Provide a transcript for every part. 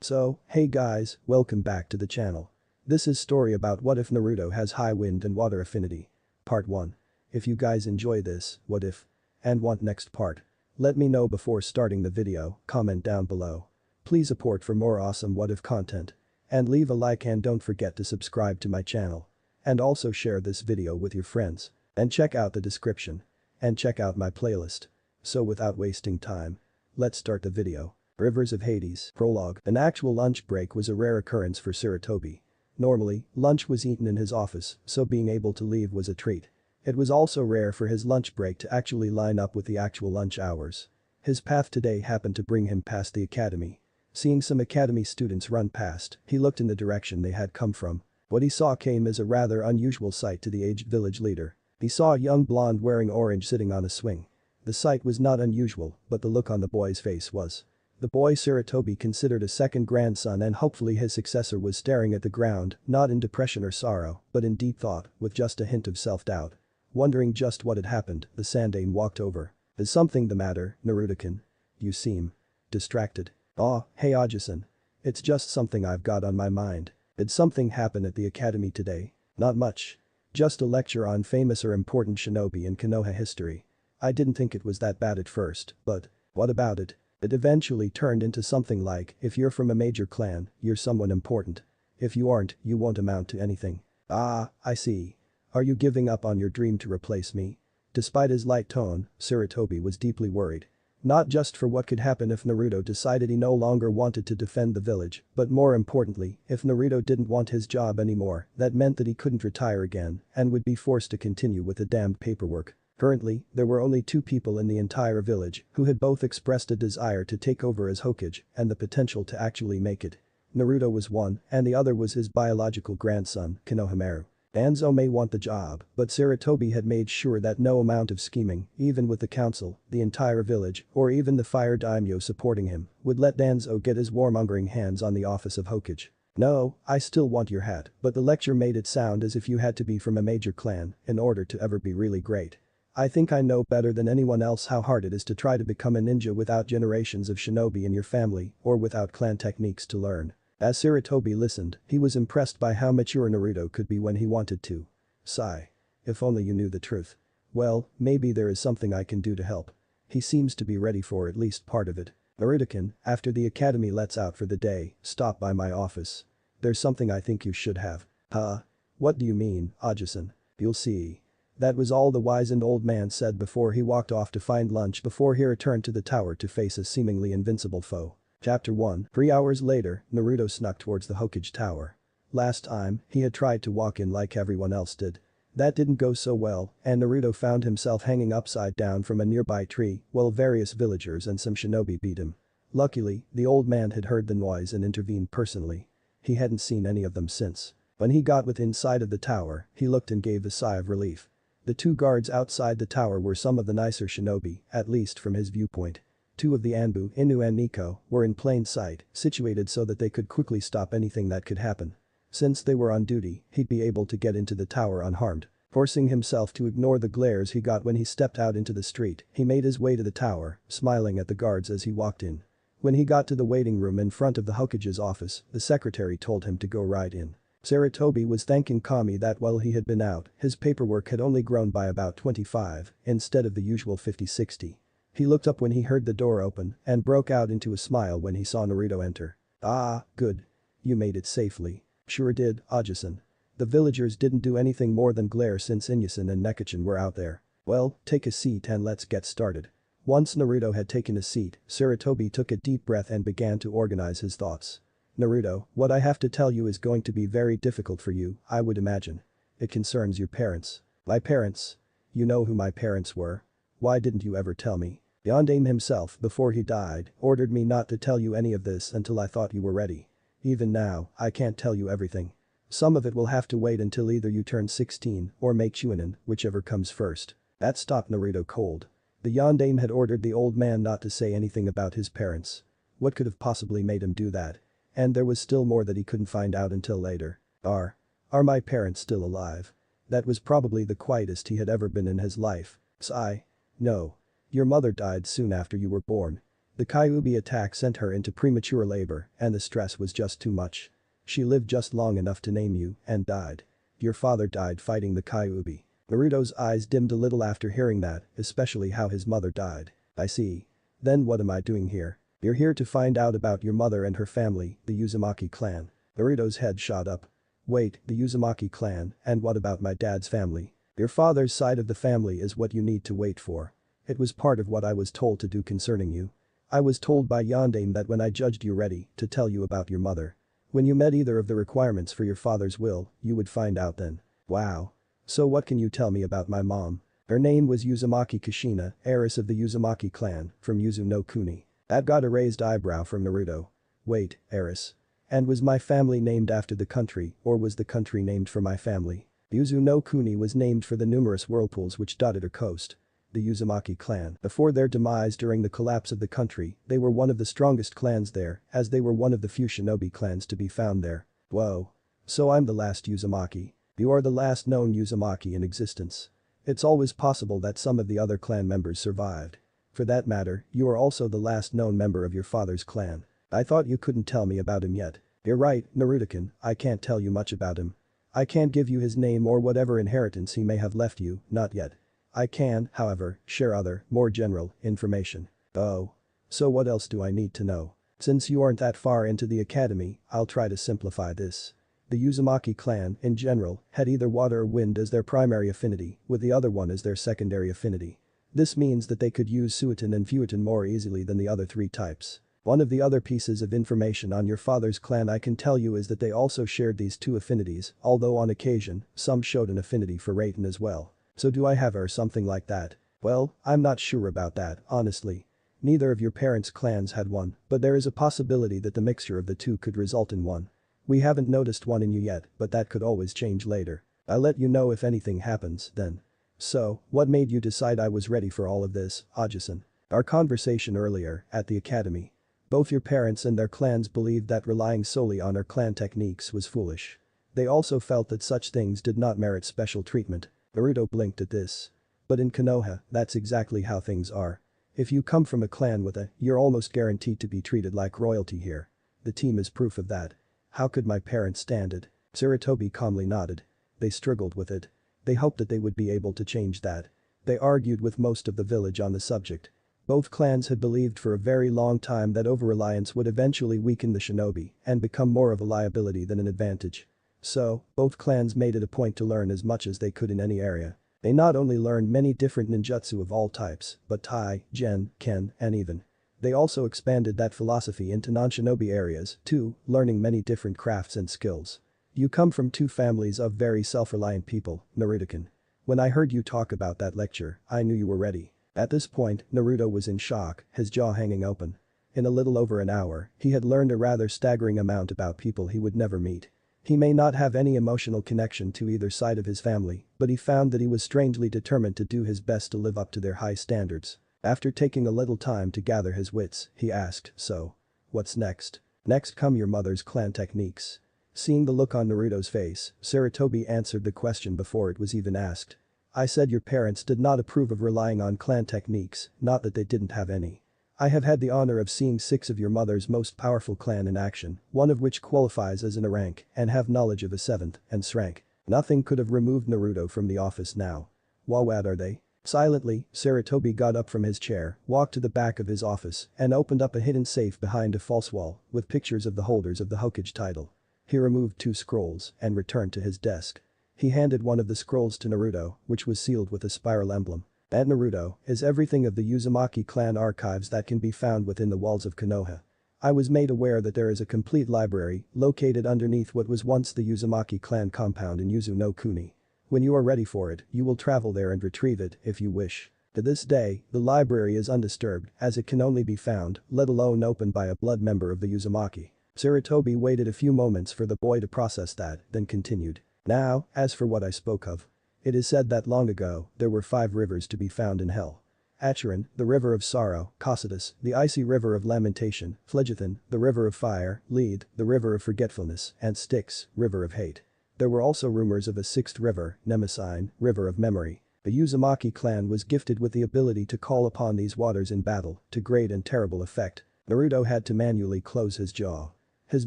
So, hey guys, welcome back to the channel. This is story about what if Naruto has high wind and water affinity. Part 1. If you guys enjoy this, what if, and want next part, let me know before starting the video, comment down below. Please support for more awesome what if content. And leave a like and don't forget to subscribe to my channel. And also share this video with your friends. And check out the description. And check out my playlist. So without wasting time, let's start the video. Rivers of Hades. Prologue. An actual lunch break was a rare occurrence for Sarutobi. Normally, lunch was eaten in his office, so being able to leave was a treat. It was also rare for his lunch break to actually line up with the actual lunch hours. His path today happened to bring him past the academy. Seeing some academy students run past, he looked in the direction they had come from. What he saw came as a rather unusual sight to the aged village leader. He saw a young blonde wearing orange sitting on a swing. The sight was not unusual, but the look on the boy's face was. The boy Sarutobi considered a second grandson and hopefully his successor was staring at the ground, not in depression or sorrow, but in deep thought, with just a hint of self-doubt. Wondering just what had happened, the Sandaime walked over. Is something the matter, Naruto-kun? You seem distracted. Aw, hey Aji-san. It's just something I've got on my mind. Did something happen at the academy today? Not much. Just a lecture on famous or important shinobi in Konoha history. I didn't think it was that bad at first, but what about it? It eventually turned into something like, if you're from a major clan, you're someone important. If you aren't, you won't amount to anything. Ah, I see. Are you giving up on your dream to replace me? Despite his light tone, Sarutobi was deeply worried. Not just for what could happen if Naruto decided he no longer wanted to defend the village, but more importantly, if Naruto didn't want his job anymore, that meant that he couldn't retire again and would be forced to continue with the damned paperwork. Currently, there were only 2 people in the entire village who had both expressed a desire to take over as Hokage and the potential to actually make it. Naruto was one and the other was his biological grandson, Konohamaru. Danzo may want the job, but Sarutobi had made sure that no amount of scheming, even with the council, the entire village, or even the fire daimyo supporting him, would let Danzo get his warmongering hands on the office of Hokage. No, I still want your hat, but the lecture made it sound as if you had to be from a major clan in order to ever be really great. I think I know better than anyone else how hard it is to try to become a ninja without generations of shinobi in your family or without clan techniques to learn. As Sarutobi listened, he was impressed by how mature Naruto could be when he wanted to. Sigh. If only you knew the truth. Well, maybe there is something I can do to help. He seems to be ready for at least part of it. Naruto-kun, after the academy lets out for the day, stop by my office. There's something I think you should have. Huh? What do you mean, Aji-san? You'll see. That was all the wizened old man said before he walked off to find lunch before he returned to the tower to face a seemingly invincible foe. Chapter 1. 3 hours later, Naruto snuck towards the Hokage tower. Last time, he had tried to walk in like everyone else did. That didn't go so well, and Naruto found himself hanging upside down from a nearby tree while various villagers and some shinobi beat him. Luckily, the old man had heard the noise and intervened personally. He hadn't seen any of them since. When he got within sight of the tower, he looked and gave a sigh of relief. The 2 guards outside the tower were some of the nicer shinobi, at least from his viewpoint. 2 of the Anbu, Inu and Nico, were in plain sight, situated so that they could quickly stop anything that could happen. Since they were on duty, he'd be able to get into the tower unharmed. Forcing himself to ignore the glares he got when he stepped out into the street, he made his way to the tower, smiling at the guards as he walked in. When he got to the waiting room in front of the Hokage's office, the secretary told him to go right in. Sarutobi was thanking Kami that while he had been out, his paperwork had only grown by about 25, instead of the usual 50-60. He looked up when he heard the door open and broke out into a smile when he saw Naruto enter. Ah, good. You made it safely. Sure did, Aji-san. The villagers didn't do anything more than glare since Inyusen and Nekichin were out there. Well, take a seat and let's get started. Once Naruto had taken a seat, Sarutobi took a deep breath and began to organize his thoughts. Naruto, what I have to tell you is going to be very difficult for you, I would imagine. It concerns your parents. My parents? You know who my parents were? Why didn't you ever tell me? Yondaime himself, before he died, ordered me not to tell you any of this until I thought you were ready. Even now, I can't tell you everything. Some of it will have to wait until either you turn 16 or make Chunin, whichever comes first. That stopped Naruto cold. The Yondaime had ordered the old man not to say anything about his parents. What could have possibly made him do that? And there was still more that he couldn't find out until later. Are my parents still alive? That was probably the quietest he had ever been in his life. Sigh. No. Your mother died soon after you were born. The Kyuubi attack sent her into premature labor and the stress was just too much. She lived just long enough to name you and died. Your father died fighting the Kyuubi. Naruto's eyes dimmed a little after hearing that, especially how his mother died. I see. Then what am I doing here? You're here to find out about your mother and her family, the Uzumaki clan. Naruto's head shot up. Wait, the Uzumaki clan, and what about my dad's family? Your father's side of the family is what you need to wait for. It was part of what I was told to do concerning you. I was told by Yondaime that when I judged you ready to tell you about your mother. When you met either of the requirements for your father's will, you would find out then. Wow. So what can you tell me about my mom? Her name was Uzumaki Kushina, heiress of the Uzumaki clan, from Yuzu no Kuni. That got a raised eyebrow from Naruto. Wait, heiress. And was my family named after the country, or was the country named for my family? Yuzu no Kuni was named for the numerous whirlpools which dotted her coast. The Uzumaki clan. Before their demise during the collapse of the country, they were one of the strongest clans there, as they were one of the few shinobi clans to be found there. Whoa. So I'm the last Uzumaki. You are the last known Uzumaki in existence. It's always possible that some of the other clan members survived. For that matter, you are also the last known member of your father's clan. I thought you couldn't tell me about him yet. You're right, Naruto-kun, I can't tell you much about him. I can't give you his name or whatever inheritance he may have left you, not yet. I can, however, share other, more general, information. Oh. So what else do I need to know? Since you aren't that far into the academy, I'll try to simplify this. The Uzumaki clan, in general, had either water or wind as their primary affinity, with the other one as their secondary affinity. This means that they could use Suiton and Fuiton more easily than the other three types. One of the other pieces of information on your father's clan I can tell you is that they also shared these two affinities, although on occasion, some showed an affinity for Raiten as well. So do I have her something like that? Well, I'm not sure about that, honestly. Neither of your parents' clans had one, but there is a possibility that the mixture of the two could result in one. We haven't noticed one in you yet, but that could always change later. I'll let you know if anything happens, then. So, what made you decide I was ready for all of this, Ajisan? Our conversation earlier, at the academy. Both your parents and their clans believed that relying solely on our clan techniques was foolish. They also felt that such things did not merit special treatment. Naruto blinked at this. But in Konoha, that's exactly how things are. If you come from a clan with a, you're almost guaranteed to be treated like royalty here. The team is proof of that. How could my parents stand it? Sarutobi calmly nodded. They struggled with it. They hoped that they would be able to change that. They argued with most of the village on the subject. Both clans had believed for a very long time that over-reliance would eventually weaken the shinobi and become more of a liability than an advantage. So, both clans made it a point to learn as much as they could in any area. They not only learned many different ninjutsu of all types, but Tai, Gen, Ken, and even. They also expanded that philosophy into non-shinobi areas, too, learning many different crafts and skills. You come from two families of very self-reliant people, Naruto-kun. When I heard you talk about that lecture, I knew you were ready. At this point, Naruto was in shock, his jaw hanging open. In a little over an hour, he had learned a rather staggering amount about people he would never meet. He may not have any emotional connection to either side of his family, but he found that he was strangely determined to do his best to live up to their high standards. After taking a little time to gather his wits, he asked, so. What's next? Next come your mother's clan techniques. Seeing the look on Naruto's face, Sarutobi answered the question before it was even asked. I said your parents did not approve of relying on clan techniques, not that they didn't have any. I have had the honor of seeing 6 of your mother's most powerful clan in action, one of which qualifies as in a rank and have knowledge of a 7th and rank. Nothing could have removed Naruto from the office now. What are they? Silently, Sarutobi got up from his chair, walked to the back of his office, and opened up a hidden safe behind a false wall with pictures of the holders of the Hokage title. He removed 2 scrolls and returned to his desk. He handed one of the scrolls to Naruto, which was sealed with a spiral emblem. That, Naruto, is everything of the Uzumaki clan archives that can be found within the walls of Konoha. I was made aware that there is a complete library located underneath what was once the Uzumaki clan compound in Yuzu no Kuni. When you are ready for it, you will travel there and retrieve it if you wish. To this day, the library is undisturbed as it can only be found, let alone opened by a blood member of the Uzumaki. Sarutobi waited a few moments for the boy to process that, then continued. Now, as for what I spoke of. It is said that long ago, there were 5 rivers to be found in hell. Acheron, the river of sorrow, Cocytus, the icy river of lamentation, Phlegethon, the river of fire, Lethe, the river of forgetfulness, and Styx, river of hate. There were also rumors of a 6th river, Mnemosyne, river of memory. The Uzumaki clan was gifted with the ability to call upon these waters in battle to great and terrible effect. Naruto had to manually close his jaw. His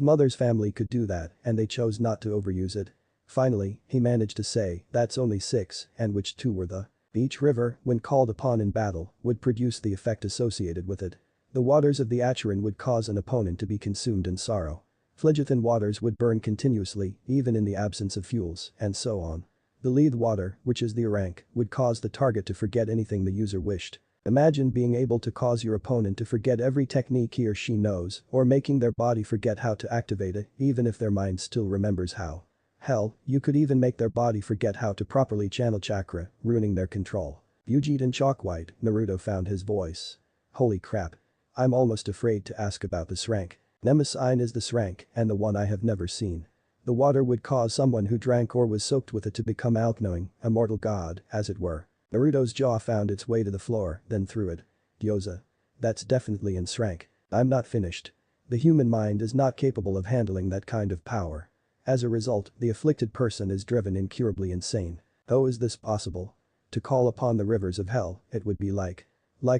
mother's family could do that and they chose not to overuse it. Finally, he managed to say, "That's only 6, and which 2 were the?" Each river, when called upon in battle, would produce the effect associated with it. The waters of the Acheron would cause an opponent to be consumed in sorrow. Phlegethon waters would burn continuously, even in the absence of fuels, and so on. The Lethe water, which is the rank, would cause the target to forget anything the user wished. Imagine being able to cause your opponent to forget every technique he or she knows, or making their body forget how to activate it, even if their mind still remembers how. Hell, you could even make their body forget how to properly channel chakra, ruining their control. Vegeta Chalkwhite, Naruto found his voice. Holy crap. I'm almost afraid to ask about this rank. Nemesis is this rank, and the one I have never seen. The water would cause someone who drank or was soaked with it to become all-knowing, a mortal god, as it were. Naruto's jaw found its way to the floor, then through it. Gyoza. That's definitely in rank. I'm not finished. The human mind is not capable of handling that kind of power. As a result, the afflicted person is driven incurably insane. How is this possible? To call upon the rivers of hell, it would be like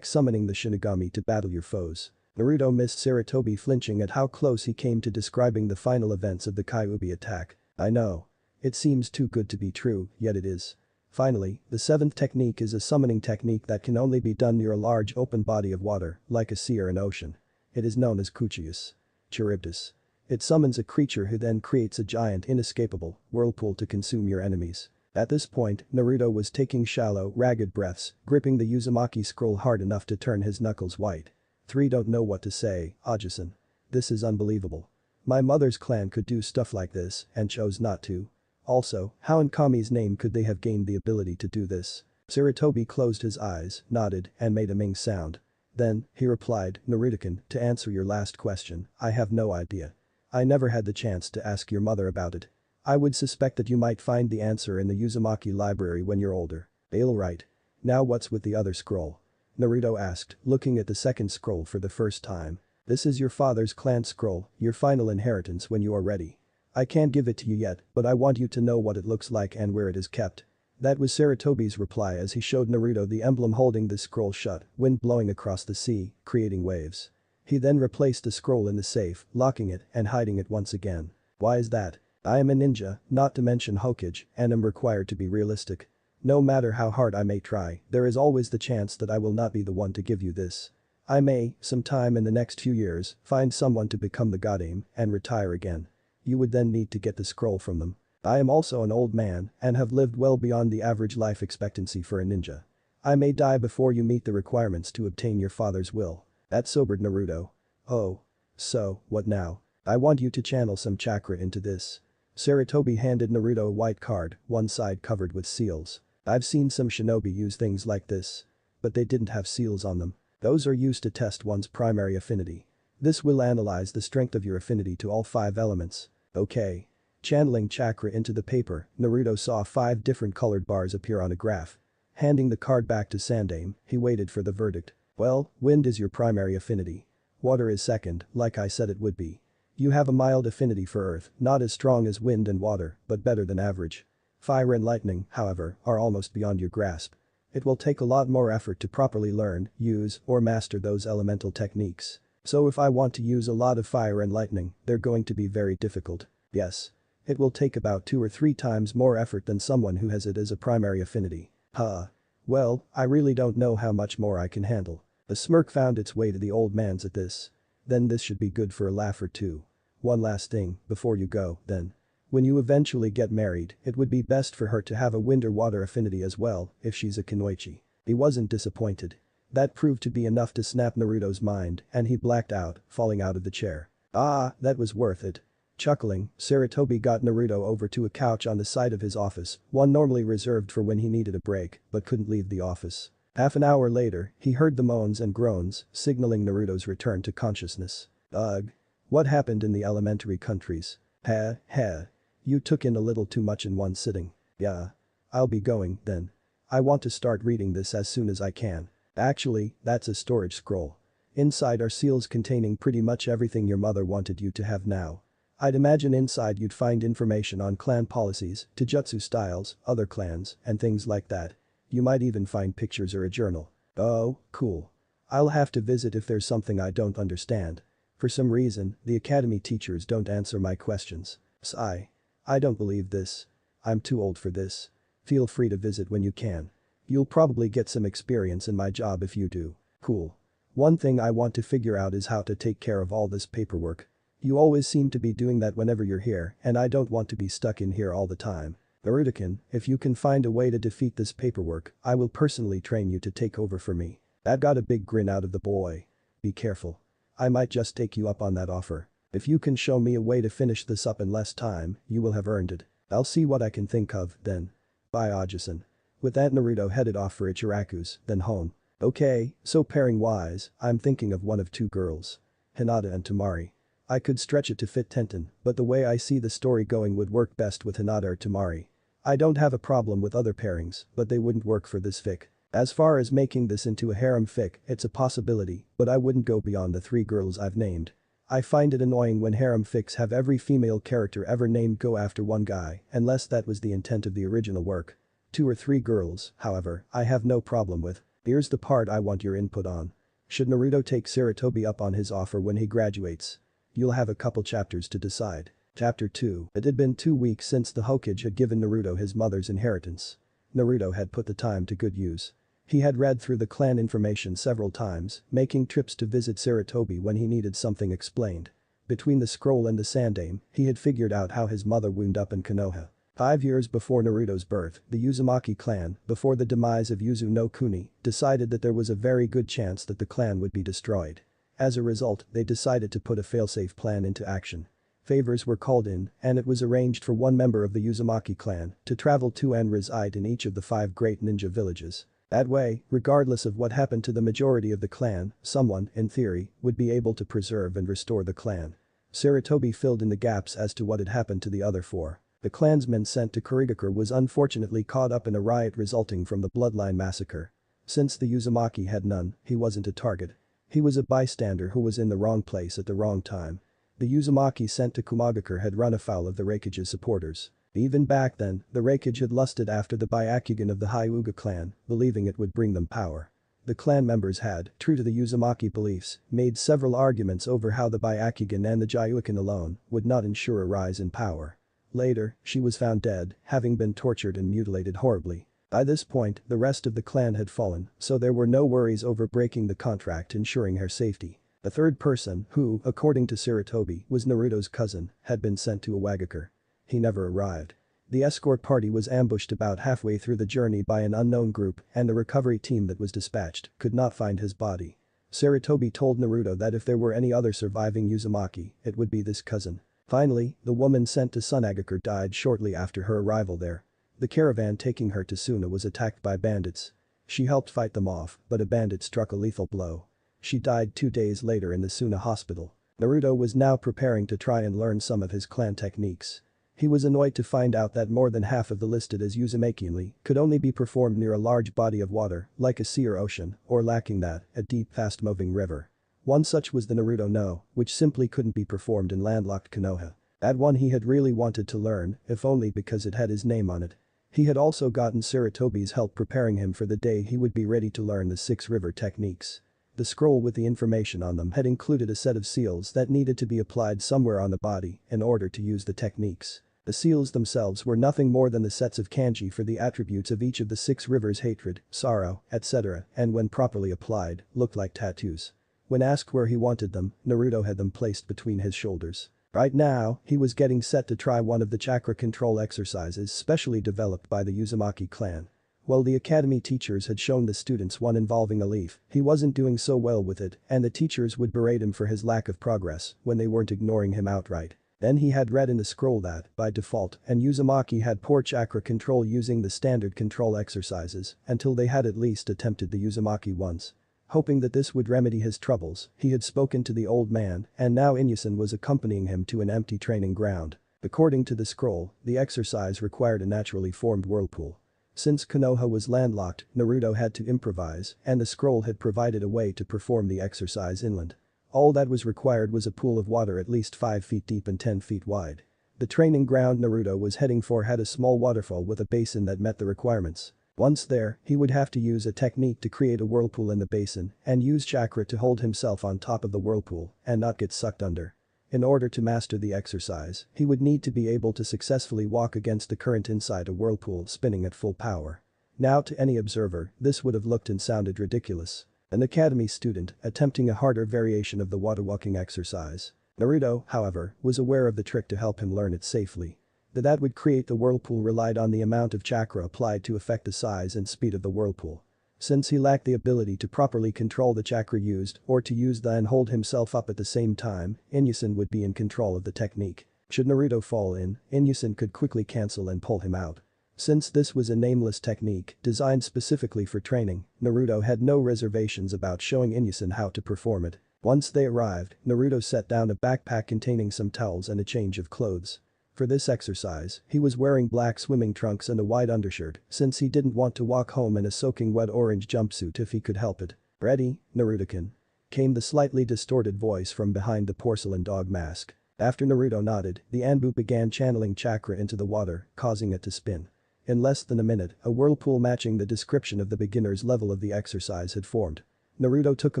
summoning the Shinigami to battle your foes. Naruto missed Sarutobi flinching at how close he came to describing the final events of the Kyuubi attack. I know. It seems too good to be true, yet it is. Finally, the 7th technique is a summoning technique that can only be done near a large open body of water, like a sea or an ocean. It is known as Kuchius. Charybdis. It summons a creature who then creates a giant inescapable whirlpool to consume your enemies. At this point, Naruto was taking shallow, ragged breaths, gripping the Uzumaki scroll hard enough to turn his knuckles white. 3 don't know what to say, Ajisen. This is unbelievable. My mother's clan could do stuff like this and chose not to. Also, how in Kami's name could they have gained the ability to do this? Sarutobi closed his eyes, nodded, and made a ming sound. Then, he replied, Naruto-kun, to answer your last question, I have no idea. I never had the chance to ask your mother about it. I would suspect that you might find the answer in the Uzumaki library when you're older. Alright. Now what's with the other scroll? Naruto asked, looking at the second scroll for the first time. This is your father's clan scroll, your final inheritance when you are ready. I can't give it to you yet, but I want you to know what it looks like and where it is kept. That was Sarutobi's reply as he showed Naruto the emblem holding the scroll shut, wind blowing across the sea, creating waves. He then replaced the scroll in the safe, locking it and hiding it once again. Why is that? I am a ninja, not to mention Hokage, and am required to be realistic. No matter how hard I may try, there is always the chance that I will not be the one to give you this. I may, sometime in the next few years, find someone to become the godame and retire again. You would then need to get the scroll from them. I am also an old man and have lived well beyond the average life expectancy for a ninja. I may die before you meet the requirements to obtain your father's will. That sobered Naruto. Oh. So, what now? I want you to channel some chakra into this. Sarutobi handed Naruto a white card, one side covered with seals. I've seen some shinobi use things like this. But they didn't have seals on them. Those are used to test one's primary affinity. This will analyze the strength of your affinity to all 5 elements. Okay. Channeling chakra into the paper, Naruto saw 5 different colored bars appear on a graph. Handing the card back to Sandaime, he waited for the verdict. Well, wind is your primary affinity. Water is second, like I said it would be. You have a mild affinity for earth, not as strong as wind and water, but better than average. Fire and lightning, however, are almost beyond your grasp. It will take a lot more effort to properly learn, use, or master those elemental techniques. So if I want to use a lot of fire and lightning, they're going to be very difficult. Yes. It will take about 2 or 3 times more effort than someone who has it as a primary affinity. Huh. Well, I really don't know how much more I can handle. A smirk found its way to the old man's at this. Then this should be good for a laugh or two. One last thing, before you go, then. When you eventually get married, it would be best for her to have a wind or water affinity as well, if she's a kunoichi. He wasn't disappointed. That proved to be enough to snap Naruto's mind and he blacked out, falling out of the chair. Ah, that was worth it. Chuckling, Sarutobi got Naruto over to a couch on the side of his office, one normally reserved for when he needed a break but couldn't leave the office. Half an hour later, he heard the moans and groans, signaling Naruto's return to consciousness. Ugh. What happened in the elementary countries? Heh. You took in a little too much in one sitting. Yeah. I'll be going, then. I want to start reading this as soon as I can. Actually, that's a storage scroll. Inside are seals containing pretty much everything your mother wanted you to have now. I'd imagine inside you'd find information on clan policies, taijutsu styles, other clans, and things like that. You might even find pictures or a journal. Oh, cool. I'll have to visit if there's something I don't understand. For some reason, the academy teachers don't answer my questions. Sigh. I don't believe this. I'm too old for this. Feel free to visit when you can. You'll probably get some experience in my job if you do. Cool. One thing I want to figure out is how to take care of all this paperwork. You always seem to be doing that whenever you're here, and I don't want to be stuck in here all the time. Naruto-kun, if you can find a way to defeat this paperwork, I will personally train you to take over for me. That got a big grin out of the boy. Be careful. I might just take you up on that offer. If you can show me a way to finish this up in less time, you will have earned it. I'll see what I can think of, then. Bye, Aja-san. With that, Naruto headed off for Ichiraku's, then home. Okay, so pairing-wise, I'm thinking of one of two girls. Hinata and Temari. I could stretch it to fit Tenten, but the way I see the story going would work best with Hinata or Temari. I don't have a problem with other pairings, but they wouldn't work for this fic. As far as making this into a harem fic, it's a possibility, but I wouldn't go beyond the three girls I've named. I find it annoying when harem fics have every female character ever named go after one guy, unless that was the intent of the original work. 2 or 3 girls, however, I have no problem with. Here's the part I want your input on. Should Naruto take Sarutobi up on his offer when he graduates? You'll have a couple chapters to decide. Chapter 2. It had been 2 weeks since the Hokage had given Naruto his mother's inheritance. Naruto had put the time to good use. He had read through the clan information several times, making trips to visit Sarutobi when he needed something explained. Between the scroll and the Sandaime, he had figured out how his mother wound up in Konoha. 5 years before Naruto's birth, the Uzumaki clan, before the demise of Yuzu no Kuni, decided that there was a very good chance that the clan would be destroyed. As a result, they decided to put a failsafe plan into action. Favors were called in, and it was arranged for one member of the Uzumaki clan to travel to and reside in each of the 5 great ninja villages. That way, regardless of what happened to the majority of the clan, someone, in theory, would be able to preserve and restore the clan. Sarutobi filled in the gaps as to what had happened to the other 4. The clansman sent to Kurigakure was unfortunately caught up in a riot resulting from the Bloodline massacre. Since the Uzumaki had none, he wasn't a target. He was a bystander who was in the wrong place at the wrong time. The Uzumaki sent to Kumagakure had run afoul of the Raikage's supporters. Even back then, the Raikage had lusted after the Byakugan of the Hyuga clan, believing it would bring them power. The clan members had, true to the Uzumaki beliefs, made several arguments over how the Byakugan and the Gyuukin alone would not ensure a rise in power. Later, she was found dead, having been tortured and mutilated horribly. By this point, the rest of the clan had fallen, so there were no worries over breaking the contract ensuring her safety. The third person, who, according to Sarutobi, was Naruto's cousin, had been sent to Iwagakure. He never arrived. The escort party was ambushed about halfway through the journey by an unknown group, and the recovery team that was dispatched could not find his body. Sarutobi told Naruto that if there were any other surviving Uzumaki, it would be this cousin. Finally, the woman sent to Sunagakure died shortly after her arrival there. The caravan taking her to Suna was attacked by bandits. She helped fight them off, but a bandit struck a lethal blow. She died 2 days later in the Suna hospital. Naruto was now preparing to try and learn some of his clan techniques. He was annoyed to find out that more than half of the listed as Uzumakianly could only be performed near a large body of water, like a sea or ocean, or lacking that, a deep fast-moving river. One such was the Naruto no, which simply couldn't be performed in landlocked Konoha. That one he had really wanted to learn, if only because it had his name on it. He had also gotten Sarutobi's help preparing him for the day he would be ready to learn the 6 river techniques. The scroll with the information on them had included a set of seals that needed to be applied somewhere on the body in order to use the techniques. The seals themselves were nothing more than the sets of kanji for the attributes of each of the 6 rivers: hatred, sorrow, etc., and when properly applied, looked like tattoos. When asked where he wanted them, Naruto had them placed between his shoulders. Right now, he was getting set to try one of the chakra control exercises specially developed by the Uzumaki clan. While the academy teachers had shown the students one involving a leaf, he wasn't doing so well with it, and the teachers would berate him for his lack of progress when they weren't ignoring him outright. Then he had read in the scroll that, by default, and Uzumaki had poor chakra control using the standard control exercises until they had at least attempted the Uzumaki once. Hoping that this would remedy his troubles, he had spoken to the old man, and now Inusan was accompanying him to an empty training ground. According to the scroll, the exercise required a naturally formed whirlpool. Since Konoha was landlocked, Naruto had to improvise, and the scroll had provided a way to perform the exercise inland. All that was required was a pool of water at least 5 feet deep and 10 feet wide. The training ground Naruto was heading for had a small waterfall with a basin that met the requirements. Once there, he would have to use a technique to create a whirlpool in the basin and use chakra to hold himself on top of the whirlpool and not get sucked under. In order to master the exercise, he would need to be able to successfully walk against the current inside a whirlpool spinning at full power. Now to any observer, this would have looked and sounded ridiculous. An academy student attempting a harder variation of the water walking exercise. Naruto, however, was aware of the trick to help him learn it safely. That would create the whirlpool relied on the amount of chakra applied to affect the size and speed of the whirlpool. Since he lacked the ability to properly control the chakra used or to use the and hold himself up at the same time, Inusen would be in control of the technique. Should Naruto fall in, Inusen could quickly cancel and pull him out. Since this was a nameless technique designed specifically for training, Naruto had no reservations about showing Inusen how to perform it. Once they arrived, Naruto set down a backpack containing some towels and a change of clothes. For this exercise, he was wearing black swimming trunks and a white undershirt since he didn't want to walk home in a soaking wet orange jumpsuit if he could help it. "Ready, Naruto-kun?" Came the slightly distorted voice from behind the porcelain dog mask. After Naruto nodded, the Anbu began channeling chakra into the water, causing it to spin. In less than a minute, a whirlpool matching the description of the beginner's level of the exercise had formed. Naruto took a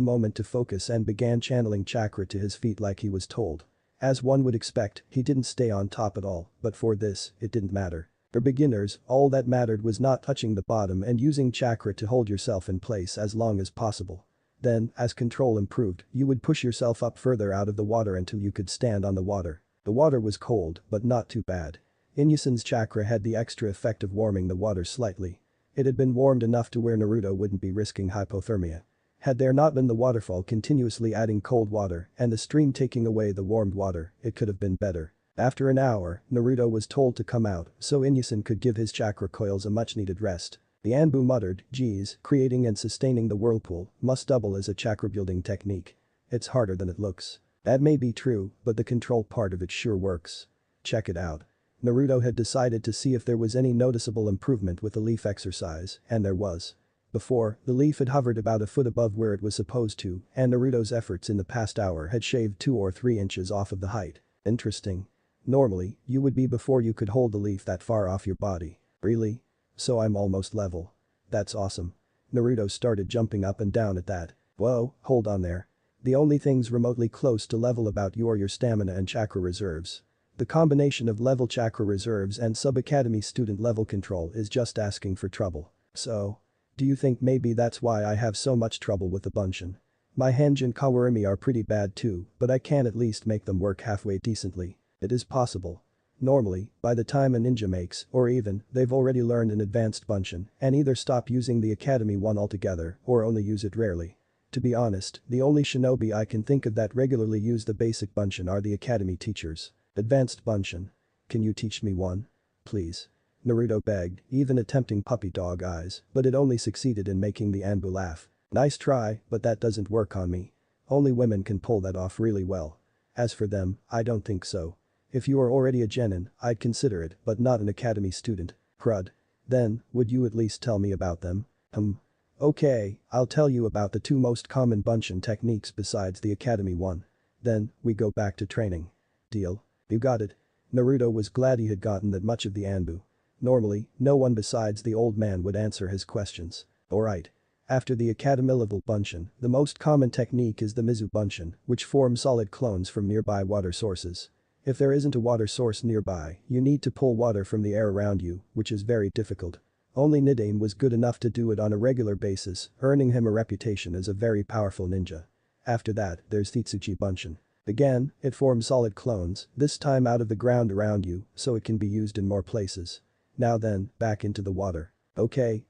moment to focus and began channeling chakra to his feet like he was told. As one would expect, he didn't stay on top at all, but for this, it didn't matter. For beginners, all that mattered was not touching the bottom and using chakra to hold yourself in place as long as possible. Then, as control improved, you would push yourself up further out of the water until you could stand on the water. The water was cold, but not too bad. Inusen's chakra had the extra effect of warming the water slightly. It had been warmed enough to where Naruto wouldn't be risking hypothermia. Had there not been the waterfall continuously adding cold water and the stream taking away the warmed water, it could have been better. After an hour, Naruto was told to come out so Inusen could give his chakra coils a much-needed rest. The Anbu muttered, "Geez, creating and sustaining the whirlpool must double as a chakra-building technique. It's harder than it looks." That may be true, but the control part of it sure works. Check it out. Naruto had decided to see if there was any noticeable improvement with the leaf exercise, and there was. Before, the leaf had hovered about a foot above where it was supposed to, and Naruto's efforts in the past hour had shaved 2 or 3 inches off of the height. Interesting. Normally, you would be before you could hold the leaf that far off your body. Really? So I'm almost level. That's awesome. Naruto started jumping up and down at that. Whoa, hold on there. The only things remotely close to level about you are your stamina and chakra reserves. The combination of level chakra reserves and sub-academy student level control is just asking for trouble. So? Do you think maybe that's why I have so much trouble with the Bunshin? My Hange and Kawarimi are pretty bad too, but I can at least make them work halfway decently. It is possible. Normally, by the time a ninja makes, or even, they've already learned an advanced Bunshin and either stop using the Academy one altogether or only use it rarely. To be honest, the only shinobi I can think of that regularly use the basic Bunshin are the Academy teachers. Advanced Bunshin. Can you teach me one? Please. Naruto begged, even attempting puppy dog eyes, but it only succeeded in making the Anbu laugh. Nice try, but that doesn't work on me. Only women can pull that off really well. As for them, I don't think so. If you are already a genin, I'd consider it, but not an academy student. Crud. Then, would you at least tell me about them? Okay, I'll tell you about the 2 most common Bunshin techniques besides the academy one. Then, we go back to training. Deal? You got it. Naruto was glad he had gotten that much of the Anbu. Normally, no one besides the old man would answer his questions. Alright. After the academy level Bunshin, the most common technique is the Mizu Bunshin, which form solid clones from nearby water sources. If there isn't a water source nearby, you need to pull water from the air around you, which is very difficult. Only Nidain was good enough to do it on a regular basis, earning him a reputation as a very powerful ninja. After that, there's Thitsuchi Bunshin. Again, it forms solid clones, this time out of the ground around you, so it can be used in more places. Now then, back into the water. Okay.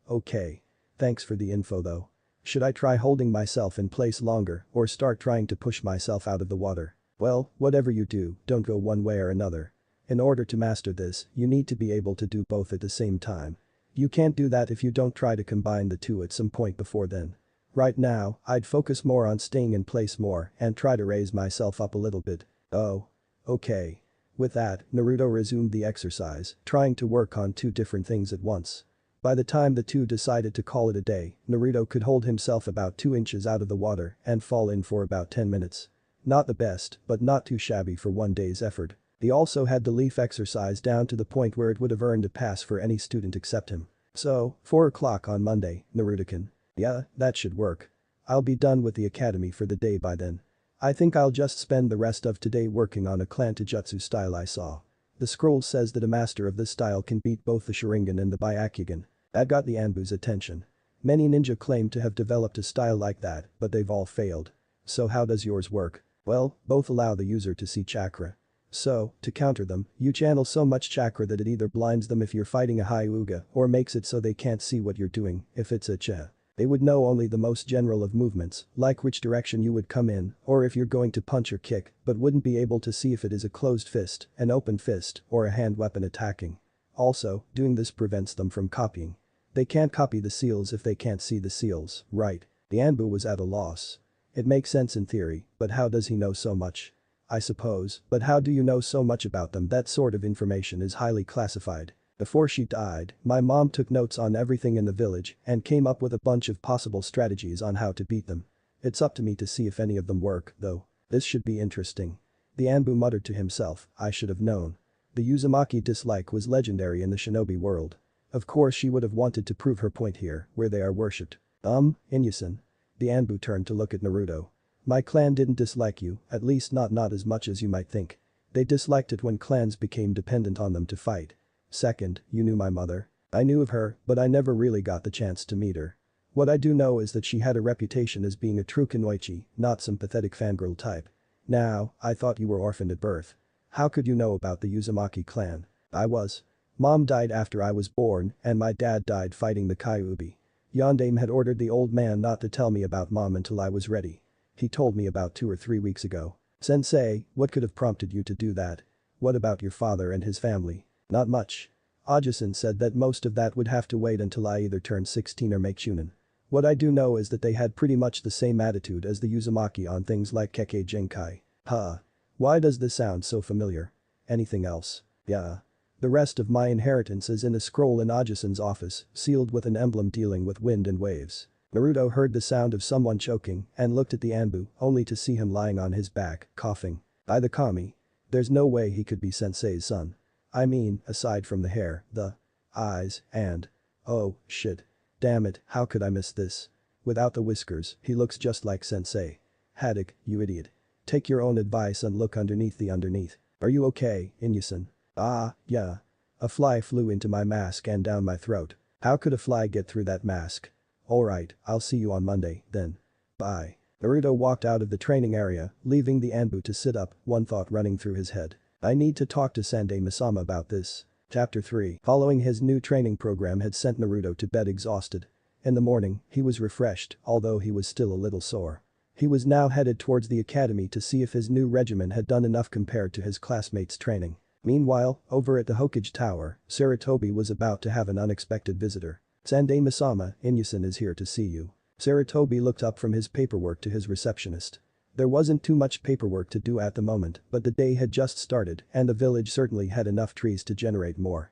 Thanks for the info though. Should I try holding myself in place longer or start trying to push myself out of the water? Well, whatever you do, don't go one way or another. In order to master this, you need to be able to do both at the same time. You can't do that if you don't try to combine the two at some point before then. Right now, I'd focus more on staying in place more and try to raise myself up a little bit. Oh. Okay. With that, Naruto resumed the exercise, trying to work on 2 different things at once. By the time the 2 decided to call it a day, Naruto could hold himself about 2 inches out of the water and fall in for about 10 minutes. Not the best, but not too shabby for one day's effort. He also had the leaf exercise down to the point where it would have earned a pass for any student except him. So, 4 o'clock on Monday, Naruto-kun. Yeah, that should work. I'll be done with the academy for the day by then. I think I'll just spend the rest of today working on a clan taijutsu style I saw. The scroll says that a master of this style can beat both the Sharingan and the Byakugan. That got the Anbu's attention. Many ninja claim to have developed a style like that, but they've all failed. So how does yours work? Well, both allow the user to see chakra. So, to counter them, you channel so much chakra that it either blinds them if you're fighting a Hyuga or makes it so they can't see what you're doing if it's a cha. They would know only the most general of movements, like which direction you would come in or if you're going to punch or kick, but wouldn't be able to see if it is a closed fist, an open fist, or a hand weapon attacking. Also, doing this prevents them from copying. They can't copy the seals if they can't see the seals, right? The Anbu was at a loss. It makes sense in theory, but how does he know so much? I suppose, but how do you know so much about them? That sort of information is highly classified. Before she died, my mom took notes on everything in the village and came up with a bunch of possible strategies on how to beat them. It's up to me to see if any of them work, though. This should be interesting. The Anbu muttered to himself, I should have known. The Uzumaki dislike was legendary in the shinobi world. Of course she would have wanted to prove her point here, where they are worshipped. Inyusen. The Anbu turned to look at Naruto. My clan didn't dislike you, at least not as much as you might think. They disliked it when clans became dependent on them to fight. Second, you knew my mother. I knew of her, but I never really got the chance to meet her. What I do know is that she had a reputation as being a true kunoichi, not some pathetic fangirl type. Now, I thought you were orphaned at birth. How could you know about the Uzumaki clan? I was. Mom died after I was born and my dad died fighting the Kyuubi. Yondaime had ordered the old man not to tell me about mom until I was ready. He told me about 2 or 3 weeks ago. Sensei, what could have prompted you to do that? What about your father and his family? Not much. Ajisen said that most of that would have to wait until I either turn 16 or make Chunin. What I do know is that they had pretty much the same attitude as the Uzumaki on things like Kekkei Genkai. Huh. Why does this sound so familiar? Anything else? Yeah. The rest of my inheritance is in a scroll in Ajisen's office, sealed with an emblem dealing with wind and waves. Naruto heard the sound of someone choking and looked at the Anbu, only to see him lying on his back, coughing. By the kami. There's no way he could be Sensei's son. I mean, aside from the hair, the eyes, and… oh, shit. Damn it, how could I miss this? Without the whiskers, he looks just like Sensei. Haddock, you idiot. Take your own advice and look underneath the underneath. Are you okay, Inyusen? Ah, yeah. A fly flew into my mask and down my throat. How could a fly get through that mask? Alright, I'll see you on Monday, then. Bye. Naruto walked out of the training area, leaving the Anbu to sit up, one thought running through his head. I need to talk to Sandai Misama about this. Chapter 3. Following his new training program had sent Naruto to bed exhausted. In the morning, he was refreshed, although he was still a little sore. He was now headed towards the academy to see if his new regimen had done enough compared to his classmates' training. Meanwhile, over at the Hokage Tower, Sarutobi was about to have an unexpected visitor. Sandai Misama, Inyusen is here to see you. Sarutobi looked up from his paperwork to his receptionist. There wasn't too much paperwork to do at the moment, but the day had just started and the village certainly had enough trees to generate more.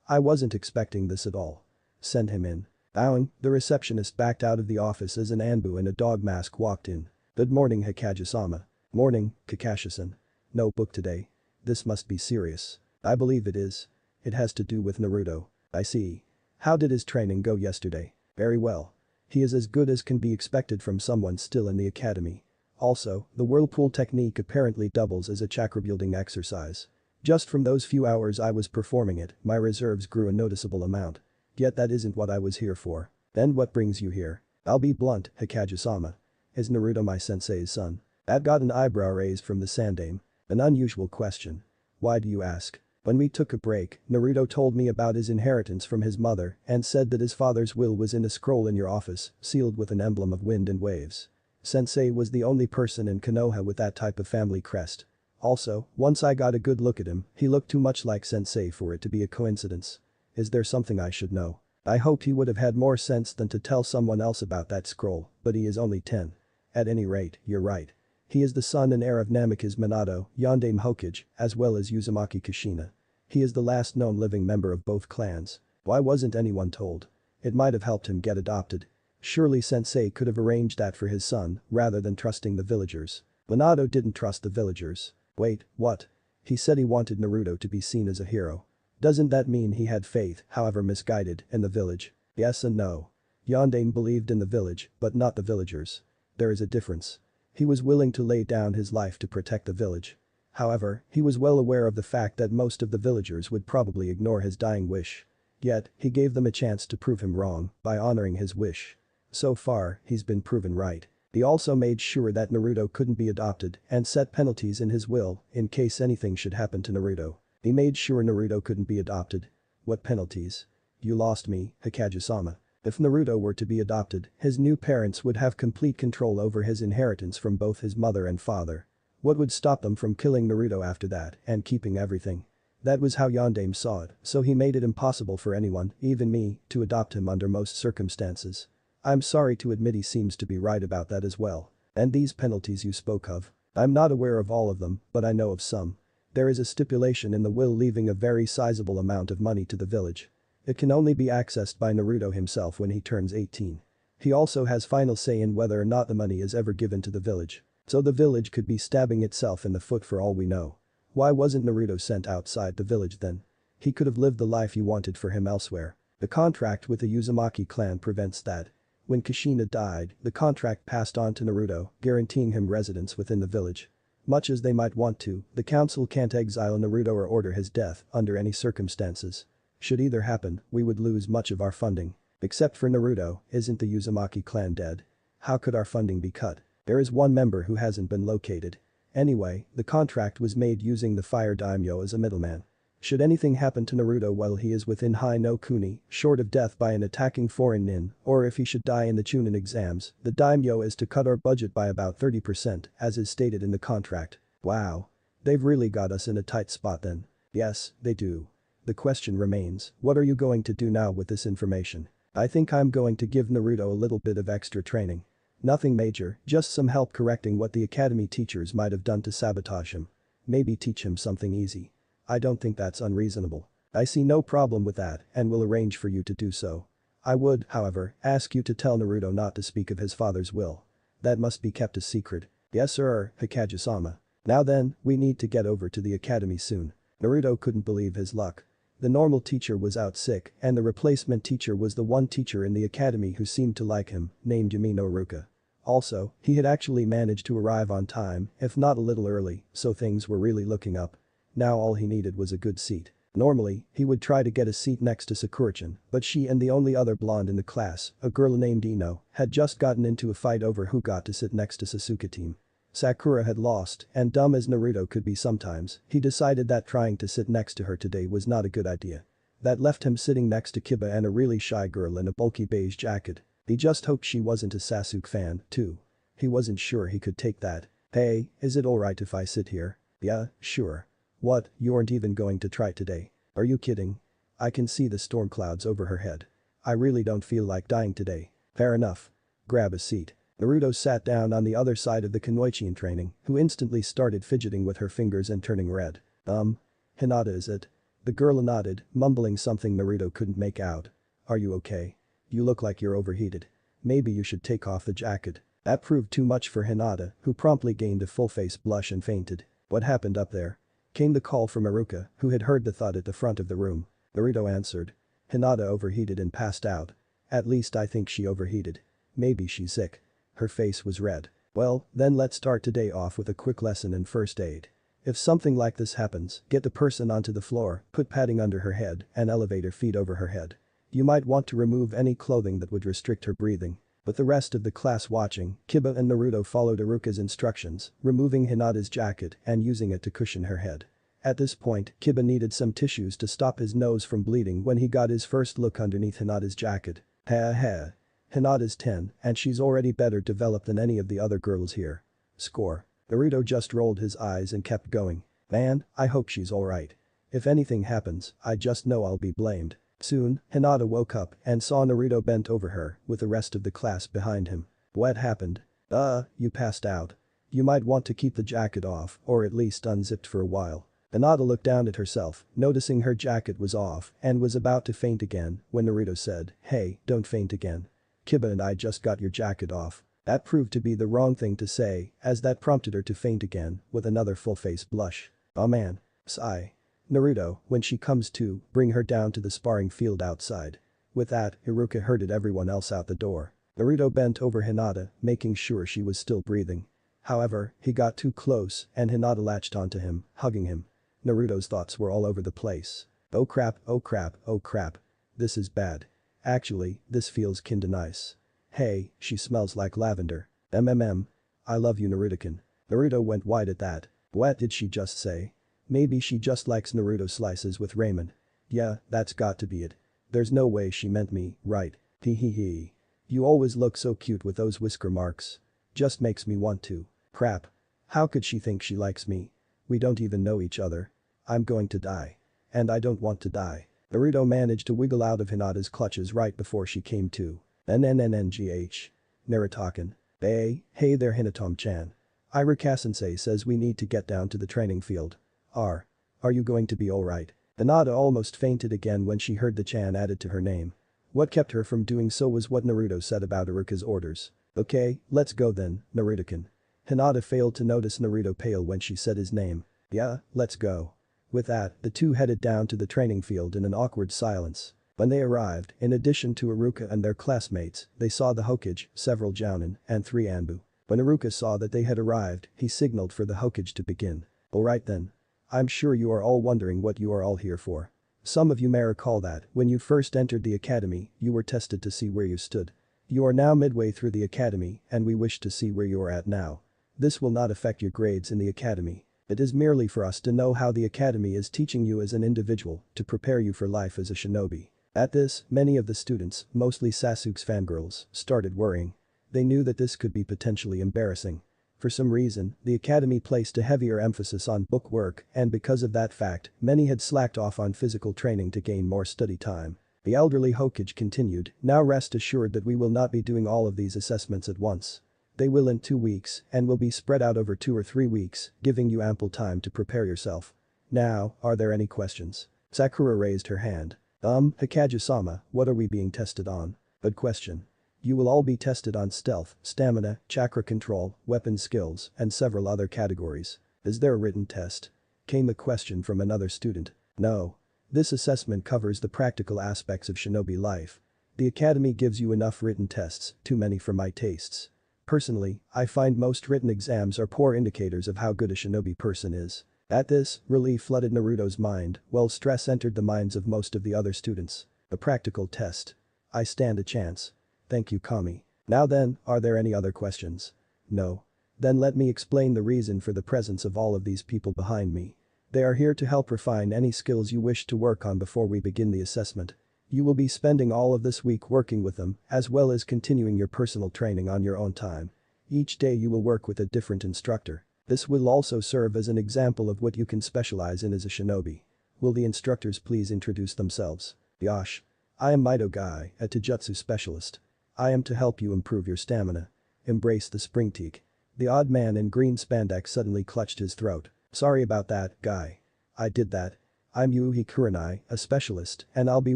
I wasn't expecting this at all. Send him in. Bowing, the receptionist backed out of the office as an Anbu in a dog mask walked in. Good morning, Hikage-sama. Morning, Kakashi-san. No book today. This must be serious. I believe it is. It has to do with Naruto. I see. How did his training go yesterday? Very well. He is as good as can be expected from someone still in the academy. Also, the whirlpool technique apparently doubles as a chakra-building exercise. Just from those few hours I was performing it, my reserves grew a noticeable amount. Yet that isn't what I was here for. Then what brings you here? I'll be blunt, Hikage-sama. Is Naruto my sensei's son? That got an eyebrow raised from the Sandaime. An unusual question. Why do you ask? When we took a break, Naruto told me about his inheritance from his mother and said that his father's will was in a scroll in your office, sealed with an emblem of wind and waves. Sensei was the only person in Konoha with that type of family crest. Also, once I got a good look at him, he looked too much like Sensei for it to be a coincidence. Is there something I should know? I hoped he would have had more sense than to tell someone else about that scroll, but he is only 10. At any rate, you're right. He is the son and heir of Namikaze Minato, Yondaime Hokage, as well as Uzumaki Kushina. He is the last known living member of both clans. Why wasn't anyone told? It might have helped him get adopted. Surely Sensei could have arranged that for his son, rather than trusting the villagers. Minato didn't trust the villagers. Wait, what? He said he wanted Naruto to be seen as a hero. Doesn't that mean he had faith, however misguided, in the village? Yes and no. Yondaime believed in the village, but not the villagers. There is a difference. He was willing to lay down his life to protect the village. However, he was well aware of the fact that most of the villagers would probably ignore his dying wish. Yet, he gave them a chance to prove him wrong by honoring his wish. So far, he's been proven right. He also made sure that Naruto couldn't be adopted and set penalties in his will in case anything should happen to Naruto. He made sure Naruto couldn't be adopted. What penalties? You lost me, Hokage-sama. If Naruto were to be adopted, his new parents would have complete control over his inheritance from both his mother and father. What would stop them from killing Naruto after that and keeping everything? That was how Yondaime saw it, so he made it impossible for anyone, even me, to adopt him under most circumstances. I'm sorry to admit he seems to be right about that as well. And these penalties you spoke of? I'm not aware of all of them, but I know of some. There is a stipulation in the will leaving a very sizable amount of money to the village. It can only be accessed by Naruto himself when he turns 18. He also has final say in whether or not the money is ever given to the village. So the village could be stabbing itself in the foot for all we know. Why wasn't Naruto sent outside the village then? He could have lived the life he wanted for him elsewhere. The contract with the Uzumaki clan prevents that. When Kushina died, the contract passed on to Naruto, guaranteeing him residence within the village. Much as they might want to, the council can't exile Naruto or order his death under any circumstances. Should either happen, we would lose much of our funding. Except for Naruto, isn't the Uzumaki clan dead? How could our funding be cut? There is one member who hasn't been located. Anyway, the contract was made using the Fire Daimyo as a middleman. Should anything happen to Naruto while he is within High no Kuni, short of death by an attacking foreign nin, or if he should die in the Chunin exams, the Daimyo is to cut our budget by about 30%, as is stated in the contract. Wow. They've really got us in a tight spot then. Yes, they do. The question remains, what are you going to do now with this information? I think I'm going to give Naruto a little bit of extra training. Nothing major, just some help correcting what the academy teachers might have done to sabotage him. Maybe teach him something easy. I don't think that's unreasonable. I see no problem with that and will arrange for you to do so. I would, however, ask you to tell Naruto not to speak of his father's will. That must be kept a secret. Yes sir, Hokage-sama. Now then, we need to get over to the academy soon. Naruto couldn't believe his luck. The normal teacher was out sick and the replacement teacher was the one teacher in the academy who seemed to like him, named Yumi no Ruka. Also, he had actually managed to arrive on time, if not a little early, so things were really looking up. Now all he needed was a good seat. Normally, he would try to get a seat next to Sakura-chan, but she and the only other blonde in the class, a girl named Ino, had just gotten into a fight over who got to sit next to Sasuke team. Sakura had lost, and dumb as Naruto could be sometimes, he decided that trying to sit next to her today was not a good idea. That left him sitting next to Kiba and a really shy girl in a bulky beige jacket. He just hoped she wasn't a Sasuke fan, too. He wasn't sure he could take that. Hey, is it alright if I sit here? Yeah, sure. What, you aren't even going to try today? Are you kidding? I can see the storm clouds over her head. I really don't feel like dying today. Fair enough. Grab a seat. Naruto sat down on the other side of the Kunoichian training, who instantly started fidgeting with her fingers and turning red. Hinata is it? The girl nodded, mumbling something Naruto couldn't make out. Are you okay? You look like you're overheated. Maybe you should take off the jacket. That proved too much for Hinata, who promptly gained a full-face blush and fainted. What happened up there? Came the call from Iruka, who had heard the thud at the front of the room. Naruto answered. Hinata overheated and passed out. At least I think she overheated. Maybe she's sick. Her face was red. Well, then let's start today off with a quick lesson in first aid. If something like this happens, get the person onto the floor, put padding under her head, and elevate her feet over her head. You might want to remove any clothing that would restrict her breathing. With the rest of the class watching, Kiba and Naruto followed Iruka's instructions, removing Hinata's jacket and using it to cushion her head. At this point, Kiba needed some tissues to stop his nose from bleeding when he got his first look underneath Hinata's jacket. Ha. Hinata's 10, and she's already better developed than any of the other girls here. Score. Naruto just rolled his eyes and kept going. Man, I hope she's alright. If anything happens, I just know I'll be blamed. Soon, Hinata woke up and saw Naruto bent over her, with the rest of the class behind him. What happened? You passed out. You might want to keep the jacket off, or at least unzipped for a while. Hinata looked down at herself, noticing her jacket was off, and was about to faint again, when Naruto said, hey, don't faint again. Kiba and I just got your jacket off. That proved to be the wrong thing to say, as that prompted her to faint again, with another full-face blush. Oh man. Sigh. Naruto, when she comes to, bring her down to the sparring field outside. With that, Iruka herded everyone else out the door. Naruto bent over Hinata, making sure she was still breathing. However, he got too close and Hinata latched onto him, hugging him. Naruto's thoughts were all over the place. Oh crap, oh crap, oh crap. This is bad. Actually, this feels kinda nice. Hey, she smells like lavender. I love you Naruto-kun. Naruto went wide at that. What did she just say? Maybe she just likes Naruto slices with ramen. Yeah, that's got to be it. There's no way she meant me, right? Hee hee hee. You always look so cute with those whisker marks. Just makes me want to. Crap. How could she think she likes me? We don't even know each other. I'm going to die. And I don't want to die. Naruto managed to wiggle out of Hinata's clutches right before she came to. NNNNGH. Naruto-kun. Hey there Hinata-chan. Iruka-sensei says we need to get down to the training field. Are you going to be alright? Hinata almost fainted again when she heard the Chan added to her name. What kept her from doing so was what Naruto said about Iruka's orders. Okay, let's go then, Naruto-kun. Hinata failed to notice Naruto pale when she said his name. Yeah, let's go. With that, the two headed down to the training field in an awkward silence. When they arrived, in addition to Iruka and their classmates, they saw the Hokage, several Jounin, and 3 Anbu. When Iruka saw that they had arrived, he signaled for the Hokage to begin. Alright then. I'm sure you are all wondering what you are all here for. Some of you may recall that, when you first entered the academy, you were tested to see where you stood. You are now midway through the academy, and we wish to see where you are at now. This will not affect your grades in the academy. It is merely for us to know how the academy is teaching you as an individual, to prepare you for life as a shinobi. At this, many of the students, mostly Sasuke's fangirls, started worrying. They knew that this could be potentially embarrassing. For some reason, the academy placed a heavier emphasis on book work and because of that fact, many had slacked off on physical training to gain more study time. The elderly Hokage continued, now rest assured that we will not be doing all of these assessments at once. They will in 2 weeks and will be spread out over 2 or 3 weeks, giving you ample time to prepare yourself. Now, are there any questions? Sakura raised her hand. Hikage-sama, what are we being tested on? Good question. You will all be tested on stealth, stamina, chakra control, weapon skills, and several other categories. Is there a written test? Came a question from another student. No. This assessment covers the practical aspects of shinobi life. The academy gives you enough written tests, too many for my tastes. Personally, I find most written exams are poor indicators of how good a shinobi person is. At this, relief flooded Naruto's mind, while stress entered the minds of most of the other students. A practical test. I stand a chance. Thank you Kami. Now then, are there any other questions? No. Then let me explain the reason for the presence of all of these people behind me. They are here to help refine any skills you wish to work on before we begin the assessment. You will be spending all of this week working with them, as well as continuing your personal training on your own time. Each day you will work with a different instructor. This will also serve as an example of what you can specialize in as a shinobi. Will the instructors please introduce themselves? Yosh. I am Mito Guy, a Taijutsu specialist. I am to help you improve your stamina. Embrace the spring teak. The odd man in green spandex suddenly clutched his throat. Sorry about that, Guy. I did that. I'm Yuhi Kurenai, a specialist, and I'll be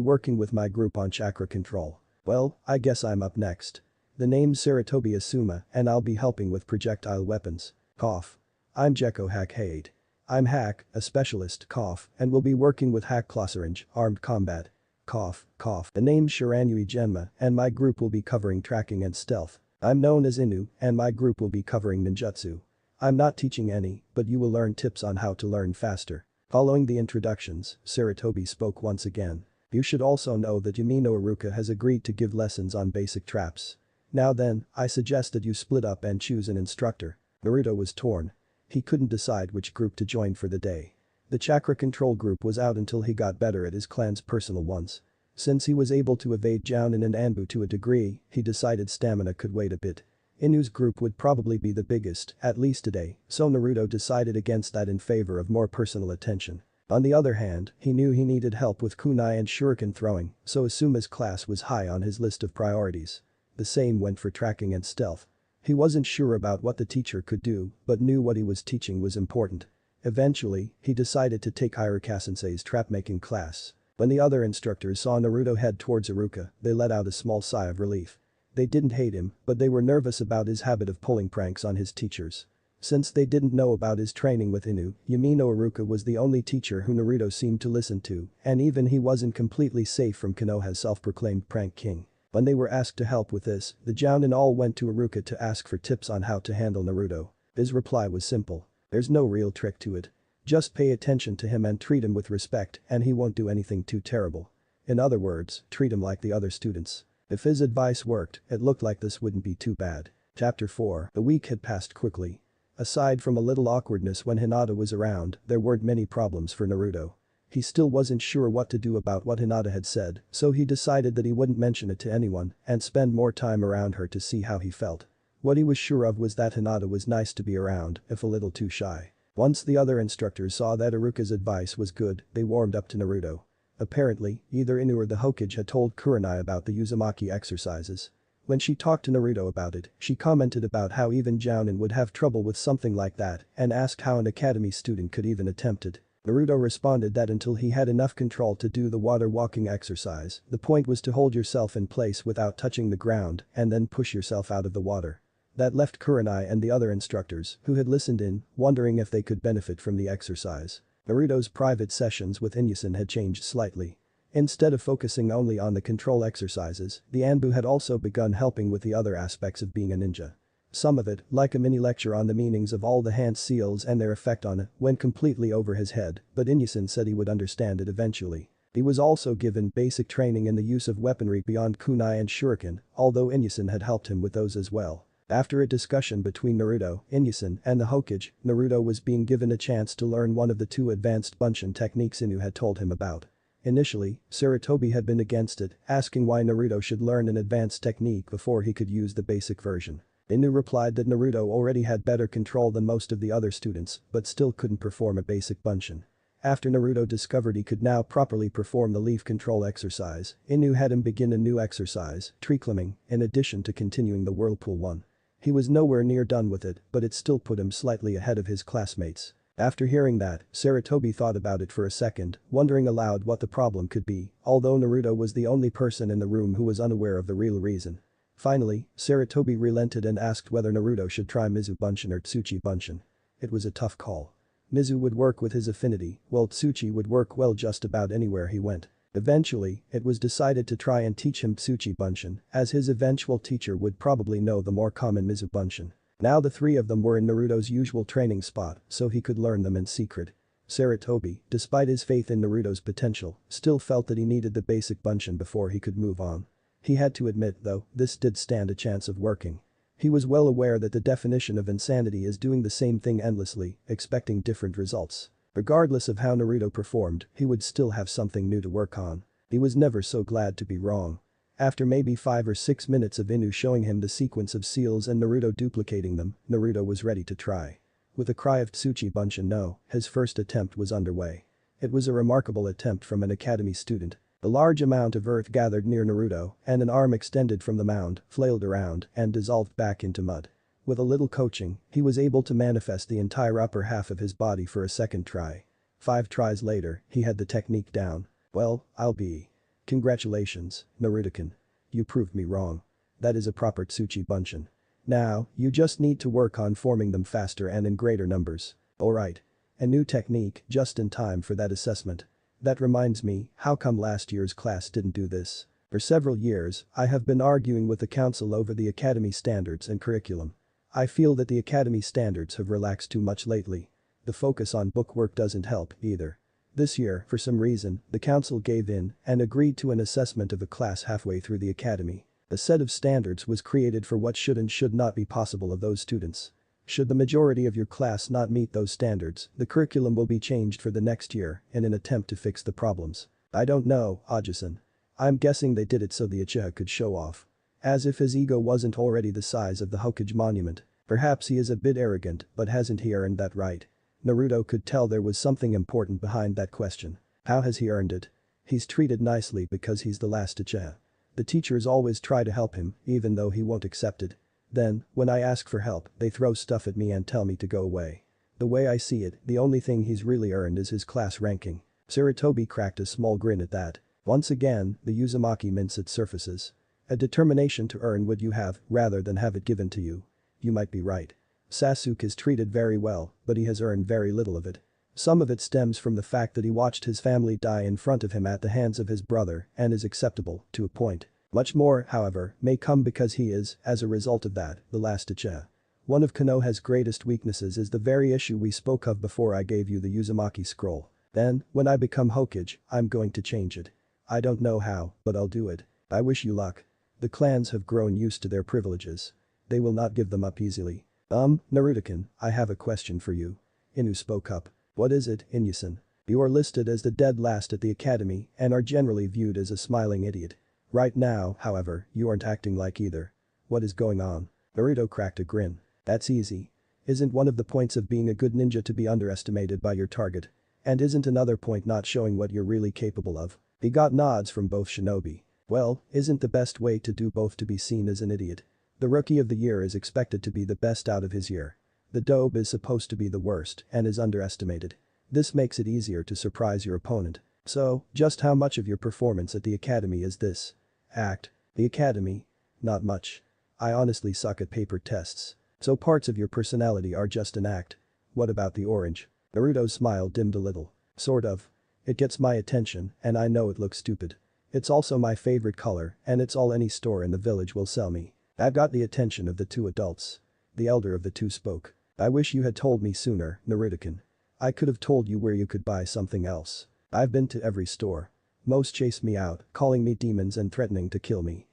working with my group on chakra control. Well, I guess I'm up next. The name's Saratobi Asuma and I'll be helping with projectile weapons. Cough. I'm Jekko Hack Hate. I'm Hack, a specialist, cough, and will be working with Hack Closerange, armed combat. Cough, cough. The name's Shiranui Genma and my group will be covering tracking and stealth. I'm known as Inu and my group will be covering ninjutsu. I'm not teaching any, but you will learn tips on how to learn faster. Following the introductions, Saratobi spoke once again. You should also know that Yumino Iruka has agreed to give lessons on basic traps. Now then, I suggest that you split up and choose an instructor. Naruto was torn. He couldn't decide which group to join for the day. The chakra control group was out until he got better at his clan's personal ones. Since he was able to evade Jounin and Anbu to a degree, he decided stamina could wait a bit. Inu's group would probably be the biggest, at least today, so Naruto decided against that in favor of more personal attention. On the other hand, he knew he needed help with kunai and shuriken throwing, so Asuma's class was high on his list of priorities. The same went for tracking and stealth. He wasn't sure about what the teacher could do, but knew what he was teaching was important. Eventually, he decided to take Iruka-sensei's trap-making class. When the other instructors saw Naruto head towards Iruka, they let out a small sigh of relief. They didn't hate him, but they were nervous about his habit of pulling pranks on his teachers. Since they didn't know about his training with Inu, Yamino Iruka was the only teacher who Naruto seemed to listen to, and even he wasn't completely safe from Konoha's self-proclaimed prank king. When they were asked to help with this, the Jounin all went to Iruka to ask for tips on how to handle Naruto. His reply was simple. There's no real trick to it. Just pay attention to him and treat him with respect and he won't do anything too terrible. In other words, treat him like the other students. If his advice worked, it looked like this wouldn't be too bad. Chapter 4. The week had passed quickly. Aside from a little awkwardness when Hinata was around, there weren't many problems for Naruto. He still wasn't sure what to do about what Hinata had said, so he decided that he wouldn't mention it to anyone and spend more time around her to see how he felt. What he was sure of was that Hinata was nice to be around, if a little too shy. Once the other instructors saw that Iruka's advice was good, they warmed up to Naruto. Apparently, either Inu or the Hokage had told Kurenai about the Uzumaki exercises. When she talked to Naruto about it, she commented about how even Jounin would have trouble with something like that and asked how an academy student could even attempt it. Naruto responded that until he had enough control to do the water walking exercise, the point was to hold yourself in place without touching the ground and then push yourself out of the water. That left Kurenai and the other instructors, who had listened in, wondering if they could benefit from the exercise. Naruto's private sessions with Inusen had changed slightly. Instead of focusing only on the control exercises, the Anbu had also begun helping with the other aspects of being a ninja. Some of it, like a mini lecture on the meanings of all the hand seals and their effect on it, went completely over his head, but Inusen said he would understand it eventually. He was also given basic training in the use of weaponry beyond kunai and shuriken, although Inusen had helped him with those as well. After a discussion between Naruto, Inusen, and the Hokage, Naruto was being given a chance to learn one of the two advanced Bunshin techniques Inu had told him about. Initially, Sarutobi had been against it, asking why Naruto should learn an advanced technique before he could use the basic version. Inu replied that Naruto already had better control than most of the other students, but still couldn't perform a basic Bunshin. After Naruto discovered he could now properly perform the leaf control exercise, Inu had him begin a new exercise, tree climbing, in addition to continuing the whirlpool one. He was nowhere near done with it, but it still put him slightly ahead of his classmates. After hearing that, Sarutobi thought about it for a second, wondering aloud what the problem could be, although Naruto was the only person in the room who was unaware of the real reason. Finally, Sarutobi relented and asked whether Naruto should try Mizu Bunshin or Tsuchi Bunshin. It was a tough call. Mizu would work with his affinity, while Tsuchi would work well just about anywhere he went. Eventually, it was decided to try and teach him Tsuchi Bunshin, as his eventual teacher would probably know the more common Mizu Bunshin. Now the three of them were in Naruto's usual training spot, so he could learn them in secret. Sarutobi, despite his faith in Naruto's potential, still felt that he needed the basic Bunshin before he could move on. He had to admit, though, this did stand a chance of working. He was well aware that the definition of insanity is doing the same thing endlessly, expecting different results. Regardless of how Naruto performed, he would still have something new to work on. He was never so glad to be wrong. After maybe 5 or 6 minutes of Inu showing him the sequence of seals and Naruto duplicating them, Naruto was ready to try. With a cry of Tsuchi Bunshin no, his first attempt was underway. It was a remarkable attempt from an academy student. A large amount of earth gathered near Naruto, and an arm extended from the mound, flailed around, and dissolved back into mud. With a little coaching, he was able to manifest the entire upper half of his body for a second try. 5 tries later, he had the technique down. Well, I'll be. Congratulations, Naruto-kun. You proved me wrong. That is a proper Tsuchi Bunshin. Now, you just need to work on forming them faster and in greater numbers. Alright. A new technique, just in time for that assessment. That reminds me, how come last year's class didn't do this? For several years, I have been arguing with the council over the academy standards and curriculum. I feel that the academy standards have relaxed too much lately. The focus on bookwork doesn't help, either. This year, for some reason, the council gave in and agreed to an assessment of the class halfway through the academy. A set of standards was created for what should and should not be possible of those students. Should the majority of your class not meet those standards, the curriculum will be changed for the next year in an attempt to fix the problems. I don't know, Ajisan. I'm guessing they did it so the Uchiha could show off. As if his ego wasn't already the size of the Hokage monument. Perhaps he is a bit arrogant, but hasn't he earned that right? Naruto could tell there was something important behind that question. How has he earned it? He's treated nicely because he's the last Uchiha. The teachers always try to help him, even though he won't accept it. Then, when I ask for help, they throw stuff at me and tell me to go away. The way I see it, the only thing he's really earned is his class ranking. Sarutobi cracked a small grin at that. Once again, the Uzumaki mints its surfaces. A determination to earn what you have, rather than have it given to you. You might be right. Sasuke is treated very well, but he has earned very little of it. Some of it stems from the fact that he watched his family die in front of him at the hands of his brother and is acceptable to a point. Much more, however, may come because he is, as a result of that, the last Uchiha. One of Konoha's greatest weaknesses is the very issue we spoke of before I gave you the Uzumaki scroll. Then, when I become Hokage, I'm going to change it. I don't know how, but I'll do it. I wish you luck. The clans have grown used to their privileges. They will not give them up easily. Naruto-kun, I have a question for you. Inu spoke up. What is it, Inusan? You are listed as the dead last at the academy and are generally viewed as a smiling idiot. Right now, however, you aren't acting like either. What is going on? Naruto cracked a grin. That's easy. Isn't one of the points of being a good ninja to be underestimated by your target? And isn't another point not showing what you're really capable of? He got nods from both shinobi. Well, isn't the best way to do both to be seen as an idiot? The rookie of the year is expected to be the best out of his year. The dope is supposed to be the worst and is underestimated. This makes it easier to surprise your opponent. So, just how much of your performance at the academy is this? Act. The academy? Not much. I honestly suck at paper tests. So parts of your personality are just an act. What about the orange? Naruto's smile dimmed a little. Sort of. It gets my attention and I know it looks stupid. It's also my favorite color and it's all any store in the village will sell me. I've got the attention of the two adults. The elder of the two spoke. I wish you had told me sooner, Naruto-kun. I could have told you where you could buy something else. I've been to every store. Most chase me out, calling me demons and threatening to kill me.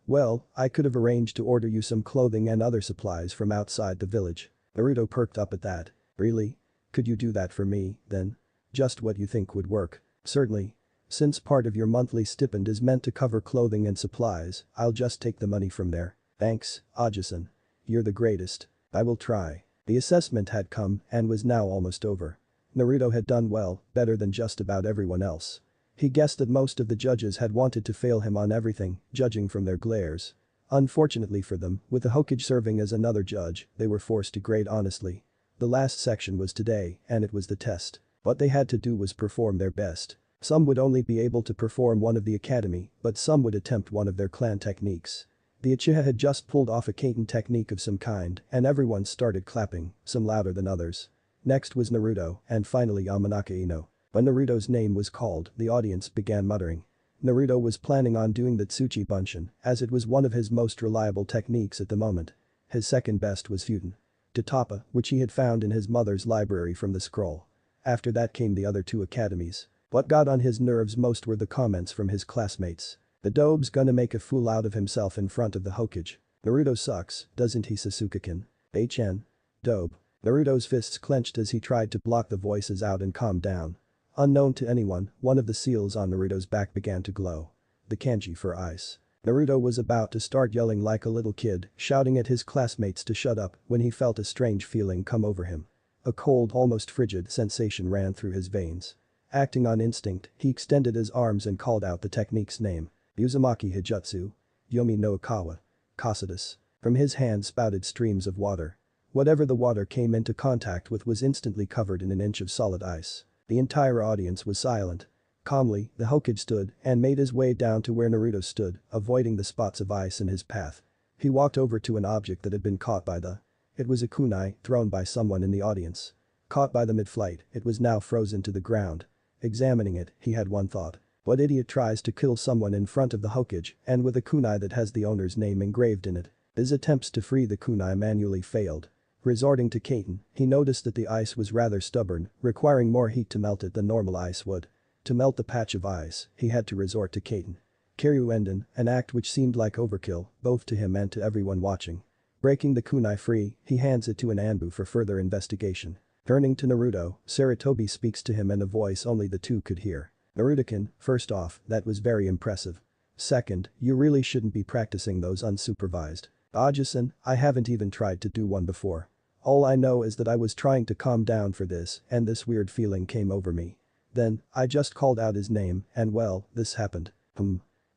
Well, I could have arranged to order you some clothing and other supplies from outside the village. Naruto perked up at that. Really? Could you do that for me, then? Just what you think would work. Certainly. Since part of your monthly stipend is meant to cover clothing and supplies, I'll just take the money from there. Thanks, Aja-san. You're the greatest. I will try. The assessment had come and was now almost over. Naruto had done well, better than just about everyone else. He guessed that most of the judges had wanted to fail him on everything, judging from their glares. Unfortunately for them, with the Hokage serving as another judge, they were forced to grade honestly. The last section was today, and it was the test. What they had to do was perform their best. Some would only be able to perform one of the academy, but some would attempt one of their clan techniques. The Uchiha had just pulled off a Kaiten technique of some kind, and everyone started clapping, some louder than others. Next was Naruto, and finally Yamanaka Ino. When Naruto's name was called, the audience began muttering. Naruto was planning on doing the Tsuchi Bunshin, as it was one of his most reliable techniques at the moment. His second best was Futen Tatapa, which he had found in his mother's library from the scroll. After that came the other two academies. What got on his nerves most were the comments from his classmates. The dobe's gonna make a fool out of himself in front of the Hokage. Naruto sucks, doesn't he, Sasuke-kun? HN. Dobe. Naruto's fists clenched as he tried to block the voices out and calm down. Unknown to anyone, one of the seals on Naruto's back began to glow. The kanji for ice. Naruto was about to start yelling like a little kid, shouting at his classmates to shut up when he felt a strange feeling come over him. A cold, almost frigid sensation ran through his veins. Acting on instinct, he extended his arms and called out the technique's name. Uzumaki Hijutsu. Yomi no Ikawa. Kasadus. From his hand spouted streams of water. Whatever the water came into contact with was instantly covered in an inch of solid ice. The entire audience was silent. Calmly, the Hokage stood and made his way down to where Naruto stood, avoiding the spots of ice in his path. He walked over to an object that had been caught by the. It was a kunai thrown by someone in the audience. Caught by the mid-flight, it was now frozen to the ground. Examining it, he had one thought. What idiot tries to kill someone in front of the Hokage and with a kunai that has the owner's name engraved in it? His attempts to free the kunai manually failed. Resorting to Kaiten, he noticed that the ice was rather stubborn, requiring more heat to melt it than normal ice would. To melt the patch of ice, he had to resort to Kaiten. Kyoryuenden, an act which seemed like overkill, both to him and to everyone watching. Breaking the kunai free, he hands it to an Anbu for further investigation. Turning to Naruto, Sarutobi speaks to him in a voice only the two could hear. Naruto-kun, first off, that was very impressive. Second, you really shouldn't be practicing those unsupervised. Aja-san, I haven't even tried to do one before. All I know is that I was trying to calm down for this and this weird feeling came over me. Then, I just called out his name and well, this happened.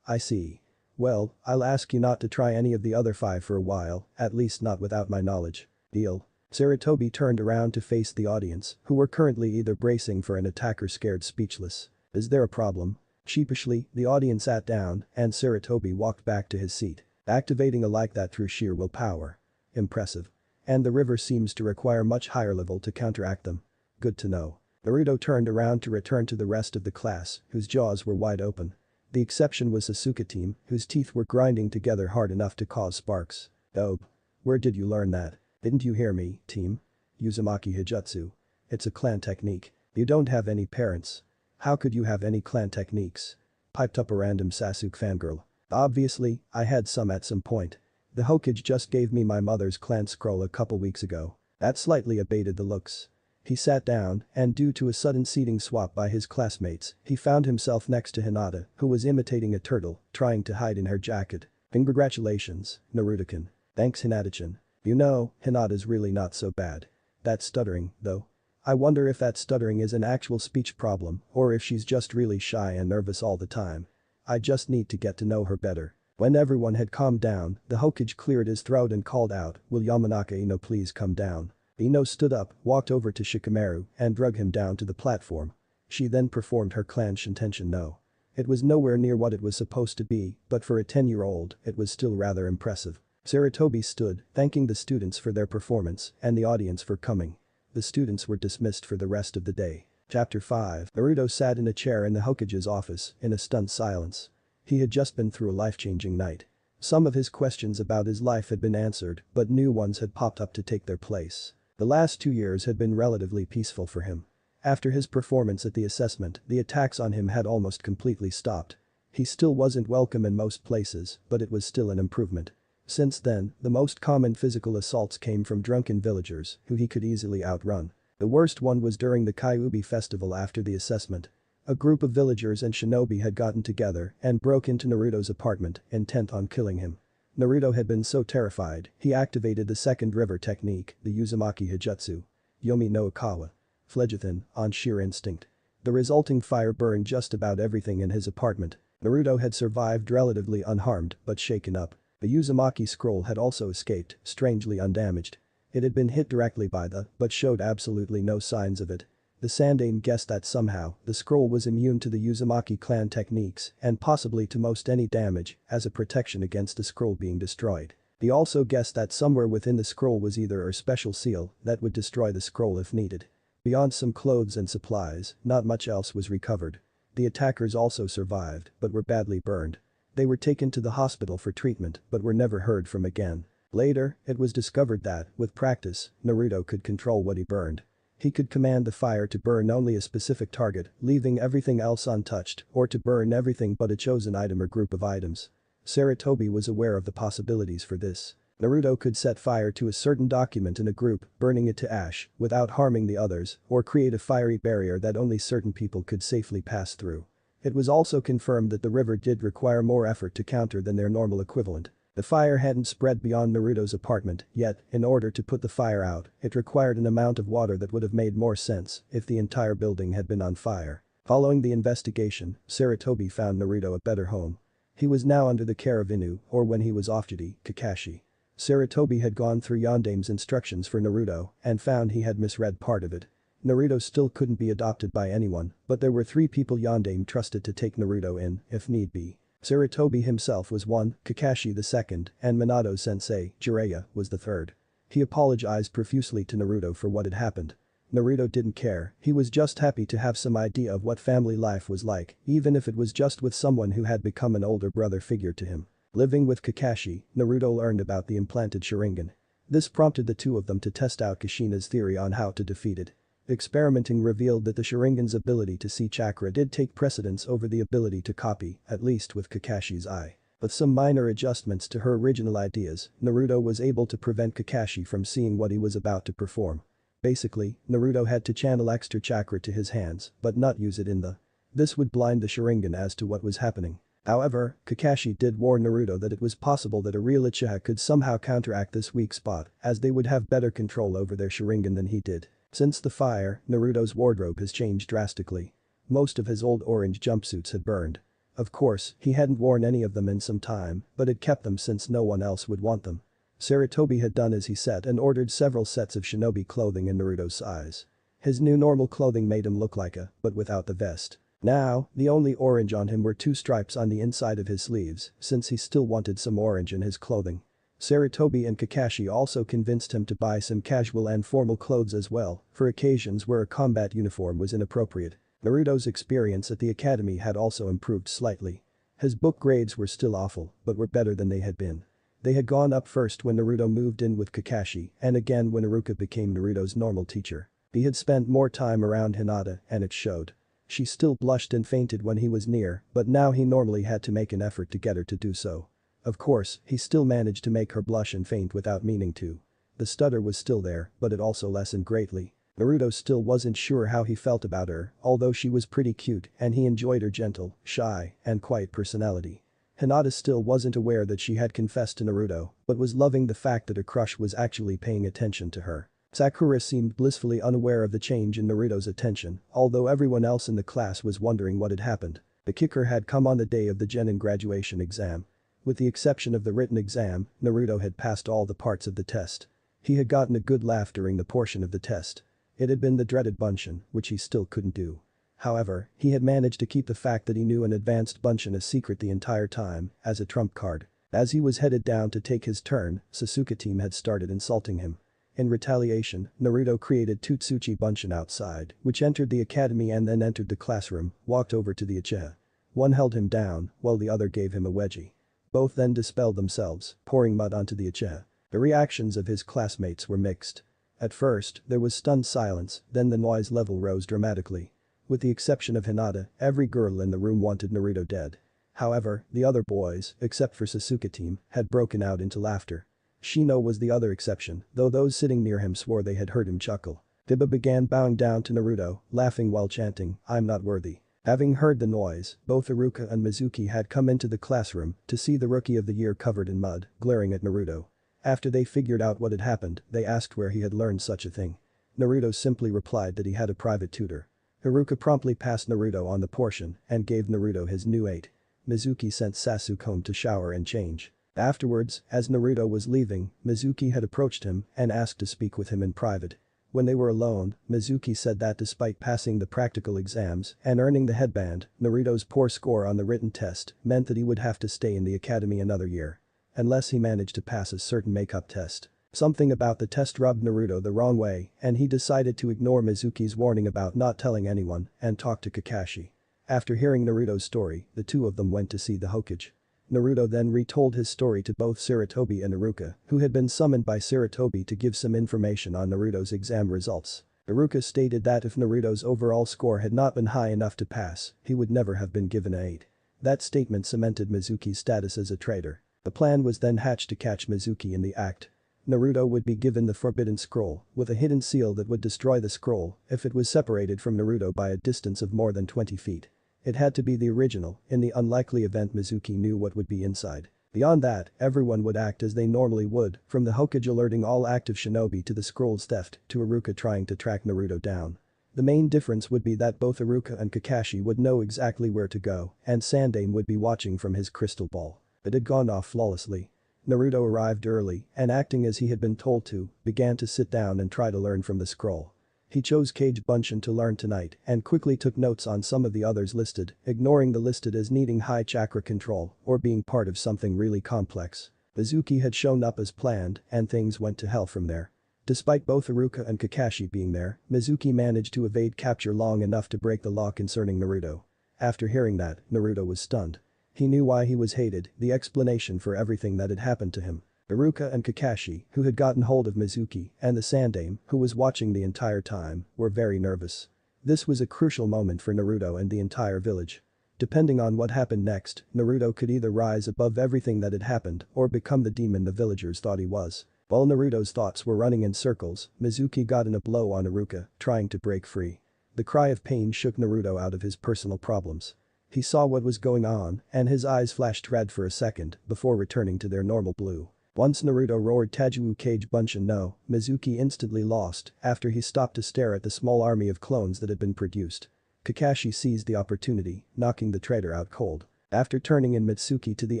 I see. Well, I'll ask you not to try any of the other 5 for a while, at least not without my knowledge. Deal. Sarutobi turned around to face the audience, who were currently either bracing for an attack or scared speechless. Is there a problem? Sheepishly, the audience sat down and Sarutobi walked back to his seat, activating a like that through sheer willpower. Impressive. And the river seems to require much higher level to counteract them. Good to know. Naruto turned around to return to the rest of the class, whose jaws were wide open. The exception was Sasuke team, whose teeth were grinding together hard enough to cause sparks. Oh. Where did you learn that? Didn't you hear me, team? Uzumaki Hijutsu. It's a clan technique. You don't have any parents. How could you have any clan techniques? Piped up a random Sasuke fangirl. Obviously, I had some at some point. The Hokage just gave me my mother's clan scroll a couple weeks ago. That slightly abated the looks. He sat down, and due to a sudden seating swap by his classmates, he found himself next to Hinata, who was imitating a turtle, trying to hide in her jacket. Congratulations, Naruto-kun. Thanks Hinata-chan. You know, Hinata's really not so bad. That's stuttering, though. I wonder if that stuttering is an actual speech problem or if she's just really shy and nervous all the time. I just need to get to know her better. When everyone had calmed down, the Hokage cleared his throat and called out, "Will Yamanaka Ino please come down?" Ino stood up, walked over to Shikamaru, and drug him down to the platform. She then performed her clan Shintention no. It was nowhere near what it was supposed to be, but for a 10-year-old, it was still rather impressive. Sarutobi stood, thanking the students for their performance and the audience for coming. The students were dismissed for the rest of the day. Chapter 5. Naruto sat in a chair in the Hokage's office, in a stunned silence. He had just been through a life-changing night. Some of his questions about his life had been answered, but new ones had popped up to take their place. The last 2 years had been relatively peaceful for him. After his performance at the assessment, the attacks on him had almost completely stopped. He still wasn't welcome in most places, but it was still an improvement. Since then, the most common physical assaults came from drunken villagers who he could easily outrun. The worst one was during the Kyuubi festival after the assessment. A group of villagers and shinobi had gotten together and broke into Naruto's apartment, intent on killing him. Naruto had been so terrified, he activated the second river technique, the Uzumaki Hijutsu. Yomi no Ikawa. Phlegethon, on sheer instinct. The resulting fire burned just about everything in his apartment. Naruto had survived relatively unharmed but shaken up. The Uzumaki scroll had also escaped, strangely undamaged. It had been hit directly by but showed absolutely no signs of it. The Sandaime guessed that somehow, the scroll was immune to the Uzumaki clan techniques and possibly to most any damage as a protection against the scroll being destroyed. He also guessed that somewhere within the scroll was either a special seal that would destroy the scroll if needed. Beyond some clothes and supplies, not much else was recovered. The attackers also survived, but were badly burned. They were taken to the hospital for treatment but were never heard from again. Later, it was discovered that, with practice, Naruto could control what he burned. He could command the fire to burn only a specific target, leaving everything else untouched, or to burn everything but a chosen item or group of items. Sarutobi was aware of the possibilities for this. Naruto could set fire to a certain document in a group, burning it to ash, without harming the others, or create a fiery barrier that only certain people could safely pass through. It was also confirmed that the river did require more effort to counter than their normal equivalent. The fire hadn't spread beyond Naruto's apartment, yet, in order to put the fire out, it required an amount of water that would have made more sense if the entire building had been on fire. Following the investigation, Sarutobi found Naruto a better home. He was now under the care of Inu, or when he was off-duty, Kakashi. Sarutobi had gone through Yandaime's instructions for Naruto and found he had misread part of it. Naruto still couldn't be adopted by anyone, but there were 3 people Yandaime trusted to take Naruto in, if need be. Sarutobi himself was one, Kakashi the second, and Minato sensei, Jiraiya, was the third. He apologized profusely to Naruto for what had happened. Naruto didn't care, he was just happy to have some idea of what family life was like, even if it was just with someone who had become an older brother figure to him. Living with Kakashi, Naruto learned about the implanted Sharingan. This prompted the two of them to test out Kushina's theory on how to defeat it. Experimenting revealed that the Sharingan's ability to see chakra did take precedence over the ability to copy, at least with Kakashi's eye. With some minor adjustments to her original ideas, Naruto was able to prevent Kakashi from seeing what he was about to perform. Basically, Naruto had to channel extra chakra to his hands, but not use it in the. This would blind the Sharingan as to what was happening. However, Kakashi did warn Naruto that it was possible that a real Uchiha could somehow counteract this weak spot, as they would have better control over their Sharingan than he did. Since the fire, Naruto's wardrobe has changed drastically. Most of his old orange jumpsuits had burned. Of course, he hadn't worn any of them in some time, but had kept them since no one else would want them. Sarutobi had done as he said and ordered several sets of shinobi clothing in Naruto's size. His new normal clothing made him look like but without the vest. Now, the only orange on him were 2 stripes on the inside of his sleeves, since he still wanted some orange in his clothing. Sarutobi and Kakashi also convinced him to buy some casual and formal clothes as well, for occasions where a combat uniform was inappropriate. Naruto's experience at the academy had also improved slightly. His book grades were still awful, but were better than they had been. They had gone up first when Naruto moved in with Kakashi and again when Iruka became Naruto's normal teacher. He had spent more time around Hinata and it showed. She still blushed and fainted when he was near, but now he normally had to make an effort to get her to do so. Of course, he still managed to make her blush and faint without meaning to. The stutter was still there, but it also lessened greatly. Naruto still wasn't sure how he felt about her, although she was pretty cute and he enjoyed her gentle, shy, and quiet personality. Hinata still wasn't aware that she had confessed to Naruto, but was loving the fact that her crush was actually paying attention to her. Sakura seemed blissfully unaware of the change in Naruto's attention, although everyone else in the class was wondering what had happened. The kicker had come on the day of the Genin graduation exam. With the exception of the written exam, Naruto had passed all the parts of the test. He had gotten a good laugh during the portion of the test. It had been the dreaded Bunshin, which he still couldn't do. However, he had managed to keep the fact that he knew an advanced Bunshin a secret the entire time, as a trump card. As he was headed down to take his turn, Sasuke team had started insulting him. In retaliation, Naruto created Tutsuchi Bunshin outside, which entered the academy and then entered the classroom, walked over to the Uchiha. One held him down, while the other gave him a wedgie. Both then dispelled themselves, pouring mud onto the Uchiha. The reactions of his classmates were mixed. At first, there was stunned silence, then the noise level rose dramatically. With the exception of Hinata, every girl in the room wanted Naruto dead. However, the other boys, except for Sasuke team, had broken out into laughter. Shino was the other exception, though those sitting near him swore they had heard him chuckle. Kiba began bowing down to Naruto, laughing while chanting, "I'm not worthy." Having heard the noise, both Iruka and Mizuki had come into the classroom to see the rookie of the year covered in mud, glaring at Naruto. After they figured out what had happened, they asked where he had learned such a thing. Naruto simply replied that he had a private tutor. Iruka promptly passed Naruto on the portion and gave Naruto his new 8. Mizuki sent Sasuke home to shower and change. Afterwards, as Naruto was leaving, Mizuki had approached him and asked to speak with him in private. When they were alone, Mizuki said that despite passing the practical exams and earning the headband, Naruto's poor score on the written test meant that he would have to stay in the academy another year. Unless he managed to pass a certain makeup test. Something about the test rubbed Naruto the wrong way and he decided to ignore Mizuki's warning about not telling anyone and talk to Kakashi. After hearing Naruto's story, the two of them went to see the Hokage. Naruto then retold his story to both Sarutobi and Iruka, who had been summoned by Sarutobi to give some information on Naruto's exam results. Iruka stated that if Naruto's overall score had not been high enough to pass, he would never have been given an 8. That statement cemented Mizuki's status as a traitor. The plan was then hatched to catch Mizuki in the act. Naruto would be given the Forbidden Scroll, with a hidden seal that would destroy the scroll if it was separated from Naruto by a distance of more than 20 feet. It had to be the original, in the unlikely event Mizuki knew what would be inside. Beyond that, everyone would act as they normally would, from the Hokage alerting all active shinobi to the scroll's theft to Iruka trying to track Naruto down. The main difference would be that both Iruka and Kakashi would know exactly where to go, and Sandaime would be watching from his crystal ball. It had gone off flawlessly. Naruto arrived early and acting as he had been told to, began to sit down and try to learn from the scroll. He chose Kage Bunshin to learn tonight and quickly took notes on some of the others listed, ignoring the listed as needing high chakra control or being part of something really complex. Mizuki had shown up as planned and things went to hell from there. Despite both Iruka and Kakashi being there, Mizuki managed to evade capture long enough to break the law concerning Naruto. After hearing that, Naruto was stunned. He knew why he was hated, the explanation for everything that had happened to him. Iruka and Kakashi, who had gotten hold of Mizuki, and the Sandaime, who was watching the entire time, were very nervous. This was a crucial moment for Naruto and the entire village. Depending on what happened next, Naruto could either rise above everything that had happened or become the demon the villagers thought he was. While Naruto's thoughts were running in circles, Mizuki got in a blow on Iruka, trying to break free. The cry of pain shook Naruto out of his personal problems. He saw what was going on, and his eyes flashed red for a second before returning to their normal blue. Once Naruto roared Taiju Kage Bunshin no, Mizuki instantly lost after he stopped to stare at the small army of clones that had been produced. Kakashi seized the opportunity, knocking the traitor out cold. After turning in Mitsuki to the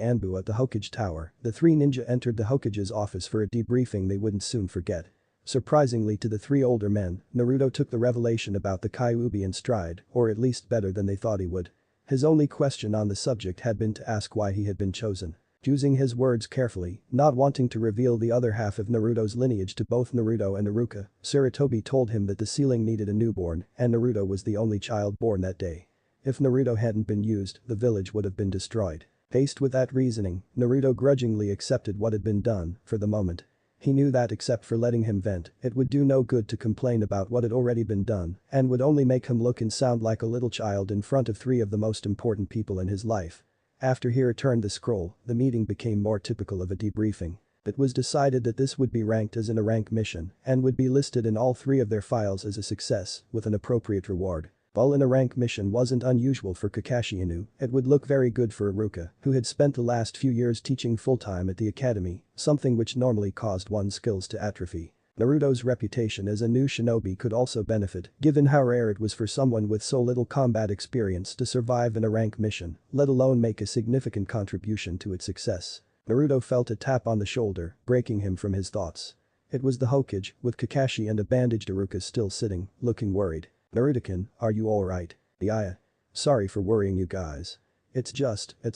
Anbu at the Hokage Tower, the three ninja entered the Hokage's office for a debriefing they wouldn't soon forget. Surprisingly to the three older men, Naruto took the revelation about the Kyuubi in stride, or at least better than they thought he would. His only question on the subject had been to ask why he had been chosen. Choosing his words carefully, not wanting to reveal the other half of Naruto's lineage to both Naruto and Iruka, Sarutobi told him that the ceiling needed a newborn and Naruto was the only child born that day. If Naruto hadn't been used, the village would have been destroyed. Faced with that reasoning, Naruto grudgingly accepted what had been done, for the moment. He knew that except for letting him vent, it would do no good to complain about what had already been done and would only make him look and sound like a little child in front of three of the most important people in his life. After he returned the scroll, the meeting became more typical of a debriefing. It was decided that this would be ranked as a rank mission and would be listed in all three of their files as a success with an appropriate reward. While in a rank mission wasn't unusual for Kakashi Inu, it would look very good for Iruka, who had spent the last few years teaching full-time at the academy, something which normally caused one's skills to atrophy. Naruto's reputation as a new shinobi could also benefit, given how rare it was for someone with so little combat experience to survive in a rank mission, let alone make a significant contribution to its success. Naruto felt a tap on the shoulder, breaking him from his thoughts. It was the Hokage, with Kakashi and a bandaged Iruka still sitting, looking worried. "Naruto-kun, are you alright?" "Yeah. Sorry for worrying you guys. It's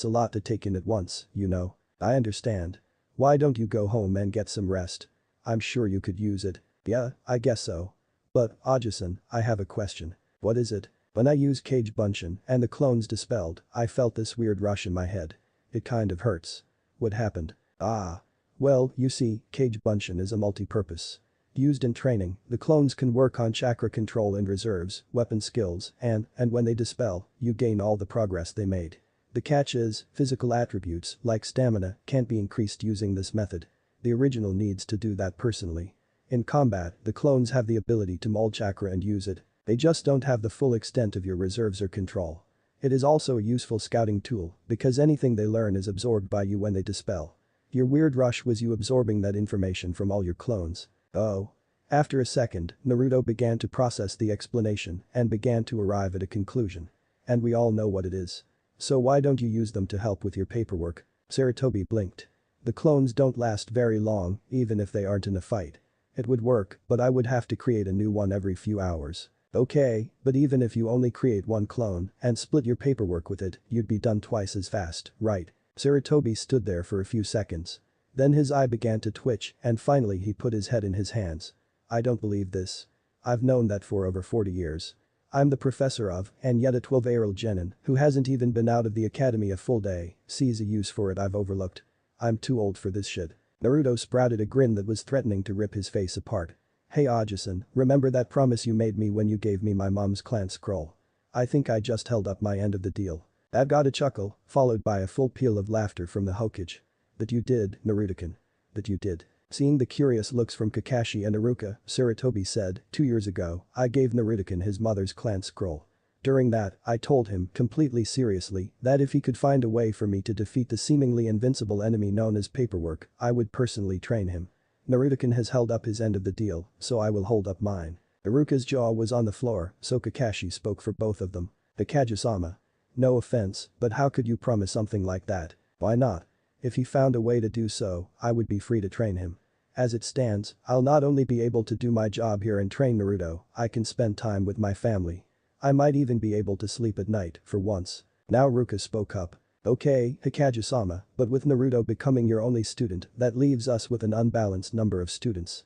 a lot to take in at once, you know." "I understand. Why don't you go home and get some rest? I'm sure you could use it." "Yeah, I guess so. But, Ajusan, I have a question." "What is it?" "When I used Kage Bunshin and the clones dispelled, I felt this weird rush in my head. It kind of hurts." "What happened?" "Ah. Well, you see, Kage Bunshin is a multi-purpose. Used in training, the clones can work on chakra control and reserves, weapon skills, and when they dispel, you gain all the progress they made. The catch is, physical attributes, like stamina, can't be increased using this method. The original needs to do that personally. In combat, the clones have the ability to mold chakra and use it. They just don't have the full extent of your reserves or control. It is also a useful scouting tool, because anything they learn is absorbed by you when they dispel. Your weird rush was you absorbing that information from all your clones." "Oh." After a second, Naruto began to process the explanation and began to arrive at a conclusion. "And we all know what it is. So why don't you use them to help with your paperwork?" Sarutobi blinked. "The clones don't last very long, even if they aren't in a fight. It would work, but I would have to create a new one every few hours." "Okay, but even if you only create one clone and split your paperwork with it, you'd be done twice as fast, right?" Sarutobi stood there for a few seconds. Then his eye began to twitch and finally he put his head in his hands. "I don't believe this. I've known that for over 40 years. I'm the professor of, and yet a 12-year-old genin who hasn't even been out of the academy a full day, sees a use for it I've overlooked. I'm too old for this shit." Naruto sprouted a grin that was threatening to rip his face apart. "Hey Ajusan, remember that promise you made me when you gave me my mom's clan scroll? I think I just held up my end of the deal." That got a chuckle, followed by a full peal of laughter from the Hokage. "That you did, Naruto-kun. That you did." Seeing the curious looks from Kakashi and Iruka, Sarutobi said, "2 years ago, I gave Naruto-kun his mother's clan scroll. During that, I told him, completely seriously, that if he could find a way for me to defeat the seemingly invincible enemy known as paperwork, I would personally train him. Naruto-kun has held up his end of the deal, so I will hold up mine." Iruka's jaw was on the floor, so Kakashi spoke for both of them. "Kage-sama. No offense, but how could you promise something like that?" "Why not? If he found a way to do so, I would be free to train him. As it stands, I'll not only be able to do my job here and train Naruto, I can spend time with my family. I might even be able to sleep at night, for once." Now Ruka spoke up. "Okay, Hikage-sama, but with Naruto becoming your only student, that leaves us with an unbalanced number of students."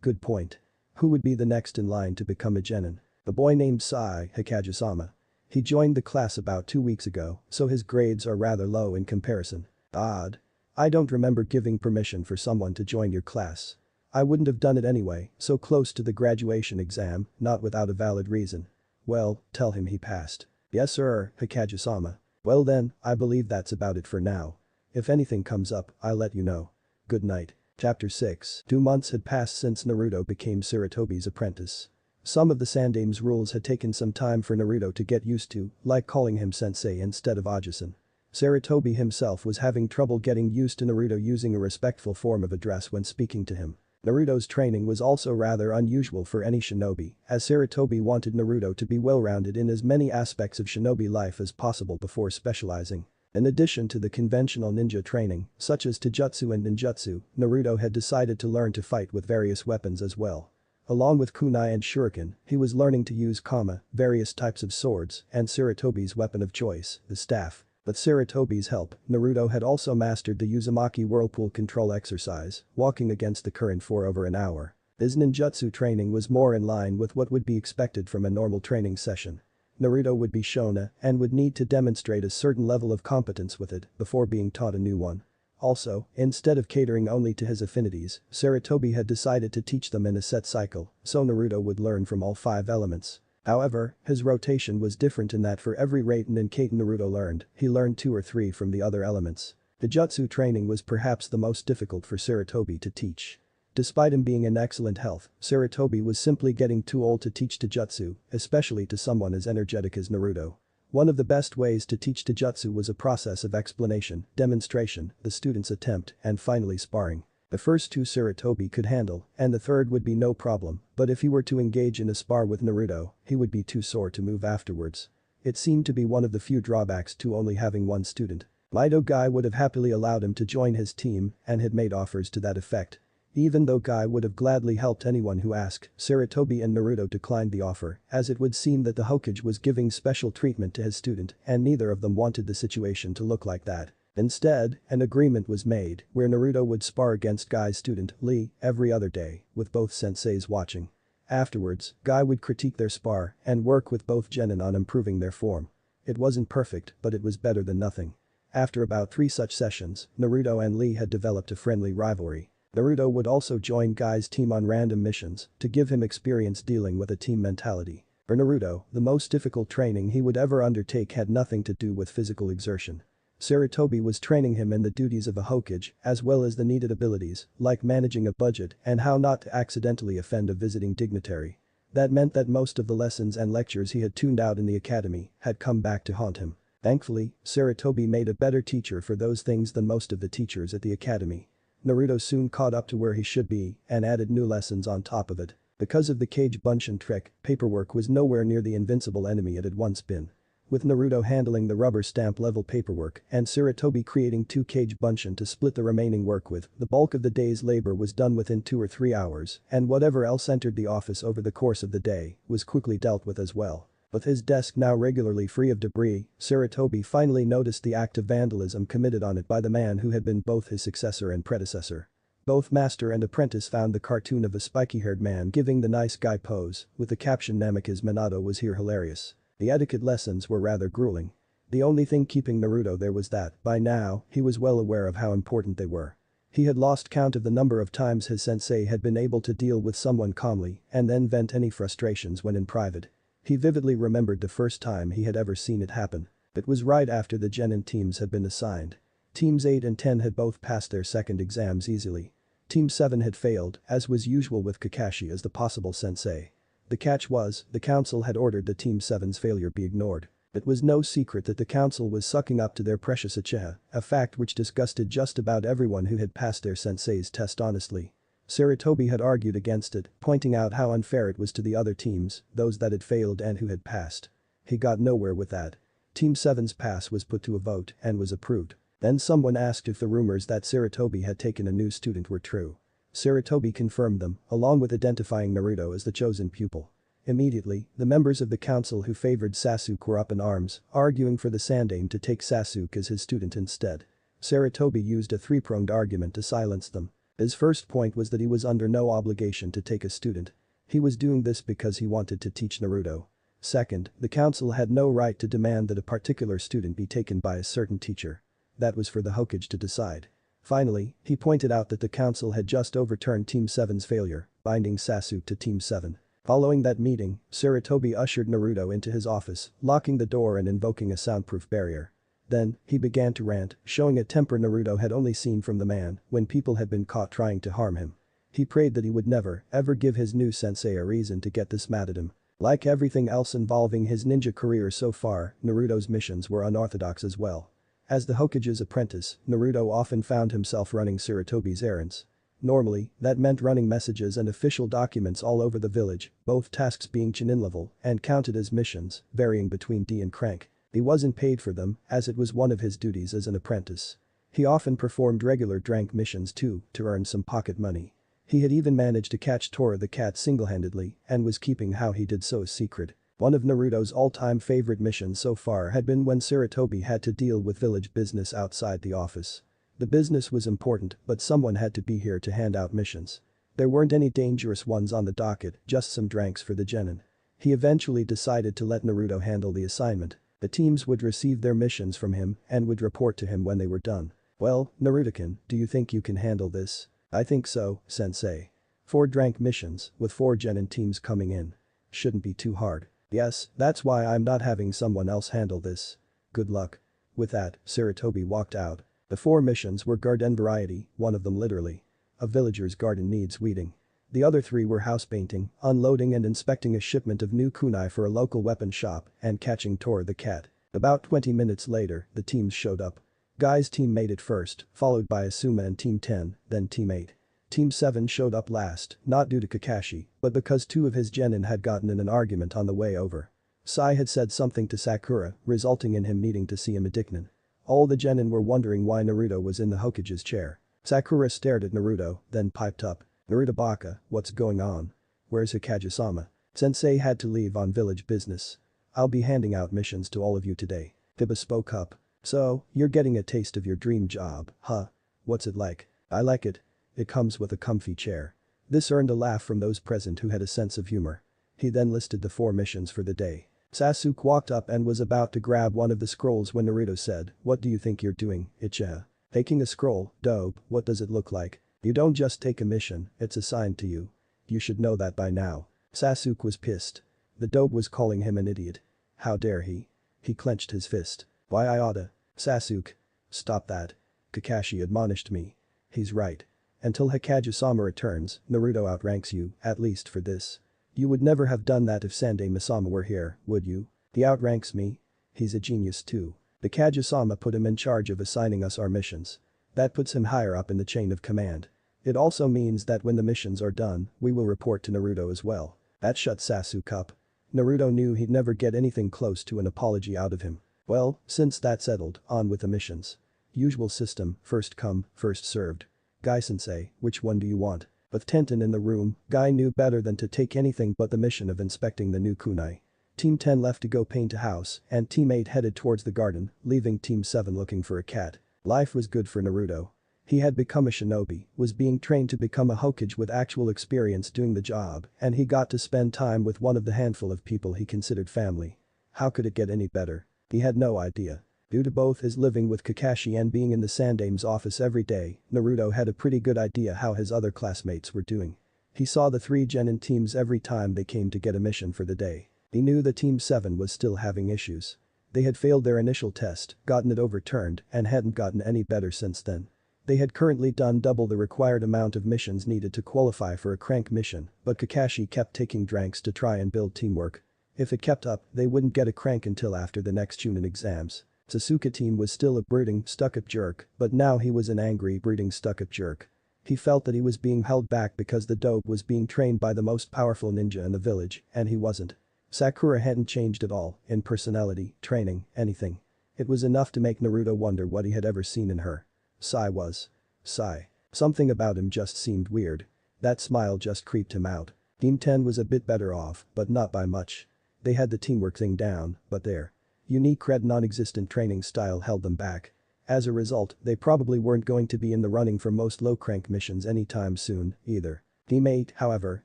Good point. Who would be the next in line to become a genin?" "A boy named Sai, Hikage-sama. He joined the class about 2 weeks ago, so his grades are rather low in comparison." "Odd. I don't remember giving permission for someone to join your class. I wouldn't have done it anyway, so close to the graduation exam, not without a valid reason." "Well, tell him he passed." "Yes sir, Hikage-sama." "Well then, I believe that's about it for now. If anything comes up, I'll let you know. Good night." Chapter 6. 2 months had passed since Naruto became Sarutobi's apprentice. Some of the Sandame's rules had taken some time for Naruto to get used to, like calling him sensei instead of Ajusan. Sarutobi himself was having trouble getting used to Naruto using a respectful form of address when speaking to him. Naruto's training was also rather unusual for any shinobi, as Sarutobi wanted Naruto to be well-rounded in as many aspects of shinobi life as possible before specializing. In addition to the conventional ninja training, such as taijutsu and ninjutsu, Naruto had decided to learn to fight with various weapons as well. Along with kunai and shuriken, he was learning to use kama, various types of swords, and Sarutobi's weapon of choice, the staff. With Sarutobi's help, Naruto had also mastered the Uzumaki whirlpool control exercise, walking against the current for over an hour. His ninjutsu training was more in line with what would be expected from a normal training session. Naruto would be shown and would need to demonstrate a certain level of competence with it before being taught a new one. Also, instead of catering only to his affinities, Sarutobi had decided to teach them in a set cycle, so Naruto would learn from all 5 elements. However, his rotation was different in that for every Raiden and Kaiten Naruto learned, he learned 2 or 3 from the other elements. The jutsu training was perhaps the most difficult for Sarutobi to teach. Despite him being in excellent health, Sarutobi was simply getting too old to teach Taijutsu, especially to someone as energetic as Naruto. One of the best ways to teach Taijutsu was a process of explanation, demonstration, the student's attempt, and finally sparring. The first 2 Sarutobi could handle, and the third would be no problem, but if he were to engage in a spar with Naruto, he would be too sore to move afterwards. It seemed to be one of the few drawbacks to only having one student. Mido Guy would have happily allowed him to join his team and had made offers to that effect. Even though Guy would have gladly helped anyone who asked, Sarutobi and Naruto declined the offer, as it would seem that the Hokage was giving special treatment to his student and neither of them wanted the situation to look like that. Instead, an agreement was made where Naruto would spar against Guy's student, Lee, every other day, with both senseis watching. Afterwards, Guy would critique their spar and work with both genin on improving their form. It wasn't perfect, but it was better than nothing. After about 3 such sessions, Naruto and Lee had developed a friendly rivalry. Naruto would also join Guy's team on random missions to give him experience dealing with a team mentality. For Naruto, the most difficult training he would ever undertake had nothing to do with physical exertion. Sarutobi was training him in the duties of a Hokage as well as the needed abilities like managing a budget and how not to accidentally offend a visiting dignitary. That meant that most of the lessons and lectures he had tuned out in the academy had come back to haunt him. Thankfully, Sarutobi made a better teacher for those things than most of the teachers at the academy. Naruto soon caught up to where he should be and added new lessons on top of it. Because of the Kage Bunshin trick, paperwork was nowhere near the invincible enemy it had once been. With Naruto handling the rubber stamp level paperwork and Sarutobi creating 2 Kage Bunshin to split the remaining work with, the bulk of the day's labor was done within 2 or 3 hours and whatever else entered the office over the course of the day was quickly dealt with as well. With his desk now regularly free of debris, Sarutobi finally noticed the act of vandalism committed on it by the man who had been both his successor and predecessor. Both master and apprentice found the cartoon of a spiky-haired man giving the nice guy pose, with the caption Namikaze Minato was here hilarious. The etiquette lessons were rather grueling. The only thing keeping Naruto there was that, by now, he was well aware of how important they were. He had lost count of the number of times his sensei had been able to deal with someone calmly and then vent any frustrations when in private. He vividly remembered the first time he had ever seen it happen. It was right after the genin teams had been assigned. Teams 8 and 10 had both passed their second exams easily. Team 7 had failed, as was usual with Kakashi as the possible sensei. The catch was, the council had ordered that Team 7's failure be ignored. It was no secret that the council was sucking up to their precious Uchiha, a fact which disgusted just about everyone who had passed their sensei's test honestly. Sarutobi had argued against it, pointing out how unfair it was to the other teams, those that had failed and who had passed. He got nowhere with that. Team 7's pass was put to a vote and was approved. Then someone asked if the rumors that Sarutobi had taken a new student were true. Sarutobi confirmed them, along with identifying Naruto as the chosen pupil. Immediately, the members of the council who favored Sasuke were up in arms, arguing for the Sandaime to take Sasuke as his student instead. Sarutobi used a 3-pronged argument to silence them. His first point was that he was under no obligation to take a student. He was doing this because he wanted to teach Naruto. Second, the council had no right to demand that a particular student be taken by a certain teacher. That was for the Hokage to decide. Finally, he pointed out that the council had just overturned Team 7's failure, binding Sasuke to Team 7. Following that meeting, Sarutobi ushered Naruto into his office, locking the door and invoking a soundproof barrier. Then, he began to rant, showing a temper Naruto had only seen from the man when people had been caught trying to harm him. He prayed that he would never, ever give his new sensei a reason to get this mad at him. Like everything else involving his ninja career so far, Naruto's missions were unorthodox as well. As the Hokage's apprentice, Naruto often found himself running Sarutobi's errands. Normally, that meant running messages and official documents all over the village, both tasks being Chunin level and counted as missions, varying between D and Crank. He wasn't paid for them, as it was one of his duties as an apprentice. He often performed regular drank missions too, to earn some pocket money. He had even managed to catch Tora the cat single-handedly and was keeping how he did so a secret. One of Naruto's all-time favorite missions so far had been when Sarutobi had to deal with village business outside the office. The business was important, but someone had to be here to hand out missions. There weren't any dangerous ones on the docket, just some dranks for the genin. He eventually decided to let Naruto handle the assignment. The teams would receive their missions from him and would report to him when they were done. "Well, Naruto-kun, do you think you can handle this?" "I think so, sensei. 4 drank missions, with 4 genin teams coming in. Shouldn't be too hard." "Yes, that's why I'm not having someone else handle this. Good luck." With that, Sarutobi walked out. The 4 missions were garden variety, one of them literally. A villager's garden needs weeding. The other 3 were house painting, unloading and inspecting a shipment of new kunai for a local weapon shop, and catching Tor the cat. About 20 minutes later, the teams showed up. Guy's team made it first, followed by Asuma and Team 10, then Team 8. Team 7 showed up last, not due to Kakashi, but because 2 of his genin had gotten in an argument on the way over. Sai had said something to Sakura, resulting in him needing to see a Medicnin. All the genin were wondering why Naruto was in the Hokage's chair. Sakura stared at Naruto, then piped up. "Naruto Baka, what's going on? Where's Hokage-sama? Sensei had to leave on village business. I'll be handing out missions to all of you today." Hiba spoke up. "So, you're getting a taste of your dream job, huh? What's it like?" "I like it. It comes with a comfy chair." This earned a laugh from those present who had a sense of humor. He then listed the 4 missions for the day. Sasuke walked up and was about to grab one of the scrolls when Naruto said, "What do you think you're doing, Ichiha?" "Taking a scroll, dope, what does it look like?" "You don't just take a mission, it's assigned to you. You should know that by now." Sasuke was pissed. The dope was calling him an idiot. How dare he? He clenched his fist. "Why I oughta." "Sasuke. Stop that. Kakashi admonished me. He's right. Until Hokage-sama returns, Naruto outranks you, at least for this. You would never have done that if Sandai Misama were here, would you?" "He outranks me. He's a genius too. The Kage-sama put him in charge of assigning us our missions. That puts him higher up in the chain of command. It also means that when the missions are done, we will report to Naruto as well." That shut Sasuke up. Naruto knew he'd never get anything close to an apology out of him. Well, since that's settled, on with the missions. Usual system, first come, first served. "Guy-sensei, which one do you want?" With Tenten in the room, Guy knew better than to take anything but the mission of inspecting the new kunai. Team 10 left to go paint a house, and Team 8 headed towards the garden, leaving Team 7 looking for a cat. Life was good for Naruto. He had become a shinobi, was being trained to become a Hokage with actual experience doing the job, and he got to spend time with one of the handful of people he considered family. How could it get any better? He had no idea. Due to both his living with Kakashi and being in the Sandame's office every day, Naruto had a pretty good idea how his other classmates were doing. He saw the 3 genin teams every time they came to get a mission for the day. He knew that Team 7 was still having issues. They had failed their initial test, gotten it overturned, and hadn't gotten any better since then. They had currently done double the required amount of missions needed to qualify for a crank mission, but Kakashi kept taking dranks to try and build teamwork. If it kept up, they wouldn't get a crank until after the next Chunin exams. Sasuke team was still a brooding, stuck-up jerk, but now he was an angry, brooding, stuck-up jerk. He felt that he was being held back because the dope was being trained by the most powerful ninja in the village, and he wasn't. Sakura hadn't changed at all, in personality, training, anything. It was enough to make Naruto wonder what he had ever seen in her. Sai was. Sai. Something about him just seemed weird. That smile just creeped him out. Team 10 was a bit better off, but not by much. They had the teamwork thing down, but their unique red non-existent training style held them back. As a result, they probably weren't going to be in the running for most low-crank missions anytime soon, either. Team 8, however,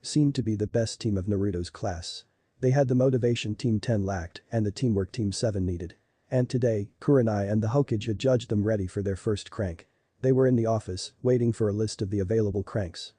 seemed to be the best team of Naruto's class. They had the motivation Team 10 lacked and the teamwork Team 7 needed. And today, Kurenai and the Hokage had judged them ready for their first crank. They were in the office, waiting for a list of the available cranks.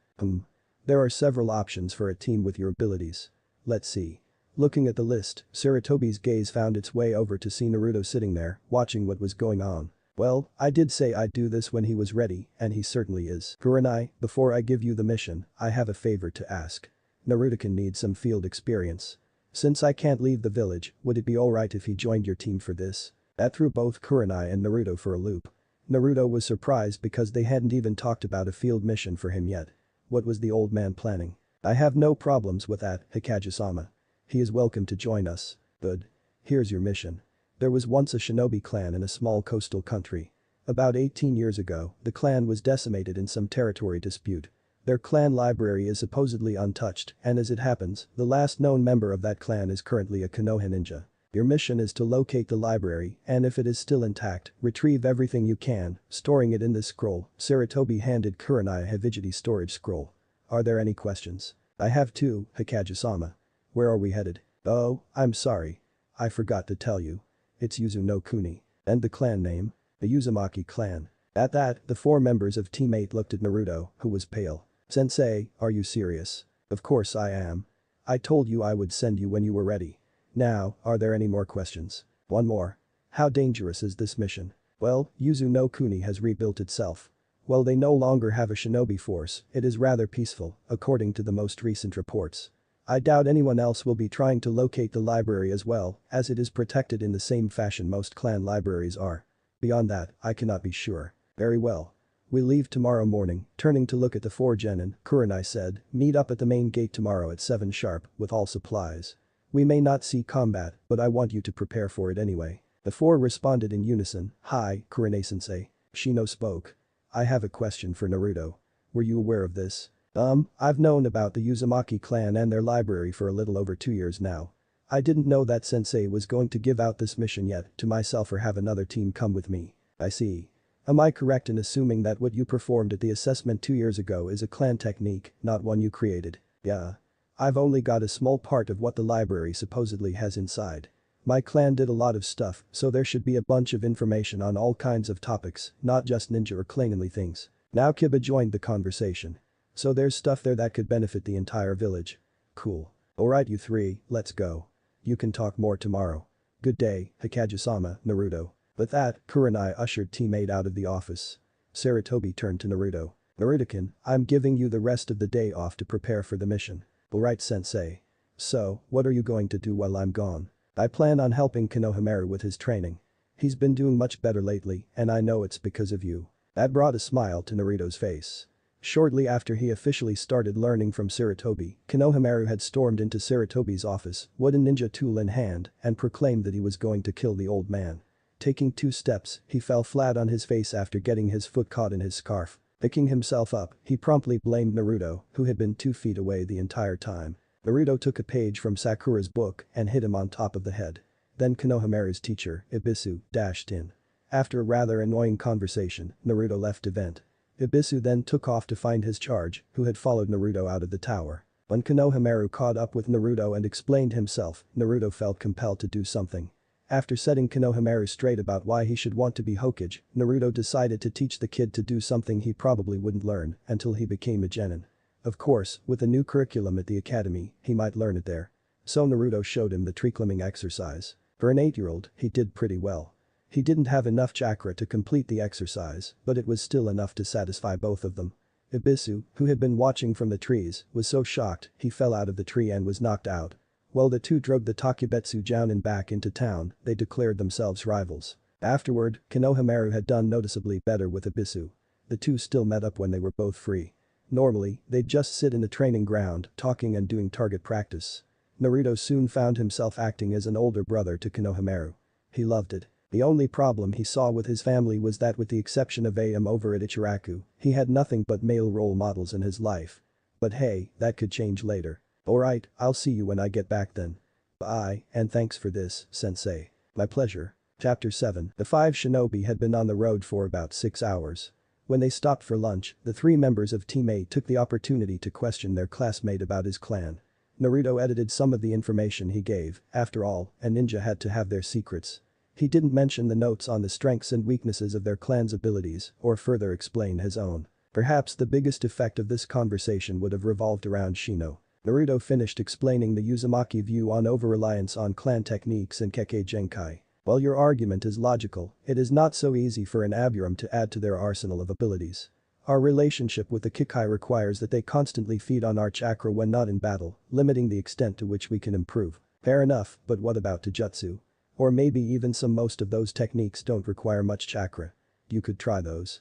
There are several options for a team with your abilities. Let's see. Looking at the list, Sarutobi's gaze found its way over to see Naruto sitting there, watching what was going on. "Well, I did say I'd do this when he was ready, and he certainly is. Kurenai, before I give you the mission, I have a favor to ask. Naruto-kun needs some field experience. Since I can't leave the village, would it be alright if he joined your team for this?" That threw both Kurenai and Naruto for a loop. Naruto was surprised because they hadn't even talked about a field mission for him yet. What was the old man planning? "I have no problems with that, Hokage-sama. He is welcome to join us. Good. Here's your mission. There was once a shinobi clan in a small coastal country. About 18 years ago, the clan was decimated in some territory dispute. Their clan library is supposedly untouched, and as it happens, the last known member of that clan is currently a Konoha ninja. Your mission is to locate the library, and if it is still intact, retrieve everything you can, storing it in this scroll. Sarutobi handed Kurenai a Hevigity storage scroll. Are there any questions? I have two, Hikage-sama. Where are we headed? Oh, I'm sorry. I forgot to tell you. It's Yuzu no Kuni. And the clan name? The Uzumaki clan. At that, the four members of Team 8 looked at Naruto, who was pale. Sensei, are you serious? Of course I am. I told you I would send you when you were ready. Now, are there any more questions? One more. How dangerous is this mission? Well, Yuzu no Kuni has rebuilt itself. While they no longer have a shinobi force, it is rather peaceful, according to the most recent reports. I doubt anyone else will be trying to locate the library as well, as it is protected in the same fashion most clan libraries are. Beyond that, I cannot be sure. Very well. We leave tomorrow morning. Turning to look at the four genin, Kurenai said, meet up at the main gate tomorrow at 7 sharp, with all supplies. We may not see combat, but I want you to prepare for it anyway. The four responded in unison. Hi, Kurenai-sensei. Shino spoke. I have a question for Naruto. Were you aware of this? I've known about the Uzumaki clan and their library for a little over 2 years now. I didn't know that sensei was going to give out this mission yet to myself or have another team come with me. I see. Am I correct in assuming that what you performed at the assessment 2 years ago is a clan technique, not one you created? Yeah. I've only got a small part of what the library supposedly has inside. My clan did a lot of stuff, so there should be a bunch of information on all kinds of topics, not just ninja or clangy things. Now Kiba joined the conversation. So there's stuff there that could benefit the entire village. Cool. Alright you three, let's go. You can talk more tomorrow. Good day, Hikage-sama, Naruto. With that, Kurenai ushered Team 8 out of the office. Sarutobi turned to Naruto. Naruto-kun, I'm giving you the rest of the day off to prepare for the mission. Alright sensei. So, what are you going to do while I'm gone? I plan on helping Konohamaru with his training. He's been doing much better lately, and I know it's because of you. That brought a smile to Naruto's face. Shortly after he officially started learning from Sarutobi, Konohamaru had stormed into Sarutobi's office, wooden ninja tool in hand, and proclaimed that he was going to kill the old man. Taking 2 steps, he fell flat on his face after getting his foot caught in his scarf. Picking himself up, he promptly blamed Naruto, who had been 2 feet away the entire time. Naruto took a page from Sakura's book and hit him on top of the head. Then Konohamaru's teacher, Ibisu, dashed in. After a rather annoying conversation, Naruto left event. Ibisu then took off to find his charge, who had followed Naruto out of the tower. When Konohamaru caught up with Naruto and explained himself, Naruto felt compelled to do something. After setting Konohamaru straight about why he should want to be Hokage, Naruto decided to teach the kid to do something he probably wouldn't learn until he became a genin. Of course, with a new curriculum at the academy, he might learn it there. So Naruto showed him the tree climbing exercise. For an 8-year-old, he did pretty well. He didn't have enough chakra to complete the exercise, but it was still enough to satisfy both of them. Ibisu, who had been watching from the trees, was so shocked he fell out of the tree and was knocked out. While the two drove the Takebetsu Jounin back into town, they declared themselves rivals. Afterward, Konohamaru had done noticeably better with Ibisu. The two still met up when they were both free. Normally, they'd just sit in the training ground, talking and doing target practice. Naruto soon found himself acting as an older brother to Konohamaru. He loved it. The only problem he saw with his family was that with the exception of AM over at Ichiraku, he had nothing but male role models in his life. But hey, that could change later. Alright, I'll see you when I get back then. Bye, and thanks for this, sensei. My pleasure. Chapter 7. The 5 shinobi had been on the road for about 6 hours. When they stopped for lunch, the 3 members of Team 8 took the opportunity to question their classmate about his clan. Naruto edited some of the information he gave, after all, a ninja had to have their secrets. He didn't mention the notes on the strengths and weaknesses of their clan's abilities, or further explain his own. Perhaps the biggest effect of this conversation would have revolved around Shino. Naruto finished explaining the Uzumaki view on over-reliance on clan techniques and Kekkei Genkai. While your argument is logical, it is not so easy for an Aburam to add to their arsenal of abilities. Our relationship with the Kikai requires that they constantly feed on our chakra when not in battle, limiting the extent to which we can improve. Fair enough, but what about Taijutsu? Or maybe even most of those techniques don't require much chakra. You could try those.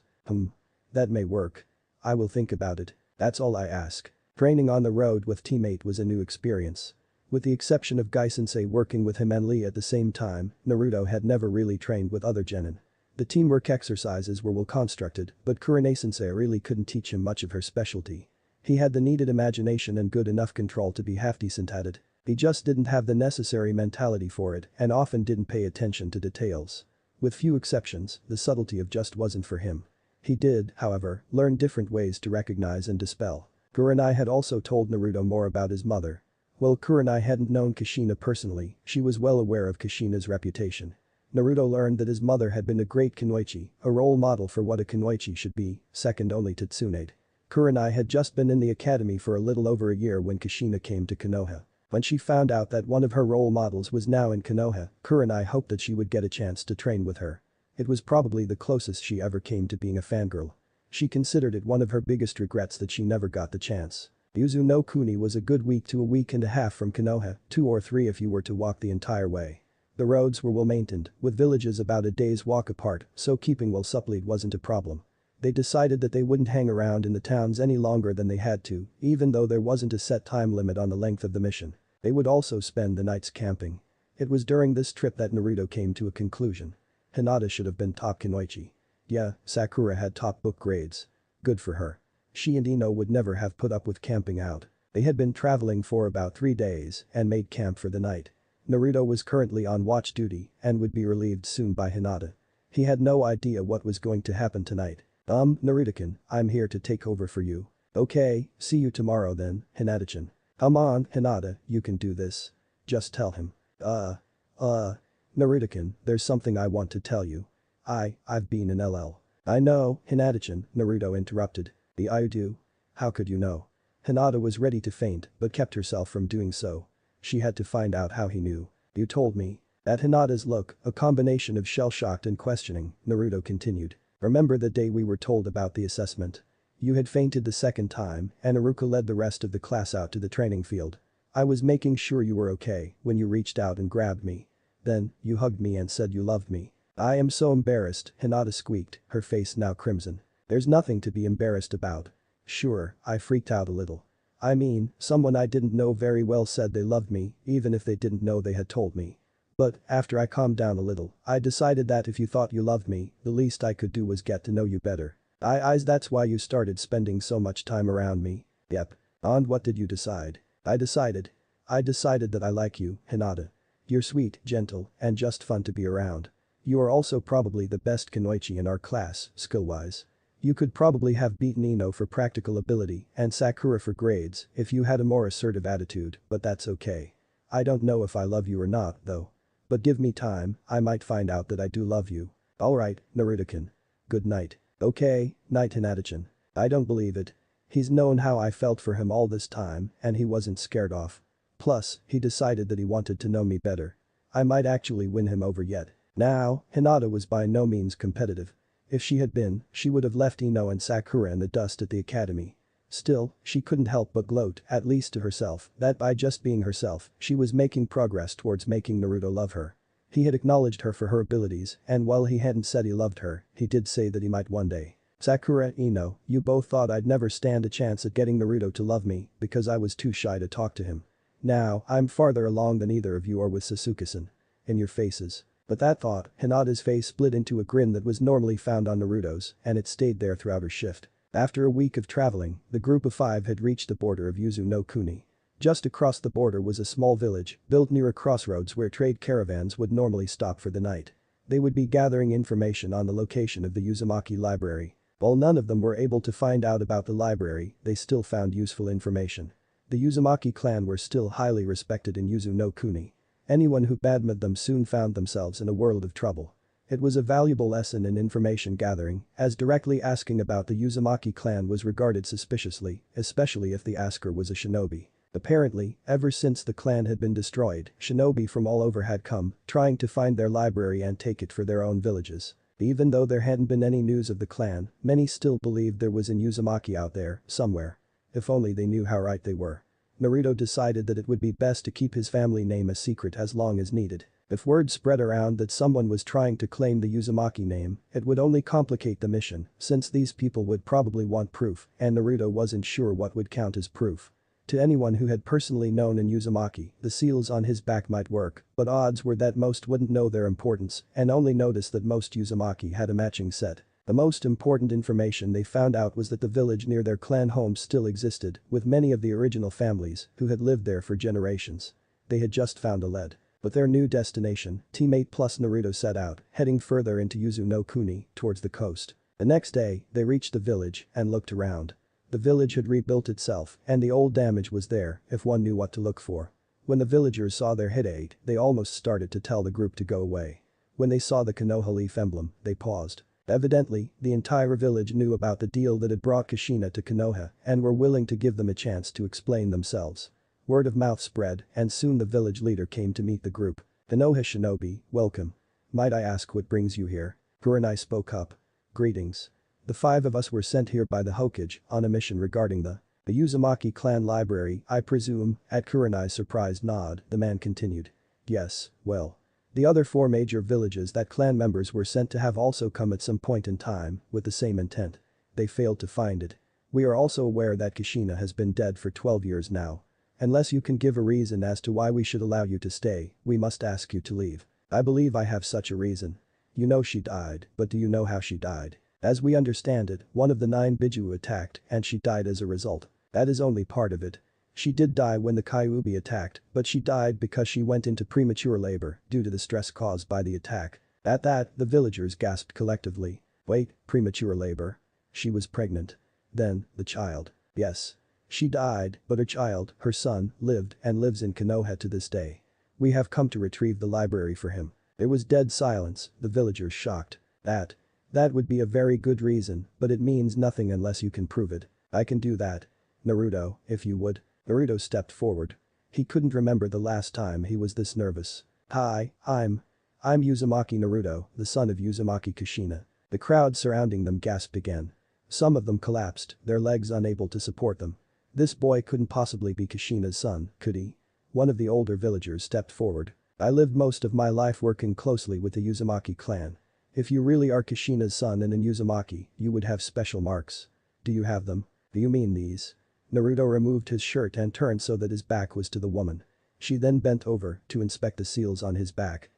That may work. I will think about it. That's all I ask. Training on the road with Team 8 was a new experience. With the exception of Gai-sensei working with him and Lee at the same time, Naruto had never really trained with other genin. The teamwork exercises were well constructed, but Kurenai-sensei really couldn't teach him much of her specialty. He had the needed imagination and good enough control to be half decent at it. He just didn't have the necessary mentality for it and often didn't pay attention to details. With few exceptions, the subtlety of just wasn't for him. He did, however, learn different ways to recognize and dispel. Kurenai had also told Naruto more about his mother. While Kurenai hadn't known Kushina personally, she was well aware of Kushina's reputation. Naruto learned that his mother had been a great kunoichi, a role model for what a kunoichi should be, second only to Tsunade. Kurenai had just been in the academy for a little over a year when Kushina came to Konoha. When she found out that one of her role models was now in Konoha, Kurenai hoped that she would get a chance to train with her. It was probably the closest she ever came to being a fangirl. She considered it one of her biggest regrets that she never got the chance. Yuzu no Kuni was a good week to a week and a half from Konoha, 2 or 3 if you were to walk the entire way. The roads were well maintained, with villages about a day's walk apart, so keeping well supplied wasn't a problem. They decided that they wouldn't hang around in the towns any longer than they had to, even though there wasn't a set time limit on the length of the mission. They would also spend the nights camping. It was during this trip that Naruto came to a conclusion. Hinata should have been top kunoichi. Yeah, Sakura had top book grades. Good for her. She and Ino would never have put up with camping out. They had been traveling for about 3 days and made camp for the night. Naruto was currently on watch duty and would be relieved soon by Hinata. He had no idea what was going to happen tonight. Naruto-kun, I'm here to take over for you. Okay, see you tomorrow then, Hinata-chan. Come on, Hinata, you can do this. Just tell him. Naruto-kun, there's something I want to tell you. I've been in LL. I know, Hinata-chan, Naruto interrupted. I do? How could you know? Hinata was ready to faint but kept herself from doing so. She had to find out how he knew. You told me. At Hinata's look, a combination of shell-shocked and questioning, Naruto continued. Remember the day we were told about the assessment? You had fainted the second time and Iruka led the rest of the class out to the training field. I was making sure you were okay when you reached out and grabbed me. Then, you hugged me and said you loved me. I am so embarrassed, Hinata squeaked, her face now crimson. There's nothing to be embarrassed about. Sure, I freaked out a little. I mean, someone I didn't know very well said they loved me, even if they didn't know they had told me. But, after I calmed down a little, I decided that if you thought you loved me, the least I could do was get to know you better. That's why you started spending so much time around me. Yep. And what did you decide? I decided that I like you, Hinata. You're sweet, gentle, and just fun to be around. You are also probably the best kunoichi in our class, skill-wise. You could probably have beaten Ino for practical ability and Sakura for grades if you had a more assertive attitude, but that's okay. I don't know if I love you or not, though. But give me time, I might find out that I do love you. Alright, Naruto-kun. Good night. Okay, night Hinata-chan. I don't believe it. He's known how I felt for him all this time and he wasn't scared off. Plus, he decided that he wanted to know me better. I might actually win him over yet. Now, Hinata was by no means competitive. If she had been, she would have left Ino and Sakura in the dust at the academy. Still, she couldn't help but gloat, at least to herself, that by just being herself, she was making progress towards making Naruto love her. He had acknowledged her for her abilities, and while he hadn't said he loved her, he did say that he might one day. Sakura, Ino, you both thought I'd never stand a chance at getting Naruto to love me because I was too shy to talk to him. Now, I'm farther along than either of you are with Sasuke-san. In your faces. But that thought, Hinata's face split into a grin that was normally found on Naruto's, and it stayed there throughout her shift. After a week of traveling, the group of 5 had reached the border of Yuzu no Kuni. Just across the border was a small village, built near a crossroads where trade caravans would normally stop for the night. They would be gathering information on the location of the Uzumaki library. While none of them were able to find out about the library, they still found useful information. The Uzumaki clan were still highly respected in Yuzu no Kuni. Anyone who badmouthed them soon found themselves in a world of trouble. It was a valuable lesson in information gathering, as directly asking about the Uzumaki clan was regarded suspiciously, especially if the asker was a shinobi. Apparently, ever since the clan had been destroyed, shinobi from all over had come, trying to find their library and take it for their own villages. Even though there hadn't been any news of the clan, many still believed there was an Uzumaki out there, somewhere. If only they knew how right they were. Naruto decided that it would be best to keep his family name a secret as long as needed. If word spread around that someone was trying to claim the Uzumaki name, it would only complicate the mission, since these people would probably want proof, and Naruto wasn't sure what would count as proof. To anyone who had personally known an Uzumaki, the seals on his back might work, but odds were that most wouldn't know their importance and only notice that most Uzumaki had a matching set. The most important information they found out was that the village near their clan home still existed, with many of the original families who had lived there for generations. They had just found a lead. But their new destination, teammate plus Naruto set out, heading further into Yuzu no Kuni, towards the coast. The next day, they reached the village and looked around. The village had rebuilt itself, and the old damage was there if one knew what to look for. When the villagers saw their hideate, they almost started to tell the group to go away. When they saw the Konoha leaf emblem, they paused. Evidently, the entire village knew about the deal that had brought Kushina to Konoha and were willing to give them a chance to explain themselves. Word of mouth spread, and soon the village leader came to meet the group. Konoha Shinobi, welcome. Might I ask what brings you here? Kurenai spoke up. Greetings. The 5 of us were sent here by the Hokage on a mission regarding the Uzumaki clan library, I presume. At Kurenai's surprised nod, the man continued. Yes, well. The other 4 major villages that clan members were sent to have also come at some point in time with the same intent. They failed to find it. We are also aware that Kushina has been dead for 12 years now. Unless you can give a reason as to why we should allow you to stay, we must ask you to leave. I believe I have such a reason. You know she died, but do you know how she died? As we understand it, one of the 9 Biju attacked and she died as a result. That is only part of it. She did die when the Kyuubi attacked, but she died because she went into premature labor due to the stress caused by the attack. At that, the villagers gasped collectively. Wait, premature labor? She was pregnant. Then, the child. Yes. She died, but her child, her son, lived and lives in Konoha to this day. We have come to retrieve the library for him. There was dead silence, the villagers shocked. That would be a very good reason, but it means nothing unless you can prove it. I can do that. Naruto, if you would. Naruto stepped forward. He couldn't remember the last time he was this nervous. Hi, I'm Uzumaki Naruto, the son of Uzumaki Kushina. The crowd surrounding them gasped again. Some of them collapsed, their legs unable to support them. This boy couldn't possibly be Kushina's son, could he? One of the older villagers stepped forward. I lived most of my life working closely with the Uzumaki clan. If you really are Kushina's son and an Uzumaki, you would have special marks. Do you have them? Do you mean these? Naruto removed his shirt and turned so that his back was to the woman. She then bent over to inspect the seals on his back.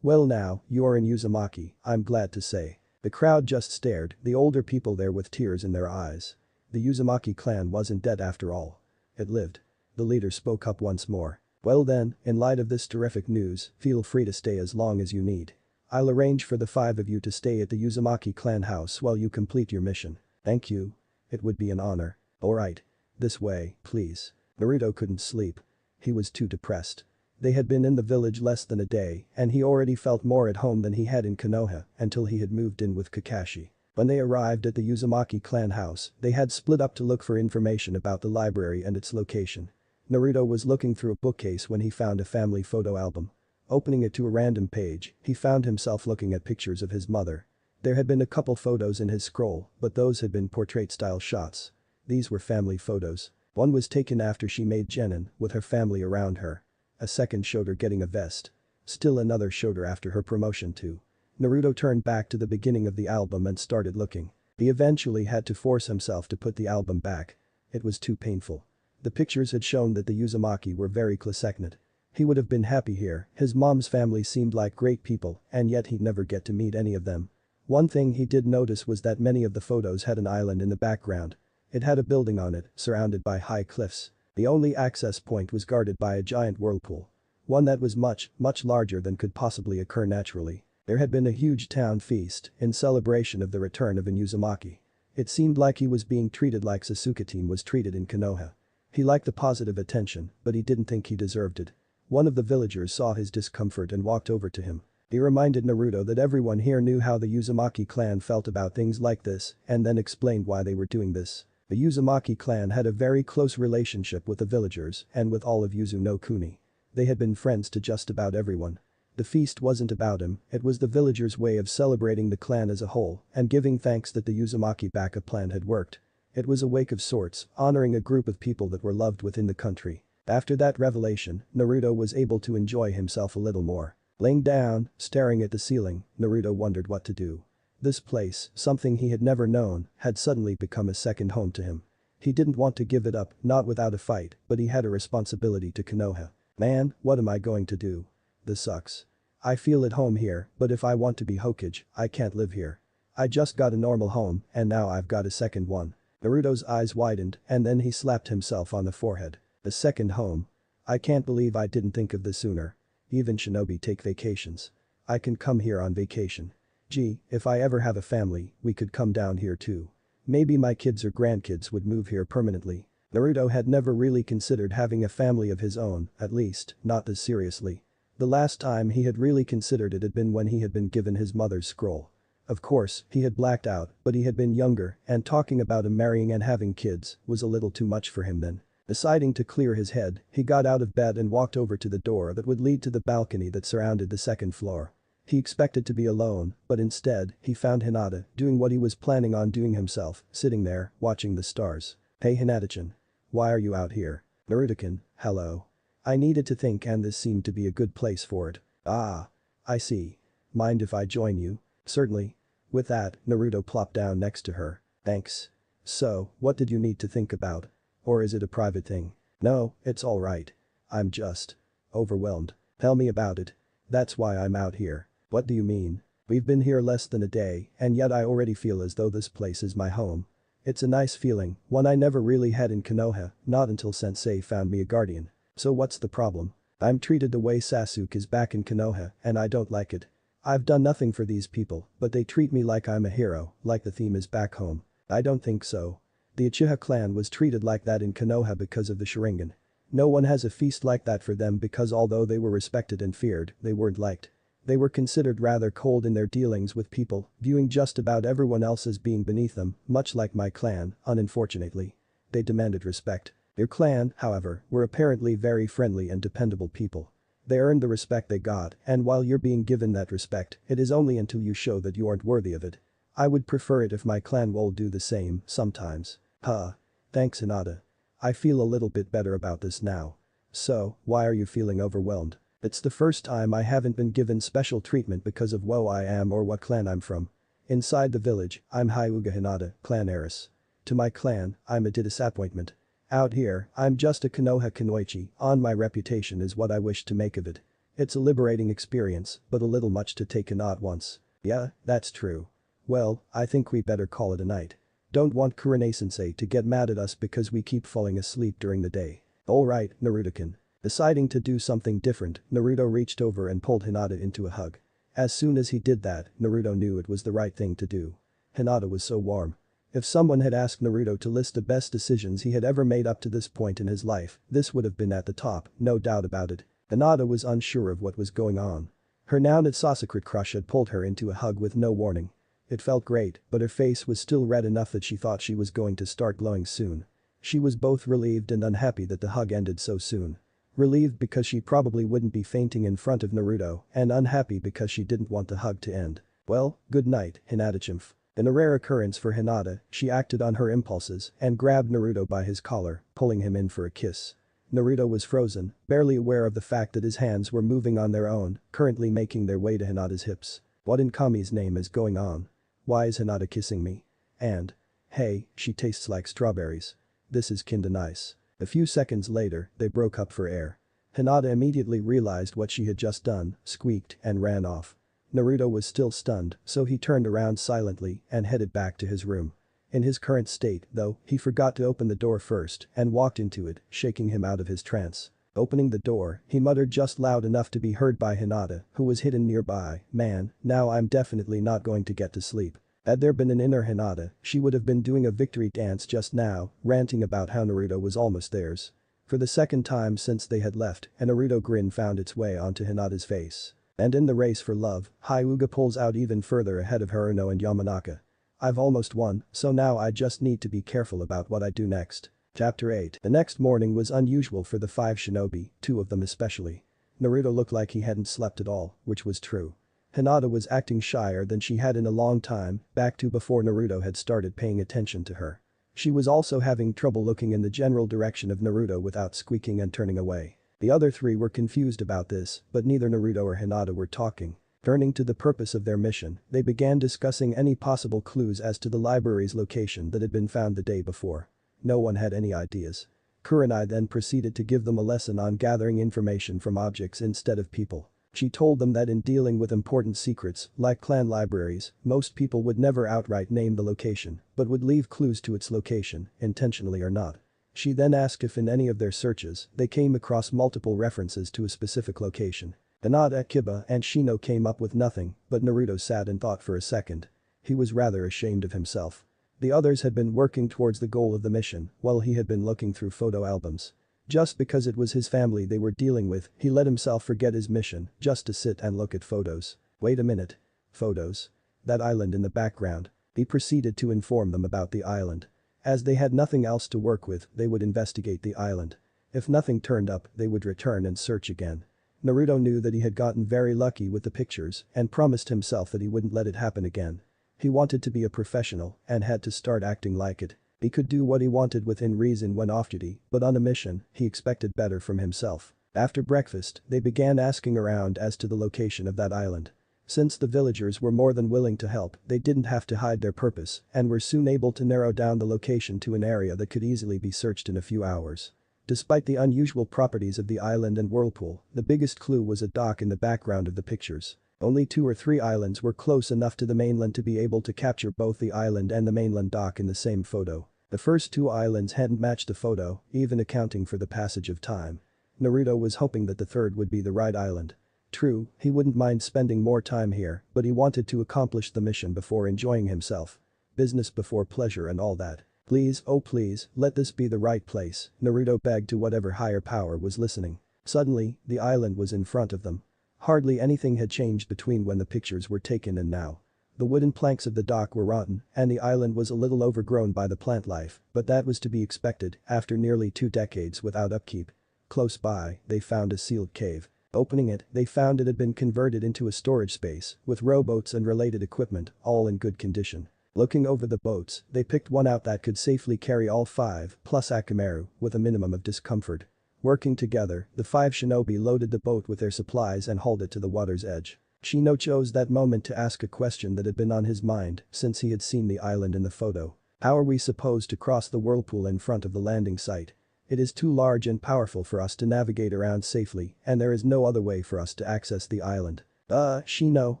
Well now, you are an Uzumaki, I'm glad to say. The crowd just stared, the older people there with tears in their eyes. The Uzumaki clan wasn't dead after all. It lived. The leader spoke up once more. Well then, in light of this terrific news, feel free to stay as long as you need. I'll arrange for the 5 of you to stay at the Uzumaki clan house while you complete your mission. Thank you. It would be an honor. Alright. This way, please. Naruto couldn't sleep. He was too depressed. They had been in the village less than a day, and he already felt more at home than he had in Konoha until he had moved in with Kakashi. When they arrived at the Uzumaki clan house, they had split up to look for information about the library and its location. Naruto was looking through a bookcase when he found a family photo album. Opening it to a random page, he found himself looking at pictures of his mother. There had been a couple photos in his scroll, but those had been portrait-style shots. These were family photos. One was taken after she made genin, with her family around her. A second showed her getting a vest. Still another showed her after her promotion too. Naruto turned back to the beginning of the album and started looking. He eventually had to force himself to put the album back. It was too painful. The pictures had shown that the Uzumaki were very classeknit. He would have been happy here, his mom's family seemed like great people, and yet he'd never get to meet any of them. One thing he did notice was that many of the photos had an island in the background. It had a building on it, surrounded by high cliffs. The only access point was guarded by a giant whirlpool. One that was much larger than could possibly occur naturally. There had been a huge town feast in celebration of the return of an Uzumaki. It seemed like he was being treated like Sasuke-team was treated in Konoha. He liked the positive attention, but he didn't think he deserved it. One of the villagers saw his discomfort and walked over to him. He reminded Naruto that everyone here knew how the Uzumaki clan felt about things like this and then explained why they were doing this. The Uzumaki clan had a very close relationship with the villagers and with all of Yuzu no Kuni. They had been friends to just about everyone. The feast wasn't about him, it was the villagers' way of celebrating the clan as a whole and giving thanks that the Uzumaki backup plan had worked. It was a wake of sorts, honoring a group of people that were loved within the country. After that revelation, Naruto was able to enjoy himself a little more. Laying down, staring at the ceiling, Naruto wondered what to do. This place, something he had never known, had suddenly become a second home to him. He didn't want to give it up, not without a fight, but he had a responsibility to Konoha. Man, what am I going to do? This sucks. I feel at home here, but if I want to be Hokage, I can't live here. I just got a normal home and now I've got a second one. Naruto's eyes widened and then he slapped himself on the forehead. A second home. I can't believe I didn't think of this sooner. Even shinobi take vacations. I can come here on vacation. Gee, if I ever have a family, we could come down here too. Maybe my kids or grandkids would move here permanently. Naruto had never really considered having a family of his own, at least, not this seriously. The last time he had really considered it had been when he had been given his mother's scroll. Of course, he had blacked out, but he had been younger and talking about him marrying and having kids was a little too much for him then. Deciding to clear his head, he got out of bed and walked over to the door that would lead to the balcony that surrounded the second floor. He expected to be alone, but instead, he found Hinata doing what he was planning on doing himself, sitting there, watching the stars. Hey Hinata-chan. Why are you out here? Naruto-kun, hello. I needed to think and this seemed to be a good place for it. Ah. I see. Mind if I join you? Certainly. With that, Naruto plopped down next to her. Thanks. So, what did you need to think about? Or is it a private thing? No, it's alright. I'm just overwhelmed. Tell me about it. That's why I'm out here. What do you mean? We've been here less than a day and yet I already feel as though this place is my home. It's a nice feeling, one I never really had in Konoha, not until sensei found me a guardian. So what's the problem? I'm treated the way Sasuke is back in Konoha and I don't like it. I've done nothing for these people, but they treat me like I'm a hero, like the theme is back home. I don't think so. The Uchiha clan was treated like that in Konoha because of the Sharingan. No one has a feast like that for them because although they were respected and feared, they weren't liked. They were considered rather cold in their dealings with people, viewing just about everyone else as being beneath them, much like my clan, unfortunately. They demanded respect. Their clan, however, were apparently very friendly and dependable people. They earned the respect they got, and while you're being given that respect, it is only until you show that you aren't worthy of it. I would prefer it if my clan will do the same, sometimes. Huh. Thanks Hinata. I feel a little bit better about this now. So, why are you feeling overwhelmed? It's the first time I haven't been given special treatment because of who I am or what clan I'm from. Inside the village, I'm Hyuga Hinata, clan heiress. To my clan, I'm a disappointment. Out here, I'm just a Konoha Kunoichi, on my reputation is what I wish to make of it. It's a liberating experience, but a little much to take in at once. Yeah, that's true. Well, I think we better call it a night. Don't want Kurane-sensei to get mad at us because we keep falling asleep during the day. Alright, Naruto-kun. Deciding to do something different, Naruto reached over and pulled Hinata into a hug. As soon as he did that, Naruto knew it was the right thing to do. Hinata was so warm. If someone had asked Naruto to list the best decisions he had ever made up to this point in his life, this would have been at the top, no doubt about it. Hinata was unsure of what was going on. Her now Sasakrit crush had pulled her into a hug with no warning. It felt great, but her face was still red enough that she thought she was going to start glowing soon. She was both relieved and unhappy that the hug ended so soon. Relieved because she probably wouldn't be fainting in front of Naruto, and unhappy because she didn't want the hug to end. Well, good night, Hinata-chan. In a rare occurrence for Hinata, she acted on her impulses and grabbed Naruto by his collar, pulling him in for a kiss. Naruto was frozen, barely aware of the fact that his hands were moving on their own, currently making their way to Hinata's hips. What in Kami's name is going on? Why is Hinata kissing me? And, hey, she tastes like strawberries. This is kinda nice. A few seconds later, they broke up for air. Hinata immediately realized what she had just done, squeaked, and ran off. Naruto was still stunned, so he turned around silently and headed back to his room. In his current state, though, he forgot to open the door first and walked into it, shaking him out of his trance. Opening the door, he muttered just loud enough to be heard by Hinata, who was hidden nearby, "Man, now I'm definitely not going to get to sleep." Had there been an inner Hinata, she would have been doing a victory dance just now, ranting about how Naruto was almost theirs. For the second time since they had left, a Naruto grin found its way onto Hinata's face. And in the race for love, Hyuga pulls out even further ahead of Haruno and Yamanaka. I've almost won, so now I just need to be careful about what I do next. Chapter 8. The next morning was unusual for the 5 shinobi, 2 of them especially. Naruto looked like he hadn't slept at all, which was true. Hinata was acting shyer than she had in a long time, back to before Naruto had started paying attention to her. She was also having trouble looking in the general direction of Naruto without squeaking and turning away. The other 3 were confused about this, but neither Naruto or Hinata were talking. Turning to the purpose of their mission, they began discussing any possible clues as to the library's location that had been found the day before. No one had any ideas. Kurenai then proceeded to give them a lesson on gathering information from objects instead of people. She told them that in dealing with important secrets, like clan libraries, most people would never outright name the location, but would leave clues to its location, intentionally or not. She then asked if in any of their searches, they came across multiple references to a specific location. Hinata, Kiba, and Shino came up with nothing, but Naruto sat and thought for a second. He was rather ashamed of himself. The others had been working towards the goal of the mission, while he had been looking through photo albums. Just because it was his family they were dealing with, he let himself forget his mission just to sit and look at photos. Wait a minute. Photos? That island in the background. He proceeded to inform them about the island. As they had nothing else to work with, they would investigate the island. If nothing turned up, they would return and search again. Naruto knew that he had gotten very lucky with the pictures and promised himself that he wouldn't let it happen again. He wanted to be a professional and had to start acting like it. He could do what he wanted within reason when off duty, but on a mission, he expected better from himself. After breakfast, they began asking around as to the location of that island. Since the villagers were more than willing to help, they didn't have to hide their purpose and were soon able to narrow down the location to an area that could easily be searched in a few hours. Despite the unusual properties of the island and whirlpool, the biggest clue was a dock in the background of the pictures. Only 2 or 3 islands were close enough to the mainland to be able to capture both the island and the mainland dock in the same photo. The first 2 islands hadn't matched the photo, even accounting for the passage of time. Naruto was hoping that the third would be the right island. True, he wouldn't mind spending more time here, but he wanted to accomplish the mission before enjoying himself. Business before pleasure and all that. Please, oh please, let this be the right place, Naruto begged to whatever higher power was listening. Suddenly, the island was in front of them. Hardly anything had changed between when the pictures were taken and now. The wooden planks of the dock were rotten, and the island was a little overgrown by the plant life, but that was to be expected after nearly 2 decades without upkeep. Close by, they found a sealed cave. Opening it, they found it had been converted into a storage space, with rowboats and related equipment, all in good condition. Looking over the boats, they picked one out that could safely carry all 5, plus Akamaru, with a minimum of discomfort. Working together, the 5 shinobi loaded the boat with their supplies and hauled it to the water's edge. Shino chose that moment to ask a question that had been on his mind since he had seen the island in the photo. How are we supposed to cross the whirlpool in front of the landing site? It is too large and powerful for us to navigate around safely, and there is no other way for us to access the island. Shino,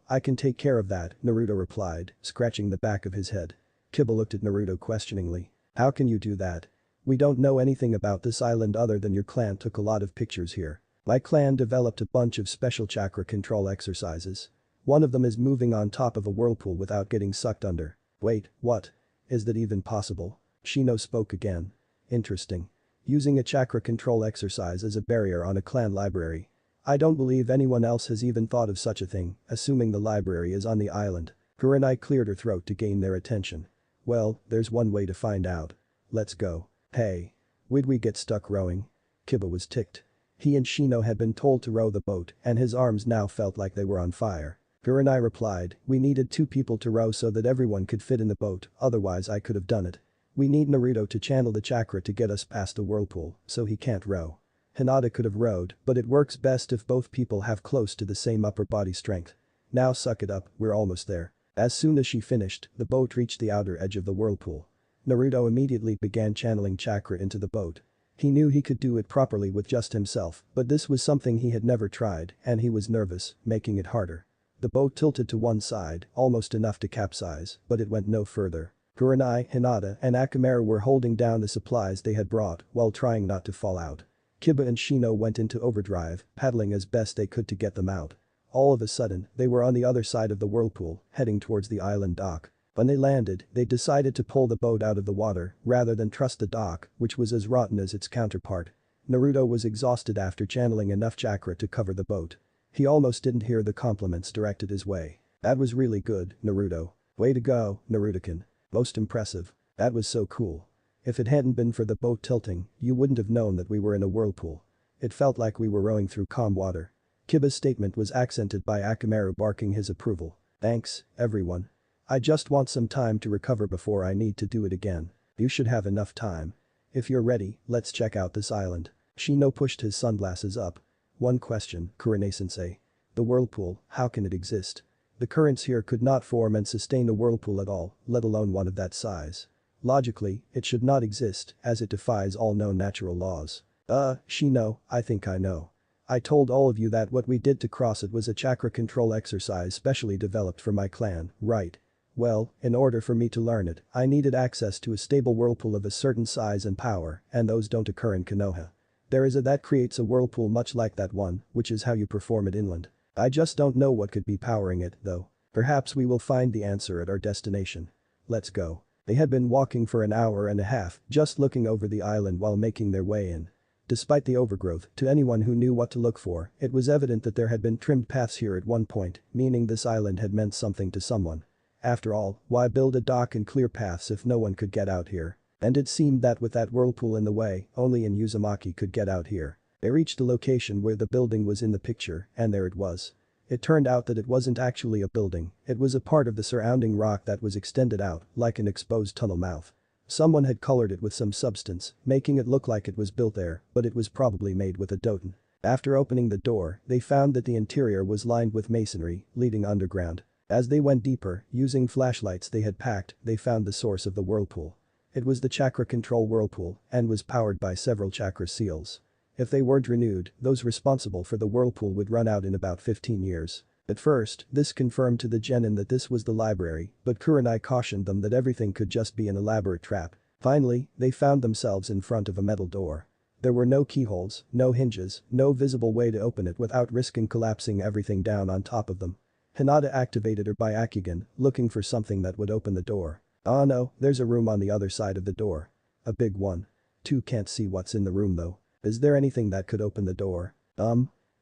I can take care of that, Naruto replied, scratching the back of his head. Kiba looked at Naruto questioningly. How can you do that? We don't know anything about this island other than your clan took a lot of pictures here. My clan developed a bunch of special chakra control exercises. One of them is moving on top of a whirlpool without getting sucked under. Wait, what? Is that even possible? Shino spoke again. Interesting. Using a chakra control exercise as a barrier on a clan library. I don't believe anyone else has even thought of such a thing, assuming the library is on the island. Kurenai cleared her throat to gain their attention. Well, there's one way to find out. Let's go. Hey. Would we get stuck rowing? Kiba was ticked. He and Shino had been told to row the boat and his arms now felt like they were on fire. Kurenai replied, we needed 2 people to row so that everyone could fit in the boat, otherwise I could have done it. We need Naruto to channel the chakra to get us past the whirlpool, so he can't row. Hinata could have rowed, but it works best if both people have close to the same upper body strength. Now suck it up, we're almost there. As soon as she finished, the boat reached the outer edge of the whirlpool. Naruto immediately began channeling chakra into the boat. He knew he could do it properly with just himself, but this was something he had never tried, and he was nervous, making it harder. The boat tilted to one side, almost enough to capsize, but it went no further. Kurenai, Hinata, and Akamaru were holding down the supplies they had brought while trying not to fall out. Kiba and Shino went into overdrive, paddling as best they could to get them out. All of a sudden, they were on the other side of the whirlpool, heading towards the island dock. When they landed, they decided to pull the boat out of the water rather than trust the dock, which was as rotten as its counterpart. Naruto was exhausted after channeling enough chakra to cover the boat. He almost didn't hear the compliments directed his way. That was really good, Naruto. Way to go, Naruto-kun. Most impressive. That was so cool. If it hadn't been for the boat tilting, you wouldn't have known that we were in a whirlpool. It felt like we were rowing through calm water. Kiba's statement was accented by Akamaru barking his approval. Thanks, everyone. I just want some time to recover before I need to do it again. You should have enough time. If you're ready, let's check out this island. Shino pushed his sunglasses up. One question, Kurenai-sensei. The whirlpool, how can it exist? The currents here could not form and sustain a whirlpool at all, let alone one of that size. Logically, it should not exist, as it defies all known natural laws. Shino, I think I know. I told all of you that what we did to cross it was a chakra control exercise specially developed for my clan, right? Well, in order for me to learn it, I needed access to a stable whirlpool of a certain size and power, and those don't occur in Konoha. There is a that creates a whirlpool much like that one, which is how you perform it inland. I just don't know what could be powering it, though. Perhaps we will find the answer at our destination. Let's go. They had been walking for an hour and a half, just looking over the island while making their way in. Despite the overgrowth, to anyone who knew what to look for, it was evident that there had been trimmed paths here at one point, meaning this island had meant something to someone. After all, why build a dock and clear paths if no one could get out here? And it seemed that with that whirlpool in the way, only in Uzumaki could get out here. They reached the location where the building was in the picture, and there it was. It turned out that it wasn't actually a building, it was a part of the surrounding rock that was extended out, like an exposed tunnel mouth. Someone had colored it with some substance, making it look like it was built there, but it was probably made with a doten. After opening the door, they found that the interior was lined with masonry, leading underground. As they went deeper, using flashlights they had packed, they found the source of the whirlpool. It was the chakra control whirlpool, and was powered by several chakra seals. If they weren't renewed, those responsible for the whirlpool would run out in about 15 years. At first, this confirmed to the genin that this was the library, but Kurenai cautioned them that everything could just be an elaborate trap. Finally, they found themselves in front of a metal door. There were no keyholes, no hinges, no visible way to open it without risking collapsing everything down on top of them. Hinata activated her Byakugan, looking for something that would open the door. Oh no, there's a room on the other side of the door. A big one. Two can't see what's in the room though. Is there anything that could open the door?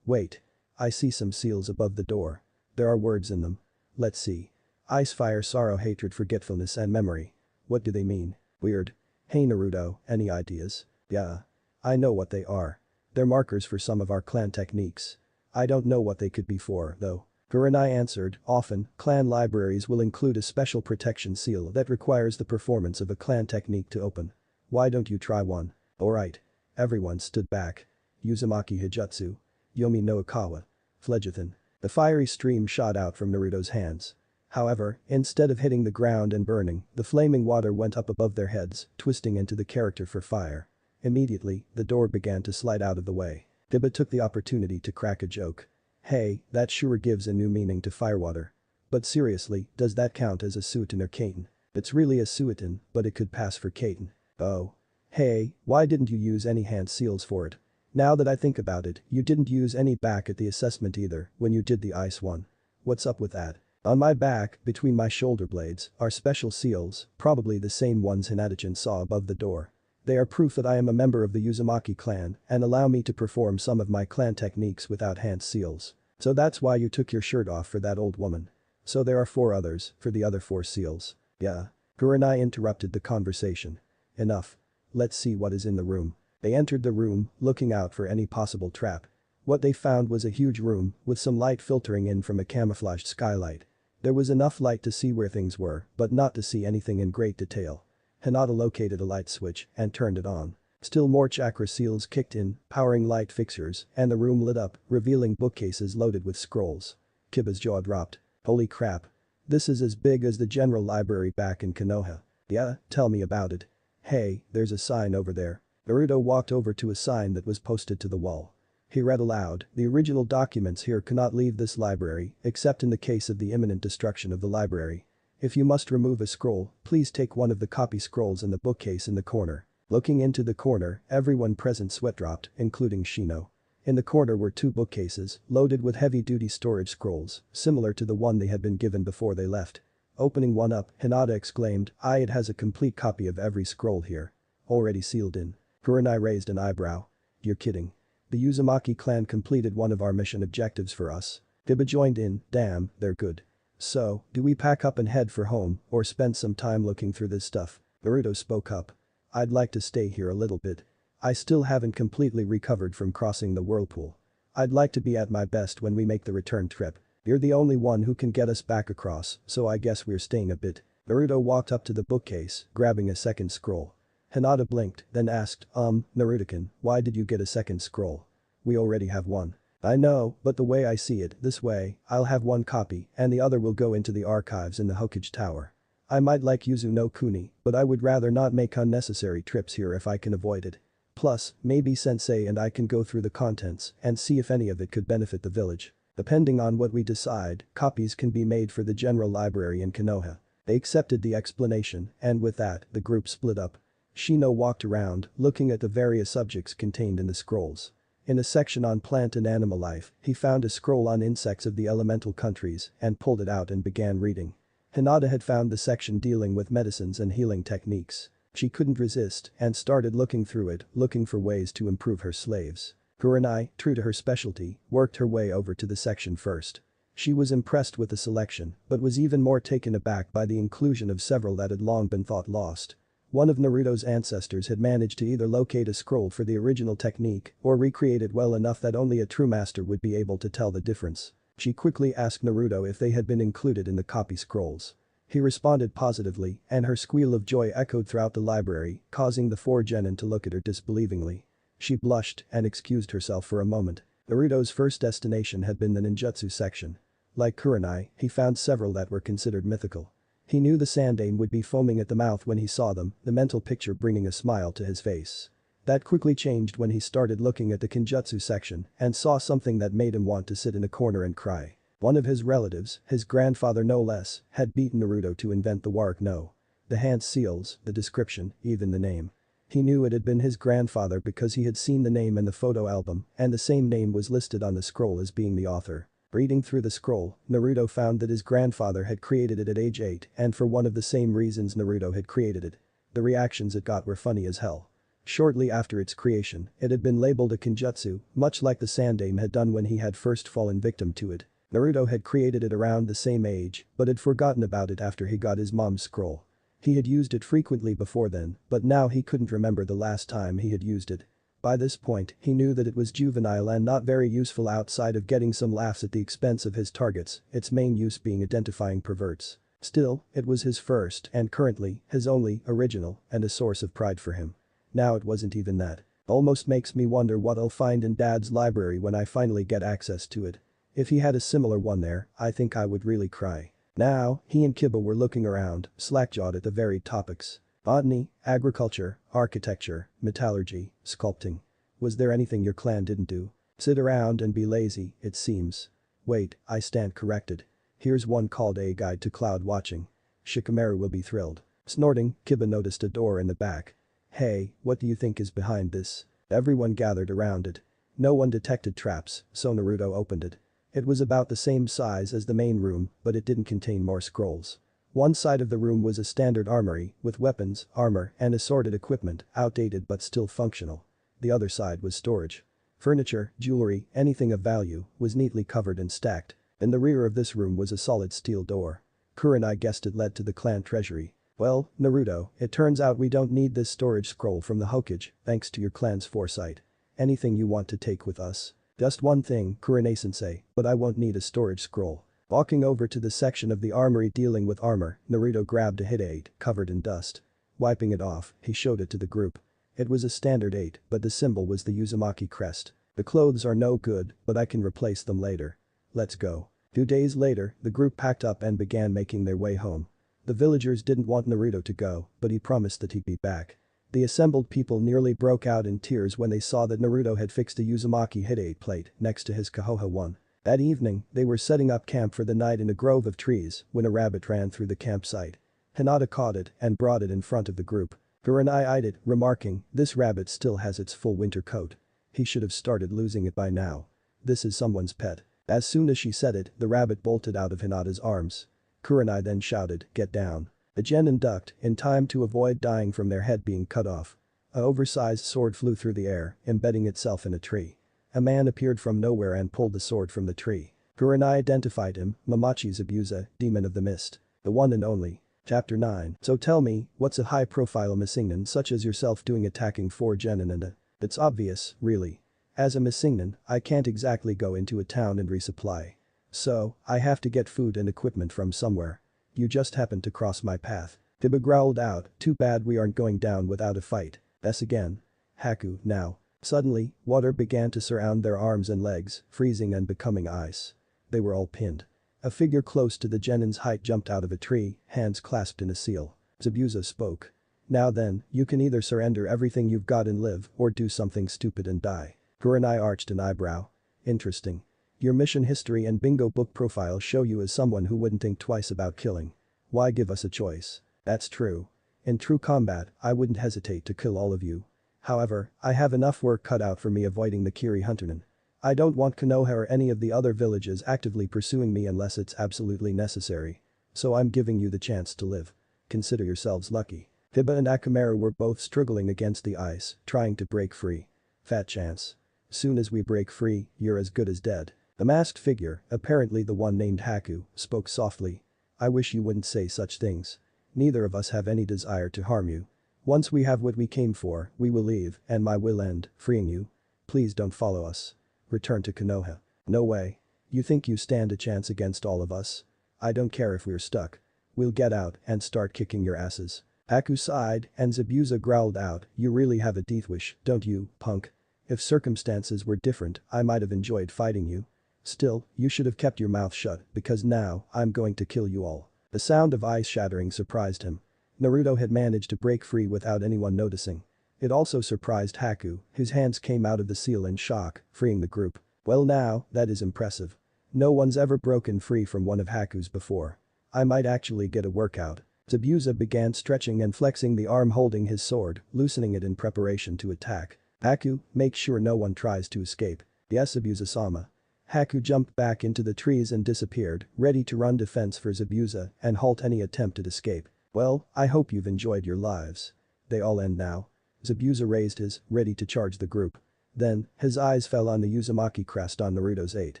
Wait. I see some seals above the door. There are words in them. Let's see. Ice, fire, sorrow, hatred, forgetfulness and memory. What do they mean? Weird. Hey Naruto, any ideas? Yeah. I know what they are. They're markers for some of our clan techniques. I don't know what they could be for, though. Kurenai answered, often, clan libraries will include a special protection seal that requires the performance of a clan technique to open. Why don't you try one? Alright. Everyone stood back. Uzumaki Hijutsu. Yomi no Ikawa. Phlegethon. The fiery stream shot out from Naruto's hands. However, instead of hitting the ground and burning, the flaming water went up above their heads, twisting into the character for fire. Immediately, the door began to slide out of the way. Kiba took the opportunity to crack a joke. Hey, that sure gives a new meaning to firewater. But seriously, does that count as a suiton or katen? It's really a suiton, but it could pass for katen. Oh. Hey, why didn't you use any hand seals for it? Now that I think about it, you didn't use any back at the assessment either, when you did the ice one. What's up with that? On my back, between my shoulder blades, are special seals, probably the same ones Hinata-chan saw above the door. They are proof that I am a member of the Uzumaki clan and allow me to perform some of my clan techniques without hand seals. So that's why you took your shirt off for that old woman. So there are 4 others, for the other 4 seals. Yeah. Kurenai interrupted the conversation. Enough. Let's see what is in the room. They entered the room, looking out for any possible trap. What they found was a huge room, with some light filtering in from a camouflaged skylight. There was enough light to see where things were, but not to see anything in great detail. Hinata located a light switch and turned it on. Still more chakra seals kicked in, powering light fixtures, and the room lit up, revealing bookcases loaded with scrolls. Kiba's jaw dropped. Holy crap. This is as big as the general library back in Konoha. Yeah, tell me about it. Hey, there's a sign over there. Naruto walked over to a sign that was posted to the wall. He read aloud, the original documents here cannot leave this library, except in the case of the imminent destruction of the library. If you must remove a scroll, please take one of the copy scrolls in the bookcase in the corner. Looking into the corner, everyone present sweat dropped, including Shino. In the corner were 2 bookcases, loaded with heavy-duty storage scrolls, similar to the one they had been given before they left. Opening one up, Hinata exclaimed, it has a complete copy of every scroll here. Already sealed in. Kurenai raised an eyebrow. You're kidding. The Uzumaki clan completed one of our mission objectives for us. Kiba joined in, damn, they're good. So, do we pack up and head for home, or spend some time looking through this stuff? Naruto spoke up. I'd like to stay here a little bit. I still haven't completely recovered from crossing the whirlpool. I'd like to be at my best when we make the return trip. You're the only one who can get us back across, so I guess we're staying a bit. Naruto walked up to the bookcase, grabbing a second scroll. Hinata blinked, then asked, Naruto-kun, why did you get a second scroll? We already have one. I know, but the way I see it, this way, I'll have one copy, and the other will go into the archives in the Hokage Tower. I might like Yuzu no Kuni, but I would rather not make unnecessary trips here if I can avoid it. Plus, maybe Sensei and I can go through the contents and see if any of it could benefit the village. Depending on what we decide, copies can be made for the general library in Konoha. They accepted the explanation, and with that, the group split up. Shino walked around, looking at the various subjects contained in the scrolls. In a section on plant and animal life, he found a scroll on insects of the elemental countries and pulled it out and began reading. Hinata had found the section dealing with medicines and healing techniques. She couldn't resist and started looking through it, looking for ways to improve her slaves. Kurenai, true to her specialty, worked her way over to the section first. She was impressed with the selection, but was even more taken aback by the inclusion of several that had long been thought lost. One of Naruto's ancestors had managed to either locate a scroll for the original technique or recreate it well enough that only a true master would be able to tell the difference. She quickly asked Naruto if they had been included in the copy scrolls. He responded positively, and her squeal of joy echoed throughout the library, causing the four genin to look at her disbelievingly. She blushed and excused herself for a moment. Naruto's first destination had been the ninjutsu section. Like Kurenai, he found several that were considered mythical. He knew the Sandaime would be foaming at the mouth when he saw them, the mental picture bringing a smile to his face. That quickly changed when he started looking at the Kenjutsu section and saw something that made him want to sit in a corner and cry. One of his relatives, his grandfather no less, had beaten Naruto to invent the Warrick no. The hand seals, the description, even the name. He knew it had been his grandfather because he had seen the name in the photo album and the same name was listed on the scroll as being the author. Reading through the scroll, Naruto found that his grandfather had created it at age 8 and for one of the same reasons Naruto had created it. The reactions it got were funny as hell. Shortly after its creation, it had been labeled a Kenjutsu, much like the Sandaime had done when he had first fallen victim to it. Naruto had created it around the same age, but had forgotten about it after he got his mom's scroll. He had used it frequently before then, but now he couldn't remember the last time he had used it. By this point, he knew that it was juvenile and not very useful outside of getting some laughs at the expense of his targets, its main use being identifying perverts. Still, it was his first and currently, his only, original, and a source of pride for him. Now it wasn't even that. Almost makes me wonder what I'll find in Dad's library when I finally get access to it. If he had a similar one there, I think I would really cry. Now, he and Kiba were looking around, slack-jawed at the varied topics. Botany, agriculture, architecture, metallurgy, sculpting. Was there anything your clan didn't do? Sit around and be lazy, it seems. Wait, I stand corrected. Here's one called A Guide to Cloud Watching. Shikamaru will be thrilled. Snorting, Kiba noticed a door in the back. Hey, what do you think is behind this? Everyone gathered around it. No one detected traps, so Naruto opened it. It was about the same size as the main room, but it didn't contain more scrolls. One side of the room was a standard armory, with weapons, armor, and assorted equipment, outdated but still functional. The other side was storage. Furniture, jewelry, anything of value, was neatly covered and stacked. In the rear of this room was a solid steel door. Kurenai guessed it led to the clan treasury. Well, Naruto, it turns out we don't need this storage scroll from the Hokage, thanks to your clan's foresight. Anything you want to take with us? Just one thing, Kurenai-sensei, but I won't need a storage scroll. Walking over to the section of the armory dealing with armor, Naruto grabbed a hit 8, covered in dust. Wiping it off, he showed it to the group. It was a standard 8, but the symbol was the Uzumaki crest. The clothes are no good, but I can replace them later. Let's go. 2 days later, the group packed up and began making their way home. The villagers didn't want Naruto to go, but he promised that he'd be back. The assembled people nearly broke out in tears when they saw that Naruto had fixed a Uzumaki hit 8 plate next to his Kohoha 1. That evening, they were setting up camp for the night in a grove of trees when a rabbit ran through the campsite. Hinata caught it and brought it in front of the group. Kurenai eyed it, remarking, "This rabbit still has its full winter coat. He should have started losing it by now. This is someone's pet." As soon as she said it, the rabbit bolted out of Hinata's arms. Kurenai then shouted, "Get down." The genin ducked, in time to avoid dying from their head being cut off. A oversized sword flew through the air, embedding itself in a tree. A man appeared from nowhere and pulled the sword from the tree. Kurenai identified him, Mamachi Zabuza, Demon of the Mist. The one and only. Chapter 9. So tell me, what's a high-profile Missingnon such as yourself doing attacking 4 genin and a... It's obvious, really. As a Missingnon, I can't exactly go into a town and resupply. So, I have to get food and equipment from somewhere. You just happened to cross my path. Kiba growled out, "Too bad we aren't going down without a fight." That's again. Haku, now. Suddenly, water began to surround their arms and legs, freezing and becoming ice. They were all pinned. A figure close to the genin's height jumped out of a tree, hands clasped in a seal. Zabuza spoke. Now then, you can either surrender everything you've got and live or do something stupid and die. Kurenai arched an eyebrow. Interesting. Your mission history and bingo book profile show you as someone who wouldn't think twice about killing. Why give us a choice? That's true. In true combat, I wouldn't hesitate to kill all of you. However, I have enough work cut out for me avoiding the Kiri Hunterman. I don't want Konoha or any of the other villages actively pursuing me unless it's absolutely necessary. So I'm giving you the chance to live. Consider yourselves lucky. Hiba and Akamaru were both struggling against the ice, trying to break free. Fat chance. Soon as we break free, you're as good as dead. The masked figure, apparently the one named Haku, spoke softly. I wish you wouldn't say such things. Neither of us have any desire to harm you. Once we have what we came for, we will leave, and my will end, freeing you. Please don't follow us. Return to Konoha. No way. You think you stand a chance against all of us? I don't care if we're stuck. We'll get out and start kicking your asses. Haku sighed, and Zabuza growled out, you really have a death wish, don't you, punk? If circumstances were different, I might have enjoyed fighting you. Still, you should have kept your mouth shut, because now, I'm going to kill you all. The sound of ice shattering surprised him. Naruto had managed to break free without anyone noticing. It also surprised Haku, whose hands came out of the seal in shock, freeing the group. Well now, that is impressive. No one's ever broken free from one of Haku's before. I might actually get a workout. Zabuza began stretching and flexing the arm holding his sword, loosening it in preparation to attack. Haku, make sure no one tries to escape. Yes, Zabuza-sama. Haku jumped back into the trees and disappeared, ready to run defense for Zabuza and halt any attempt at escape. Well, I hope you've enjoyed your lives. They all end now. Zabuza raised his, ready to charge the group. Then, his eyes fell on the Uzumaki crest on Naruto's 8.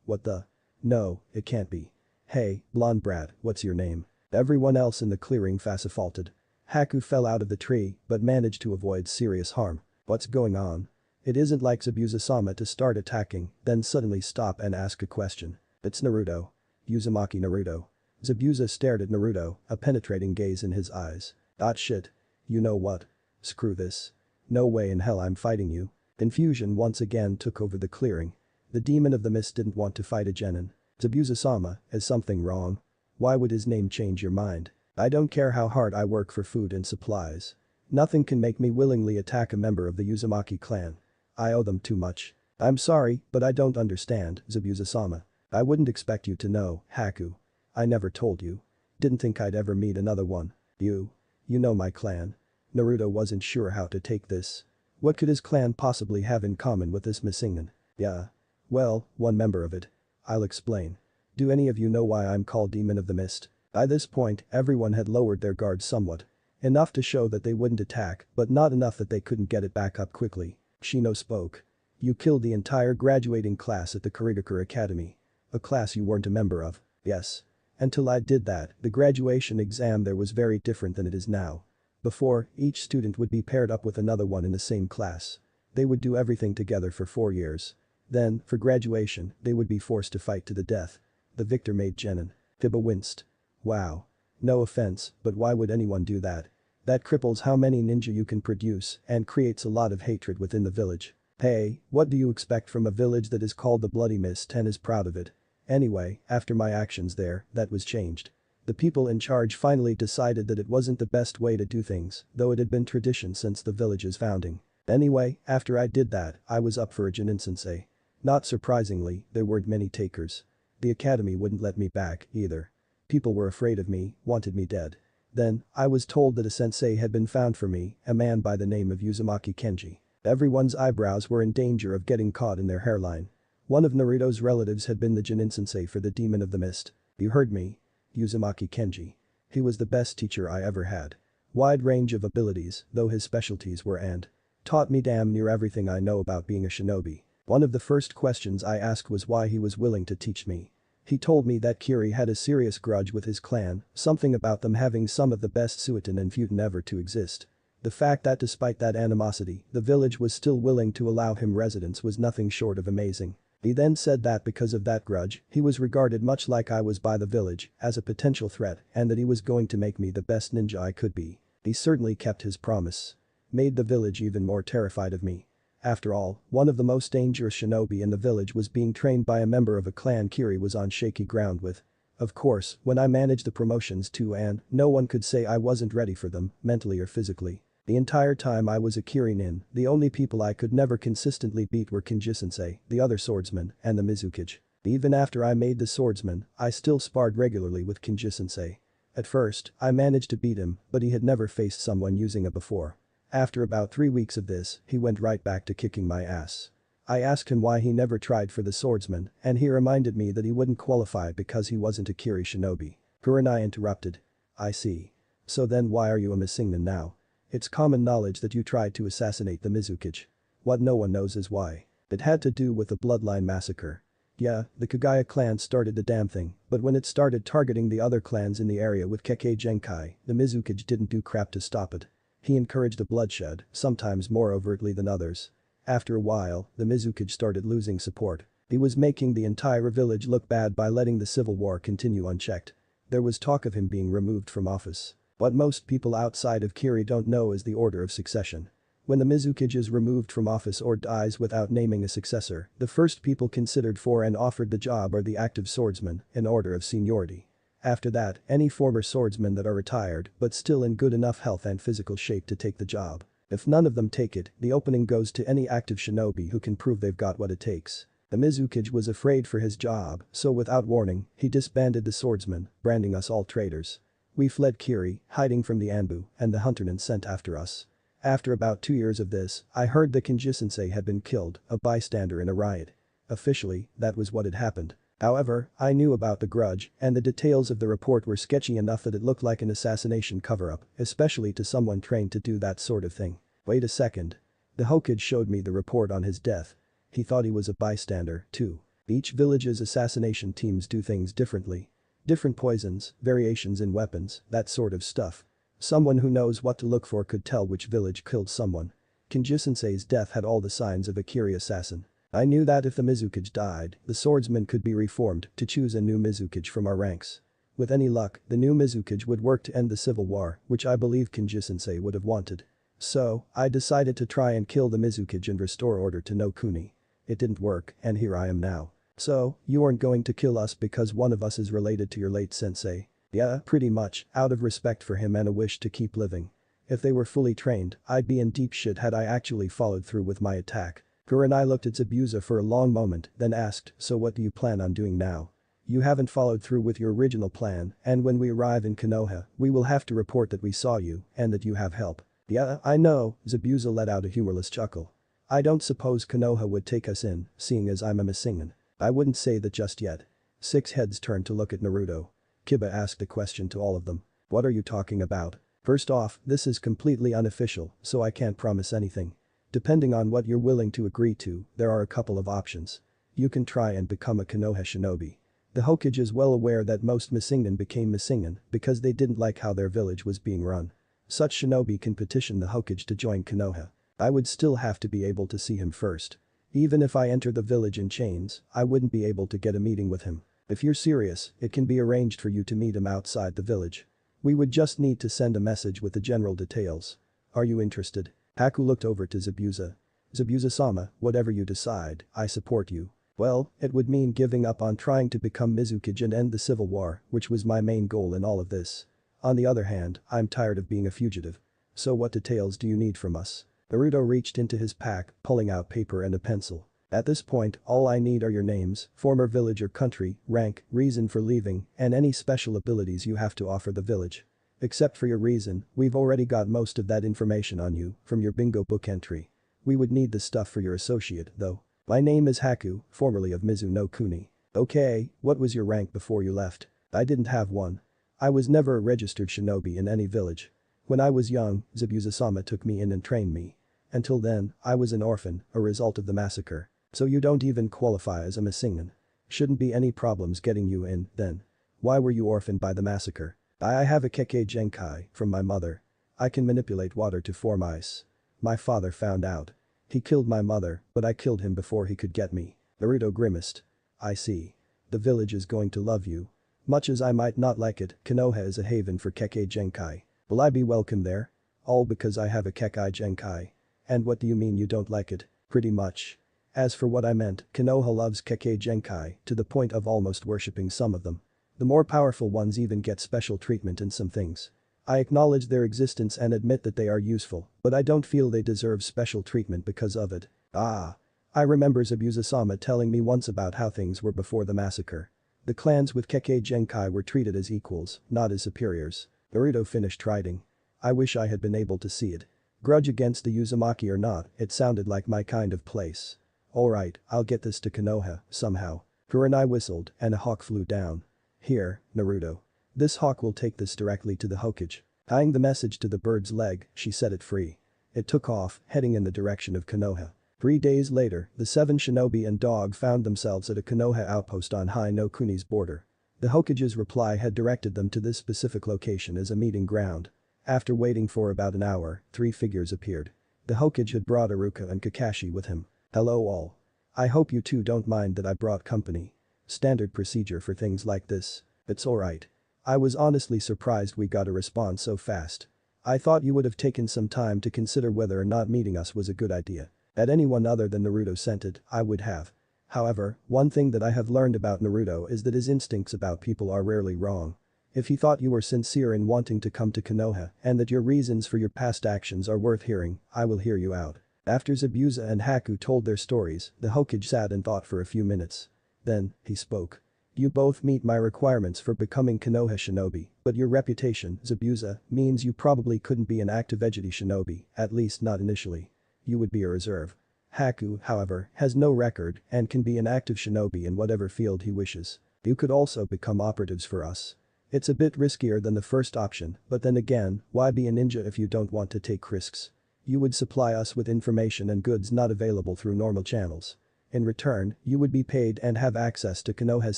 What the? No, it can't be. Hey, blonde brat, what's your name? Everyone else in the clearing facephalted. Haku fell out of the tree, but managed to avoid serious harm. What's going on? It isn't like Zabuza-sama to start attacking, then suddenly stop and ask a question. It's Naruto. Uzumaki Naruto. Zabuza stared at Naruto, a penetrating gaze in his eyes. Shit. You know what? Screw this. No way in hell I'm fighting you. Confusion once again took over the clearing. The demon of the mist didn't want to fight a genin. Zabuza-sama, is something wrong? Why would his name change your mind? I don't care how hard I work for food and supplies. Nothing can make me willingly attack a member of the Uzumaki clan. I owe them too much. I'm sorry, but I don't understand, Zabuza-sama. I wouldn't expect you to know, Haku. I never told you. Didn't think I'd ever meet another one. You know my clan. Naruto wasn't sure how to take this. What could his clan possibly have in common with this Missingen? Yeah. Well, one member of it. I'll explain. Do any of you know why I'm called Demon of the Mist? By this point, everyone had lowered their guard somewhat. Enough to show that they wouldn't attack, but not enough that they couldn't get it back up quickly. Shino spoke. You killed the entire graduating class at the Kurigakure Academy. A class you weren't a member of. Yes. Until I did that, the graduation exam there was very different than it is now. Before, each student would be paired up with another one in the same class. They would do everything together for 4 years. Then, for graduation, they would be forced to fight to the death. The victor made genin. Hiba winced. Wow. No offense, but why would anyone do that? That cripples how many ninja you can produce and creates a lot of hatred within the village. Hey, what do you expect from a village that is called the Bloody Mist and is proud of it? Anyway, after my actions there, that was changed. The people in charge finally decided that it wasn't the best way to do things, though it had been tradition since the village's founding. Anyway, after I did that, I was up for a genin-sensei. Not surprisingly, there weren't many takers. The academy wouldn't let me back, either. People were afraid of me, wanted me dead. Then, I was told that a sensei had been found for me, a man by the name of Uzumaki Kenji. Everyone's eyebrows were in danger of getting caught in their hairline. One of Naruto's relatives had been the genin-sensei for the Demon of the Mist. You heard me. Uzumaki Kenji. He was the best teacher I ever had. Wide range of abilities, though his specialties were and taught me damn near everything I know about being a shinobi. One of the first questions I asked was why he was willing to teach me. He told me that Kiri had a serious grudge with his clan, something about them having some of the best Suiton and Futon ever to exist. The fact that despite that animosity, the village was still willing to allow him residence was nothing short of amazing. He then said that because of that grudge, he was regarded much like I was by the village, as a potential threat, and that he was going to make me the best ninja I could be. He certainly kept his promise. Made the village even more terrified of me. After all, one of the most dangerous shinobi in the village was being trained by a member of a clan Kiri was on shaky ground with. Of course, when I managed the promotions too, and no one could say I wasn't ready for them, mentally or physically. The entire time I was a Kirin, the only people I could never consistently beat were Kinji-sensei, the other swordsman, and the Mizukage. Even after I made the swordsman, I still sparred regularly with Kinji-sensei. At first, I managed to beat him, but he had never faced someone using it before. After about 3 weeks of this, he went right back to kicking my ass. I asked him why he never tried for the swordsman, and he reminded me that he wouldn't qualify because he wasn't a Kiri shinobi. Kurenai interrupted. I see. So then why are you a Missingnon now? It's common knowledge that you tried to assassinate the Mizukage. What no one knows is why. It had to do with the bloodline massacre. Yeah, the Kagaya clan started the damn thing, but when it started targeting the other clans in the area with Kekkei Genkai, the Mizukage didn't do crap to stop it. He encouraged the bloodshed, sometimes more overtly than others. After a while, the Mizukage started losing support. He was making the entire village look bad by letting the civil war continue unchecked. There was talk of him being removed from office. What most people outside of Kiri don't know is the order of succession. When the Mizukage is removed from office or dies without naming a successor, the first people considered for and offered the job are the active swordsmen, in order of seniority. After that, any former swordsmen that are retired but still in good enough health and physical shape to take the job. If none of them take it, the opening goes to any active shinobi who can prove they've got what it takes. The Mizukage was afraid for his job, so without warning, he disbanded the swordsmen, branding us all traitors. We fled Kiri, hiding from the Anbu, and the Huntermen sent after us. After about 2 years of this, I heard that Kinji-sensei had been killed, a bystander in a riot. Officially, that was what had happened. However, I knew about the grudge, and the details of the report were sketchy enough that it looked like an assassination cover-up, especially to someone trained to do that sort of thing. Wait a second. The Hokage showed me the report on his death. He thought he was a bystander, too. Each village's assassination teams do things differently. Different poisons, variations in weapons, that sort of stuff. Someone who knows what to look for could tell which village killed someone. Kinji-sensei's death had all the signs of a Kiri assassin. I knew that if the Mizukage died, the swordsman could be reformed to choose a new Mizukage from our ranks. With any luck, the new Mizukage would work to end the civil war, which I believe Kinji-sensei would have wanted. So, I decided to try and kill the Mizukage and restore order to no Kuni. It didn't work, and here I am now. So, you aren't going to kill us because one of us is related to your late sensei? Yeah, pretty much, out of respect for him and a wish to keep living. If they were fully trained, I'd be in deep shit had I actually followed through with my attack. Kurenai looked at Zabuza for a long moment, then asked, so what do you plan on doing now? You haven't followed through with your original plan, and when we arrive in Konoha, we will have to report that we saw you, and that you have help. Yeah, I know, Zabuza let out a humorless chuckle. I don't suppose Konoha would take us in, seeing as I'm a Missingnon. I wouldn't say that just yet. 6 heads turned to look at Naruto. Kiba asked a question to all of them. What are you talking about? First off, this is completely unofficial, so I can't promise anything. Depending on what you're willing to agree to, there are a couple of options. You can try and become a Konoha shinobi. The Hokage is well aware that most Missingnon became Missingnon because they didn't like how their village was being run. Such shinobi can petition the Hokage to join Konoha. I would still have to be able to see him first. Even if I enter the village in chains, I wouldn't be able to get a meeting with him. If you're serious, it can be arranged for you to meet him outside the village. We would just need to send a message with the general details. Are you interested? Haku looked over to Zabuza. Zabuza-sama, whatever you decide, I support you. Well, it would mean giving up on trying to become Mizukage and end the civil war, which was my main goal in all of this. On the other hand, I'm tired of being a fugitive. So what details do you need from us? Naruto reached into his pack, pulling out paper and a pencil. At this point, all I need are your names, former village or country, rank, reason for leaving, and any special abilities you have to offer the village. Except for your reason, we've already got most of that information on you, from your bingo book entry. We would need the stuff for your associate, though. My name is Haku, formerly of Mizu no Kuni. Okay, what was your rank before you left? I didn't have one. I was never a registered shinobi in any village. When I was young, Zabuza-sama took me in and trained me. Until then, I was an orphan, a result of the massacre. So you don't even qualify as a Missingnon. Shouldn't be any problems getting you in, then. Why were you orphaned by the massacre? I have a Kekkei Genkai from my mother. I can manipulate water to form ice. My father found out. He killed my mother, but I killed him before he could get me. Naruto grimaced. I see. The village is going to love you. Much as I might not like it, Konoha is a haven for Kekkei Genkai. Will I be welcome there? All because I have a Kekkei Genkai. And what do you mean you don't like it? Pretty much. As for what I meant, Konoha loves Kekkei Genkai to the point of almost worshipping some of them. The more powerful ones even get special treatment in some things. I acknowledge their existence and admit that they are useful, but I don't feel they deserve special treatment because of it. Ah. I remember Zabuza-sama telling me once about how things were before the massacre. The clans with Kekkei Genkai were treated as equals, not as superiors. Naruto finished writing. I wish I had been able to see it. Grudge against the Uzumaki or not, it sounded like my kind of place. Alright, I'll get this to Konoha, somehow. Kurenai whistled, and a hawk flew down. Here, Naruto. This hawk will take this directly to the Hokage. Tying the message to the bird's leg, she set it free. It took off, heading in the direction of Konoha. 3 days later, the 7 shinobi and dog found themselves at a Konoha outpost on Hai no Kuni's border. The Hokage's reply had directed them to this specific location as a meeting ground. After waiting for about an hour, 3 figures appeared. The Hokage had brought Iruka and Kakashi with him. Hello all. I hope you two don't mind that I brought company. Standard procedure for things like this. It's alright. I was honestly surprised we got a response so fast. I thought you would have taken some time to consider whether or not meeting us was a good idea. Had anyone other than Naruto sent it, I would have. However, one thing that I have learned about Naruto is that his instincts about people are rarely wrong. If he thought you were sincere in wanting to come to Konoha and that your reasons for your past actions are worth hearing, I will hear you out. After Zabuza and Haku told their stories, the Hokage sat and thought for a few minutes. Then, he spoke. You both meet my requirements for becoming Konoha shinobi, but your reputation, Zabuza, means you probably couldn't be an active Vegeta shinobi, at least not initially. You would be a reserve. Haku, however, has no record and can be an active shinobi in whatever field he wishes. You could also become operatives for us. It's a bit riskier than the first option, but then again, why be a ninja if you don't want to take risks? You would supply us with information and goods not available through normal channels. In return, you would be paid and have access to Konoha's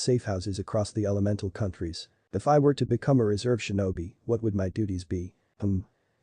safehouses across the elemental countries. If I were to become a reserve shinobi, what would my duties be?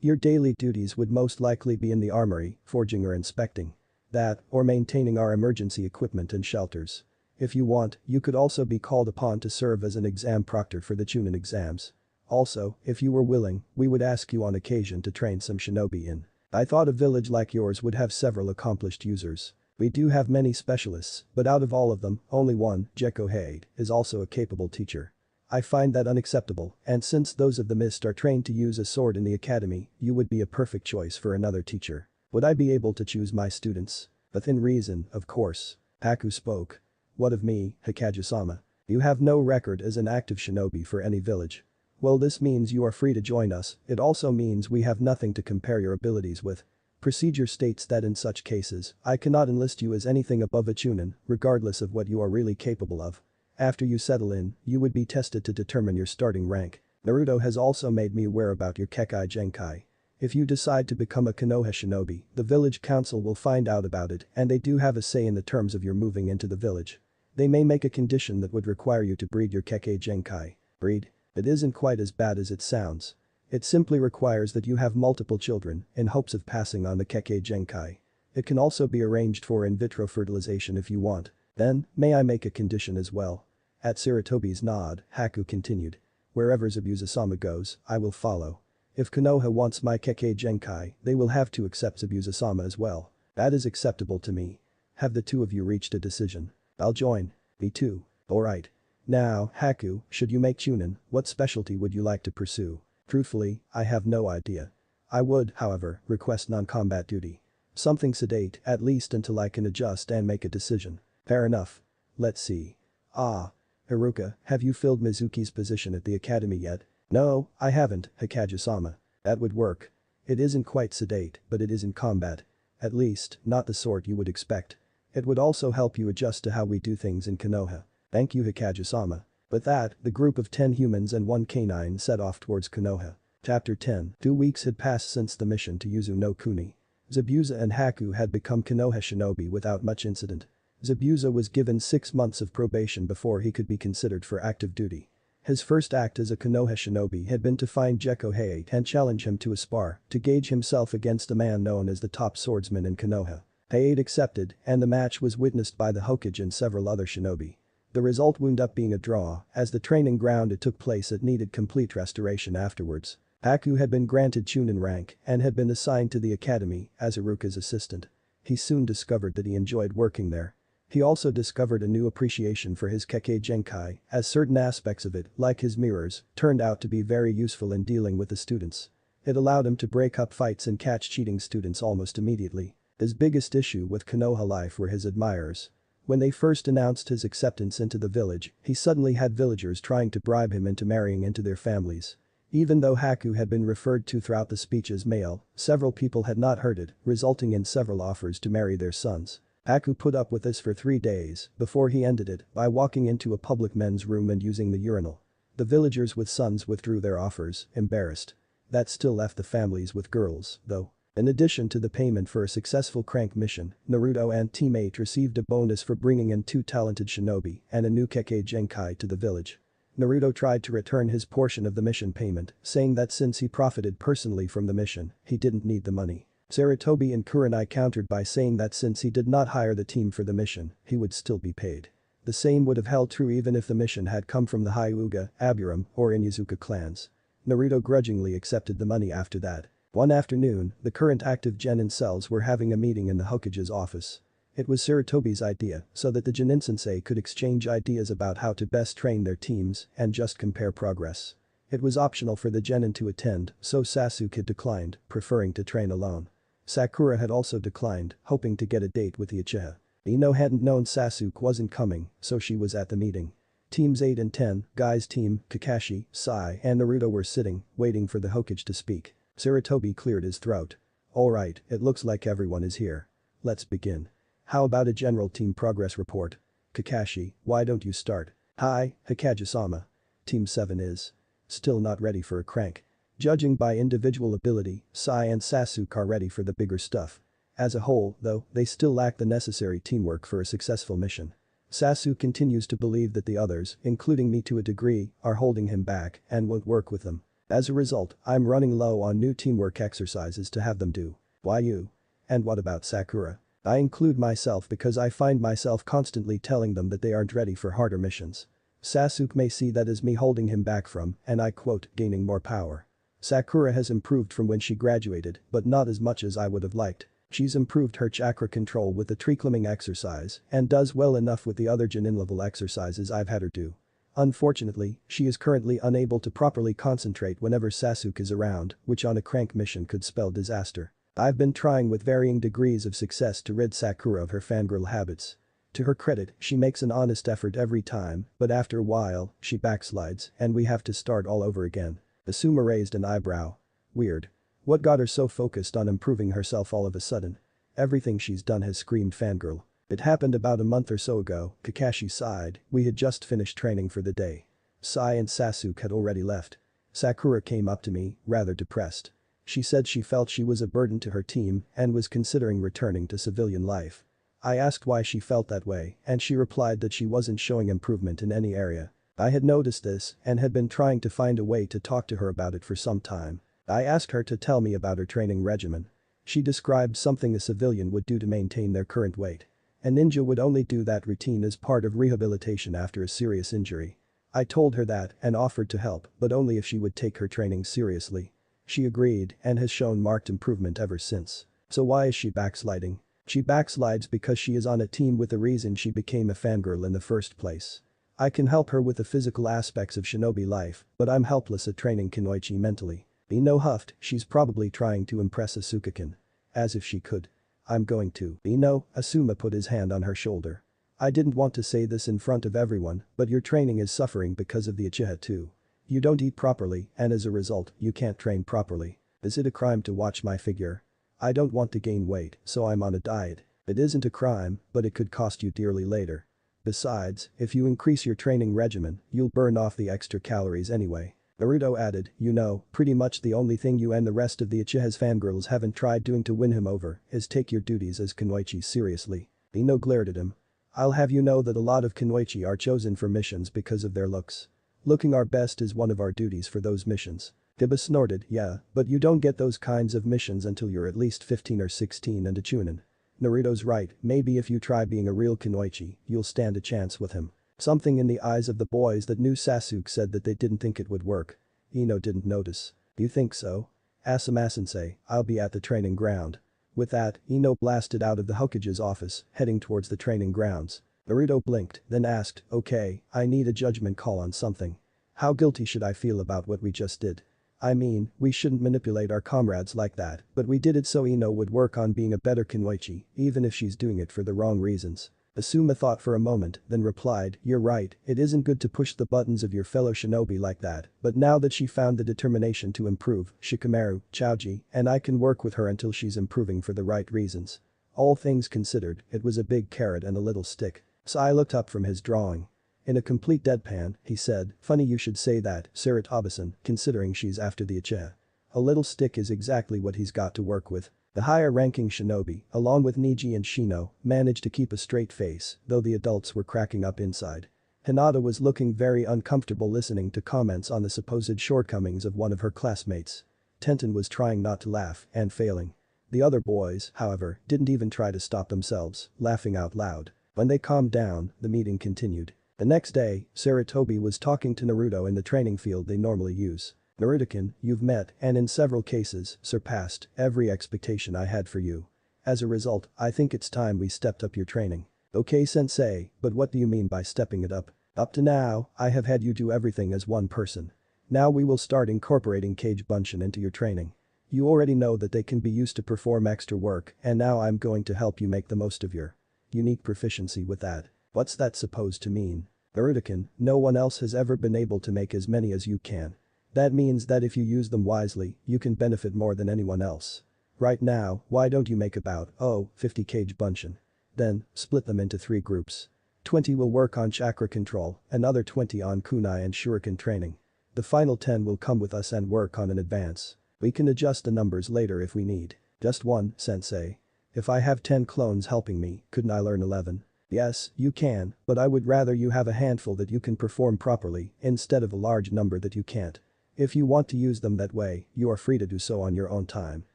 Your daily duties would most likely be in the armory, forging or inspecting. That, or maintaining our emergency equipment and shelters. If you want, you could also be called upon to serve as an exam proctor for the Chunin exams. Also, if you were willing, we would ask you on occasion to train some shinobi in. I thought a village like yours would have several accomplished users. We do have many specialists, but out of all of them, only one, Gekko Haid, is also a capable teacher. I find that unacceptable, and since those of the Mist are trained to use a sword in the academy, you would be a perfect choice for another teacher. Would I be able to choose my students? Within reason, of course. Haku spoke. What of me, Hikage-sama? You have no record as an active shinobi for any village. Well, this means you are free to join us, it also means we have nothing to compare your abilities with. Procedure states that in such cases, I cannot enlist you as anything above a Chunin, regardless of what you are really capable of. After you settle in, you would be tested to determine your starting rank. Naruto has also made me aware about your Kekkei Genkai. If you decide to become a Konoha shinobi, the village council will find out about it and they do have a say in the terms of your moving into the village. They may make a condition that would require you to breed your Kekkei Genkai. Breed? It isn't quite as bad as it sounds. It simply requires that you have multiple children in hopes of passing on the Kekkei Genkai. It can also be arranged for in vitro fertilization if you want. Then, may I make a condition as well? At Sarutobi's nod, Haku continued. Wherever Zabuza-sama goes, I will follow. If Konoha wants my Kekkei Genkai, they will have to accept Zabuza-sama as well. That is acceptable to me. Have the two of you reached a decision? I'll join. Me too. Alright. Now, Haku, should you make Chunin, what specialty would you like to pursue? Truthfully, I have no idea. I would, however, request non-combat duty. Something sedate, at least until I can adjust and make a decision. Fair enough. Let's see. Iruka, have you filled Mizuki's position at the academy yet? No, I haven't, Hikage-sama. That would work. It isn't quite sedate, but it is in combat. At least, not the sort you would expect. It would also help you adjust to how we do things in Konoha. Thank you, Hikage-sama. With that, the group of 10 humans and 1 canine set off towards Konoha. Chapter 10. 2 weeks had passed since the mission to Yuzu no Kuni. Zabuza and Haku had become Konoha shinobi without much incident. Zabuza was given 6 months of probation before he could be considered for active duty. His first act as a Konoha shinobi had been to find Gekko Haid and challenge him to a spar to gauge himself against a man known as the top swordsman in Konoha. Haid accepted, and the match was witnessed by the Hokage and several other shinobi. The result wound up being a draw, as the training ground it took place at needed complete restoration afterwards. Haku had been granted Chunin rank and had been assigned to the academy as Iruka's assistant. He soon discovered that he enjoyed working there. He also discovered a new appreciation for his Kekkei Genkai, as certain aspects of it, like his mirrors, turned out to be very useful in dealing with the students. It allowed him to break up fights and catch cheating students almost immediately. His biggest issue with Konoha life were his admirers. When they first announced his acceptance into the village, he suddenly had villagers trying to bribe him into marrying into their families. Even though Haku had been referred to throughout the speech as male, several people had not heard it, resulting in several offers to marry their sons. Haku put up with this for 3 days before he ended it by walking into a public men's room and using the urinal. The villagers with sons withdrew their offers, embarrassed. That still left the families with girls, though. In addition to the payment for a successful crank mission, Naruto and teammate received a bonus for bringing in 2 talented shinobi and a new Kekkei Genkai to the village. Naruto tried to return his portion of the mission payment, saying that since he profited personally from the mission, he didn't need the money. Sarutobi and Kurenai countered by saying that since he did not hire the team for the mission, he would still be paid. The same would have held true even if the mission had come from the Hyuga, Aburame, or Inyazuka clans. Naruto grudgingly accepted the money after that. One afternoon, the current active genin cells were having a meeting in the Hokage's office. It was Sarutobi's idea so that the Genin-sensei could exchange ideas about how to best train their teams and just compare progress. It was optional for the genin to attend, so Sasuke had declined, preferring to train alone. Sakura had also declined, hoping to get a date with the Uchiha. Ino hadn't known Sasuke wasn't coming, so she was at the meeting. Teams 8 and 10, Guy's team, Kakashi, Sai and Naruto were sitting, waiting for the Hokage to speak. Sarutobi cleared his throat. "Alright, it looks like everyone is here. Let's begin. How about a general team progress report? Kakashi, why don't you start?" "Hi, Hokage-sama. Team 7 is still not ready for a crank. Judging by individual ability, Sai and Sasuke are ready for the bigger stuff. As a whole, though, they still lack the necessary teamwork for a successful mission. Sasuke continues to believe that the others, including me to a degree, are holding him back and won't work with them. As a result, I'm running low on new teamwork exercises to have them do." "Why you? And what about Sakura?" "I include myself because I find myself constantly telling them that they aren't ready for harder missions. Sasuke may see that as me holding him back from, and I quote, gaining more power. Sakura has improved from when she graduated, but not as much as I would have liked. She's improved her chakra control with the tree climbing exercise and does well enough with the other genin level exercises I've had her do. Unfortunately, she is currently unable to properly concentrate whenever Sasuke is around, which on a crank mission could spell disaster. I've been trying with varying degrees of success to rid Sakura of her fangirl habits. To her credit, she makes an honest effort every time, but after a while, she backslides and we have to start all over again." Asuma raised an eyebrow. "Weird. What got her so focused on improving herself all of a sudden? Everything she's done has screamed fangirl." "It happened about a month or so ago," Kakashi sighed. "We had just finished training for the day. Sai and Sasuke had already left. Sakura came up to me, rather depressed. She said she felt she was a burden to her team and was considering returning to civilian life. I asked why she felt that way and she replied that she wasn't showing improvement in any area. I had noticed this and had been trying to find a way to talk to her about it for some time. I asked her to tell me about her training regimen. She described something a civilian would do to maintain their current weight. A ninja would only do that routine as part of rehabilitation after a serious injury. I told her that and offered to help, but only if she would take her training seriously. She agreed and has shown marked improvement ever since. So why is she backsliding? She backslides because she is on a team with the reason she became a fangirl in the first place. I can help her with the physical aspects of shinobi life, but I'm helpless at training Kunoichi mentally." Ino huffed, "She's probably trying to impress Asuka-kun. As if she could. I'm going to." "Ino," Asuma put his hand on her shoulder. "I didn't want to say this in front of everyone, but your training is suffering because of the Uchiha too. You don't eat properly and as a result, you can't train properly. Is it a crime to watch my figure? I don't want to gain weight, so I'm on a diet. It isn't a crime, but it could cost you dearly later. Besides, if you increase your training regimen, you'll burn off the extra calories anyway." Naruto added, "You know, pretty much the only thing you and the rest of the Uchiha's fangirls haven't tried doing to win him over is take your duties as Kunoichi seriously." Ino glared at him. "I'll have you know that a lot of Kunoichi are chosen for missions because of their looks. Looking our best is one of our duties for those missions." Hiba snorted, "Yeah, but you don't get those kinds of missions until you're at least 15 or 16 and a chunin. Naruto's right, maybe if you try being a real Kunoichi, you'll stand a chance with him." Something in the eyes of the boys that knew Sasuke said that they didn't think it would work. Ino didn't notice. "You think so?" "Asuma-sensei, I'll be at the training ground." With that, Ino blasted out of the Hokage's office, heading towards the training grounds. Naruto blinked, then asked, "Okay, I need a judgment call on something. How guilty should I feel about what we just did? I mean, we shouldn't manipulate our comrades like that, but we did it so Ino would work on being a better Kunoichi, even if she's doing it for the wrong reasons." Asuma thought for a moment, then replied, "You're right, it isn't good to push the buttons of your fellow shinobi like that, but now that she found the determination to improve, Shikamaru, Chaoji, and I can work with her until she's improving for the right reasons." All things considered, it was a big carrot and a little stick. Sai looked up from his drawing. In a complete deadpan, he said, "Funny you should say that, Saratobi-san, considering she's after the Ichigo. A little stick is exactly what he's got to work with." The higher-ranking shinobi, along with Niji and Shino, managed to keep a straight face, though the adults were cracking up inside. Hinata was looking very uncomfortable listening to comments on the supposed shortcomings of one of her classmates. Tenten was trying not to laugh, and failing. The other boys, however, didn't even try to stop themselves, laughing out loud. When they calmed down, the meeting continued. The next day, Saratobi was talking to Naruto in the training field they normally use. "Naruto-kun, you've met, and in several cases, surpassed, every expectation I had for you. As a result, I think it's time we stepped up your training." "Okay sensei, but what do you mean by stepping it up? Up to now, I have had you do everything as one person. Now we will start incorporating Kage Bunshin into your training. You already know that they can be used to perform extra work, and now I'm going to help you make the most of your unique proficiency with that." "What's that supposed to mean?" "Naruto-kun, no one else has ever been able to make as many as you can. That means that if you use them wisely, you can benefit more than anyone else. Right now, why don't you make about, 50 Kage Bunshin? Then, split them into 3 groups. 20 will work on chakra control, another 20 on kunai and shuriken training. The final 10 will come with us and work on an advance. We can adjust the numbers later if we need." "Just one, sensei. If I have 10 clones helping me, couldn't I learn 11? "Yes, you can, but I would rather you have a handful that you can perform properly instead of a large number that you can't. If you want to use them that way, you are free to do so on your own time.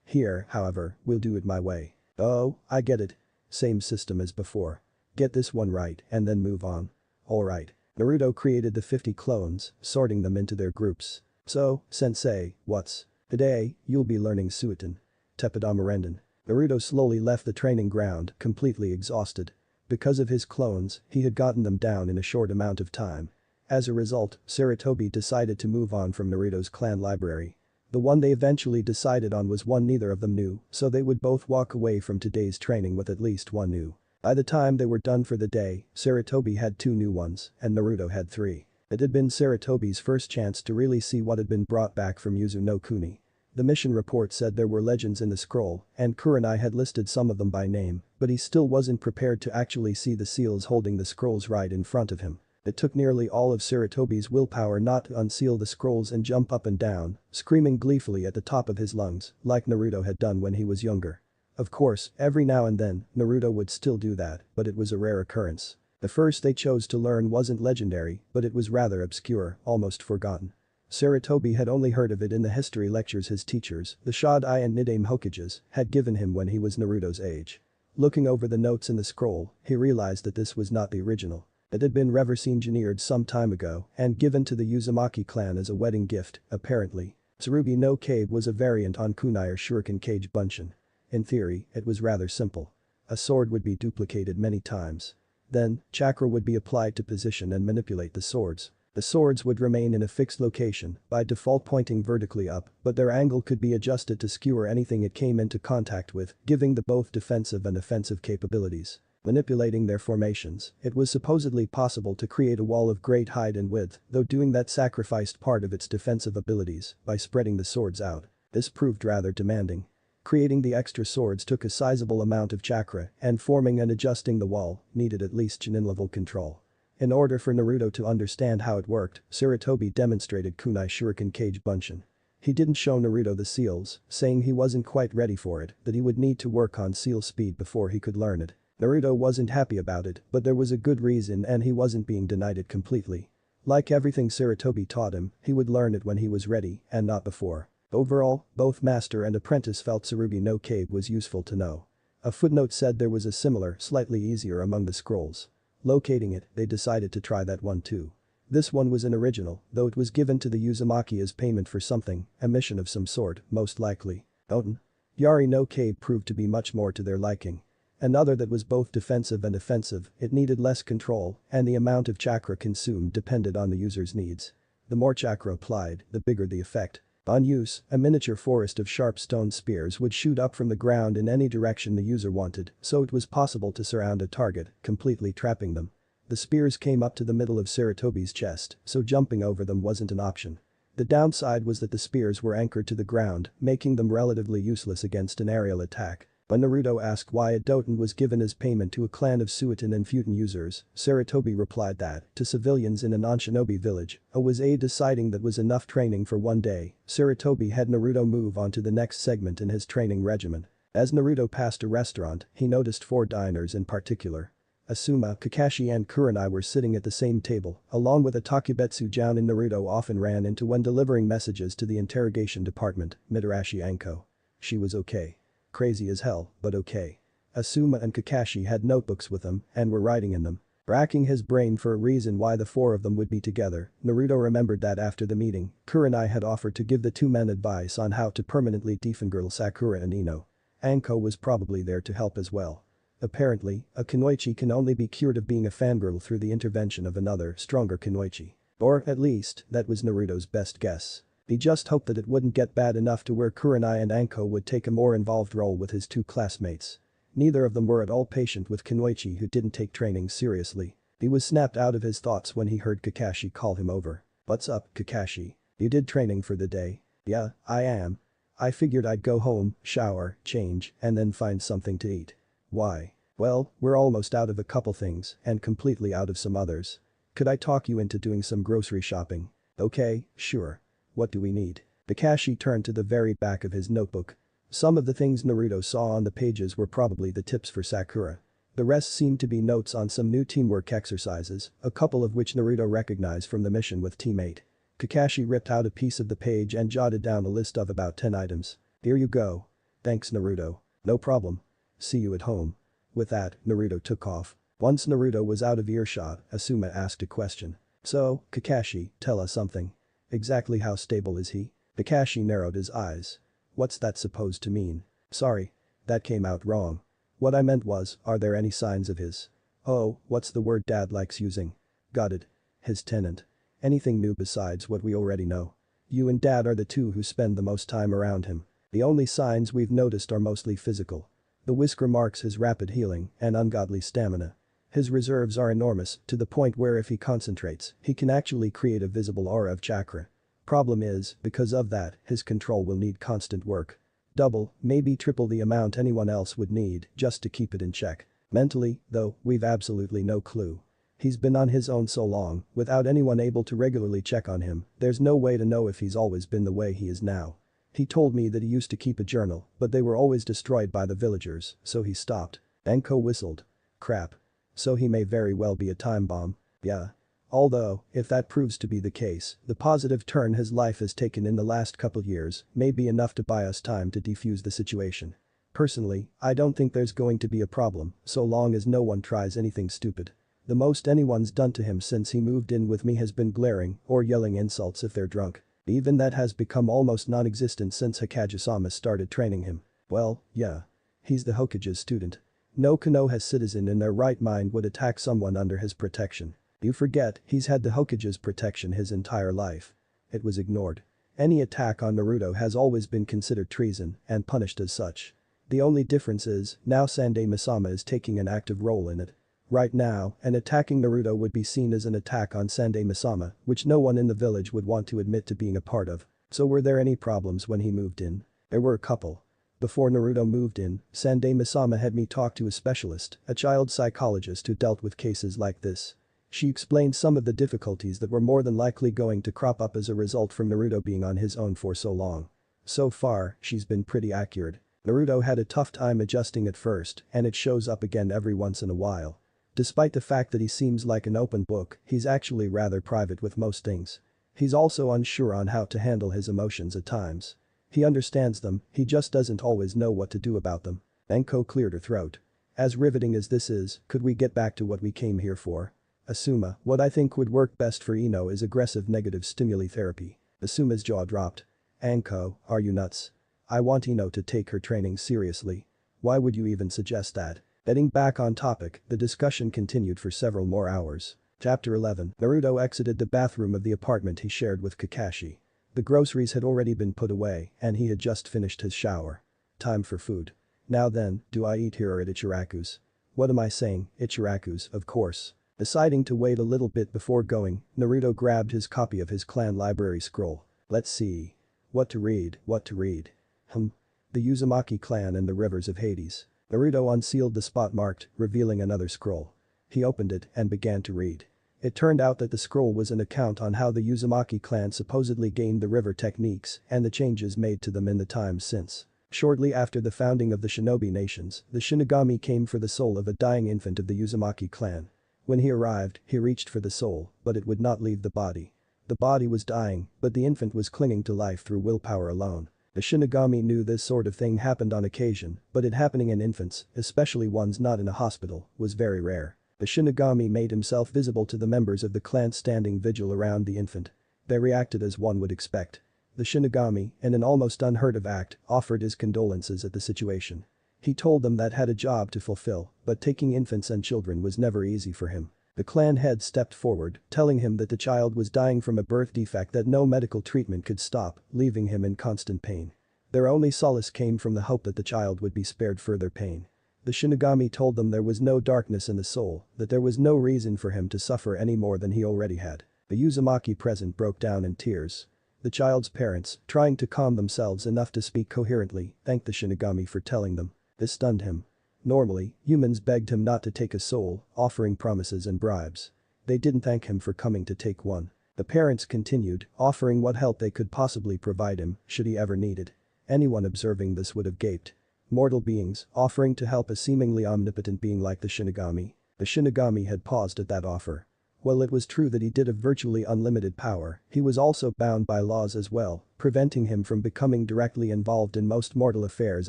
Here, however, we'll do it my way." "Oh, I get it. Same system as before. Get this one right and then move on." "Alright." Naruto created the 50 clones, sorting them into their groups. "So, sensei, what's today, you'll be learning Suiton. Tepidama-Renden." Naruto slowly left the training ground, completely exhausted. Because of his clones, he had gotten them down in a short amount of time. As a result, Saratobi decided to move on from Naruto's clan library. The one they eventually decided on was one neither of them knew, so they would both walk away from today's training with at least one new. By the time they were done for the day, Saratobi had 2 new ones, and Naruto had 3. It had been Saratobi's first chance to really see what had been brought back from Yuzu no Kuni. The mission report said there were legends in the scroll, and Kurenai had listed some of them by name, but he still wasn't prepared to actually see the seals holding the scrolls right in front of him. It took nearly all of Saratobi's willpower not to unseal the scrolls and jump up and down, screaming gleefully at the top of his lungs, like Naruto had done when he was younger. Of course, every now and then, Naruto would still do that, but it was a rare occurrence. The first they chose to learn wasn't legendary, but it was rather obscure, almost forgotten. Saratobi had only heard of it in the history lectures his teachers, the Shodai and Nidaime Hokages, had given him when he was Naruto's age. Looking over the notes in the scroll, he realized that this was not the original. It had been reverse engineered some time ago and given to the Uzumaki clan as a wedding gift, apparently. Tsurugi no Kage was a variant on kunai or shuriken Kage Bunshin. In theory, it was rather simple. A sword would be duplicated many times. Then, chakra would be applied to position and manipulate the swords. The swords would remain in a fixed location, by default pointing vertically up, but their angle could be adjusted to skewer anything it came into contact with, giving the both defensive and offensive capabilities. Manipulating their formations, it was supposedly possible to create a wall of great height and width, though doing that sacrificed part of its defensive abilities by spreading the swords out. This proved rather demanding. Creating the extra swords took a sizable amount of chakra, and forming and adjusting the wall needed at least Chunin-level control. In order for Naruto to understand how it worked, Saratobi demonstrated kunai shuriken Kage Bunshin. He didn't show Naruto the seals, saying he wasn't quite ready for it, that he would need to work on seal speed before he could learn it. Naruto wasn't happy about it, but there was a good reason and he wasn't being denied it completely. Like everything Saratobi taught him, he would learn it when he was ready and not before. Overall, both master and apprentice felt Tsurugi no Kage was useful to know. A footnote said there was a similar, slightly easier among the scrolls. Locating it, they decided to try that one too. This one was an original, though it was given to the Uzumaki as payment for something, a mission of some sort, most likely. Oten? Yari no Cave proved to be much more to their liking. Another that was both defensive and offensive, it needed less control, and the amount of chakra consumed depended on the user's needs. The more chakra applied, the bigger the effect. On use, a miniature forest of sharp stone spears would shoot up from the ground in any direction the user wanted, so it was possible to surround a target, completely trapping them. The spears came up to the middle of Saratobi's chest, so jumping over them wasn't an option. The downside was that the spears were anchored to the ground, making them relatively useless against an aerial attack. When Naruto asked why a Doton was given as payment to a clan of Suiton and Futon users, Saratobi replied that, to civilians in a non-shinobi village, a was deciding that was enough training for one day. Saratobi had Naruto move on to the next segment in his training regimen. As Naruto passed a restaurant, he noticed 4 diners in particular. Asuma, Kakashi and Kurenai were sitting at the same table, along with a Takubetsu Jounin Naruto often ran into when delivering messages to the interrogation department, Mitarashi Anko. She was okay. Crazy as hell, but okay. Asuma and Kakashi had notebooks with them and were writing in them. Racking his brain for a reason why the 4 of them would be together, Naruto remembered that after the meeting, Kurenai had offered to give the 2 men advice on how to permanently defangirl Sakura and Ino. Anko was probably there to help as well. Apparently, a kunoichi can only be cured of being a fangirl through the intervention of another, stronger kunoichi. Or, at least, that was Naruto's best guess. He just hoped that it wouldn't get bad enough to where Kurenai and Anko would take a more involved role with his 2 classmates. Neither of them were at all patient with kunoichi who didn't take training seriously. He was snapped out of his thoughts when he heard Kakashi call him over. "What's up, Kakashi? You did training for the day?" "Yeah, I am. I figured I'd go home, shower, change, and then find something to eat." "Why?" "Well, we're almost out of a couple things and completely out of some others. Could I talk you into doing some grocery shopping?" "Okay, sure. What do we need?" Kakashi turned to the very back of his notebook. Some of the things Naruto saw on the pages were probably the tips for Sakura. The rest seemed to be notes on some new teamwork exercises, a couple of which Naruto recognized from the mission with teammate. Kakashi ripped out a piece of the page and jotted down a list of about 10 items. "Here you go." "Thanks, Naruto." "No problem. See you at home." With that, Naruto took off. Once Naruto was out of earshot, Asuma asked a question. "So, Kakashi, tell us something. Exactly how stable is he?" Kakashi narrowed his eyes. "What's that supposed to mean?" "Sorry. That came out wrong. What I meant was, are there any signs of his—" "Oh, what's the word Dad likes using?" "Got it. His tenant. Anything new besides what we already know?" "You and Dad are the 2 who spend the most time around him. The only signs we've noticed are mostly physical. The whisker marks his rapid healing and ungodly stamina. His reserves are enormous to the point where if he concentrates, he can actually create a visible aura of chakra. Problem is, because of that, his control will need constant work. Double, maybe triple the amount anyone else would need just to keep it in check. Mentally, though, we've absolutely no clue. He's been on his own so long, without anyone able to regularly check on him, there's no way to know if he's always been the way he is now. He told me that he used to keep a journal, but they were always destroyed by the villagers, so he stopped." Anko whistled. "Crap. So he may very well be a time bomb." "Yeah. Although, if that proves to be the case, the positive turn his life has taken in the last couple years may be enough to buy us time to defuse the situation. Personally, I don't think there's going to be a problem so long as no one tries anything stupid. The most anyone's done to him since he moved in with me has been glaring or yelling insults if they're drunk. Even that has become almost non-existent since Hokage-sama started training him." "Well, yeah. He's the Hokage's student. No Konoha citizen in their right mind would attack someone under his protection. You forget, he's had the Hokage's protection his entire life." It was ignored. Any attack on Naruto has always been considered treason and punished as such. The only difference is, now Sandai Misama is taking an active role in it. Right now, an attacking Naruto would be seen as an attack on Sandai Misama, which no one in the village would want to admit to being a part of. So were there any problems when he moved in? There were a couple. Before Naruto moved in, Sandai Misama had me talk to a specialist, a child psychologist who dealt with cases like this. She explained some of the difficulties that were more than likely going to crop up as a result from Naruto being on his own for so long. So far, she's been pretty accurate. Naruto had a tough time adjusting at first, and it shows up again every once in a while. Despite the fact that he seems like an open book, he's actually rather private with most things. He's also unsure on how to handle his emotions at times. He understands them, he just doesn't always know what to do about them. Anko cleared her throat. "As riveting as this is, could we get back to what we came here for?" "Asuma, what I think would work best for Ino is aggressive negative stimuli therapy." Asuma's jaw dropped. "Anko, are you nuts? I want Ino to take her training seriously. Why would you even suggest that? Getting back on topic, the discussion continued for several more hours. Chapter 11. Naruto exited the bathroom of the apartment he shared with Kakashi. The groceries had already been put away and he had just finished his shower. Time for food. Now then, do I eat here or at Ichiraku's? What am I saying, Ichiraku's, of course. Deciding to wait a little bit before going, Naruto grabbed his copy of his clan library scroll. Let's see. What to read, what to read. The Uzumaki clan and the rivers of Hades. Naruto unsealed the spot marked, revealing another scroll. He opened it and began to read. It turned out that the scroll was an account on how the Uzumaki clan supposedly gained the river techniques and the changes made to them in the times since. Shortly after the founding of the shinobi nations, the Shinigami came for the soul of a dying infant of the Uzumaki clan. When he arrived, he reached for the soul, but it would not leave the body. The body was dying, but the infant was clinging to life through willpower alone. The Shinigami knew this sort of thing happened on occasion, but it happening in infants, especially ones not in a hospital, was very rare. The Shinigami made himself visible to the members of the clan standing vigil around the infant. They reacted as one would expect. The Shinigami, in an almost unheard of act, offered his condolences at the situation. He told them that had a job to fulfill, but taking infants and children was never easy for him. The clan head stepped forward, telling him that the child was dying from a birth defect that no medical treatment could stop, leaving him in constant pain. Their only solace came from the hope that the child would be spared further pain. The Shinigami told them there was no darkness in the soul, that there was no reason for him to suffer any more than he already had. The Uzumaki present broke down in tears. The child's parents, trying to calm themselves enough to speak coherently, thanked the Shinigami for telling them. This stunned him. Normally, humans begged him not to take a soul, offering promises and bribes. They didn't thank him for coming to take one. The parents continued, offering what help they could possibly provide him, should he ever need it. Anyone observing this would have gaped. Mortal beings, offering to help a seemingly omnipotent being like the Shinigami. The Shinigami had paused at that offer. While it was true that he did have virtually unlimited power, he was also bound by laws as well, preventing him from becoming directly involved in most mortal affairs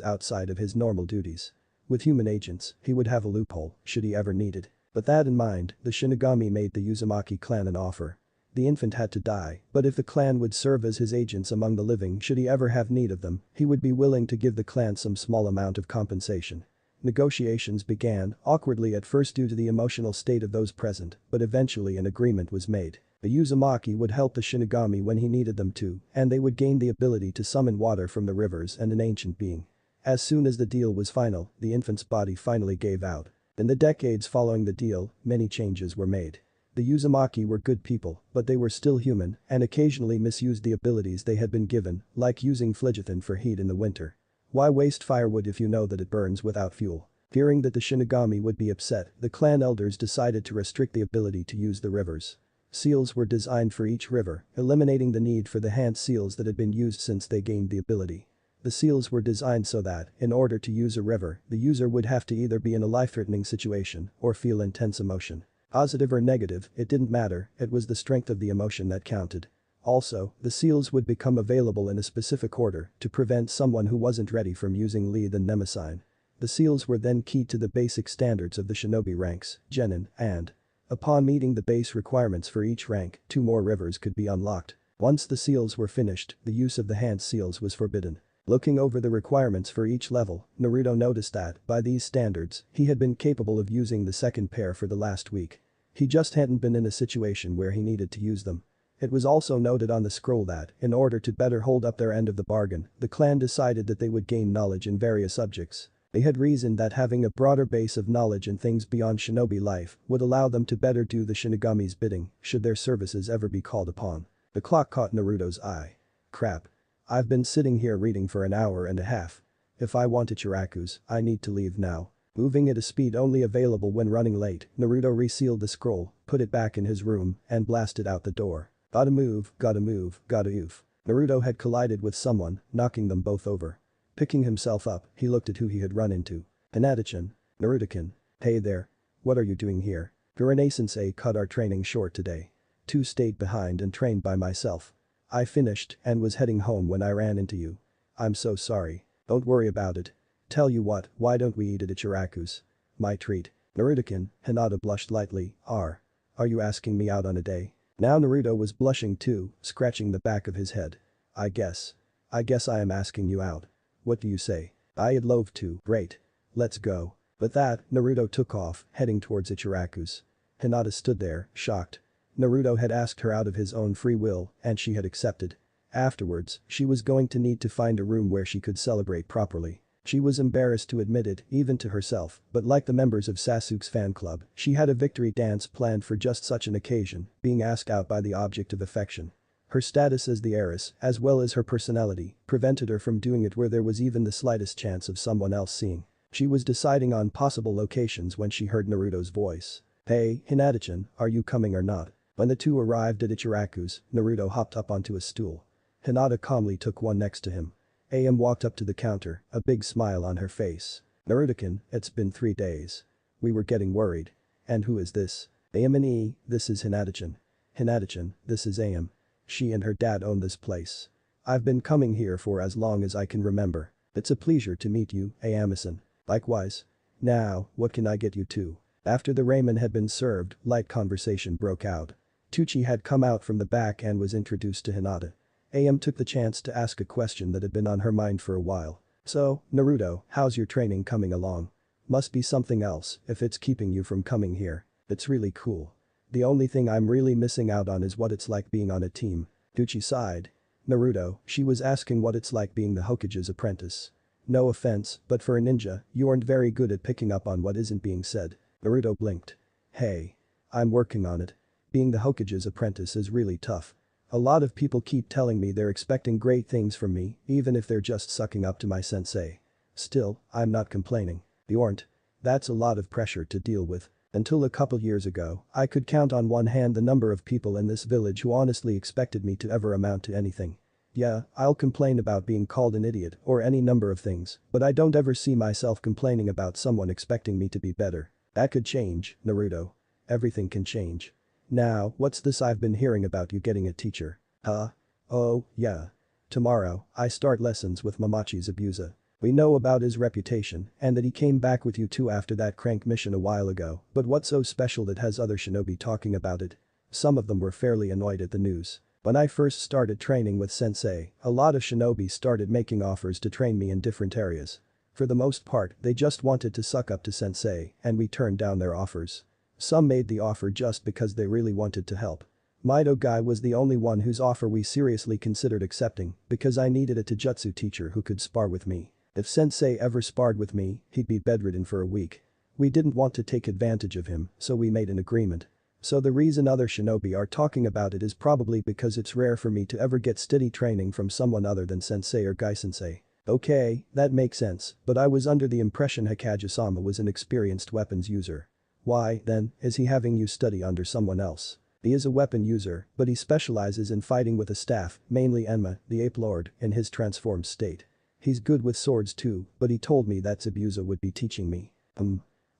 outside of his normal duties. With human agents, he would have a loophole, should he ever need it. But that in mind, the Shinigami made the Uzumaki clan an offer. The infant had to die, but if the clan would serve as his agents among the living should he ever have need of them, he would be willing to give the clan some small amount of compensation. Negotiations began, awkwardly at first due to the emotional state of those present, but eventually an agreement was made. The Uzumaki would help the Shinigami when he needed them to, and they would gain the ability to summon water from the rivers and an ancient being. As soon as the deal was final, the infant's body finally gave out. In the decades following the deal, many changes were made. The Uzumaki were good people, but they were still human and occasionally misused the abilities they had been given, like using phlegethon for heat in the winter. Why waste firewood if you know that it burns without fuel? Fearing that the Shinigami would be upset, the clan elders decided to restrict the ability to use the rivers. Seals were designed for each river, eliminating the need for the hand seals that had been used since they gained the ability. The seals were designed so that, in order to use a river, the user would have to either be in a life-threatening situation or feel intense emotion. Positive or negative, it didn't matter, it was the strength of the emotion that counted. Also, the seals would become available in a specific order to prevent someone who wasn't ready from using lead and Nemesign. The seals were then keyed to the basic standards of the shinobi ranks, genin, and. Upon meeting the base requirements for each rank, 2 more rivers could be unlocked. Once the seals were finished, the use of the hand seals was forbidden. Looking over the requirements for each level, Naruto noticed that, by these standards, he had been capable of using the second pair for the last week. He just hadn't been in a situation where he needed to use them. It was also noted on the scroll that, in order to better hold up their end of the bargain, the clan decided that they would gain knowledge in various subjects. They had reasoned that having a broader base of knowledge in things beyond shinobi life would allow them to better do the Shinigami's bidding, should their services ever be called upon. The clock caught Naruto's eye. Crap. I've been sitting here reading for an hour and a half. If I want Ichiraku's, I need to leave now. Moving at a speed only available when running late, Naruto resealed the scroll, put it back in his room, and blasted out the door. Gotta move, gotta move, gotta oof. Naruto had collided with someone, knocking them both over. Picking himself up, he looked at who he had run into. Hinata-chan. Naruto-kun. Hey there. What are you doing here? Gurune-sensei cut our training short today. 2 stayed behind and trained by myself. I finished and was heading home when I ran into you. I'm so sorry. Don't worry about it. Tell you what, why don't we eat at Ichiraku's? My treat. Naruto-kun, Hinata blushed lightly, Are you asking me out on a day? Now Naruto was blushing too, scratching the back of his head. I guess I am asking you out. What do you say? I'd love to. Great. Let's go. With that, Naruto took off, heading towards Ichiraku's. Hinata stood there, shocked. Naruto had asked her out of his own free will, and she had accepted. Afterwards, she was going to need to find a room where she could celebrate properly. She was embarrassed to admit it, even to herself, but like the members of Sasuke's fan club, she had a victory dance planned for just such an occasion, being asked out by the object of affection. Her status as the heiress, as well as her personality, prevented her from doing it where there was even the slightest chance of someone else seeing. She was deciding on possible locations when she heard Naruto's voice. Hey, Hinata-chan, are you coming or not? When the two arrived at Ichiraku's, Naruto hopped up onto a stool. Hinata calmly took one next to him. AM walked up to the counter, a big smile on her face. Naruto-kun, it's been 3 days. We were getting worried. And who is this? AM and E, this is Hinata-chan. Hinata-chan, this is AM. She and her dad own this place. I've been coming here for as long as I can remember. It's a pleasure to meet you, Ayama-san. Likewise. Now, what can I get you to? After the ramen had been served, light conversation broke out. Tucci had come out from the back and was introduced to Hinata. AM took the chance to ask a question that had been on her mind for a while. So, Naruto, how's your training coming along? Must be something else if it's keeping you from coming here. It's really cool. The only thing I'm really missing out on is what it's like being on a team. Tucci sighed. Naruto, she was asking what it's like being the Hokage's apprentice. No offense, but for a ninja, you aren't very good at picking up on what isn't being said. Naruto blinked. Hey. I'm working on it. Being the Hokage's apprentice is really tough. A lot of people keep telling me they're expecting great things from me, even if they're just sucking up to my sensei. Still, I'm not complaining. You aren't. That's a lot of pressure to deal with. Until a couple years ago, I could count on one hand the number of people in this village who honestly expected me to ever amount to anything. Yeah, I'll complain about being called an idiot or any number of things, but I don't ever see myself complaining about someone expecting me to be better. That could change, Naruto. Everything can change. Now, what's this I've been hearing about you getting a teacher? Huh? Oh, yeah. Tomorrow, I start lessons with Mamachi's abuser. We know about his reputation and that he came back with you two after that crank mission a while ago, but what's so special that has other shinobi talking about it? Some of them were fairly annoyed at the news. When I first started training with sensei, a lot of shinobi started making offers to train me in different areas. For the most part, they just wanted to suck up to sensei and we turned down their offers. Some made the offer just because they really wanted to help. Mido Guy was the only one whose offer we seriously considered accepting because I needed a taijutsu teacher who could spar with me. If sensei ever sparred with me, he'd be bedridden for a week. We didn't want to take advantage of him, so we made an agreement. So the reason other shinobi are talking about it is probably because it's rare for me to ever get steady training from someone other than sensei or Gai-sensei. Okay, that makes sense, but I was under the impression Hokage-sama was an experienced weapons user. Why, then, is he having you study under someone else? He is a weapon user, but he specializes in fighting with a staff, mainly Enma, the Ape Lord, in his transformed state. He's good with swords too, but he told me that Zabuza would be teaching me.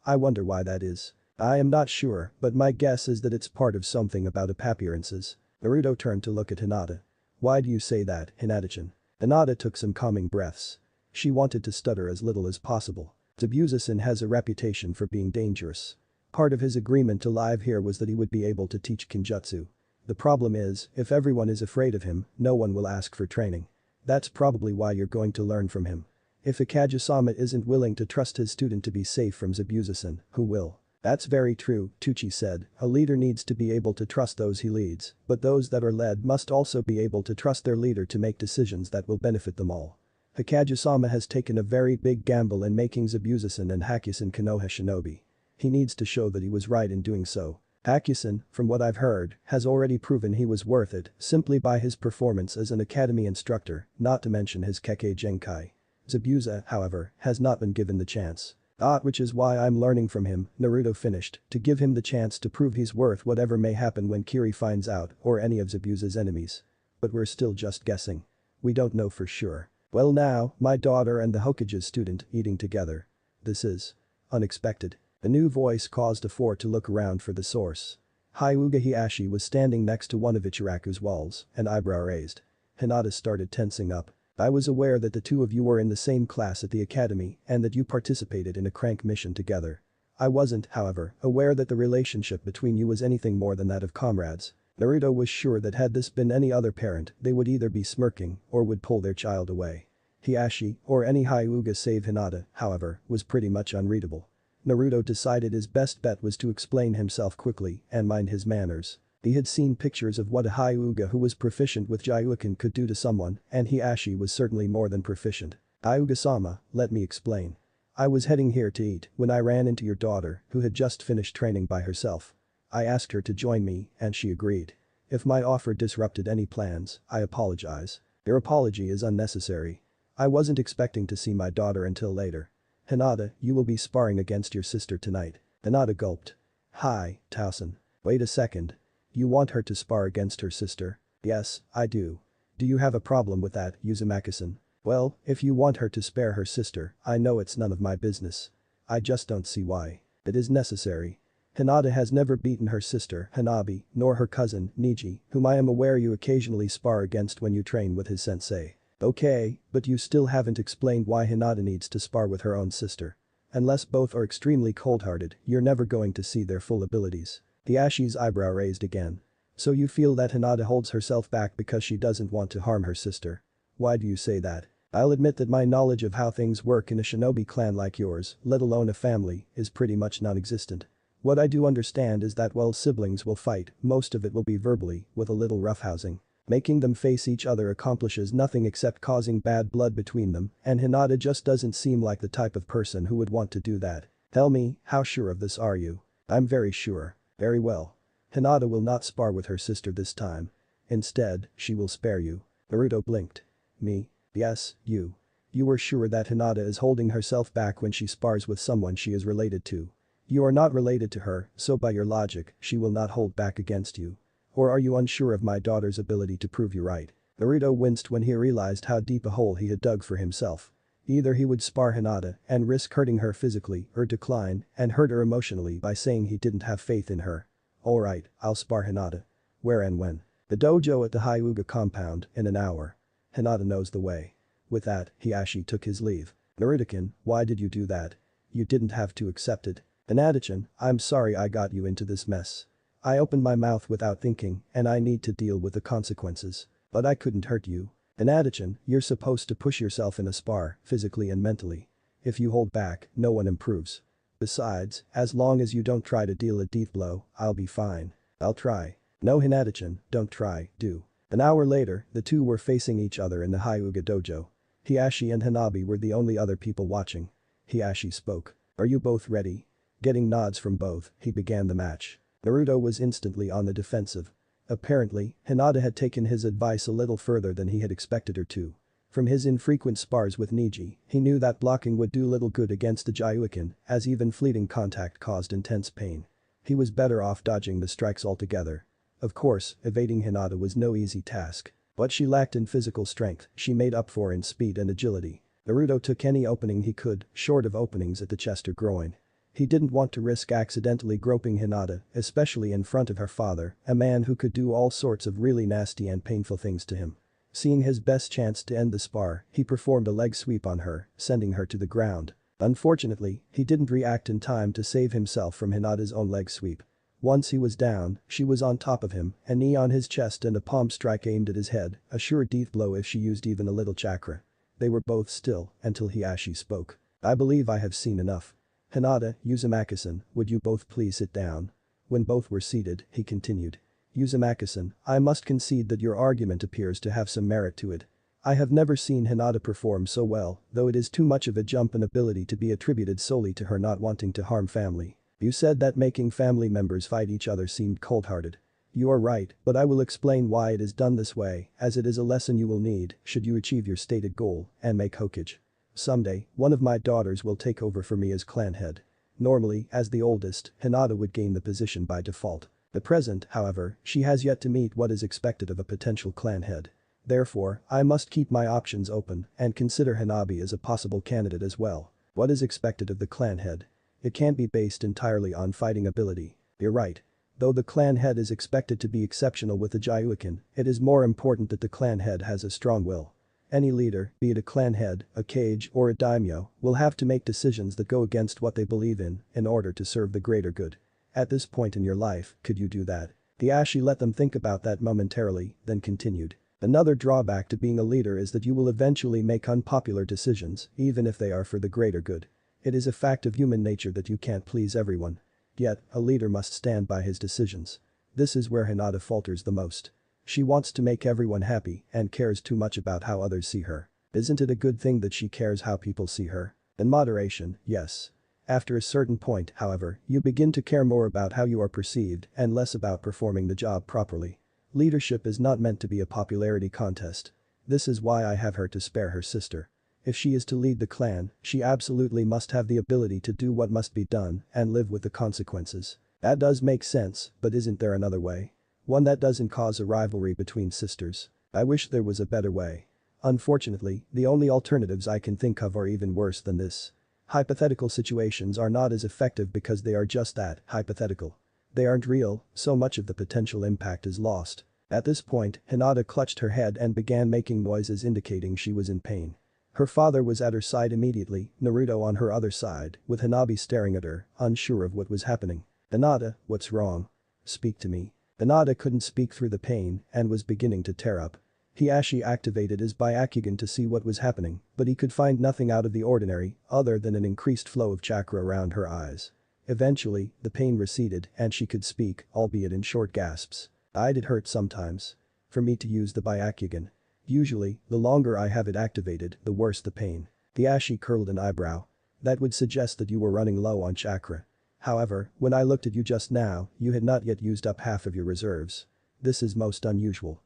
I wonder why that is. I am not sure, but my guess is that it's part of something about appearances. Naruto turned to look at Hinata. Why do you say that, Hinata-chan? Hinata took some calming breaths. She wanted to stutter as little as possible. Zabuza-san has a reputation for being dangerous. Part of his agreement to live here was that he would be able to teach Kinjutsu. The problem is, if everyone is afraid of him, no one will ask for training. That's probably why you're going to learn from him. If Hokage-sama isn't willing to trust his student to be safe from Zabuza-san, who will? That's very true, Tucci said. A leader needs to be able to trust those he leads, but those that are led must also be able to trust their leader to make decisions that will benefit them all. Hokage-sama has taken a very big gamble in making Zabuza-san and Hakusen Konoha shinobi. He needs to show that he was right in doing so. Hakusen, from what I've heard, has already proven he was worth it simply by his performance as an academy instructor, not to mention his Kekkei Genkai. Zabuza, however, has not been given the chance. Which is why I'm learning from him, Naruto finished, to give him the chance to prove he's worth whatever may happen when Kiri finds out or any of Zabuza's enemies. But we're still just guessing. We don't know for sure. Well now, my daughter and the Hokage's student eating together. This is unexpected. A new voice caused a four to look around for the source. Hyuga Hiashi was standing next to one of Ichiraku's walls, an eyebrow raised. Hinata started tensing up. I was aware that the two of you were in the same class at the academy and that you participated in a crank mission together. I wasn't, however, aware that the relationship between you was anything more than that of comrades. Naruto was sure that had this been any other parent, they would either be smirking or would pull their child away. Hiashi, or any Hyuga save Hinata, however, was pretty much unreadable. Naruto decided his best bet was to explain himself quickly and mind his manners. He had seen pictures of what a Hyuga who was proficient with Jyoken could do to someone, and Hiashi was certainly more than proficient. Hyuga-sama, let me explain. I was heading here to eat when I ran into your daughter, who had just finished training by herself. I asked her to join me, and she agreed. If my offer disrupted any plans, I apologize. Your apology is unnecessary. I wasn't expecting to see my daughter until later. Hinata, you will be sparring against your sister tonight. Hinata gulped. Hi, Tausen. Wait a second. You want her to spar against her sister? Yes, I do. Do you have a problem with that, Uzumaki-san? Well, if you want her to spare her sister, I know it's none of my business. I just don't see why. It is necessary. Hinata has never beaten her sister, Hanabi, nor her cousin, Niji, whom I am aware you occasionally spar against when you train with his sensei. Okay, but you still haven't explained why Hinata needs to spar with her own sister. Unless both are extremely cold-hearted, you're never going to see their full abilities. Hiashi's eyebrow raised again. So you feel that Hinata holds herself back because she doesn't want to harm her sister? Why do you say that? I'll admit that my knowledge of how things work in a shinobi clan like yours, let alone a family, is pretty much non-existent. What I do understand is that while siblings will fight, most of it will be verbally, with a little roughhousing. Making them face each other accomplishes nothing except causing bad blood between them, and Hinata just doesn't seem like the type of person who would want to do that. Tell me, how sure of this are you? I'm very sure. Very well. Hinata will not spar with her sister this time. Instead, she will spare you. Naruto blinked. Me? Yes, you. You were sure that Hinata is holding herself back when she spars with someone she is related to. You are not related to her, so by your logic, she will not hold back against you. Or are you unsure of my daughter's ability to prove you right? Naruto winced when he realized how deep a hole he had dug for himself. Either he would spar Hinata and risk hurting her physically or decline and hurt her emotionally by saying he didn't have faith in her. Alright, I'll spar Hinata. Where and when? The dojo at the Hyuga compound, in an hour. Hinata knows the way. With that, Hiashi took his leave. Naruto-kun, why did you do that? You didn't have to accept it. Hinata-chan, I'm sorry I got you into this mess. I opened my mouth without thinking and I need to deal with the consequences. But I couldn't hurt you. Hinata-chan, you're supposed to push yourself in a spar, physically and mentally. If you hold back, no one improves. Besides, as long as you don't try to deal a deep blow, I'll be fine. I'll try. No Hinata-chan, don't try, do. An hour later, the two were facing each other in the Hyuga dojo. Hiashi and Hanabi were the only other people watching. Hiashi spoke. Are you both ready? Getting nods from both, he began the match. Naruto was instantly on the defensive. Apparently, Hinata had taken his advice a little further than he had expected her to. From his infrequent spars with Niji, he knew that blocking would do little good against the Jyoken, as even fleeting contact caused intense pain. He was better off dodging the strikes altogether. Of course, evading Hinata was no easy task. What she lacked in physical strength, she made up for in speed and agility. Naruto took any opening he could, short of openings at the chest or groin. He didn't want to risk accidentally groping Hinata, especially in front of her father, a man who could do all sorts of really nasty and painful things to him. Seeing his best chance to end the spar, he performed a leg sweep on her, sending her to the ground. Unfortunately, he didn't react in time to save himself from Hinata's own leg sweep. Once he was down, she was on top of him, a knee on his chest and a palm strike aimed at his head, a sure death blow if she used even a little chakra. They were both still, until Hiashi spoke. I believe I have seen enough. Hinata, Uzumaki-san, would you both please sit down? When both were seated, he continued. Uzumaki-san, I must concede that your argument appears to have some merit to it. I have never seen Hinata perform so well, though it is too much of a jump in ability to be attributed solely to her not wanting to harm family. You said that making family members fight each other seemed cold-hearted. You are right, but I will explain why it is done this way, as it is a lesson you will need should you achieve your stated goal and make Hokage. Someday, one of my daughters will take over for me as clan head. Normally, as the oldest, Hinata would gain the position by default. At present, however, she has yet to meet what is expected of a potential clan head. Therefore, I must keep my options open and consider Hanabi as a possible candidate as well. What is expected of the clan head? It can't be based entirely on fighting ability. You're right. Though the clan head is expected to be exceptional with the Jyoken, it is more important that the clan head has a strong will. Any leader, be it a clan head, a kage, or a daimyo, will have to make decisions that go against what they believe in order to serve the greater good. At this point in your life, could you do that? Hiashi let them think about that momentarily, then continued. Another drawback to being a leader is that you will eventually make unpopular decisions, even if they are for the greater good. It is a fact of human nature that you can't please everyone. Yet, a leader must stand by his decisions. This is where Hinata falters the most. She wants to make everyone happy and cares too much about how others see her. Isn't it a good thing that she cares how people see her? In moderation, yes. After a certain point, however, you begin to care more about how you are perceived and less about performing the job properly. Leadership is not meant to be a popularity contest. This is why I have her to spare her sister. If she is to lead the clan, she absolutely must have the ability to do what must be done and live with the consequences. That does make sense, but isn't there another way? One that doesn't cause a rivalry between sisters. I wish there was a better way. Unfortunately, the only alternatives I can think of are even worse than this. Hypothetical situations are not as effective because they are just that, hypothetical. They aren't real, so much of the potential impact is lost. At this point, Hinata clutched her head and began making noises indicating she was in pain. Her father was at her side immediately, Naruto on her other side, with Hanabi staring at her, unsure of what was happening. "Hinata, what's wrong? Speak to me." Hinata couldn't speak through the pain and was beginning to tear up. Hiashi activated his Byakugan to see what was happening, but he could find nothing out of the ordinary other than an increased flow of chakra around her eyes. Eventually, the pain receded and she could speak, albeit in short gasps. "It hurt sometimes. For me to use the Byakugan. Usually, the longer I have it activated, the worse the pain." Hiashi curled an eyebrow. "That would suggest that you were running low on chakra. However, when I looked at you just now, you had not yet used up half of your reserves. This is most unusual."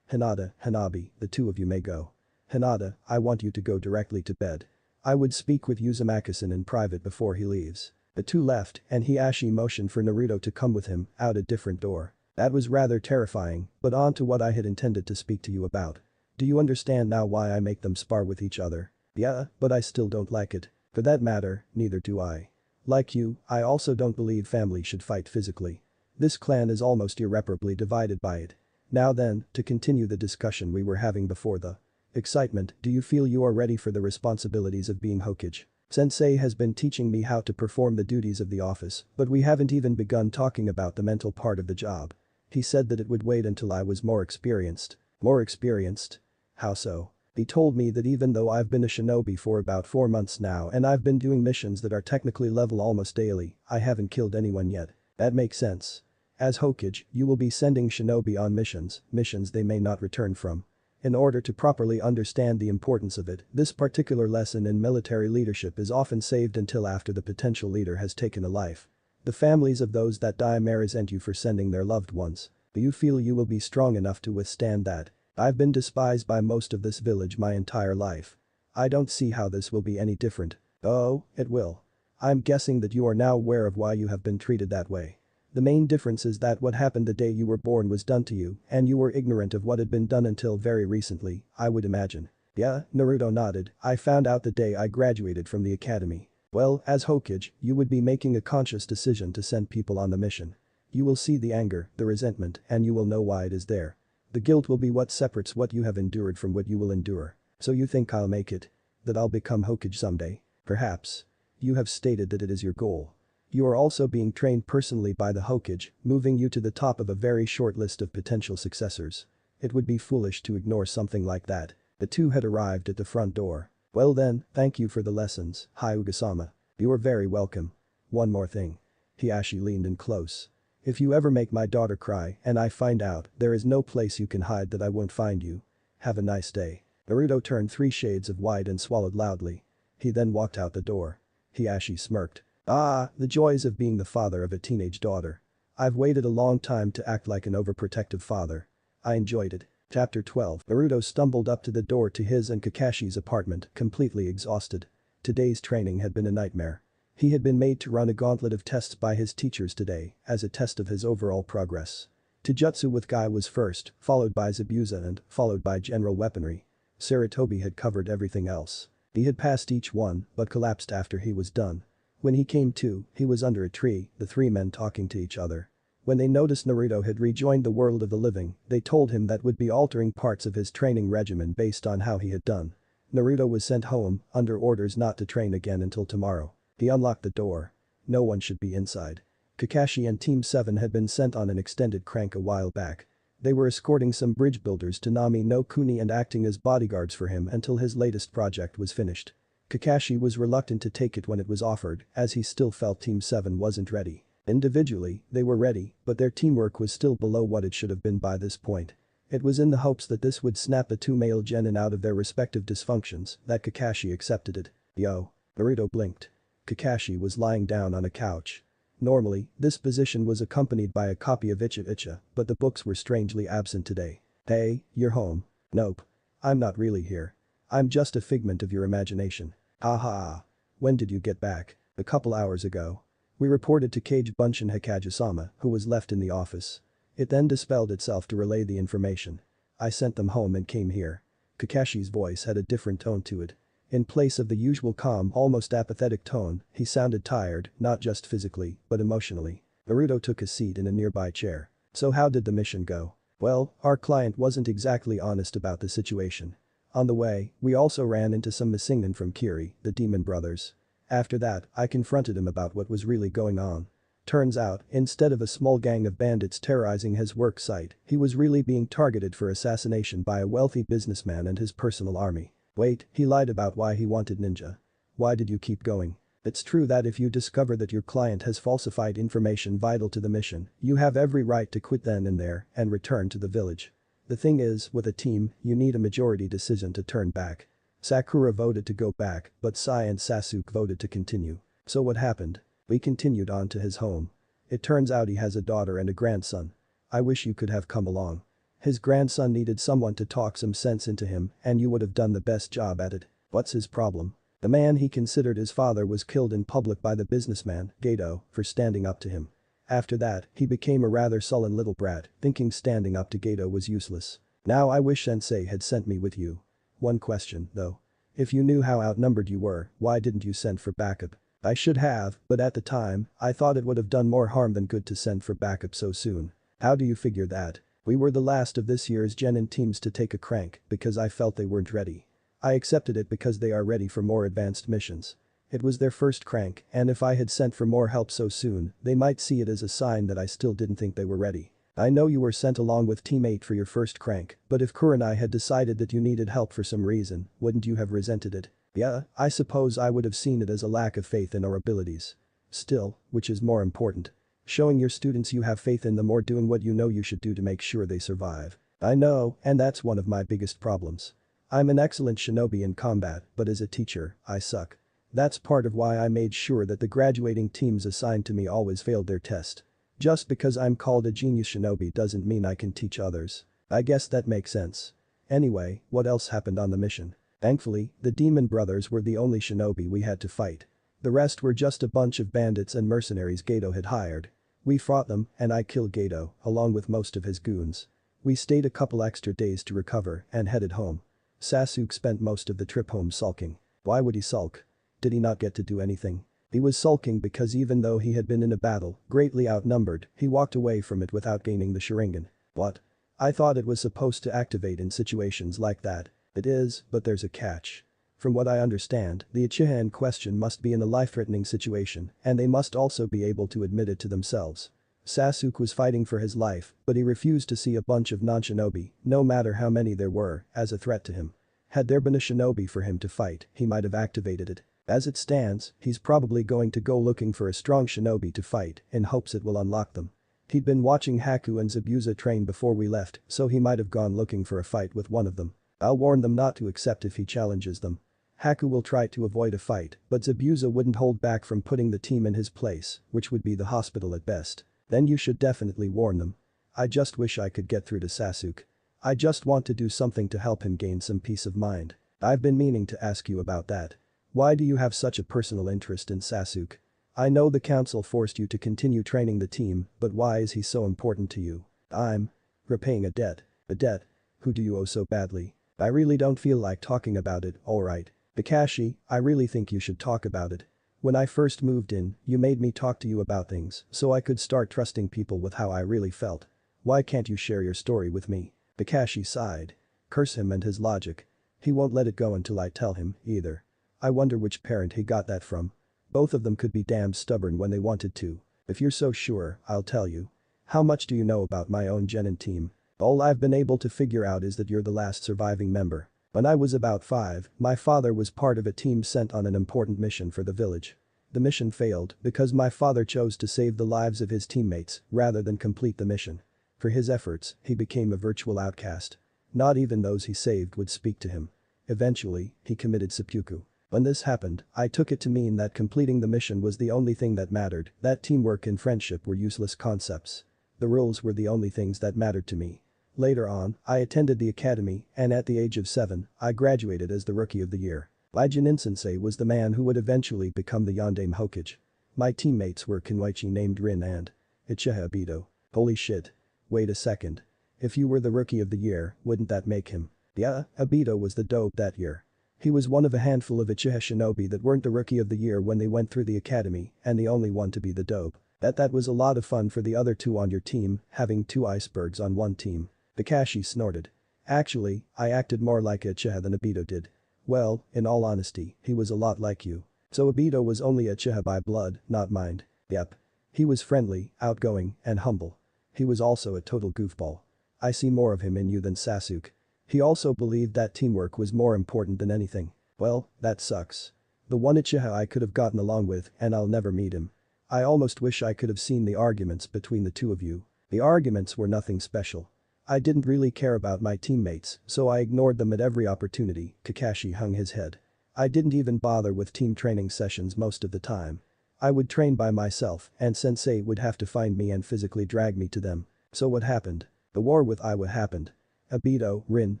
Hinata, Hanabi, the two of you may go. Hinata, I want you to go directly to bed. I would speak with Uzumaki-san in private before he leaves." The two left and Hiashi motioned for Naruto to come with him out a different door. "That was rather terrifying, but on to what I had intended to speak to you about. Do you understand now why I make them spar with each other?" "Yeah, but I still don't like it. For that matter, neither do I. Like you, I also don't believe family should fight physically. This clan is almost irreparably divided by it. Now then, to continue the discussion we were having before the excitement, do you feel you are ready for the responsibilities of being Hokage? Sensei has been teaching me how to perform the duties of the office, but we haven't even begun talking about the mental part of the job. He said that it would wait until I was more experienced." "More experienced? How so?" "He told me that even though I've been a shinobi for about 4 months now and I've been doing missions that are technically level almost daily, I haven't killed anyone yet." "That makes sense. As Hokage, you will be sending shinobi on missions they may not return from. In order to properly understand the importance of it, this particular lesson in military leadership is often saved until after the potential leader has taken a life. The families of those that die may resent you for sending their loved ones. Do you feel you will be strong enough to withstand that? I've been despised by most of this village my entire life. I don't see how this will be any different." "Oh, it will. I'm guessing that you are now aware of why you have been treated that way. The main difference is that what happened the day you were born was done to you and you were ignorant of what had been done until very recently, I would imagine." "Yeah," Naruto nodded, "I found out the day I graduated from the academy. Well, as Hokage, you would be making a conscious decision to send people on the mission. You will see the anger, the resentment, and you will know why it is there. The guilt will be what separates what you have endured from what you will endure. So you think I'll make it? That I'll become Hokage someday? Perhaps. You have stated that it is your goal. You are also being trained personally by the Hokage, moving you to the top of a very short list of potential successors. It would be foolish to ignore something like that." The two had arrived at the front door. "Well then, thank you for the lessons, Hyuga-sama. You are very welcome. One more thing." Hiashi leaned in close. "If you ever make my daughter cry and I find out, there is no place you can hide that I won't find you. Have a nice day." Naruto turned 3 shades of white and swallowed loudly. He then walked out the door. Hiashi smirked. "Ah, the joys of being the father of a teenage daughter. I've waited a long time to act like an overprotective father. I enjoyed it." Chapter 12. Naruto stumbled up to the door to his and Kakashi's apartment, completely exhausted. Today's training had been a nightmare. He had been made to run a gauntlet of tests by his teachers today, as a test of his overall progress. Taijutsu with Guy was first, followed by Zabuza and followed by general weaponry. Sarutobi had covered everything else. He had passed each one, but collapsed after he was done. When he came to, he was under a tree, the 3 men talking to each other. When they noticed Naruto had rejoined the world of the living, they told him that would be altering parts of his training regimen based on how he had done. Naruto was sent home, under orders not to train again until tomorrow. He unlocked the door. No one should be inside. Kakashi and Team 7 had been sent on an extended crank a while back. They were escorting some bridge builders to Nami no Kuni and acting as bodyguards for him until his latest project was finished. Kakashi was reluctant to take it when it was offered, as he still felt Team 7 wasn't ready. Individually, they were ready, but their teamwork was still below what it should have been by this point. It was in the hopes that this would snap the two male genin out of their respective dysfunctions that Kakashi accepted it. Yo. Naruto blinked. Kakashi was lying down on a couch. Normally, this position was accompanied by a copy of Icha Icha, but the books were strangely absent today. Hey, you're home. Nope. I'm not really here. I'm just a figment of your imagination. Haha. When did you get back? A couple hours ago. We reported to Kage Bunshin Hikage-sama, who was left in the office. It then dispelled itself to relay the information. I sent them home and came here. Kakashi's voice had a different tone to it. In place of the usual calm, almost apathetic tone, he sounded tired, not just physically, but emotionally. Naruto took a seat in a nearby chair. So how did the mission go? Well, our client wasn't exactly honest about the situation. On the way, we also ran into some missingmen from Kiri, the demon brothers. After that, I confronted him about what was really going on. Turns out, instead of a small gang of bandits terrorizing his work site, he was really being targeted for assassination by a wealthy businessman and his personal army. Wait, he lied about why he wanted ninja. Why did you keep going? It's true that if you discover that your client has falsified information vital to the mission, you have every right to quit then and there and return to the village. The thing is, with a team, you need a majority decision to turn back. Sakura voted to go back, but Sai and Sasuke voted to continue. So what happened? We continued on to his home. It turns out he has a daughter and a grandson. I wish you could have come along. His grandson needed someone to talk some sense into him, and you would have done the best job at it. What's his problem? The man he considered his father was killed in public by the businessman, Gato, for standing up to him. After that, he became a rather sullen little brat, thinking standing up to Gato was useless. Now I wish Sensei had sent me with you. One question, though. If you knew how outnumbered you were, why didn't you send for backup? I should have, but at the time, I thought it would have done more harm than good to send for backup so soon. How do you figure that? We were the last of this year's genin teams to take a crank because I felt they weren't ready. I accepted it because they are ready for more advanced missions. It was their first crank, and if I had sent for more help so soon, they might see it as a sign that I still didn't think they were ready. I know you were sent along with Team 8 for your first crank, but if Kurenai had decided that you needed help for some reason, wouldn't you have resented it? Yeah, I suppose I would have seen it as a lack of faith in our abilities. Still, which is more important? Showing your students you have faith in them or doing what you know you should do to make sure they survive. I know, and that's one of my biggest problems. I'm an excellent shinobi in combat, but as a teacher, I suck. That's part of why I made sure that the graduating teams assigned to me always failed their test. Just because I'm called a genius shinobi doesn't mean I can teach others. I guess that makes sense. Anyway, what else happened on the mission? Thankfully, the demon brothers were the only shinobi we had to fight. The rest were just a bunch of bandits and mercenaries Gato had hired. We fought them, and I killed Gato, along with most of his goons. We stayed a couple extra days to recover and headed home. Sasuke spent most of the trip home sulking. Why would he sulk? Did he not get to do anything? He was sulking because even though he had been in a battle, greatly outnumbered, he walked away from it without gaining the Sharingan. What? I thought it was supposed to activate in situations like that. It is, but there's a catch. From what I understand, the Uchiha in question must be in a life-threatening situation, and they must also be able to admit it to themselves. Sasuke was fighting for his life, but he refused to see a bunch of non-shinobi, no matter how many there were, as a threat to him. Had there been a shinobi for him to fight, he might have activated it. As it stands, he's probably going to go looking for a strong shinobi to fight, in hopes it will unlock them. He'd been watching Haku and Zabuza train before we left, so he might have gone looking for a fight with one of them. I'll warn them not to accept if he challenges them. Haku will try to avoid a fight, but Zabuza wouldn't hold back from putting the team in his place, which would be the hospital at best. Then you should definitely warn them. I just wish I could get through to Sasuke. I just want to do something to help him gain some peace of mind. I've been meaning to ask you about that. Why do you have such a personal interest in Sasuke? I know the council forced you to continue training the team, but why is he so important to you? I'm repaying a debt. A debt? Who do you owe so badly? I really don't feel like talking about it, alright. Kakashi, I really think you should talk about it. When I first moved in, you made me talk to you about things, so I could start trusting people with how I really felt. Why can't you share your story with me? Kakashi sighed. Curse him and his logic. He won't let it go until I tell him, either. I wonder which parent he got that from. Both of them could be damned stubborn when they wanted to. If you're so sure, I'll tell you. How much do you know about my own genin team? All I've been able to figure out is that you're the last surviving member. When I was about 5, my father was part of a team sent on an important mission for the village. The mission failed because my father chose to save the lives of his teammates rather than complete the mission. For his efforts, he became a virtual outcast. Not even those he saved would speak to him. Eventually, he committed seppuku. When this happened, I took it to mean that completing the mission was the only thing that mattered, that teamwork and friendship were useless concepts. The rules were the only things that mattered to me. Later on, I attended the academy, and at the age of 7, I graduated as the Rookie of the Year. Jinin-sensei was the man who would eventually become the Yondaime Hokage. My teammates were Kenwaichi named Rin and Uchiha Obito. Holy shit. Wait a second. If you were the Rookie of the Year, wouldn't that make him? Yeah, Obito was the dope that year. He was one of a handful of Uchiha shinobi that weren't the Rookie of the Year when they went through the academy and the only one to be the dope. That was a lot of fun for the other two on your team, having 2 icebergs on one team. Kakashi snorted. Actually, I acted more like Uchiha than Obito did. Well, in all honesty, he was a lot like you. So Obito was only Uchiha by blood, not mind. Yep. He was friendly, outgoing, and humble. He was also a total goofball. I see more of him in you than Sasuke. He also believed that teamwork was more important than anything. Well, that sucks. The one Uchiha I could have gotten along with, and I'll never meet him. I almost wish I could have seen the arguments between the two of you. The arguments were nothing special. I didn't really care about my teammates, so I ignored them at every opportunity. Kakashi hung his head. I didn't even bother with team training sessions most of the time. I would train by myself, and sensei would have to find me and physically drag me to them. So what happened? The war with Iwa happened. Obito, Rin,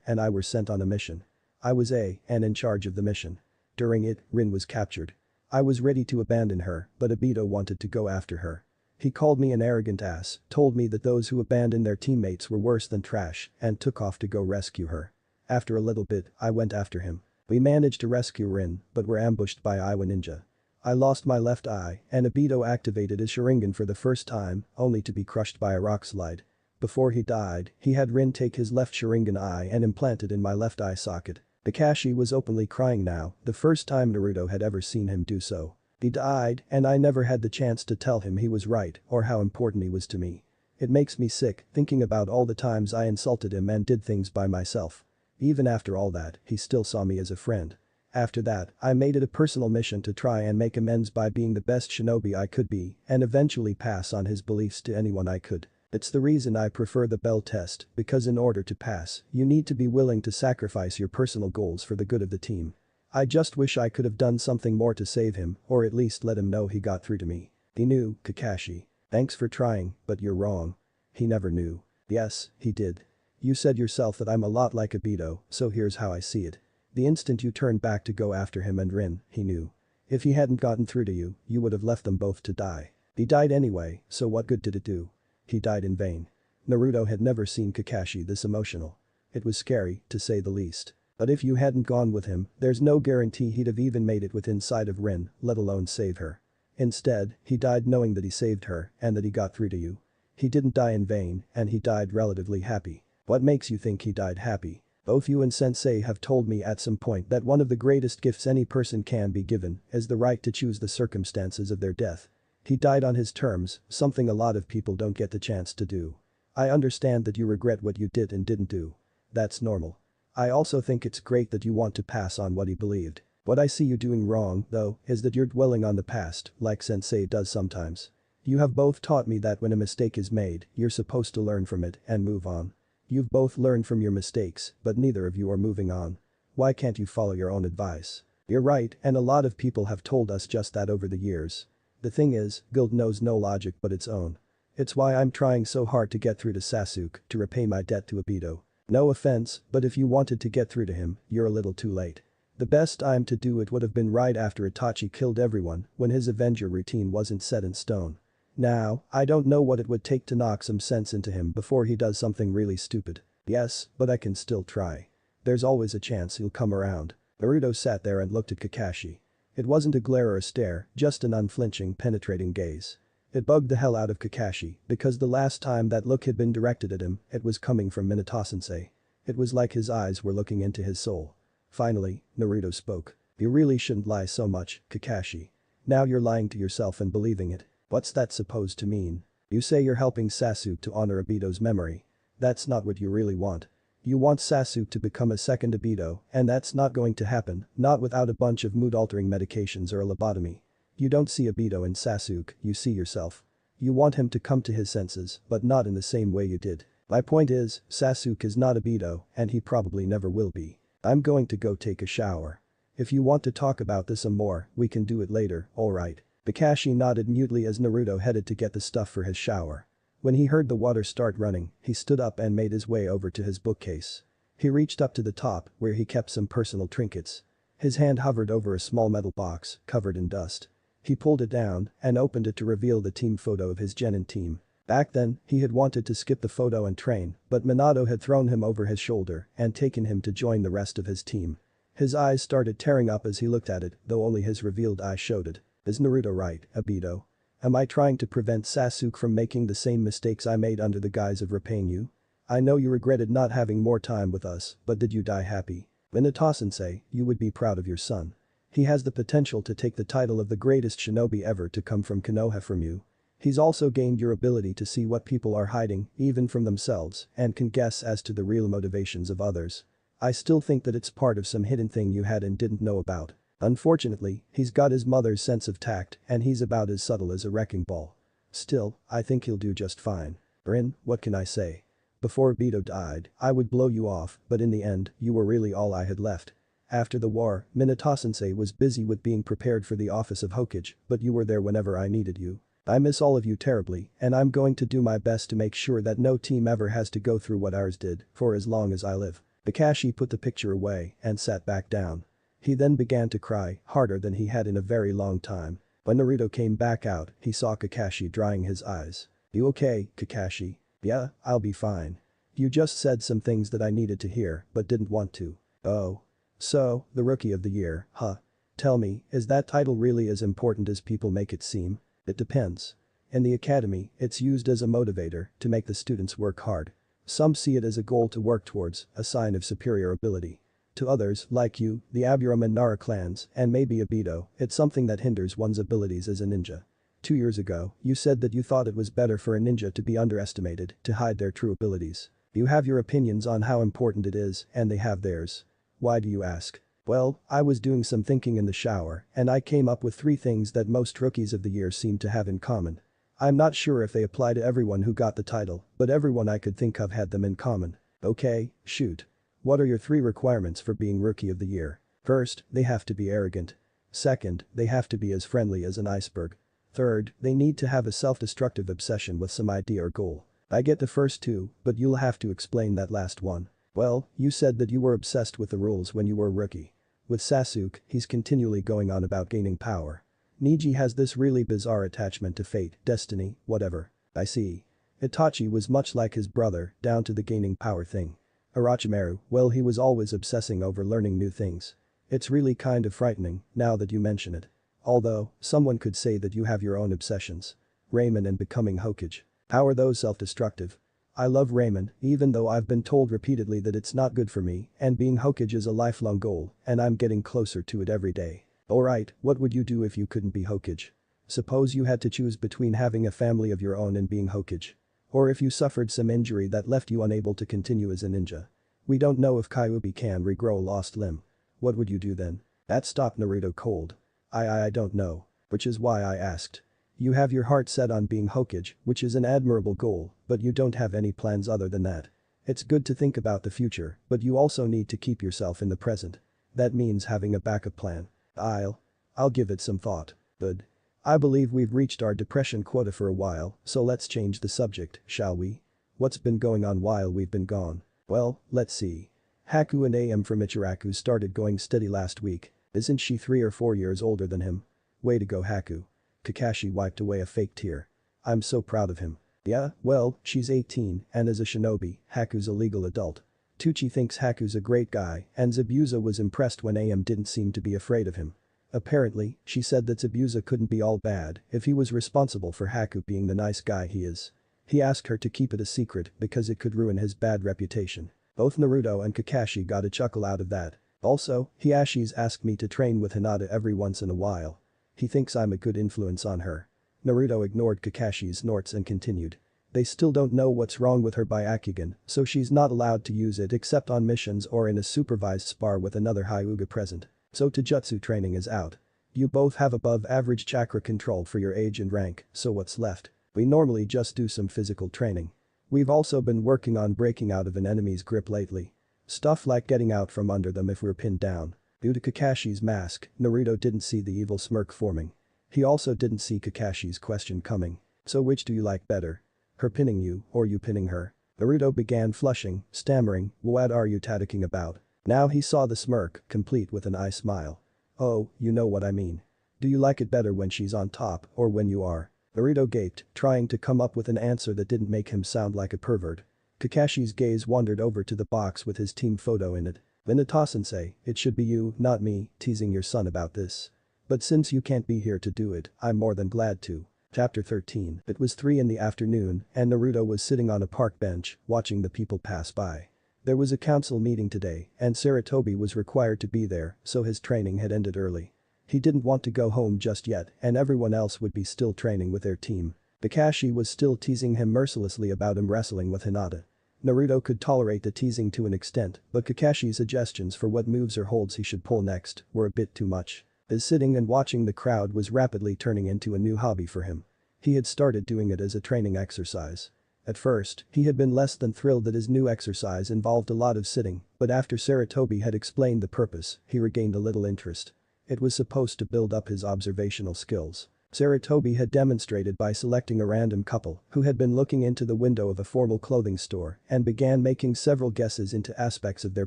and I were sent on a mission. I was and in charge of the mission. During it, Rin was captured. I was ready to abandon her, but Obito wanted to go after her. He called me an arrogant ass, told me that those who abandoned their teammates were worse than trash, and took off to go rescue her. After a little bit, I went after him. We managed to rescue Rin, but were ambushed by Iwa ninja. I lost my left eye, and Obito activated his Sharingan for the first time, only to be crushed by a rock slide. Before he died, he had Rin take his left Sharingan eye and implant it in my left eye socket. Kakashi was openly crying now, the first time Naruto had ever seen him do so. He died, and I never had the chance to tell him he was right or how important he was to me. It makes me sick thinking about all the times I insulted him and did things by myself. Even after all that, he still saw me as a friend. After that, I made it a personal mission to try and make amends by being the best shinobi I could be and eventually pass on his beliefs to anyone I could. It's the reason I prefer the Bell test, because in order to pass, you need to be willing to sacrifice your personal goals for the good of the team. I just wish I could have done something more to save him, or at least let him know he got through to me. He knew, Kakashi. Thanks for trying, but you're wrong. He never knew. Yes, he did. You said yourself that I'm a lot like Obito, so here's how I see it. The instant you turned back to go after him and Rin, he knew. If he hadn't gotten through to you, you would have left them both to die. He died anyway, so what good did it do? He died in vain. Naruto had never seen Kakashi this emotional. It was scary, to say the least. But if you hadn't gone with him, there's no guarantee he'd have even made it within sight of Rin, let alone save her. Instead, he died knowing that he saved her and that he got through to you. He didn't die in vain, and he died relatively happy. What makes you think he died happy? Both you and Sensei have told me at some point that one of the greatest gifts any person can be given is the right to choose the circumstances of their death. He died on his terms, something a lot of people don't get the chance to do. I understand that you regret what you did and didn't do. That's normal. I also think it's great that you want to pass on what he believed. What I see you doing wrong, though, is that you're dwelling on the past, like Sensei does sometimes. You have both taught me that when a mistake is made, you're supposed to learn from it and move on. You've both learned from your mistakes, but neither of you are moving on. Why can't you follow your own advice? You're right, and a lot of people have told us just that over the years. The thing is, guilt knows no logic but its own. It's why I'm trying so hard to get through to Sasuke to repay my debt to Obito. No offense, but if you wanted to get through to him, you're a little too late. The best time to do it would have been right after Itachi killed everyone, when his Avenger routine wasn't set in stone. Now, I don't know what it would take to knock some sense into him before he does something really stupid. Yes, but I can still try. There's always a chance he'll come around. Naruto sat there and looked at Kakashi. It wasn't a glare or a stare, just an unflinching, penetrating gaze. It bugged the hell out of Kakashi, because the last time that look had been directed at him, it was coming from Minato-sensei. It was like his eyes were looking into his soul. Finally, Naruto spoke. You really shouldn't lie so much, Kakashi. Now you're lying to yourself and believing it. What's that supposed to mean? You say you're helping Sasuke to honor Obito's memory. That's not what you really want. You want Sasuke to become a second Obito, and that's not going to happen, not without a bunch of mood-altering medications or a lobotomy. You don't see Obito in Sasuke, you see yourself. You want him to come to his senses, but not in the same way you did. My point is, Sasuke is not Obito, and he probably never will be. I'm going to go take a shower. If you want to talk about this some more, we can do it later, alright. Kakashi nodded mutely as Naruto headed to get the stuff for his shower. When he heard the water start running, he stood up and made his way over to his bookcase. He reached up to the top, where he kept some personal trinkets. His hand hovered over a small metal box, covered in dust. He pulled it down and opened it to reveal the team photo of his genin team. Back then, he had wanted to skip the photo and train, but Minato had thrown him over his shoulder and taken him to join the rest of his team. His eyes started tearing up as he looked at it, though only his revealed eyes showed it. Is Naruto right, Obito? Am I trying to prevent Sasuke from making the same mistakes I made under the guise of repaying you? I know you regretted not having more time with us, but did you die happy? Minato-sensei, you would be proud of your son. He has the potential to take the title of the greatest shinobi ever to come from Konoha from you. He's also gained your ability to see what people are hiding, even from themselves, and can guess as to the real motivations of others. I still think that it's part of some hidden thing you had and didn't know about. Unfortunately, he's got his mother's sense of tact and he's about as subtle as a wrecking ball. Still, I think he'll do just fine. Rin, what can I say? Before Obito died, I would blow you off, but in the end, you were really all I had left. After the war, Minato-sensei was busy with being prepared for the office of Hokage, but you were there whenever I needed you. I miss all of you terribly, and I'm going to do my best to make sure that no team ever has to go through what ours did, for as long as I live. Kakashi put the picture away and sat back down. He then began to cry, harder than he had in a very long time. When Naruto came back out, he saw Kakashi drying his eyes. You okay, Kakashi? Yeah, I'll be fine. You just said some things that I needed to hear, but didn't want to. Oh. So, the Rookie of the Year, huh? Tell me, is that title really as important as people make it seem? It depends. In the academy, it's used as a motivator to make the students work hard. Some see it as a goal to work towards, a sign of superior ability. To others, like you, the Aburame and Nara clans, and maybe Obito, it's something that hinders one's abilities as a ninja. 2 years ago, you said that you thought it was better for a ninja to be underestimated to hide their true abilities. You have your opinions on how important it is, and they have theirs. Why do you ask? Well, I was doing some thinking in the shower, and I came up with 3 things that most rookies of the year seem to have in common. I'm not sure if they apply to everyone who got the title, but everyone I could think of had them in common. Okay, shoot. What are your 3 requirements for being Rookie of the Year? First, they have to be arrogant. Second, they have to be as friendly as an iceberg. Third, they need to have a self-destructive obsession with some idea or goal. I get the first 2, but you'll have to explain that last one. Well, you said that you were obsessed with the rules when you were a rookie. With Sasuke, he's continually going on about gaining power. Neji has this really bizarre attachment to fate, destiny, whatever. I see. Itachi was much like his brother, down to the gaining power thing. Orochimaru, well, he was always obsessing over learning new things. It's really kind of frightening, now that you mention it. Although, someone could say that you have your own obsessions. Ramen and becoming Hokage. How are those self-destructive? I love ramen, even though I've been told repeatedly that it's not good for me, and being Hokage is a lifelong goal, and I'm getting closer to it every day. Alright, what would you do if you couldn't be Hokage? Suppose you had to choose between having a family of your own and being Hokage. Or if you suffered some injury that left you unable to continue as a ninja. We don't know if Kyuubi can regrow a lost limb. What would you do then? That stopped Naruto cold. I don't know. Which is why I asked. You have your heart set on being Hokage, which is an admirable goal, but you don't have any plans other than that. It's good to think about the future, but you also need to keep yourself in the present. That means having a backup plan. I'll give it some thought. Good. I believe we've reached our depression quota for a while, so let's change the subject, shall we? What's been going on while we've been gone? Well, let's see. Haku and AM from Ichiraku started going steady last week. Isn't she 3 or 4 years older than him? Way to go, Haku. Kakashi wiped away a fake tear. I'm so proud of him. Yeah, well, she's 18, and as a shinobi, Haku's a legal adult. Tucci thinks Haku's a great guy, and Zabuza was impressed when AM didn't seem to be afraid of him. Apparently, she said that Zabuza couldn't be all bad if he was responsible for Haku being the nice guy he is. He asked her to keep it a secret because it could ruin his bad reputation. Both Naruto and Kakashi got a chuckle out of that. Also, Hiashi's asked me to train with Hinata every once in a while. He thinks I'm a good influence on her. Naruto ignored Kakashi's snorts and continued. They still don't know what's wrong with her Byakugan, so she's not allowed to use it except on missions or in a supervised spar with another Hyuga present. So Taijutsu training is out. You both have above average chakra control for your age and rank, so what's left? We normally just do some physical training. We've also been working on breaking out of an enemy's grip lately. Stuff like getting out from under them if we're pinned down. Due to Kakashi's mask, Naruto didn't see the evil smirk forming. He also didn't see Kakashi's question coming. So which do you like better? Her pinning you or you pinning her? Naruto began flushing, stammering, what are you talking about? Now he saw the smirk, complete with an eye smile. Oh, you know what I mean. Do you like it better when she's on top or when you are? Naruto gaped, trying to come up with an answer that didn't make him sound like a pervert. Kakashi's gaze wandered over to the box with his team photo in it. Minato-sensei, it should be you, not me, teasing your son about this. But since you can't be here to do it, I'm more than glad to. Chapter 13. It was 3 in the afternoon and Naruto was sitting on a park bench, watching the people pass by. There was a council meeting today and Sarutobi was required to be there, so his training had ended early. He didn't want to go home just yet and everyone else would be still training with their team. Kakashi was still teasing him mercilessly about him wrestling with Hinata. Naruto could tolerate the teasing to an extent, but Kakashi's suggestions for what moves or holds he should pull next were a bit too much. His sitting and watching the crowd was rapidly turning into a new hobby for him. He had started doing it as a training exercise. At first, he had been less than thrilled that his new exercise involved a lot of sitting, but after Sarutobi had explained the purpose, he regained a little interest. It was supposed to build up his observational skills. Sarutobi had demonstrated by selecting a random couple who had been looking into the window of a formal clothing store and began making several guesses into aspects of their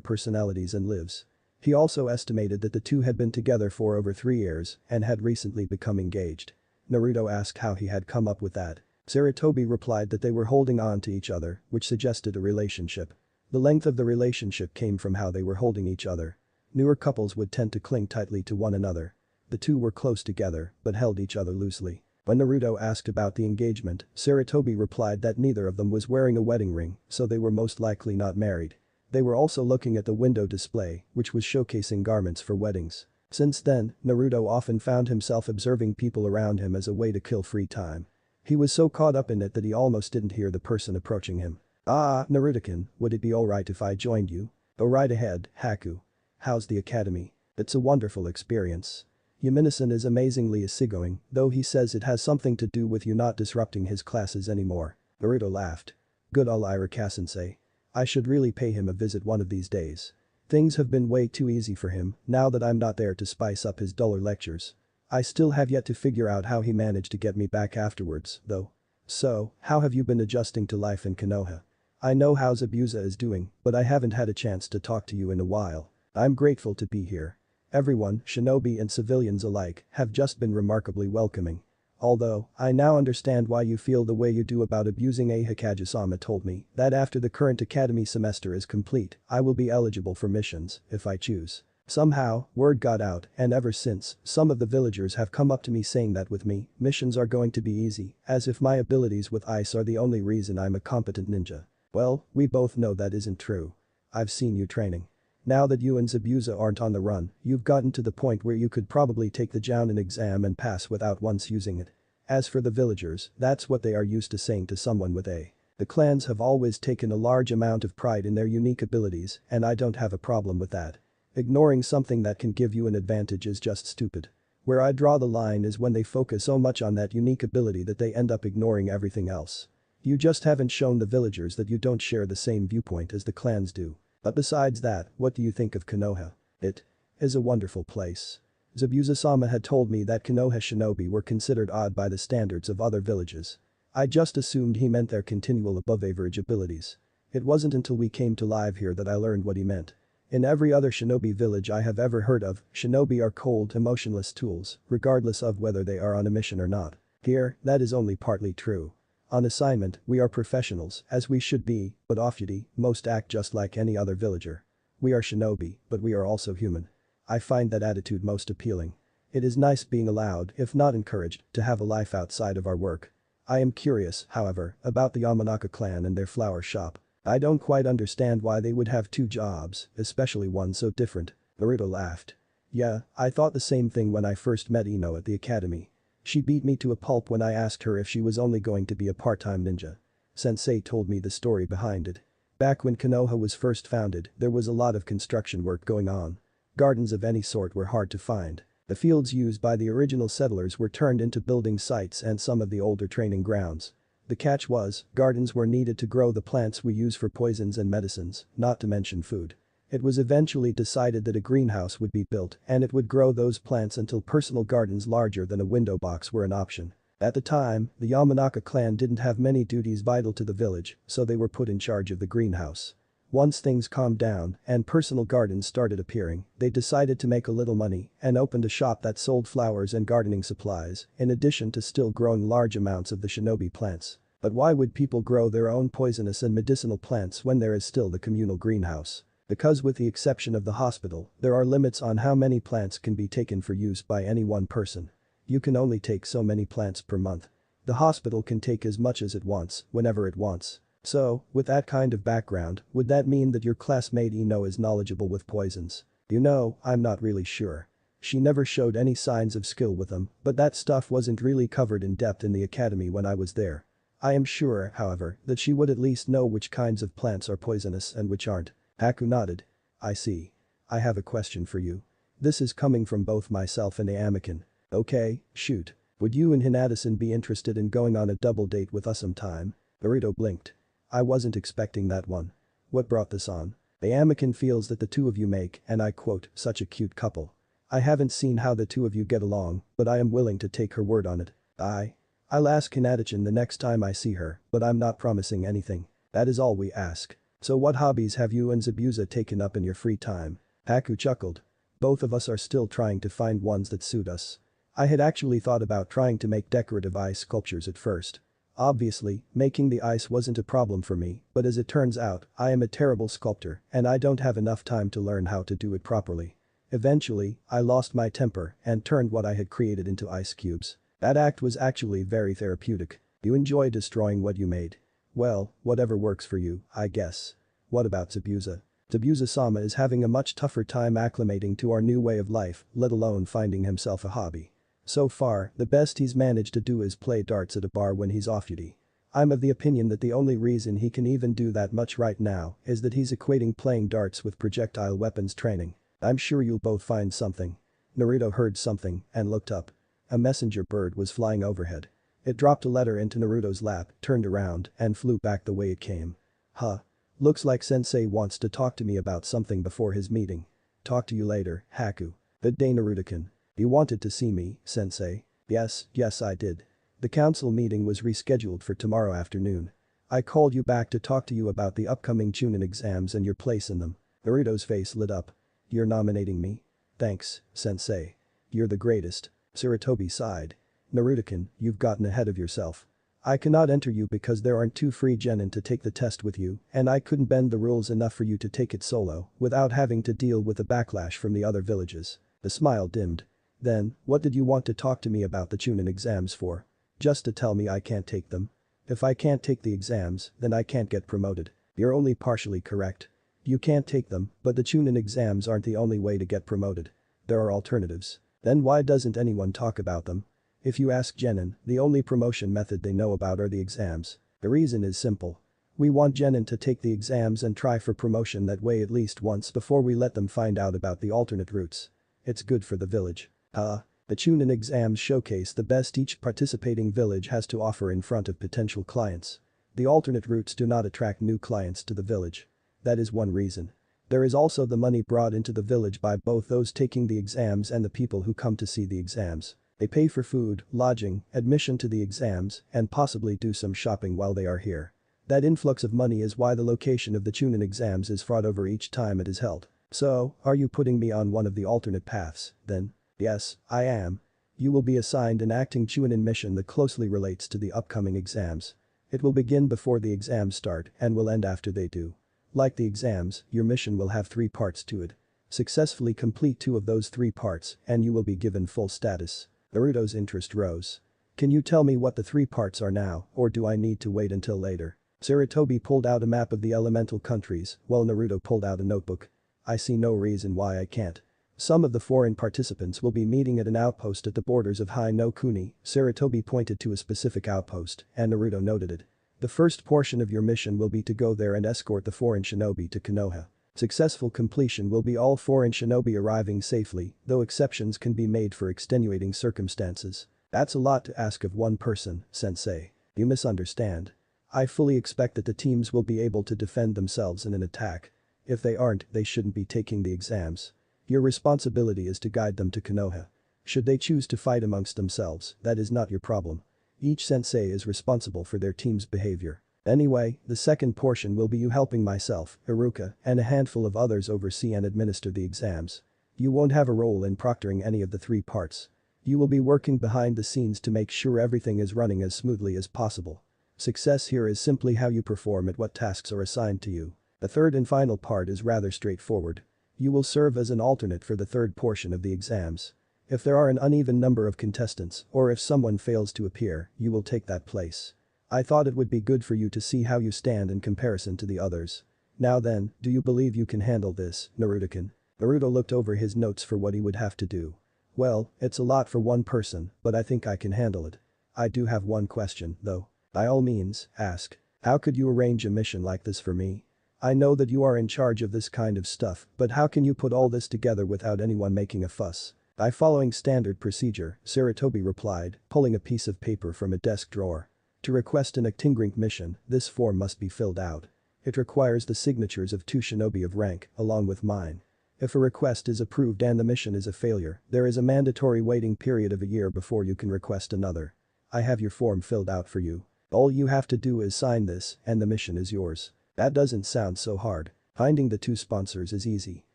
personalities and lives. He also estimated that the two had been together for over 3 years and had recently become engaged. Naruto asked how he had come up with that. Sarutobi replied that they were holding on to each other, which suggested a relationship. The length of the relationship came from how they were holding each other. Newer couples would tend to cling tightly to one another. The two were close together, but held each other loosely. When Naruto asked about the engagement, Sarutobi replied that neither of them was wearing a wedding ring, so they were most likely not married. They were also looking at the window display, which was showcasing garments for weddings. Since then, Naruto often found himself observing people around him as a way to kill free time. He was so caught up in it that he almost didn't hear the person approaching him. Ah, Naruto-kun, would it be alright if I joined you? Go right ahead, Haku. How's the academy? It's a wonderful experience. Yamina-san is amazingly easygoing, though he says it has something to do with you not disrupting his classes anymore. Naruto laughed. Good old Irika-sensei. I should really pay him a visit one of these days. Things have been way too easy for him now that I'm not there to spice up his duller lectures. I still have yet to figure out how he managed to get me back afterwards, though. So, how have you been adjusting to life in Konoha? I know how Zabuza is doing, but I haven't had a chance to talk to you in a while. I'm grateful to be here. Everyone, shinobi and civilians alike, have just been remarkably welcoming. Although, I now understand why you feel the way you do about abusing a Hikage-sama told me that after the current academy semester is complete, I will be eligible for missions, if I choose. Somehow, word got out and ever since, some of the villagers have come up to me saying that with me, missions are going to be easy, as if my abilities with ice are the only reason I'm a competent ninja. Well, we both know that isn't true. I've seen you training. Now that you and Zabuza aren't on the run, you've gotten to the point where you could probably take the Jounin exam and pass without once using it. As for the villagers, that's what they are used to saying to someone with a. The clans have always taken a large amount of pride in their unique abilities and I don't have a problem with that. Ignoring something that can give you an advantage is just stupid. Where I draw the line is when they focus so much on that unique ability that they end up ignoring everything else. You just haven't shown the villagers that you don't share the same viewpoint as the clans do. But besides that, what do you think of Konoha? It is a wonderful place. Zabuza-sama had told me that Konoha shinobi were considered odd by the standards of other villages. I just assumed he meant their continual above-average abilities. It wasn't until we came to live here that I learned what he meant. In every other shinobi village I have ever heard of, shinobi are cold, emotionless tools, regardless of whether they are on a mission or not. Here, that is only partly true. On assignment, we are professionals, as we should be, but off-duty, most act just like any other villager. We are shinobi, but we are also human. I find that attitude most appealing. It is nice being allowed, if not encouraged, to have a life outside of our work. I am curious, however, about the Yamanaka clan and their flower shop. I don't quite understand why they would have 2 jobs, especially one so different. Naruto laughed. Yeah, I thought the same thing when I first met Ino at the academy. She beat me to a pulp when I asked her if she was only going to be a part-time ninja. Sensei told me the story behind it. Back when Konoha was first founded, there was a lot of construction work going on. Gardens of any sort were hard to find. The fields used by the original settlers were turned into building sites and some of the older training grounds. The catch was, gardens were needed to grow the plants we use for poisons and medicines, not to mention food. It was eventually decided that a greenhouse would be built and it would grow those plants until personal gardens larger than a window box were an option. At the time, the Yamanaka clan didn't have many duties vital to the village, so they were put in charge of the greenhouse. Once things calmed down and personal gardens started appearing, they decided to make a little money and opened a shop that sold flowers and gardening supplies, in addition to still growing large amounts of the shinobi plants. But why would people grow their own poisonous and medicinal plants when there is still the communal greenhouse? Because with the exception of the hospital, there are limits on how many plants can be taken for use by any one person. You can only take so many plants per month. The hospital can take as much as it wants, whenever it wants. So, with that kind of background, would that mean that your classmate Ino is knowledgeable with poisons? I'm not really sure. She never showed any signs of skill with them, but that stuff wasn't really covered in depth in the academy when I was there. I am sure, however, that she would at least know which kinds of plants are poisonous and which aren't. Haku nodded. I see. I have a question for you. This is coming from both myself and Amiken. Okay, shoot. Would you and Hinata-san be interested in going on a double date with us sometime? Naruto blinked. I wasn't expecting that one. What brought this on? Amiken feels that the two of you make, and I quote, such a cute couple. I haven't seen how the two of you get along, but I am willing to take her word on it. I'll ask Hinata-chan the next time I see her, but I'm not promising anything. That is all we ask. So what hobbies have you and Zabuza taken up in your free time? Haku chuckled. Both of us are still trying to find ones that suit us. I had actually thought about trying to make decorative ice sculptures at first. Obviously, making the ice wasn't a problem for me, but as it turns out, I am a terrible sculptor and I don't have enough time to learn how to do it properly. Eventually, I lost my temper and turned what I had created into ice cubes. That act was actually very therapeutic. You enjoy destroying what you made. Well, whatever works for you, I guess. What about Zabuza? Zabuza-sama is having a much tougher time acclimating to our new way of life, let alone finding himself a hobby. So far, the best he's managed to do is play darts at a bar when he's off duty. I'm of the opinion that the only reason he can even do that much right now is that he's equating playing darts with projectile weapons training. I'm sure you'll both find something. Naruto heard something and looked up. A messenger bird was flying overhead. It dropped a letter into Naruto's lap, turned around, and flew back the way it came. Huh. Looks like Sensei wants to talk to me about something before his meeting. Talk to you later, Haku. Good day, Naruto-kun. You wanted to see me, Sensei? Yes I did. The council meeting was rescheduled for tomorrow afternoon. I called you back to talk to you about the upcoming Chunin exams and your place in them. Naruto's face lit up. You're nominating me? Thanks, Sensei. You're the greatest. Sarutobi sighed. Naruto-kun, you've gotten ahead of yourself. I cannot enter you because there aren't two free genin to take the test with you and I couldn't bend the rules enough for you to take it solo without having to deal with the backlash from the other villages. The smile dimmed. Then, what did you want to talk to me about the Chunin exams for? Just to tell me I can't take them? If I can't take the exams, then I can't get promoted. You're only partially correct. You can't take them, but the Chunin exams aren't the only way to get promoted. There are alternatives. Then why doesn't anyone talk about them? If you ask genin, the only promotion method they know about are the exams. The reason is simple. We want genin to take the exams and try for promotion that way at least once before we let them find out about the alternate routes. It's good for the village. The Chunin exams showcase the best each participating village has to offer in front of potential clients. The alternate routes do not attract new clients to the village. That is one reason. There is also the money brought into the village by both those taking the exams and the people who come to see the exams. They pay for food, lodging, admission to the exams, and possibly do some shopping while they are here. That influx of money is why the location of the Chunin exams is fought over each time it is held. So, are you putting me on one of the alternate paths, then? Yes, I am. You will be assigned an acting Chunin mission that closely relates to the upcoming exams. It will begin before the exams start and will end after they do. Like the exams, your mission will have 3 parts to it. Successfully complete 2 of those 3 parts and you will be given full status. Naruto's interest rose. Can you tell me what the 3 parts are now, or do I need to wait until later? Sarutobi pulled out a map of the elemental countries, while Naruto pulled out a notebook. I see no reason why I can't. Some of the foreign participants will be meeting at an outpost at the borders of Hai no Kuni. Sarutobi pointed to a specific outpost, and Naruto noted it. The first portion of your mission will be to go there and escort the foreign shinobi to Konoha. Successful completion will be all foreign shinobi arriving safely, though exceptions can be made for extenuating circumstances. That's a lot to ask of one person, sensei. You misunderstand. I fully expect that the teams will be able to defend themselves in an attack. If they aren't, they shouldn't be taking the exams. Your responsibility is to guide them to Konoha. Should they choose to fight amongst themselves, that is not your problem. Each sensei is responsible for their team's behavior. Anyway, the second portion will be you helping myself, Iruka, and a handful of others oversee and administer the exams. You won't have a role in proctoring any of the 3 parts. You will be working behind the scenes to make sure everything is running as smoothly as possible. Success here is simply how you perform at what tasks are assigned to you. The third and final part is rather straightforward. You will serve as an alternate for the third portion of the exams. If there are an uneven number of contestants, or if someone fails to appear, you will take that place. I thought it would be good for you to see how you stand in comparison to the others. Now then, do you believe you can handle this, Naruto-kun? Naruto looked over his notes for what he would have to do. Well, it's a lot for one person, but I think I can handle it. I do have one question, though. By all means, ask. How could you arrange a mission like this for me? I know that you are in charge of this kind of stuff, but how can you put all this together without anyone making a fuss? By following standard procedure, Sarutobi replied, pulling a piece of paper from a desk drawer. To request an Actingrink mission, this form must be filled out. It requires the signatures of 2 shinobi of rank, along with mine. If a request is approved and the mission is a failure, there is a mandatory waiting period of a year before you can request another. I have your form filled out for you. All you have to do is sign this, and the mission is yours. That doesn't sound so hard. Finding the 2 sponsors is easy.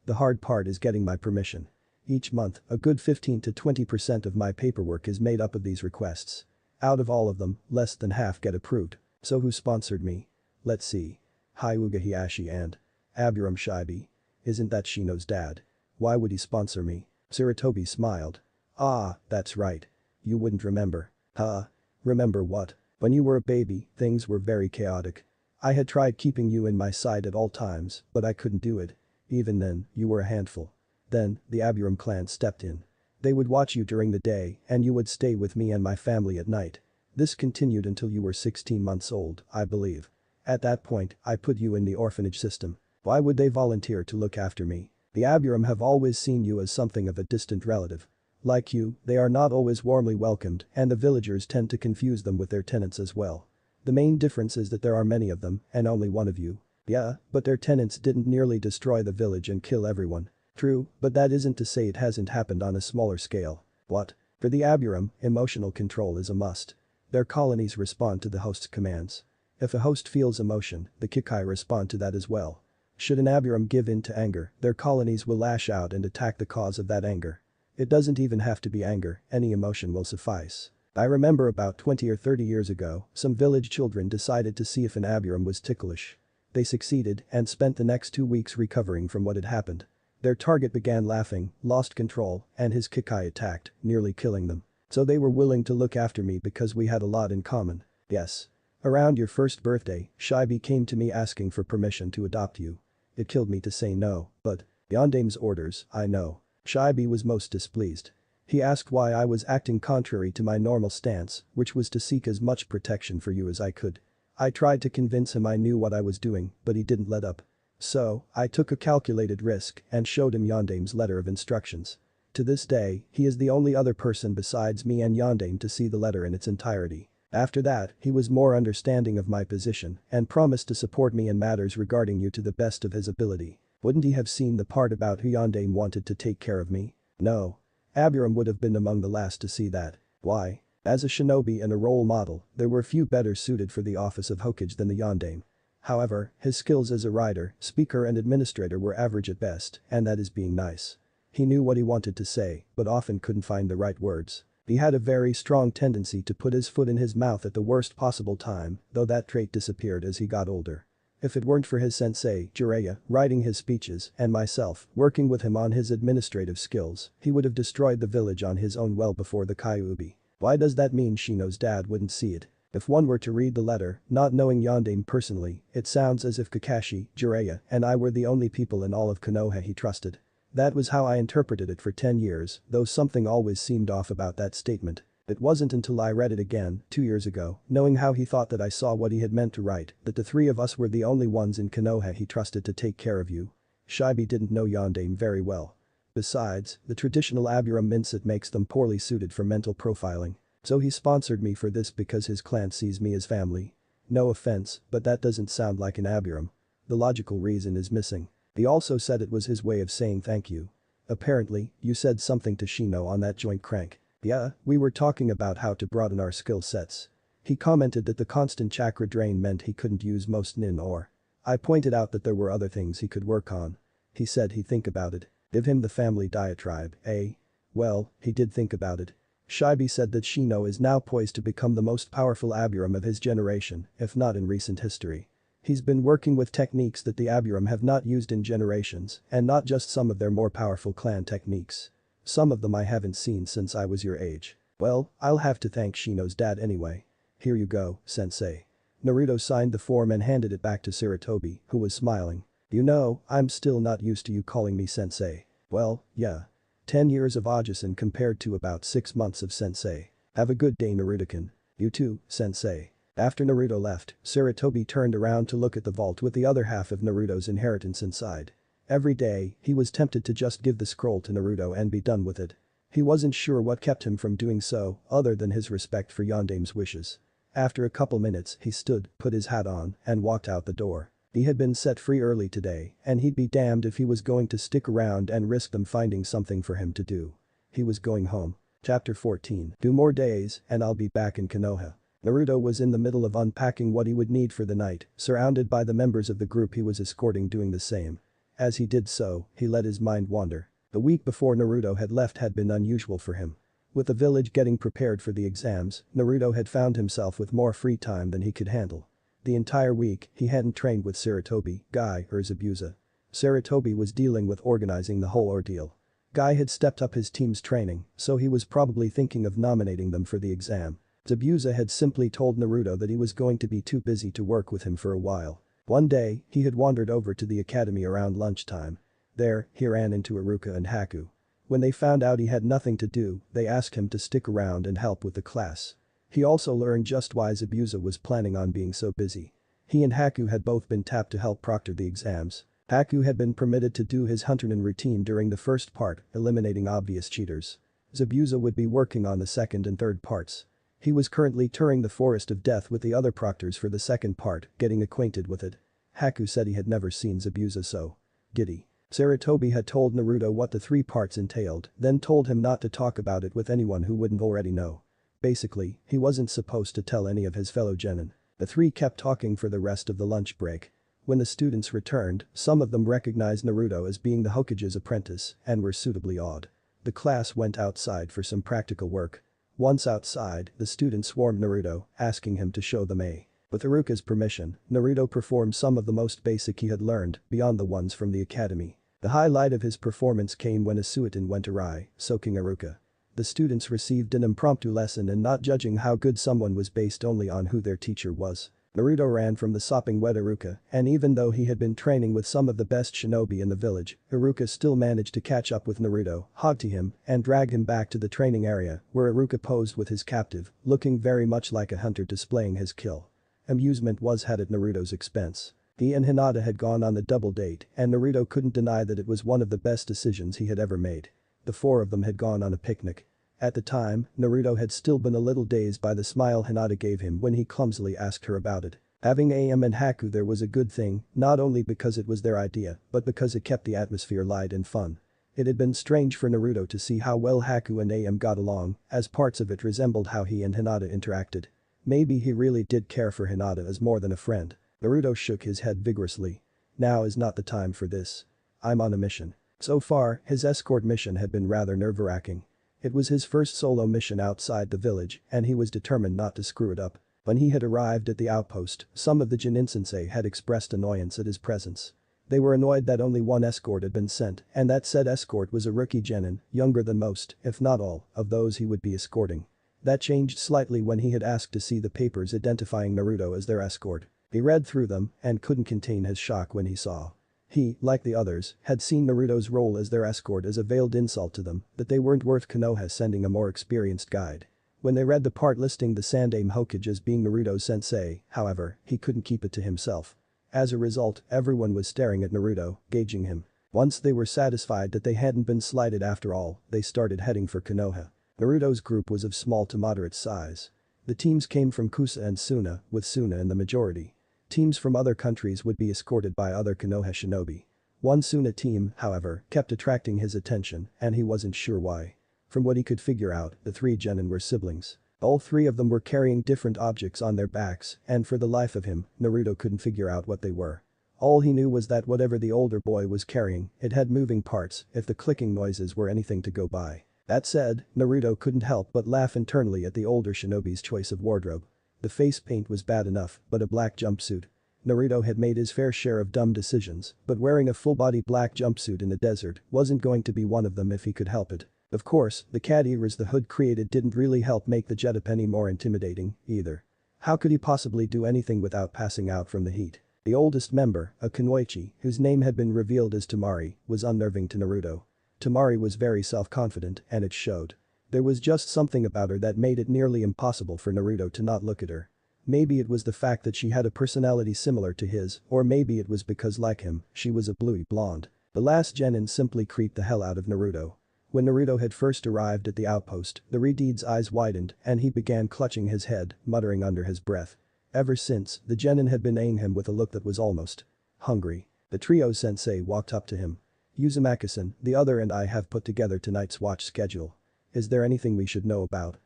The hard part is getting my permission. Each month, a good 15 to 20% of my paperwork is made up of these requests. Out of all of them, less than half get approved. So who sponsored me? Let's see. Hyuga Hiyashi and Aburam Shibe. Isn't that Shino's dad? Why would he sponsor me? Sarutobi smiled. Ah, that's right. You wouldn't remember. Huh? Remember what? When you were a baby, things were very chaotic. I had tried keeping you in my sight at all times, but I couldn't do it. Even then, you were a handful. Then, the Aburam clan stepped in. They would watch you during the day, and you would stay with me and my family at night. This continued until you were 16 months old, I believe. At that point, I put you in the orphanage system. Why would they volunteer to look after me? The Aburam have always seen you as something of a distant relative. Like you, they are not always warmly welcomed, and the villagers tend to confuse them with their tenants as well. The main difference is that there are many of them, and only one of you. Yeah, but their tenants didn't nearly destroy the village and kill everyone. True, but that isn't to say it hasn't happened on a smaller scale. What? For the Aburam, emotional control is a must. Their colonies respond to the host's commands. If a host feels emotion, the Kikai respond to that as well. Should an Aburam give in to anger, their colonies will lash out and attack the cause of that anger. It doesn't even have to be anger, any emotion will suffice. I remember about 20 or 30 years ago, some village children decided to see if an Aburam was ticklish. They succeeded and spent the next 2 weeks recovering from what had happened. Their target began laughing, lost control, and his Kikai attacked, nearly killing them. So they were willing to look after me because we had a lot in common. Yes. Around your first birthday, Shibe came to me asking for permission to adopt you. It killed me to say no, but Yondame's orders, I know. Shibe was most displeased. He asked why I was acting contrary to my normal stance, which was to seek as much protection for you as I could. I tried to convince him I knew what I was doing, but he didn't let up. So, I took a calculated risk and showed him Yondame's letter of instructions. To this day, he is the only other person besides me and Yondame to see the letter in its entirety. After that, he was more understanding of my position and promised to support me in matters regarding you to the best of his ability. Wouldn't he have seen the part about who Yondame wanted to take care of me? No. Aburam would have been among the last to see that. Why? As a shinobi and a role model, there were few better suited for the office of Hokage than the Yondame. However, his skills as a writer, speaker and administrator were average at best, and that is being nice. He knew what he wanted to say, but often couldn't find the right words. He had a very strong tendency to put his foot in his mouth at the worst possible time, though that trait disappeared as he got older. If it weren't for his sensei, Jiraiya, writing his speeches, and myself, working with him on his administrative skills, he would have destroyed the village on his own well before the Kyuubi. Why does that mean Shino's dad wouldn't see it? If one were to read the letter, not knowing Yondame personally, it sounds as if Kakashi, Jiraiya, and I were the only people in all of Konoha he trusted. That was how I interpreted it for 10 years, though something always seemed off about that statement. It wasn't until I read it again, 2 years ago, knowing how he thought that I saw what he had meant to write, that the three of us were the only ones in Konoha he trusted to take care of you. Shibe didn't know Yondaime very well. Besides, the traditional Aburam mindset makes them poorly suited for mental profiling. So he sponsored me for this because his clan sees me as family. No offense, but that doesn't sound like an Aburam. The logical reason is missing. He also said it was his way of saying thank you. Apparently, you said something to Shino on that joint crank. Yeah, we were talking about how to broaden our skill sets. He commented that the constant chakra drain meant he couldn't use most nin ore. I pointed out that there were other things he could work on. He said he'd think about it. Give him the family diatribe, eh? Well, he did think about it. Shibe said that Shino is now poised to become the most powerful Aburam of his generation, if not in recent history. He's been working with techniques that the Aburam have not used in generations, and not just some of their more powerful clan techniques. Some of them I haven't seen since I was your age. Well, I'll have to thank Shino's dad anyway. Here you go, sensei. Naruto signed the form and handed it back to Sarutobi, who was smiling. You know, I'm still not used to you calling me sensei. Well, yeah. 10 years of Ajusen compared to about 6 months of sensei. Have a good day, Naruto-kun. You too, sensei. After Naruto left, Sarutobi turned around to look at the vault with the other half of Naruto's inheritance inside. Every day, he was tempted to just give the scroll to Naruto and be done with it. He wasn't sure what kept him from doing so, other than his respect for Yondaime's wishes. After a couple minutes, he stood, put his hat on, and walked out the door. He had been set free early today, and he'd be damned if he was going to stick around and risk them finding something for him to do. He was going home. Chapter 14. 2 more days, and I'll be back in Konoha. Naruto was in the middle of unpacking what he would need for the night, surrounded by the members of the group he was escorting doing the same. As he did so, he let his mind wander. The week before Naruto had left had been unusual for him. With the village getting prepared for the exams, Naruto had found himself with more free time than he could handle. The entire week, he hadn't trained with Sarutobi, Guy, or Zabuza. Sarutobi was dealing with organizing the whole ordeal. Guy had stepped up his team's training, so he was probably thinking of nominating them for the exam. Zabuza had simply told Naruto that he was going to be too busy to work with him for a while. One day, he had wandered over to the academy around lunchtime. There, he ran into Iruka and Haku. When they found out he had nothing to do, they asked him to stick around and help with the class. He also learned just why Zabuza was planning on being so busy. He and Haku had both been tapped to help proctor the exams. Haku had been permitted to do his Hunternin routine during the first part, eliminating obvious cheaters. Zabuza would be working on the second and third parts. He was currently touring the Forest of Death with the other proctors for the second part, getting acquainted with it. Haku said he had never seen Zabuza so giddy. Sarutobi had told Naruto what the 3 parts entailed, then told him not to talk about it with anyone who wouldn't already know. Basically, he wasn't supposed to tell any of his fellow genin. The 3 kept talking for the rest of the lunch break. When the students returned, some of them recognized Naruto as being the Hokage's apprentice and were suitably awed. The class went outside for some practical work. Once outside, the students swarmed Naruto, asking him to show them a. With Iruka's permission, Naruto performed some of the most basic he had learned, beyond the ones from the academy. The highlight of his performance came when a Suiton went awry, soaking Iruka. The students received an impromptu lesson in not judging how good someone was based only on who their teacher was. Naruto ran from the sopping wet Iruka, and even though he had been training with some of the best shinobi in the village, Iruka still managed to catch up with Naruto, hog-tie him, and drag him back to the training area, where Iruka posed with his captive, looking very much like a hunter displaying his kill. Amusement was had at Naruto's expense. He and Hinata had gone on the double date, and Naruto couldn't deny that it was one of the best decisions he had ever made. The 4 of them had gone on a picnic. At the time, Naruto had still been a little dazed by the smile Hinata gave him when he clumsily asked her about it. Having AM and Haku there was a good thing, not only because it was their idea, but because it kept the atmosphere light and fun. It had been strange for Naruto to see how well Haku and AM got along, as parts of it resembled how he and Hinata interacted. Maybe he really did care for Hinata as more than a friend. Naruto shook his head vigorously. Now is not the time for this. I'm on a mission. So far, his escort mission had been rather nerve-wracking. It was his first solo mission outside the village, and he was determined not to screw it up. When he had arrived at the outpost, some of the Genin-sensei had expressed annoyance at his presence. They were annoyed that only one escort had been sent, and that said escort was a rookie genin, younger than most, if not all, of those he would be escorting. That changed slightly when he had asked to see the papers identifying Naruto as their escort. He read through them and couldn't contain his shock when he saw. He, like the others, had seen Naruto's role as their escort as a veiled insult to them, that they weren't worth Konoha sending a more experienced guide. When they read the part listing the Sandaime Hokage as being Naruto's sensei, however, he couldn't keep it to himself. As a result, everyone was staring at Naruto, gauging him. Once they were satisfied that they hadn't been slighted after all, they started heading for Konoha. Naruto's group was of small to moderate size. The teams came from Kusa and Suna, with Suna in the majority. Teams from other countries would be escorted by other Konoha shinobi. One Suna team, however, kept attracting his attention, and he wasn't sure why. From what he could figure out, the three genin were siblings. All three of them were carrying different objects on their backs, and for the life of him, Naruto couldn't figure out what they were. All he knew was that whatever the older boy was carrying, it had moving parts if the clicking noises were anything to go by. That said, Naruto couldn't help but laugh internally at the older shinobi's choice of wardrobe. The face paint was bad enough, but a black jumpsuit. Naruto had made his fair share of dumb decisions, but wearing a full-body black jumpsuit in the desert wasn't going to be one of them if he could help it. Of course, the cat ears the hood created didn't really help make the getup any more intimidating, either. How could he possibly do anything without passing out from the heat? The oldest member, a Kunoichi, whose name had been revealed as Temari, was unnerving to Naruto. Temari was very self-confident, and it showed. There was just something about her that made it nearly impossible for Naruto to not look at her. Maybe it was the fact that she had a personality similar to his, or maybe it was because like him, she was a bluey blonde. The last genin simply creeped the hell out of Naruto. When Naruto had first arrived at the outpost, the Redeed's eyes widened and he began clutching his head, muttering under his breath. Ever since, the genin had been eyeing him with a look that was almost hungry. The trio sensei walked up to him. Uzumaki-san, the other and I have put together tonight's watch schedule. Is there anything we should know about?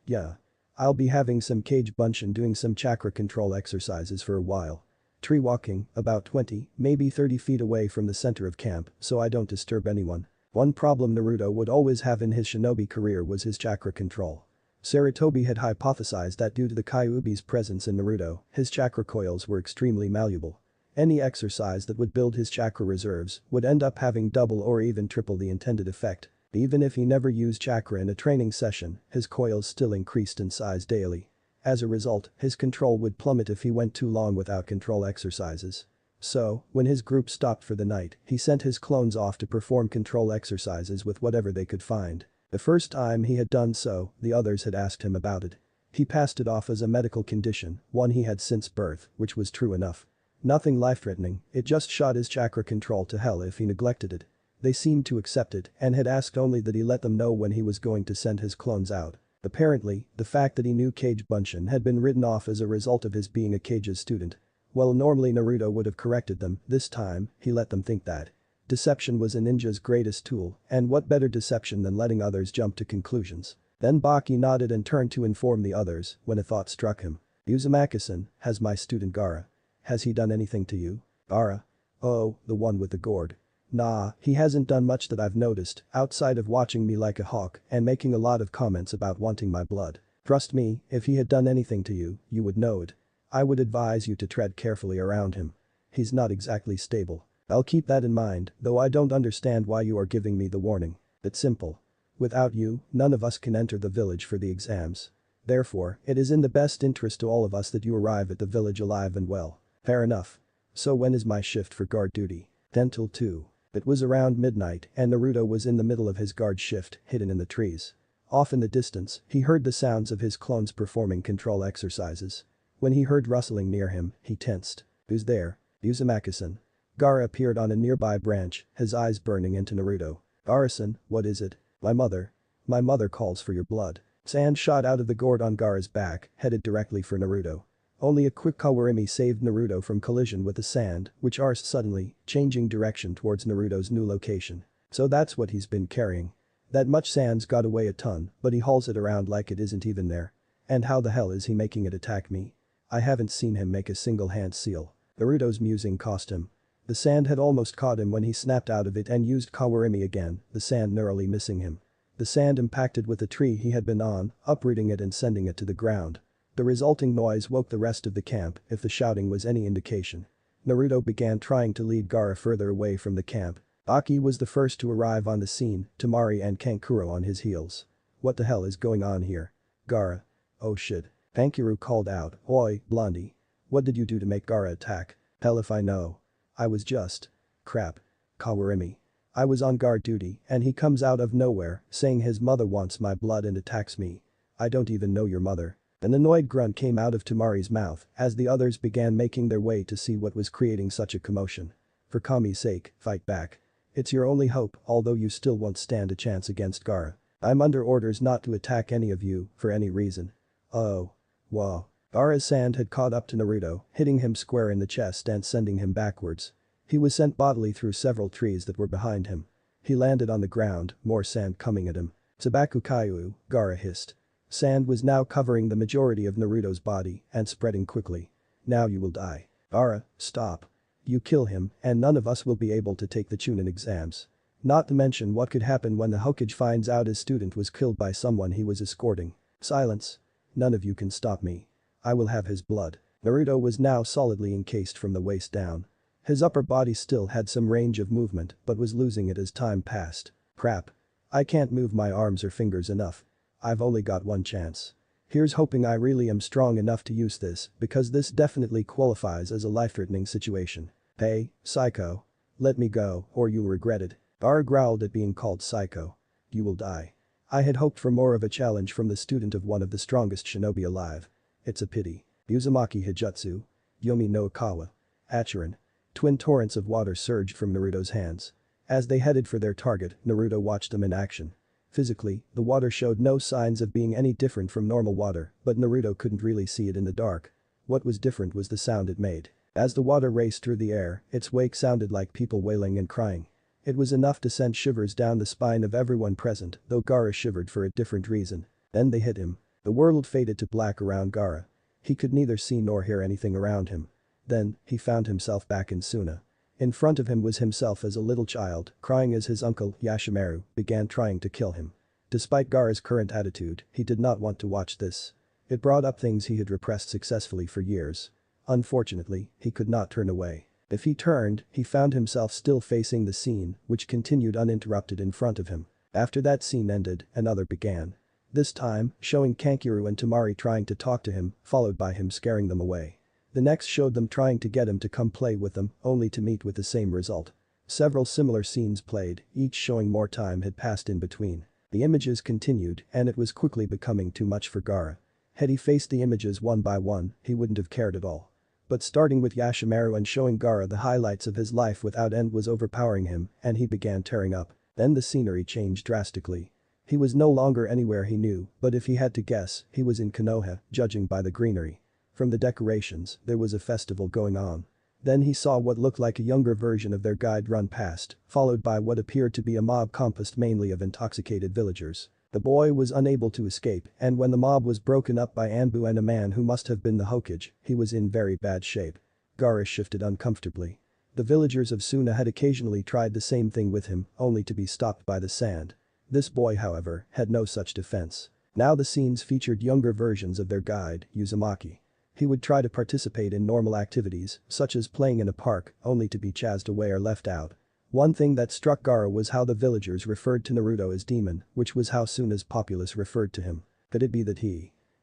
Yeah. I'll be having some cage bunch and doing some chakra control exercises for a while. Tree walking, about 20, maybe 30 feet away from the center of camp, so I don't disturb anyone. One problem Naruto would always have in his shinobi career was his chakra control. Sarutobi had hypothesized that due to the Kyuubi's presence in Naruto, his chakra coils were extremely malleable. Any exercise that would build his chakra reserves would end up having double or even triple the intended effect. Even if he never used chakra in a training session, his coils still increased in size daily. As a result, his control would plummet if he went too long without control exercises. So, when his group stopped for the night, he sent his clones off to perform control exercises with whatever they could find. The first time he had done so, the others had asked him about it. He passed it off as a medical condition, one he had since birth, which was true enough. Nothing life-threatening, it just shot his chakra control to hell if he neglected it. They seemed to accept it and had asked only that he let them know when he was going to send his clones out. Apparently, the fact that he knew Kage Bunshin had been written off as a result of his being a Kage's student. Well, normally Naruto would have corrected them, this time, he let them think that. Deception was a ninja's greatest tool, and what better deception than letting others jump to conclusions. Then Baki nodded and turned to inform the others when a thought struck him. Uzumaki-san, has my student Gaara. Has he done anything to you? Gaara? Oh, the one with the gourd. Nah, he hasn't done much that I've noticed, outside of watching me like a hawk and making a lot of comments about wanting my blood. Trust me, if he had done anything to you, you would know it. I would advise you to tread carefully around him. He's not exactly stable. I'll keep that in mind, though I don't understand why you are giving me the warning. It's simple. Without you, none of us can enter the village for the exams. Therefore, it is in the best interest to all of us that you arrive at the village alive and well. Fair enough. So when is my shift for guard duty? 10 till 2. It was around midnight and Naruto was in the middle of his guard shift, hidden in the trees. Off in the distance, he heard the sounds of his clones performing control exercises. When he heard rustling near him, he tensed. Who's there? Uzumaki-san. Gaara appeared on a nearby branch, his eyes burning into Naruto. Gaara-san, what is it? My mother. My mother calls for your blood. Sand shot out of the gourd on Gaara's back, headed directly for Naruto. Only a quick Kawarimi saved Naruto from collision with the sand, which arsed suddenly, changing direction towards Naruto's new location. So that's what he's been carrying. That much sand's got away a ton, but he hauls it around like it isn't even there. And how the hell is he making it attack me? I haven't seen him make a single hand seal. Naruto's musing cost him. The sand had almost caught him when he snapped out of it and used Kawarimi again, the sand narrowly missing him. The sand impacted with the tree he had been on, uprooting it and sending it to the ground. The resulting noise woke the rest of the camp, if the shouting was any indication. Naruto began trying to lead Gaara further away from the camp. Aki was the first to arrive on the scene, Temari and Kankuro on his heels. What the hell is going on here? Gaara. Oh shit. Kankuro called out, Oi, Blondie. What did you do to make Gaara attack? Hell if I know. I was just. Crap. Kawarimi. I was on guard duty and he comes out of nowhere saying his mother wants my blood and attacks me. I don't even know your mother. An annoyed grunt came out of Tamari's mouth as the others began making their way to see what was creating such a commotion. For Kami's sake, fight back. It's your only hope, although you still won't stand a chance against Gaara. I'm under orders not to attack any of you, for any reason. Oh. Wow. Gaara's sand had caught up to Naruto, hitting him square in the chest and sending him backwards. He was sent bodily through several trees that were behind him. He landed on the ground, more sand coming at him. Tsubaku Kaiu, Gaara hissed. Sand was now covering the majority of Naruto's body and spreading quickly. Now you will die. Gaara, stop. You kill him and none of us will be able to take the Chunin exams. Not to mention what could happen when the Hokage finds out his student was killed by someone he was escorting. Silence. None of you can stop me. I will have his blood. Naruto was now solidly encased from the waist down. His upper body still had some range of movement but was losing it as time passed. Crap. I can't move my arms or fingers enough. I've only got one chance. Here's hoping I really am strong enough to use this because this definitely qualifies as a life-threatening situation. Hey, psycho. Let me go or you'll regret it. Gaara growled at being called psycho. You will die. I had hoped for more of a challenge from the student of one of the strongest shinobi alive. It's a pity. Uzumaki Hijutsu. Yomi no Kawa. Achirin. Twin torrents of water surged from Naruto's hands. As they headed for their target, Naruto watched them in action. Physically, the water showed no signs of being any different from normal water, but Naruto couldn't really see it in the dark. What was different was the sound it made. As the water raced through the air, its wake sounded like people wailing and crying. It was enough to send shivers down the spine of everyone present, though Gaara shivered for a different reason. Then they hit him. The world faded to black around Gaara. He could neither see nor hear anything around him. Then, he found himself back in Suna. In front of him was himself as a little child, crying as his uncle, Yashimaru, began trying to kill him. Despite Gaara's current attitude, he did not want to watch this. It brought up things he had repressed successfully for years. Unfortunately, he could not turn away. If he turned, he found himself still facing the scene, which continued uninterrupted in front of him. After that scene ended, another began. This time, showing Kankuro and Tamari trying to talk to him, followed by him scaring them away. The next showed them trying to get him to come play with them, only to meet with the same result. Several similar scenes played, each showing more time had passed in between. The images continued, and it was quickly becoming too much for Gaara. Had he faced the images one by one, he wouldn't have cared at all. But starting with Yashimaru and showing Gaara the highlights of his life without end was overpowering him, and he began tearing up. Then the scenery changed drastically. He was no longer anywhere he knew, but if he had to guess, he was in Konoha, judging by the greenery. From the decorations, there was a festival going on. Then he saw what looked like a younger version of their guide run past, followed by what appeared to be a mob composed mainly of intoxicated villagers. The boy was unable to escape, and when the mob was broken up by Anbu and a man who must have been the Hokage, he was in very bad shape. Gaara shifted uncomfortably. The villagers of Suna had occasionally tried the same thing with him, only to be stopped by the sand. This boy, however, had no such defense. Now the scenes featured younger versions of their guide, Uzumaki. He would try to participate in normal activities, such as playing in a park, only to be chased away or left out. One thing that struck Gaara was how the villagers referred to Naruto as demon, which was how Suna's populace referred to him. Could it be that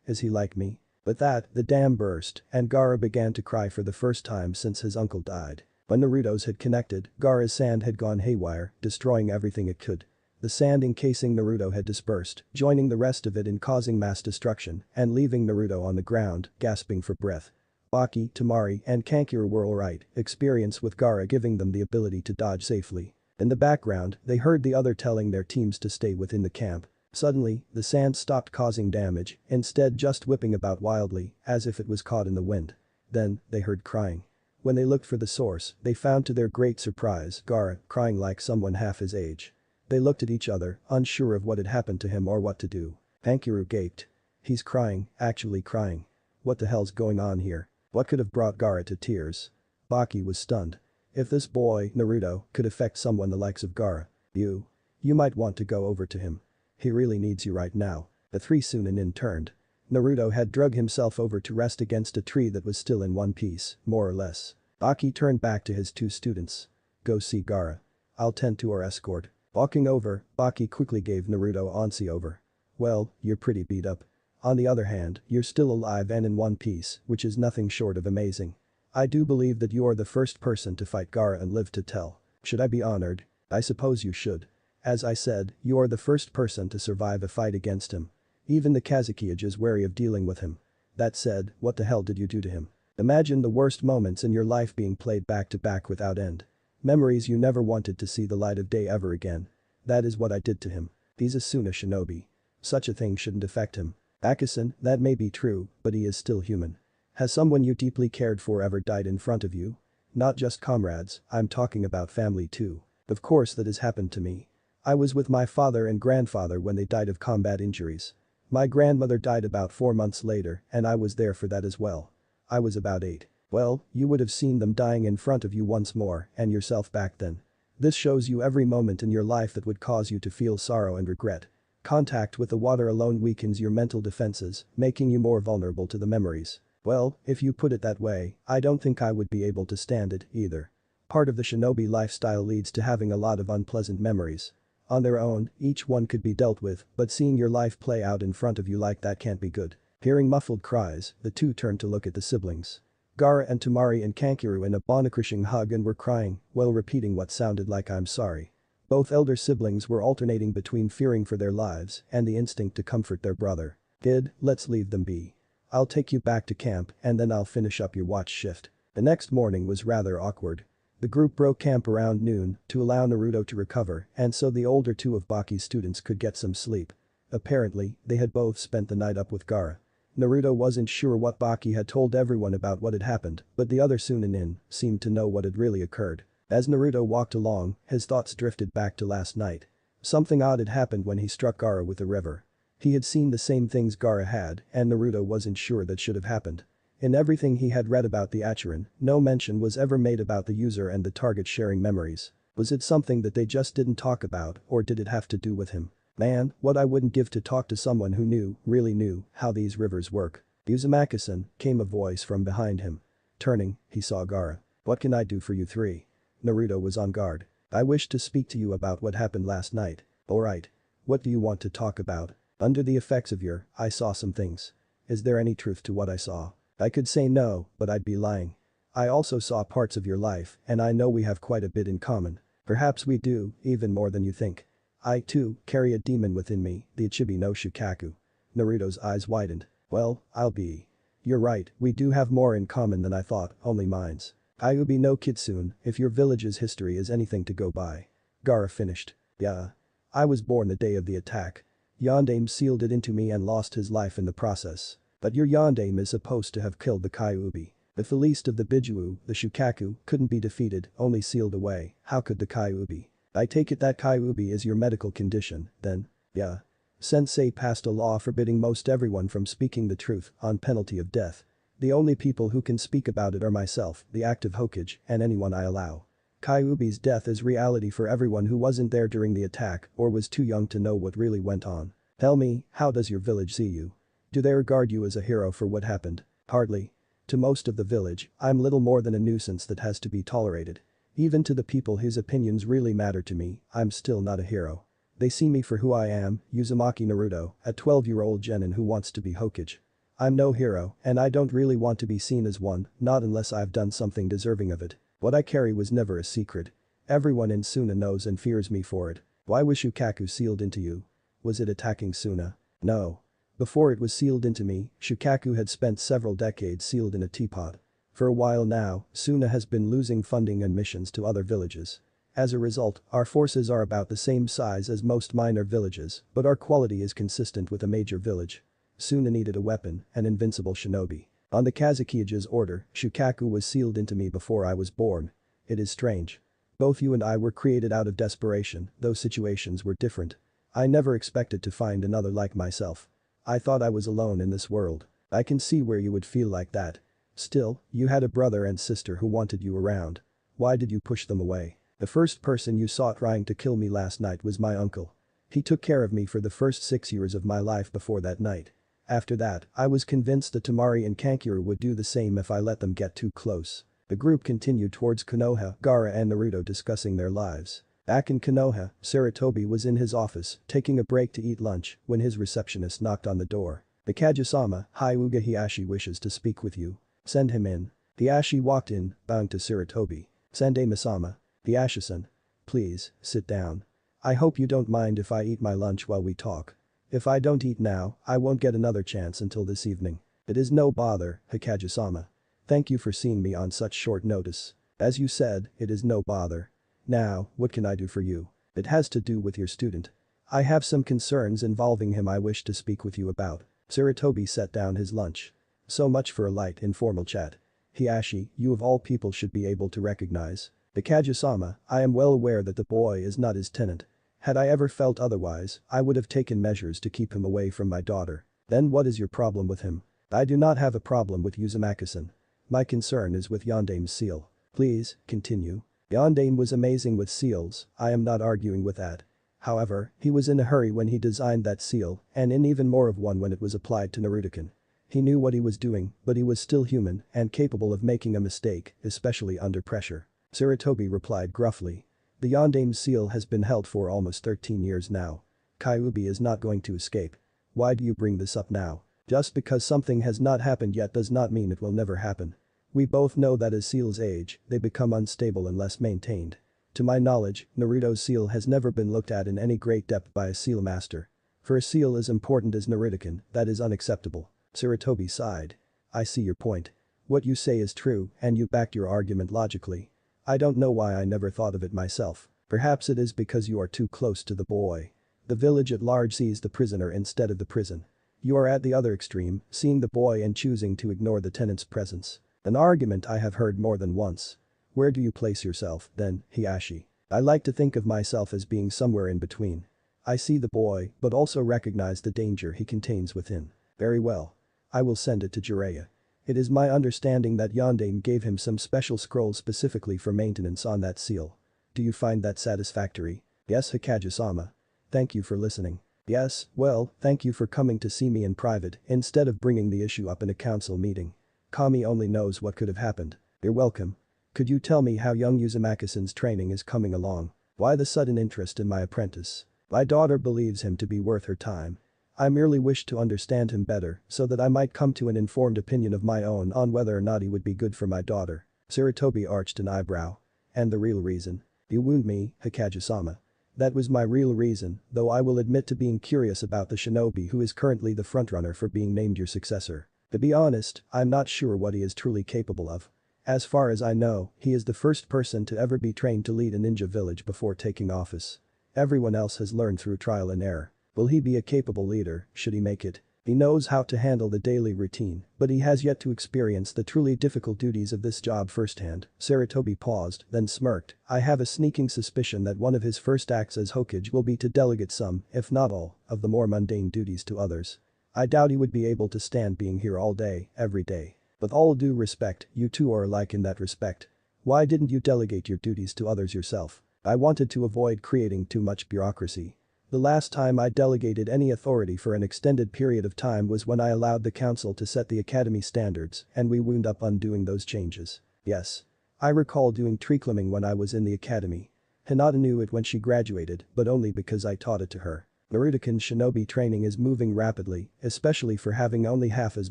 is he like me? With that, the dam burst, and Gaara began to cry for the first time since his uncle died. When Naruto's had connected, Gaara's sand had gone haywire, destroying everything it could. The sand encasing Naruto had dispersed, joining the rest of it in causing mass destruction, and leaving Naruto on the ground, gasping for breath. Baki, Tamari, and Kankuro were alright, experience with Gaara giving them the ability to dodge safely. In the background, they heard the other telling their teams to stay within the camp. Suddenly, the sand stopped causing damage, instead just whipping about wildly, as if it was caught in the wind. Then, they heard crying. When they looked for the source, they found to their great surprise Gaara crying like someone half his age. They looked at each other, unsure of what had happened to him or what to do. Kankuro gaped. He's crying, actually crying. What the hell's going on here? What could have brought Gaara to tears? Baki was stunned. If this boy, Naruto, could affect someone the likes of Gaara, you might want to go over to him. He really needs you right now. The three Sunanin turned. Naruto had drug himself over to rest against a tree that was still in one piece, more or less. Baki turned back to his two students. Go see Gaara. I'll tend to our escort. Walking over, Baki quickly gave Naruto once over. Well, you're pretty beat up. On the other hand, you're still alive and in one piece, which is nothing short of amazing. I do believe that you're the first person to fight Gaara and live to tell. Should I be honored? I suppose you should. As I said, you're the first person to survive a fight against him. Even the Kazukiage is wary of dealing with him. That said, what the hell did you do to him? Imagine the worst moments in your life being played back to back without end. Memories you never wanted to see the light of day ever again. That is what I did to him. He's a Suna shinobi. Such a thing shouldn't affect him. Akisen, that may be true, but he is still human. Has someone you deeply cared for ever died in front of you? Not just comrades, I'm talking about family too. Of course that has happened to me. I was with my father and grandfather when they died of combat injuries. My grandmother died about 4 months later and I was there for that as well. I was about 8. Well, you would have seen them dying in front of you once more and yourself back then. This shows you every moment in your life that would cause you to feel sorrow and regret. Contact with the water alone weakens your mental defenses, making you more vulnerable to the memories. Well, if you put it that way, I don't think I would be able to stand it either. Part of the shinobi lifestyle leads to having a lot of unpleasant memories. On their own, each one could be dealt with, but seeing your life play out in front of you like that can't be good. Hearing muffled cries, the two turned to look at the siblings. Gaara and Temari and Kankuro in a bone-crushing hug and were crying, while repeating what sounded like "I'm sorry." Both elder siblings were alternating between fearing for their lives and the instinct to comfort their brother. "Kid, let's leave them be. I'll take you back to camp and then I'll finish up your watch shift." The next morning was rather awkward. The group broke camp around noon to allow Naruto to recover and so the older two of Baki's students could get some sleep. Apparently, they had both spent the night up with Gaara. Naruto wasn't sure what Baki had told everyone about what had happened, but the other Sunanin seemed to know what had really occurred. As Naruto walked along, his thoughts drifted back to last night. Something odd had happened when he struck Gaara with the river. He had seen the same things Gaara had, and Naruto wasn't sure that should have happened. In everything he had read about the Achirin, no mention was ever made about the user and the target sharing memories. Was it something that they just didn't talk about, or did it have to do with him? Man, what I wouldn't give to talk to someone who knew, really knew, how these rivers work. Uzumaki-san, came a voice from behind him. Turning, he saw Gaara. "What can I do for you three?" Naruto was on guard. "I wish to speak to you about what happened last night." "Alright. What do you want to talk about?" "Under the effects of I saw some things. Is there any truth to what I saw?" "I could say no, but I'd be lying. I also saw parts of your life and I know we have quite a bit in common. Perhaps we do, even more than you think. I, too, carry a demon within me, the Ichibi no Shukaku." Naruto's eyes widened. "Well, I'll be. You're right, we do have more in common than I thought, only minds. Kyuubi no Kitsune, if your village's history is anything to go by." Gaara finished. "Yeah. I was born the day of the attack. Yondaime sealed it into me and lost his life in the process. But your Yondaime is supposed to have killed the Kyuubi. If the least of the Bijuu, the Shukaku, couldn't be defeated, only sealed away, how could the Kyuubi? I take it that Kyuubi is your medical condition, then?" "Yeah. Sensei passed a law forbidding most everyone from speaking the truth on penalty of death. The only people who can speak about it are myself, the active Hokage, and anyone I allow. Kyuubi's death is reality for everyone who wasn't there during the attack or was too young to know what really went on. Tell me, how does your village see you? Do they regard you as a hero for what happened?" "Hardly. To most of the village, I'm little more than a nuisance that has to be tolerated. Even to the people whose opinions really matter to me, I'm still not a hero. They see me for who I am, Uzumaki Naruto, a 12-year-old genin who wants to be Hokage. I'm no hero, and I don't really want to be seen as one, not unless I've done something deserving of it. What I carry was never a secret. Everyone in Suna knows and fears me for it." "Why was Shukaku sealed into you? Was it attacking Suna?" "No. Before it was sealed into me, Shukaku had spent several decades sealed in a teapot. For a while now, Suna has been losing funding and missions to other villages. As a result, our forces are about the same size as most minor villages, but our quality is consistent with a major village. Suna needed a weapon, an invincible shinobi. On the Kazukiyage's order, Shukaku was sealed into me before I was born. It is strange. Both you and I were created out of desperation, though situations were different. I never expected to find another like myself. I thought I was alone in this world. I can see where you would feel like that. Still, you had a brother and sister who wanted you around. Why did you push them away? The first person you saw trying to kill me last night was my uncle. He took care of me for the first 6 years of my life before that night. After that, I was convinced that Temari and Kankuro would do the same if I let them get too close." The group continued towards Konoha, Gaara and Naruto discussing their lives. Back in Konoha, Sarutobi was in his office, taking a break to eat lunch, when his receptionist knocked on the door. "The Kage-sama, Hyuga Hiashi wishes to speak with you." "Send him in." Hiashi walked in, bowing to Sarutobi. "Sendai-sama." "Hiashi-san. Please, sit down. I hope you don't mind if I eat my lunch while we talk." If I don't eat now, I won't get another chance until this evening. It is no bother, Hikage-sama. Thank you for seeing me on such short notice. As you said, it is no bother. Now, what can I do for you? It has to do with your student. I have some concerns involving him I wish to speak with you about. Sarutobi set down his lunch. So much for a light, informal chat. Hiashi, you of all people should be able to recognize. Hikage-sama, I am well aware that the boy is not his tenant. Had I ever felt otherwise, I would have taken measures to keep him away from my daughter. Then what is your problem with him? I do not have a problem with Uzumaki-san. My concern is with Yandame's seal. Please, continue. Yandame was amazing with seals, I am not arguing with that. However, he was in a hurry when he designed that seal, and in even more of one when it was applied to Naruto-kun. He knew what he was doing, but he was still human and capable of making a mistake, especially under pressure. Sarutobi replied gruffly. The Yandame seal has been held for almost 13 years now. Kyuubi is not going to escape. Why do you bring this up now? Just because something has not happened yet does not mean it will never happen. We both know that as seals age, they become unstable unless maintained. To my knowledge, Naruto's seal has never been looked at in any great depth by a seal master. For a seal as important as Naruto-kun, that is unacceptable. Sarutobi sighed. I see your point. What you say is true and you back your argument logically. I don't know why I never thought of it myself. Perhaps it is because you are too close to the boy. The village at large sees the prisoner instead of the prison. You are at the other extreme, seeing the boy and choosing to ignore the tenant's presence. An argument I have heard more than once. Where do you place yourself, then, Hiashi? I like to think of myself as being somewhere in between. I see the boy, but also recognize the danger he contains within. Very well. I will send it to Jiraiya. It is my understanding that Yandame gave him some special scrolls specifically for maintenance on that seal. Do you find that satisfactory? Yes, Hikage-sama. Thank you for listening. Yes, well, thank you for coming to see me in private instead of bringing the issue up in a council meeting. Kami only knows what could have happened. You're welcome. Could you tell me how young Uzumaki-san's training is coming along? Why the sudden interest in my apprentice? My daughter believes him to be worth her time. I merely wish to understand him better so that I might come to an informed opinion of my own on whether or not he would be good for my daughter. Sarutobi arched an eyebrow. And the real reason? You wound me, Hikage-sama. That was my real reason, though I will admit to being curious about the shinobi who is currently the frontrunner for being named your successor. To be honest, I'm not sure what he is truly capable of. As far as I know, he is the first person to ever be trained to lead a ninja village before taking office. Everyone else has learned through trial and error. Will he be a capable leader, should he make it? He knows how to handle the daily routine, but he has yet to experience the truly difficult duties of this job firsthand. Sarutobi paused, then smirked. I have a sneaking suspicion that one of his first acts as Hokage will be to delegate some, if not all, of the more mundane duties to others. I doubt he would be able to stand being here all day, every day. With all due respect, you two are alike in that respect. Why didn't you delegate your duties to others yourself? I wanted to avoid creating too much bureaucracy. The last time I delegated any authority for an extended period of time was when I allowed the council to set the academy standards and we wound up undoing those changes. Yes. I recall doing tree climbing when I was in the academy. Hinata knew it when she graduated, but only because I taught it to her. Naruto-kun's shinobi training is moving rapidly, especially for having only half as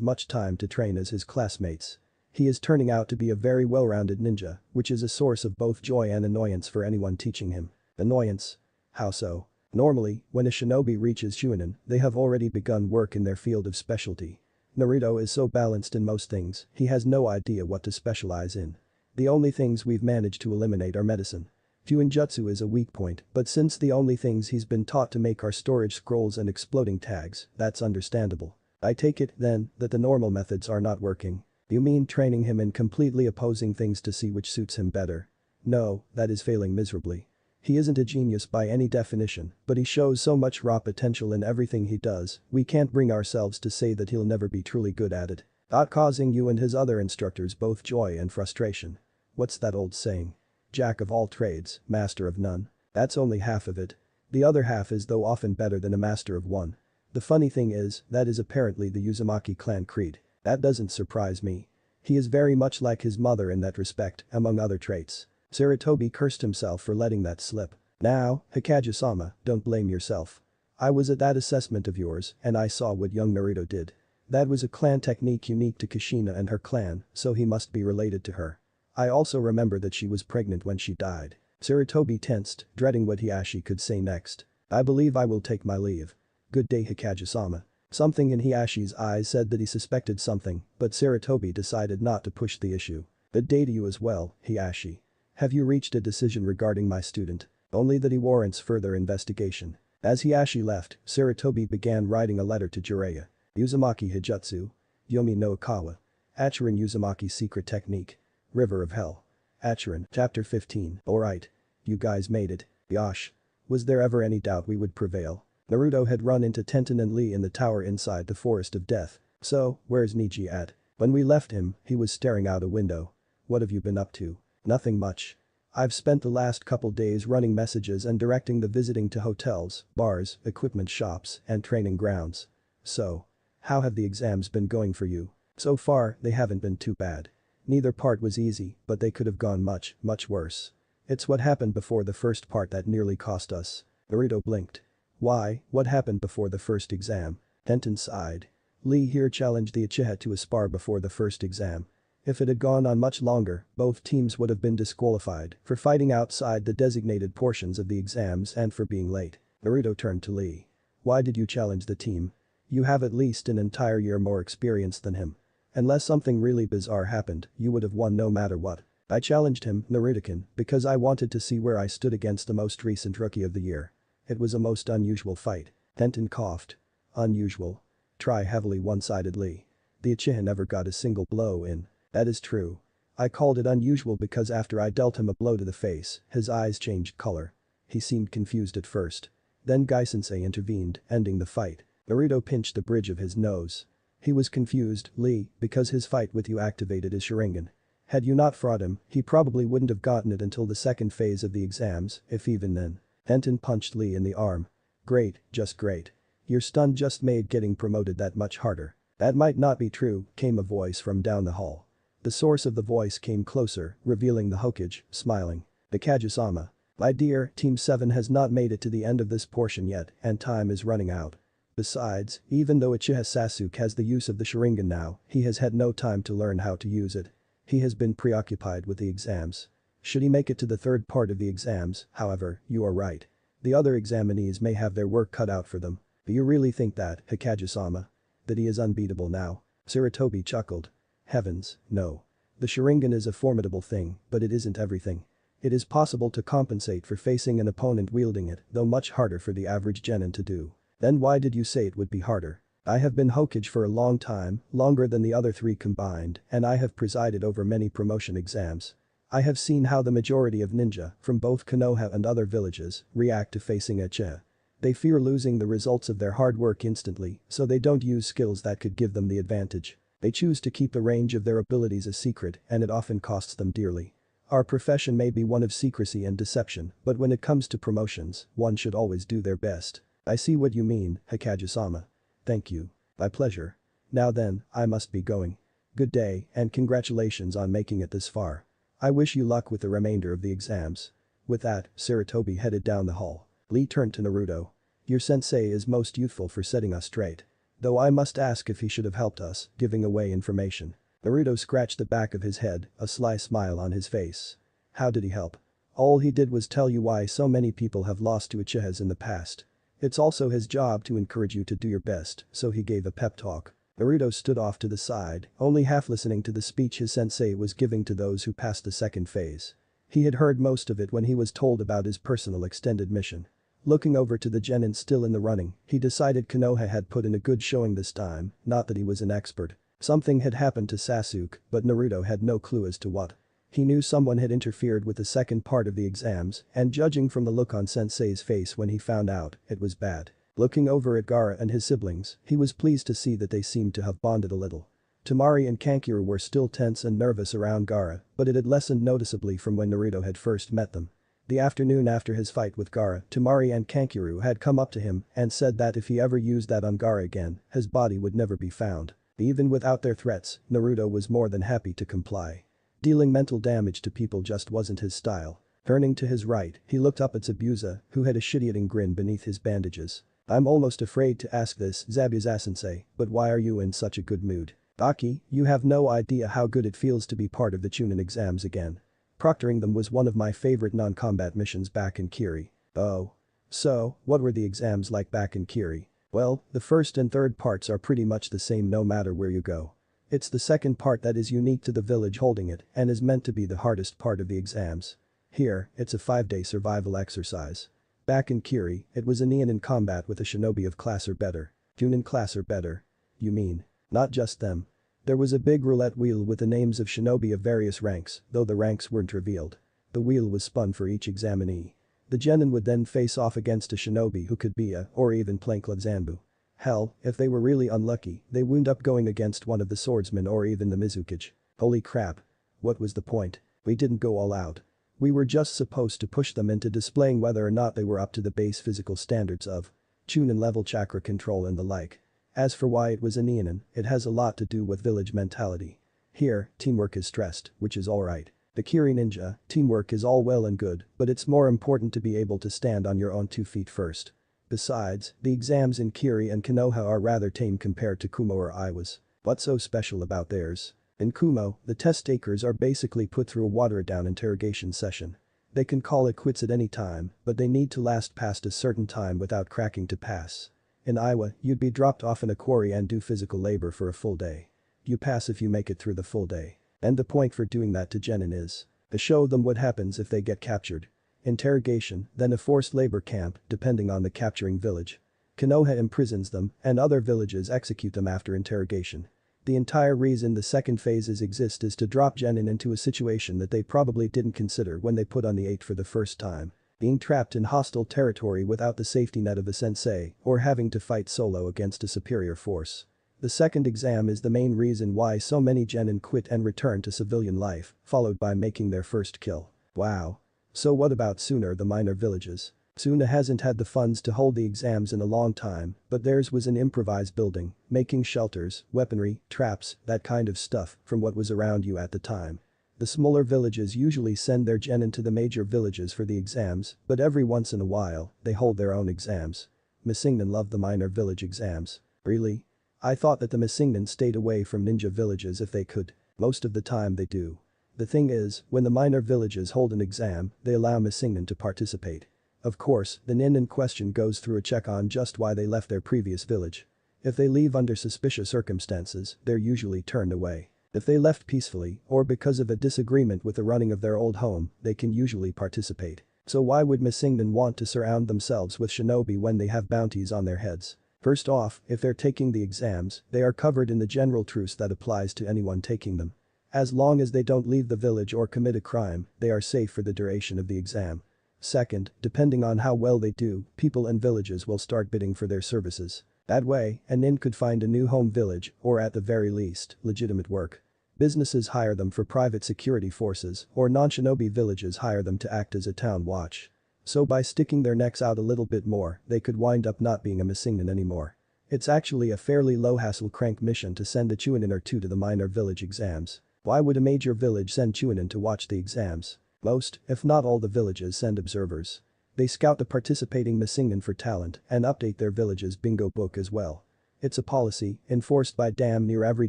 much time to train as his classmates. He is turning out to be a very well-rounded ninja, which is a source of both joy and annoyance for anyone teaching him. Annoyance? How so? Normally, when a shinobi reaches Chunin, they have already begun work in their field of specialty. Naruto is so balanced in most things, he has no idea what to specialize in. The only things we've managed to eliminate are medicine. Fuinjutsu is a weak point, but since the only things he's been taught to make are storage scrolls and exploding tags, that's understandable. I take it, then, that the normal methods are not working. You mean training him in completely opposing things to see which suits him better? No, that is failing miserably. He isn't a genius by any definition, but he shows so much raw potential in everything he does, we can't bring ourselves to say that he'll never be truly good at it. Not causing you and his other instructors both joy and frustration. What's that old saying? Jack of all trades, master of none. That's only half of it. The other half is though often better than a master of one. The funny thing is, that is apparently the Uzumaki clan creed. That doesn't surprise me. He is very much like his mother in that respect, among other traits. Sarutobi cursed himself for letting that slip. Now, Hikage-sama, don't blame yourself. I was at that assessment of yours and I saw what young Naruto did. That was a clan technique unique to Kushina and her clan, so he must be related to her. I also remember that she was pregnant when she died. Sarutobi tensed, dreading what Hiashi could say next. I believe I will take my leave. Good day Hikage-sama. Something in Hiyashi's eyes said that he suspected something, but Sarutobi decided not to push the issue. Good day to you as well, Hiyashi. Have you reached a decision regarding my student? Only that he warrants further investigation. As Hiyashi left, Sarutobi began writing a letter to Jiraiya. Uzumaki Hijutsu. Yomi no Kawa. Achirin Uzumaki's secret technique. River of Hell. Achirin. Chapter 15. Alright. You guys made it. Yosh. Was there ever any doubt we would prevail? Naruto had run into Tenten and Lee in the tower inside the Forest of Death. So, where's Niji at? When we left him, he was staring out a window. What have you been up to? Nothing much. I've spent the last couple days running messages and directing the visiting to hotels, bars, equipment shops, and training grounds. So, how have the exams been going for you? So far, they haven't been too bad. Neither part was easy, but they could have gone much, much worse. It's what happened before the first part that nearly cost us. Naruto blinked. Why, what happened before the first exam? Tenten sighed. Lee here challenged the Uchiha to a spar before the first exam. If it had gone on much longer, both teams would have been disqualified for fighting outside the designated portions of the exams and for being late. Naruto turned to Lee. Why did you challenge the team? You have at least an entire year more experience than him. Unless something really bizarre happened, you would have won no matter what. I challenged him, Naruto-kun, because I wanted to see where I stood against the most recent rookie of the year. It was a most unusual fight. Tenten coughed. Unusual. Try heavily one-sidedly. The Uchiha never got a single blow in. That is true. I called it unusual because after I dealt him a blow to the face, his eyes changed color. He seemed confused at first. Then Gai-sensei intervened, ending the fight. Naruto pinched the bridge of his nose. He was confused, Lee, because his fight with you activated his Sharingan. Had you not fought him, he probably wouldn't have gotten it until the second phase of the exams, if even then. Tenten punched Lee in the arm. Great, just great. Your stun just made getting promoted that much harder. That might not be true, came a voice from down the hall. The source of the voice came closer, revealing the Hokage, smiling. Hikage-sama. My dear, Team 7 has not made it to the end of this portion yet, and time is running out. Besides, even though Uchiha Sasuke has the use of the Sharingan now, he has had no time to learn how to use it. He has been preoccupied with the exams. Should he make it to the third part of the exams, however, you are right. The other examinees may have their work cut out for them. Do you really think that, Hikage-sama? That he is unbeatable now? Sarutobi chuckled. Heavens, no. The Sharingan is a formidable thing, but it isn't everything. It is possible to compensate for facing an opponent wielding it, though much harder for the average genin to do. Then why did you say it would be harder? I have been Hokage for a long time, longer than the other three combined, and I have presided over many promotion exams. I have seen how the majority of ninja, from both Konoha and other villages, react to facing a Uchiha. They fear losing the results of their hard work instantly, so they don't use skills that could give them the advantage. They choose to keep the range of their abilities a secret, and it often costs them dearly. Our profession may be one of secrecy and deception, but when it comes to promotions, one should always do their best. I see what you mean, Hikage-sama. Thank you. My pleasure. Now then, I must be going. Good day, and congratulations on making it this far. I wish you luck with the remainder of the exams. With that, Sarutobi headed down the hall. Lee turned to Naruto. Your sensei is most youthful for setting us straight. Though I must ask if he should have helped us, giving away information. Naruto scratched the back of his head, a sly smile on his face. How did he help? All he did was tell you why so many people have lost to Uchihas in the past. It's also his job to encourage you to do your best, so he gave a pep talk. Naruto stood off to the side, only half listening to the speech his sensei was giving to those who passed the second phase. He had heard most of it when he was told about his personal extended mission. Looking over to the genin still in the running, he decided Konoha had put in a good showing this time, not that he was an expert. Something had happened to Sasuke, but Naruto had no clue as to what. He knew someone had interfered with the second part of the exams, and judging from the look on Sensei's face when he found out, it was bad. Looking over at Gaara and his siblings, he was pleased to see that they seemed to have bonded a little. Temari and Kankuro were still tense and nervous around Gaara, but it had lessened noticeably from when Naruto had first met them. The afternoon after his fight with Gaara, Temari and Kankuro had come up to him and said that if he ever used that on Gaara again, his body would never be found. Even without their threats, Naruto was more than happy to comply. Dealing mental damage to people just wasn't his style. Turning to his right, he looked up at Zabuza, who had a shit-eating grin beneath his bandages. I'm almost afraid to ask this, Zabuza-sensei, but why are you in such a good mood? Aki, you have no idea how good it feels to be part of the Chunin exams again. Proctoring them was one of my favorite non-combat missions back in Kiri. Oh. So, what were the exams like back in Kiri? Well, the first and third parts are pretty much the same no matter where you go. It's the second part that is unique to the village holding it and is meant to be the hardest part of the exams. Here, it's a 5-day survival exercise. Back in Kiri, it was a Neon in combat with a shinobi of class or better. Chunin class or better. You mean. Not just them. There was a big roulette wheel with the names of shinobi of various ranks, though the ranks weren't revealed. The wheel was spun for each examinee. The genin would then face off against a shinobi who could be a or even Plankla Zanbu. Hell, if they were really unlucky, they wound up going against one of the swordsmen or even the Mizukage. Holy crap. What was the point? We didn't go all out. We were just supposed to push them into displaying whether or not they were up to the base physical standards of Chunin level chakra control and the like. As for why it was a Neonin, it has a lot to do with village mentality. Here, teamwork is stressed, which is alright. The Kiri ninja, teamwork is all well and good, but it's more important to be able to stand on your own 2 feet first. Besides, the exams in Kiri and Konoha are rather tame compared to Kumo or Iwa's. What's so special about theirs? In Kumo, the test takers are basically put through a watered-down interrogation session. They can call it quits at any time, but they need to last past a certain time without cracking to pass. In Iwa, you'd be dropped off in a quarry and do physical labor for a full day. You pass if you make it through the full day. And the point for doing that to genin is to show them what happens if they get captured. Interrogation, then a forced labor camp, depending on the capturing village. Konoha imprisons them, and other villages execute them after interrogation. The entire reason the second phases exist is to drop genin into a situation that they probably didn't consider when they put on the 8 for the first time. Being trapped in hostile territory without the safety net of a sensei, or having to fight solo against a superior force. The second exam is the main reason why so many genin quit and return to civilian life, followed by making their first kill. Wow. So what about Suna or the minor villages? Suna hasn't had the funds to hold the exams in a long time, but theirs was an improvised building, making shelters, weaponry, traps, that kind of stuff from what was around you at the time. The smaller villages usually send their genin to the major villages for the exams, but every once in a while, they hold their own exams. Missingnon loved the minor village exams. Really? I thought that the Missingnon stayed away from ninja villages if they could. Most of the time they do. The thing is, when the minor villages hold an exam, they allow Missingnon to participate. Of course, the nin in question goes through a check on just why they left their previous village. If they leave under suspicious circumstances, they're usually turned away. If they left peacefully, or because of a disagreement with the running of their old home, they can usually participate. So why would Missingnon want to surround themselves with shinobi when they have bounties on their heads? First off, if they're taking the exams, they are covered in the general truce that applies to anyone taking them. As long as they don't leave the village or commit a crime, they are safe for the duration of the exam. Second, depending on how well they do, people and villages will start bidding for their services. That way, a nin could find a new home village, or at the very least, legitimate work. Businesses hire them for private security forces, or non-shinobi villages hire them to act as a town watch. So by sticking their necks out a little bit more, they could wind up not being a Missingnon anymore. It's actually a fairly low-hassle crank mission to send a Chunin or two to the minor village exams. Why would a major village send Chunin to watch the exams? Most, if not all the villages send observers. They scout the participating Missingnon for talent and update their village's bingo book as well. It's a policy, enforced by damn near every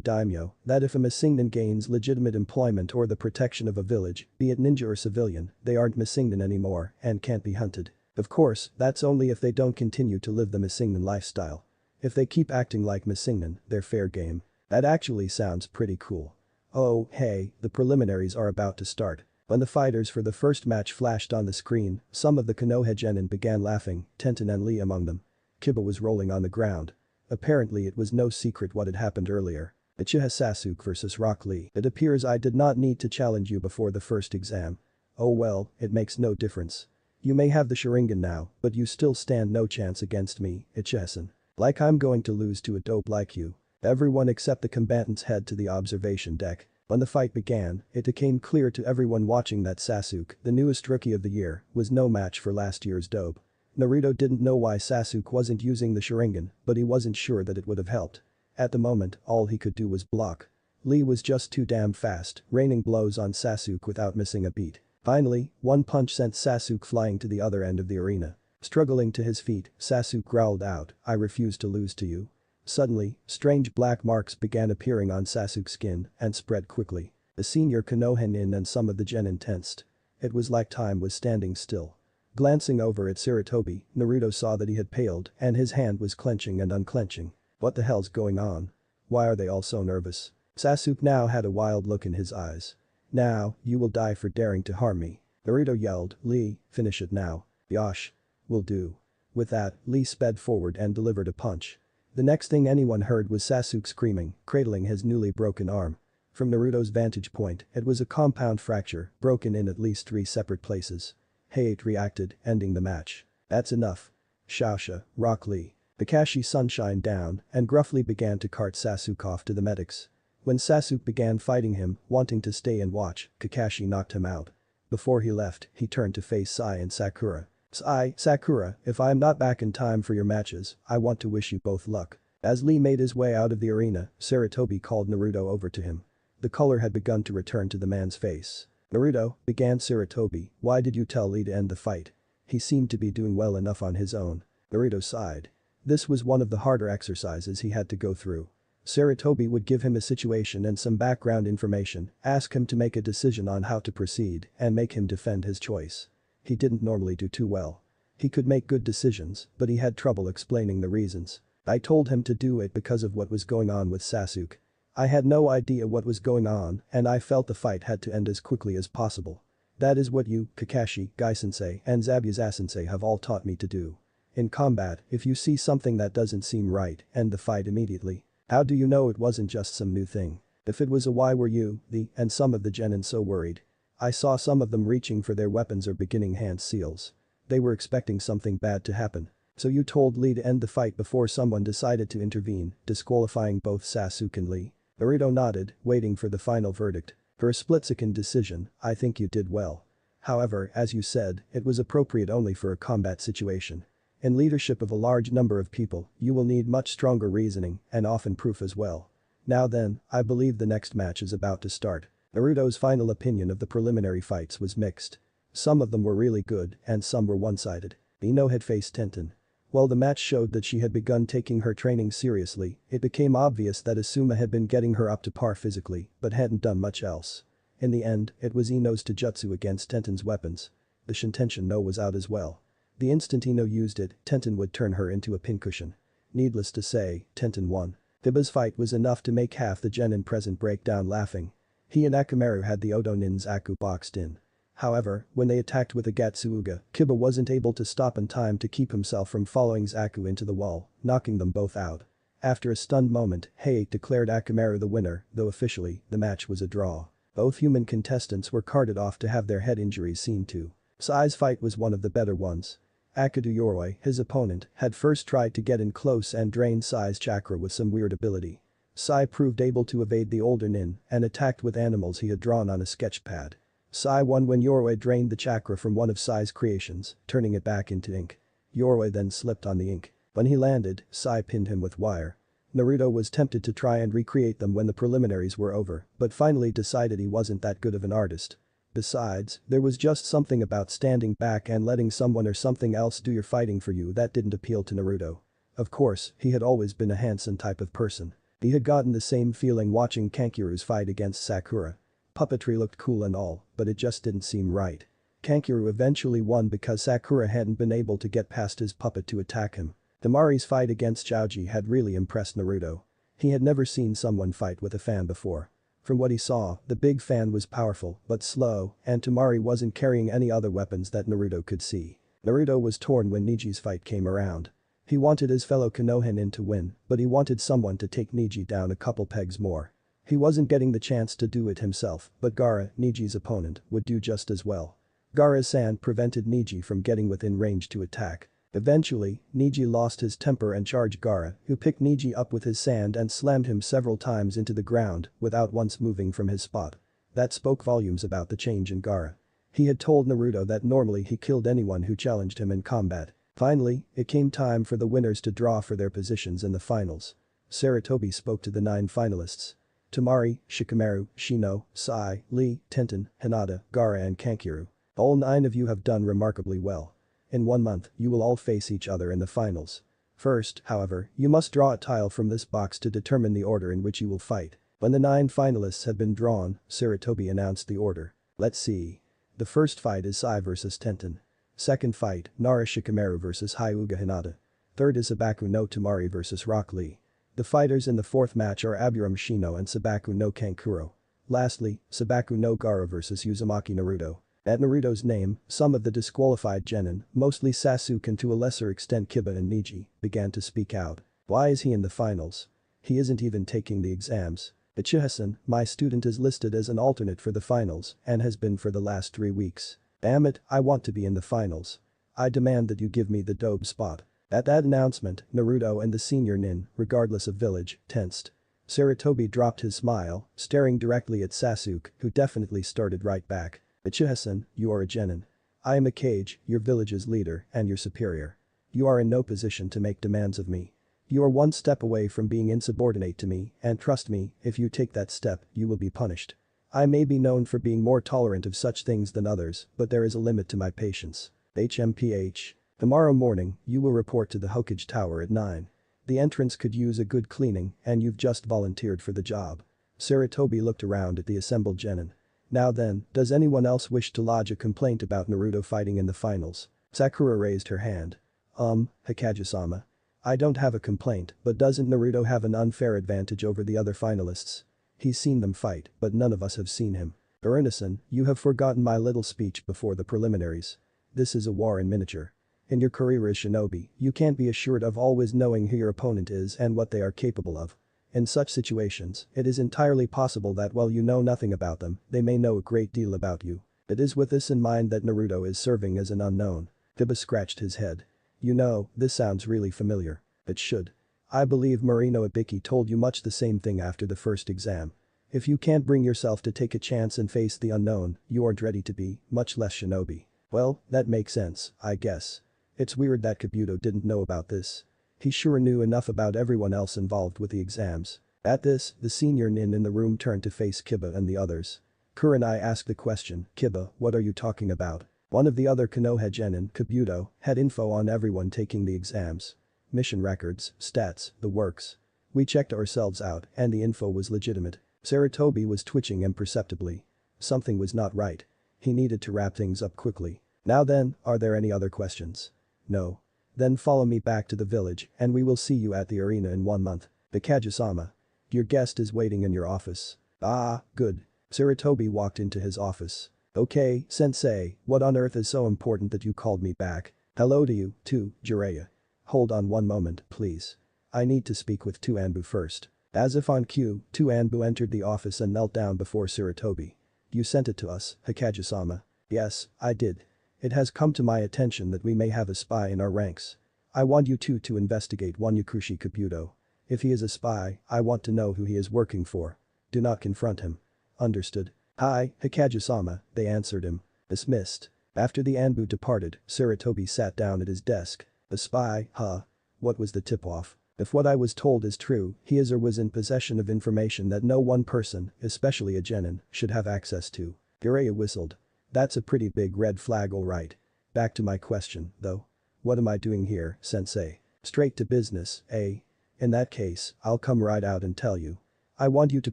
daimyo, that if a Missingnon gains legitimate employment or the protection of a village, be it ninja or civilian, they aren't Missingnon anymore and can't be hunted. Of course, that's only if they don't continue to live the Missingnon lifestyle. If they keep acting like Missingnon, they're fair game. That actually sounds pretty cool. Oh, hey, the preliminaries are about to start. When the fighters for the first match flashed on the screen, some of the Konoha genin began laughing, Tenten and Lee among them. Kiba was rolling on the ground. Apparently it was no secret what had happened earlier. Uchiha Sasuke vs Rock Lee. It appears I did not need to challenge you before the first exam. Oh well, it makes no difference. You may have the Sharingan now, but you still stand no chance against me, Uchiha-san. Like I'm going to lose to a dope like you. Everyone except the combatants head to the observation deck. When the fight began, it became clear to everyone watching that Sasuke, the newest rookie of the year, was no match for last year's dope. Naruto didn't know why Sasuke wasn't using the Sharingan, but he wasn't sure that it would have helped. At the moment, all he could do was block. Lee was just too damn fast, raining blows on Sasuke without missing a beat. Finally, one punch sent Sasuke flying to the other end of the arena. Struggling to his feet, Sasuke growled out, "I refuse to lose to you." Suddenly, strange black marks began appearing on Sasuke's skin and spread quickly. The senior Konoha nin and some of the genin tensed. It was like time was standing still. Glancing over at Sarutobi, Naruto saw that he had paled and his hand was clenching and unclenching. What the hell's going on? Why are they all so nervous? Sasuke now had a wild look in his eyes. Now, you will die for daring to harm me. Naruto yelled, Lee, finish it now. Yosh. Will do. With that, Lee sped forward and delivered a punch. The next thing anyone heard was Sasuke screaming, cradling his newly broken arm. From Naruto's vantage point, it was a compound fracture, broken in at least 3 separate places. Hayate reacted, ending the match. That's enough. Shaosha, Rock Lee. Kakashi Sunshine down and gruffly began to cart Sasuke off to the medics. When Sasuke began fighting him, wanting to stay and watch, Kakashi knocked him out. Before he left, he turned to face Sai and Sakura. Sakura, if I am not back in time for your matches, I want to wish you both luck. As Lee made his way out of the arena, Sarutobi called Naruto over to him. The color had begun to return to the man's face. Naruto, began Sarutobi, why did you tell Lee to end the fight? He seemed to be doing well enough on his own. Naruto sighed. This was one of the harder exercises he had to go through. Sarutobi would give him a situation and some background information, ask him to make a decision on how to proceed, and make him defend his choice. He didn't normally do too well. He could make good decisions, but he had trouble explaining the reasons. I told him to do it because of what was going on with Sasuke. I had no idea what was going on, and I felt the fight had to end as quickly as possible. That is what you, Kakashi, Gai-sensei, and Zabuza-sensei have all taught me to do. In combat, if you see something that doesn't seem right, end the fight immediately. How do you know it wasn't just some new thing? If it was a why were you, and some of the genin so worried? I saw some of them reaching for their weapons or beginning hand seals. They were expecting something bad to happen. So you told Lee to end the fight before someone decided to intervene, disqualifying both Sasuke and Lee. Naruto nodded, waiting for the final verdict. For a split-second decision, I think you did well. However, as you said, it was appropriate only for a combat situation. In leadership of a large number of people, you will need much stronger reasoning and often proof as well. Now then, I believe the next match is about to start. Naruto's final opinion of the preliminary fights was mixed. Some of them were really good and some were one-sided. Ino had faced Tenten. While the match showed that she had begun taking her training seriously, it became obvious that Asuma had been getting her up to par physically, but hadn't done much else. In the end, it was Ino's Taijutsu against Tenten's weapons. The Shintention no was out as well. The instant Ino used it, Tenten would turn her into a pincushion. Needless to say, Tenten won. Kiba's fight was enough to make half the genin present break down laughing. He and Akamaru had the Odo Ninzaku boxed in. However, when they attacked with a Gatsuuga, Kiba wasn't able to stop in time to keep himself from following Zaku into the wall, knocking them both out. After a stunned moment, Hayate declared Akamaru the winner, though officially, the match was a draw. Both human contestants were carted off to have their head injuries seen to. Sai's fight was one of the better ones. Akadu Yoroi, his opponent, had first tried to get in close and drain Sai's chakra with some weird ability. Sai proved able to evade the older nin and attacked with animals he had drawn on a sketch pad. Sai won when Yoroi drained the chakra from one of Sai's creations, turning it back into ink. Yoroi then slipped on the ink. When he landed, Sai pinned him with wire. Naruto was tempted to try and recreate them when the preliminaries were over, but finally decided he wasn't that good of an artist. Besides, there was just something about standing back and letting someone or something else do your fighting for you that didn't appeal to Naruto. Of course, he had always been a handsome type of person. He had gotten the same feeling watching Kankuru's fight against Sakura. Puppetry looked cool and all, but it just didn't seem right. Kankuru eventually won because Sakura hadn't been able to get past his puppet to attack him. Tamari's fight against Choji had really impressed Naruto. He had never seen someone fight with a fan before. From what he saw, the big fan was powerful but slow, and Tamari wasn't carrying any other weapons that Naruto could see. Naruto was torn when Niji's fight came around. He wanted his fellow Konohinin to win, but he wanted someone to take Niji down a couple pegs more. He wasn't getting the chance to do it himself, but Gaara, Niji's opponent, would do just as well. Gaara's sand prevented Niji from getting within range to attack. Eventually, Niji lost his temper and charged Gaara, who picked Niji up with his sand and slammed him several times into the ground without once moving from his spot. That spoke volumes about the change in Gaara. He had told Naruto that normally he killed anyone who challenged him in combat. Finally, it came time for the winners to draw for their positions in the finals. Sarutobi spoke to the 9 finalists. Tamari, Shikamaru, Shino, Sai, Lee, Tenten, Hinata, Gaara and Kankuru. All 9 of you have done remarkably well. In 1 month, you will all face each other in the finals. First, however, you must draw a tile from this box to determine the order in which you will fight. When the 9 finalists had been drawn, Sarutobi announced the order. Let's see. The first fight is Sai vs Tenten. Second fight, Nara Shikamaru vs Hyuga Hinata. Third is Sabaku no Tamari vs Rock Lee. The fighters in the fourth match are Aburam Shino and Sabaku no Kankuro. Lastly, Sabaku no Gara vs Uzumaki Naruto. At Naruto's name, some of the disqualified genin, mostly Sasuke and to a lesser extent Kiba and Neji, began to speak out. Why is he in the finals? He isn't even taking the exams. Ichihasan, my student is listed as an alternate for the finals and has been for the last 3 weeks. Damn it, I want to be in the finals. I demand that you give me the dope spot. At that announcement, Naruto and the senior nin, regardless of village, tensed. Sarutobi dropped his smile, staring directly at Sasuke, who definitely started right back. Ichihasan, you are a genin. I am a Kage, your village's leader and your superior. You are in no position to make demands of me. You are one step away from being insubordinate to me, and trust me, if you take that step, you will be punished. I may be known for being more tolerant of such things than others, but there is a limit to my patience. HMPH. Tomorrow morning, you will report to the Hokage Tower at 9. The entrance could use a good cleaning and you've just volunteered for the job. Sarutobi looked around at the assembled genin. Now then, does anyone else wish to lodge a complaint about Naruto fighting in the finals? Sakura raised her hand. Hikage-sama. I don't have a complaint, but doesn't Naruto have an unfair advantage over the other finalists? He's seen them fight, but none of us have seen him. Urinasan, you have forgotten my little speech before the preliminaries. This is a war in miniature. In your career as shinobi, you can't be assured of always knowing who your opponent is and what they are capable of. In such situations, it is entirely possible that while you know nothing about them, they may know a great deal about you. It is with this in mind that Naruto is serving as an unknown. Kiba scratched his head. You know, this sounds really familiar. It should. I believe Marino Ibiki told you much the same thing after the first exam. If you can't bring yourself to take a chance and face the unknown, you aren't ready to be, much less shinobi. Well, that makes sense, I guess. It's weird that Kabuto didn't know about this. He sure knew enough about everyone else involved with the exams. At this, the senior nin in the room turned to face Kiba and the others. Kurenai asked the question, Kiba, what are you talking about? One of the other Konoha genin, Kabuto, had info on everyone taking the exams. Mission records, stats, the works. We checked ourselves out and the info was legitimate. Sarutobi was twitching imperceptibly. Something was not right. He needed to wrap things up quickly. Now then, are there any other questions? No. Then follow me back to the village and we will see you at the arena in 1 month. Hikage-sama. Your guest is waiting in your office. Ah, good. Sarutobi walked into his office. Okay, sensei, what on earth is so important that you called me back? Hello to you, too, Jiraiya. Hold on one moment, please. I need to speak with Tu Anbu first. As if on cue, Tu Anbu entered the office and knelt down before Sarutobi. You sent it to us, Hikage-sama. Yes, I did. It has come to my attention that we may have a spy in our ranks. I want you two to investigate one Yakushi Kabuto. If he is a spy, I want to know who he is working for. Do not confront him. Understood. Hi, Hikage-sama, they answered him. Dismissed. After the Anbu departed, Sarutobi sat down at his desk. A spy, huh? What was the tip-off? If what I was told is true, he is or was in possession of information that no one person, especially a genin, should have access to. Jiraiya whistled. That's a pretty big red flag alright. Back to my question, though. What am I doing here, sensei? Straight to business, eh? In that case, I'll come right out and tell you. I want you to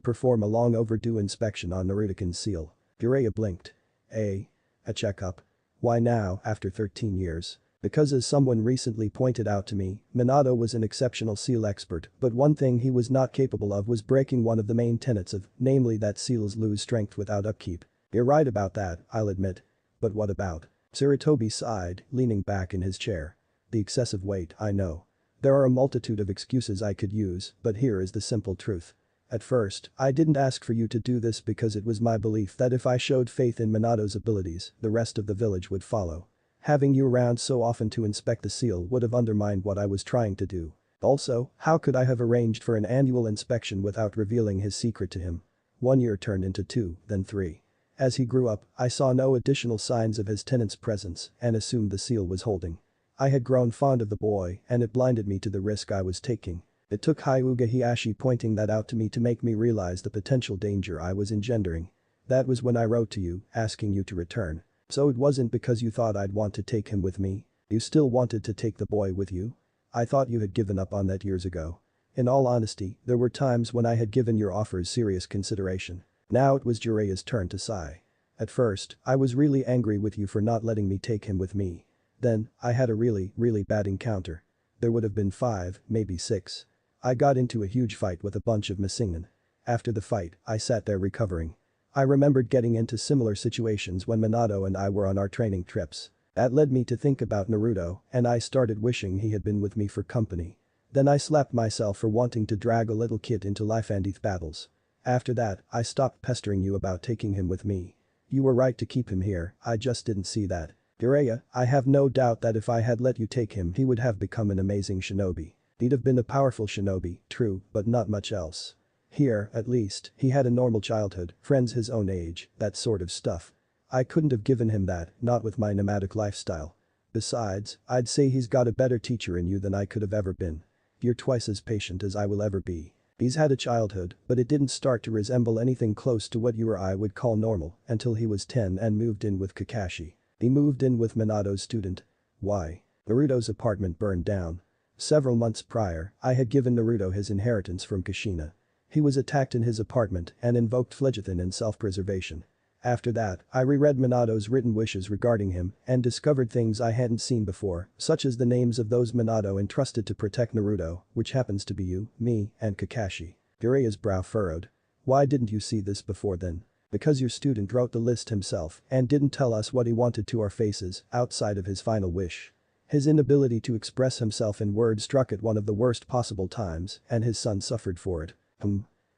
perform a long overdue inspection on Naruto's seal. Jiraiya blinked. A checkup? Why now, after 13 years? Because as someone recently pointed out to me, Minato was an exceptional seal expert, but one thing he was not capable of was breaking one of the main tenets of, namely that seals lose strength without upkeep. You're right about that, I'll admit. But what about? Sarutobi sighed, leaning back in his chair. The excessive weight, I know. There are a multitude of excuses I could use, but here is the simple truth. At first, I didn't ask for you to do this because it was my belief that if I showed faith in Minato's abilities, the rest of the village would follow. Having you around so often to inspect the seal would have undermined what I was trying to do. Also, how could I have arranged for an annual inspection without revealing his secret to him? 1 year turned into 2, then 3. As he grew up, I saw no additional signs of his tenant's presence and assumed the seal was holding. I had grown fond of the boy and it blinded me to the risk I was taking. It took Hyuga Hiashi pointing that out to me to make me realize the potential danger I was engendering. That was when I wrote to you, asking you to return. So it wasn't because you thought I'd want to take him with me. You still wanted to take the boy with you? I thought you had given up on that years ago. In all honesty, there were times when I had given your offers serious consideration. Now it was Jiraiya's turn to sigh. At first, I was really angry with you for not letting me take him with me. Then, I had a really bad encounter. There would have been 5, maybe 6. I got into a huge fight with a bunch of Missingen. After the fight, I sat there recovering. I remembered getting into similar situations when Minato and I were on our training trips. That led me to think about Naruto, and I started wishing he had been with me for company. Then I slapped myself for wanting to drag a little kid into life and death battles. After that, I stopped pestering you about taking him with me. You were right to keep him here, I just didn't see that. Jiraiya, I have no doubt that if I had let you take him he would have become an amazing shinobi. He'd have been a powerful shinobi, true, but not much else. Here, at least, he had a normal childhood, friends his own age, that sort of stuff. I couldn't have given him that, not with my nomadic lifestyle. Besides, I'd say he's got a better teacher in you than I could have ever been. You're twice as patient as I will ever be. He's had a childhood, but it didn't start to resemble anything close to what you or I would call normal until he was 10 and moved in with Kakashi. He moved in with Minato's student. Why? Naruto's apartment burned down. Several months prior, I had given Naruto his inheritance from Kushina. He was attacked in his apartment and invoked Phlegethon in self-preservation. After that, I reread Minato's written wishes regarding him and discovered things I hadn't seen before, such as the names of those Minato entrusted to protect Naruto, which happens to be you, me, and Kakashi. Jiraiya's brow furrowed. Why didn't you see this before then? Because your student wrote the list himself and didn't tell us what he wanted to our faces, outside of his final wish. His inability to express himself in words struck at one of the worst possible times, and his son suffered for it.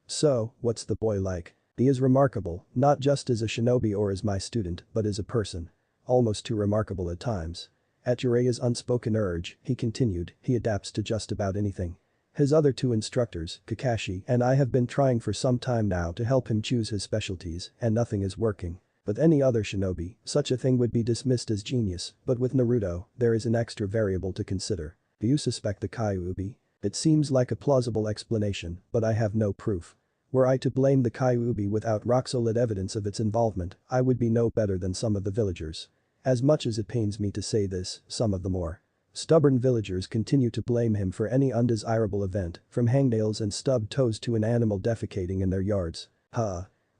So, what's the boy like? He is remarkable, not just as a shinobi or as my student, but as a person. Almost too remarkable at times. At Jiraiya's unspoken urge, he continued, he adapts to just about anything. His other 2 instructors, Kakashi and I, have been trying for some time now to help him choose his specialties, and nothing is working. With any other shinobi, such a thing would be dismissed as genius, but with Naruto, there is an extra variable to consider. Do you suspect the Kyuubi? It seems like a plausible explanation, but I have no proof. Were I to blame the Kyuubi without rock-solid evidence of its involvement, I would be no better than some of the villagers. As much as it pains me to say this, some of the more stubborn villagers continue to blame him for any undesirable event, from hangnails and stubbed toes to an animal defecating in their yards.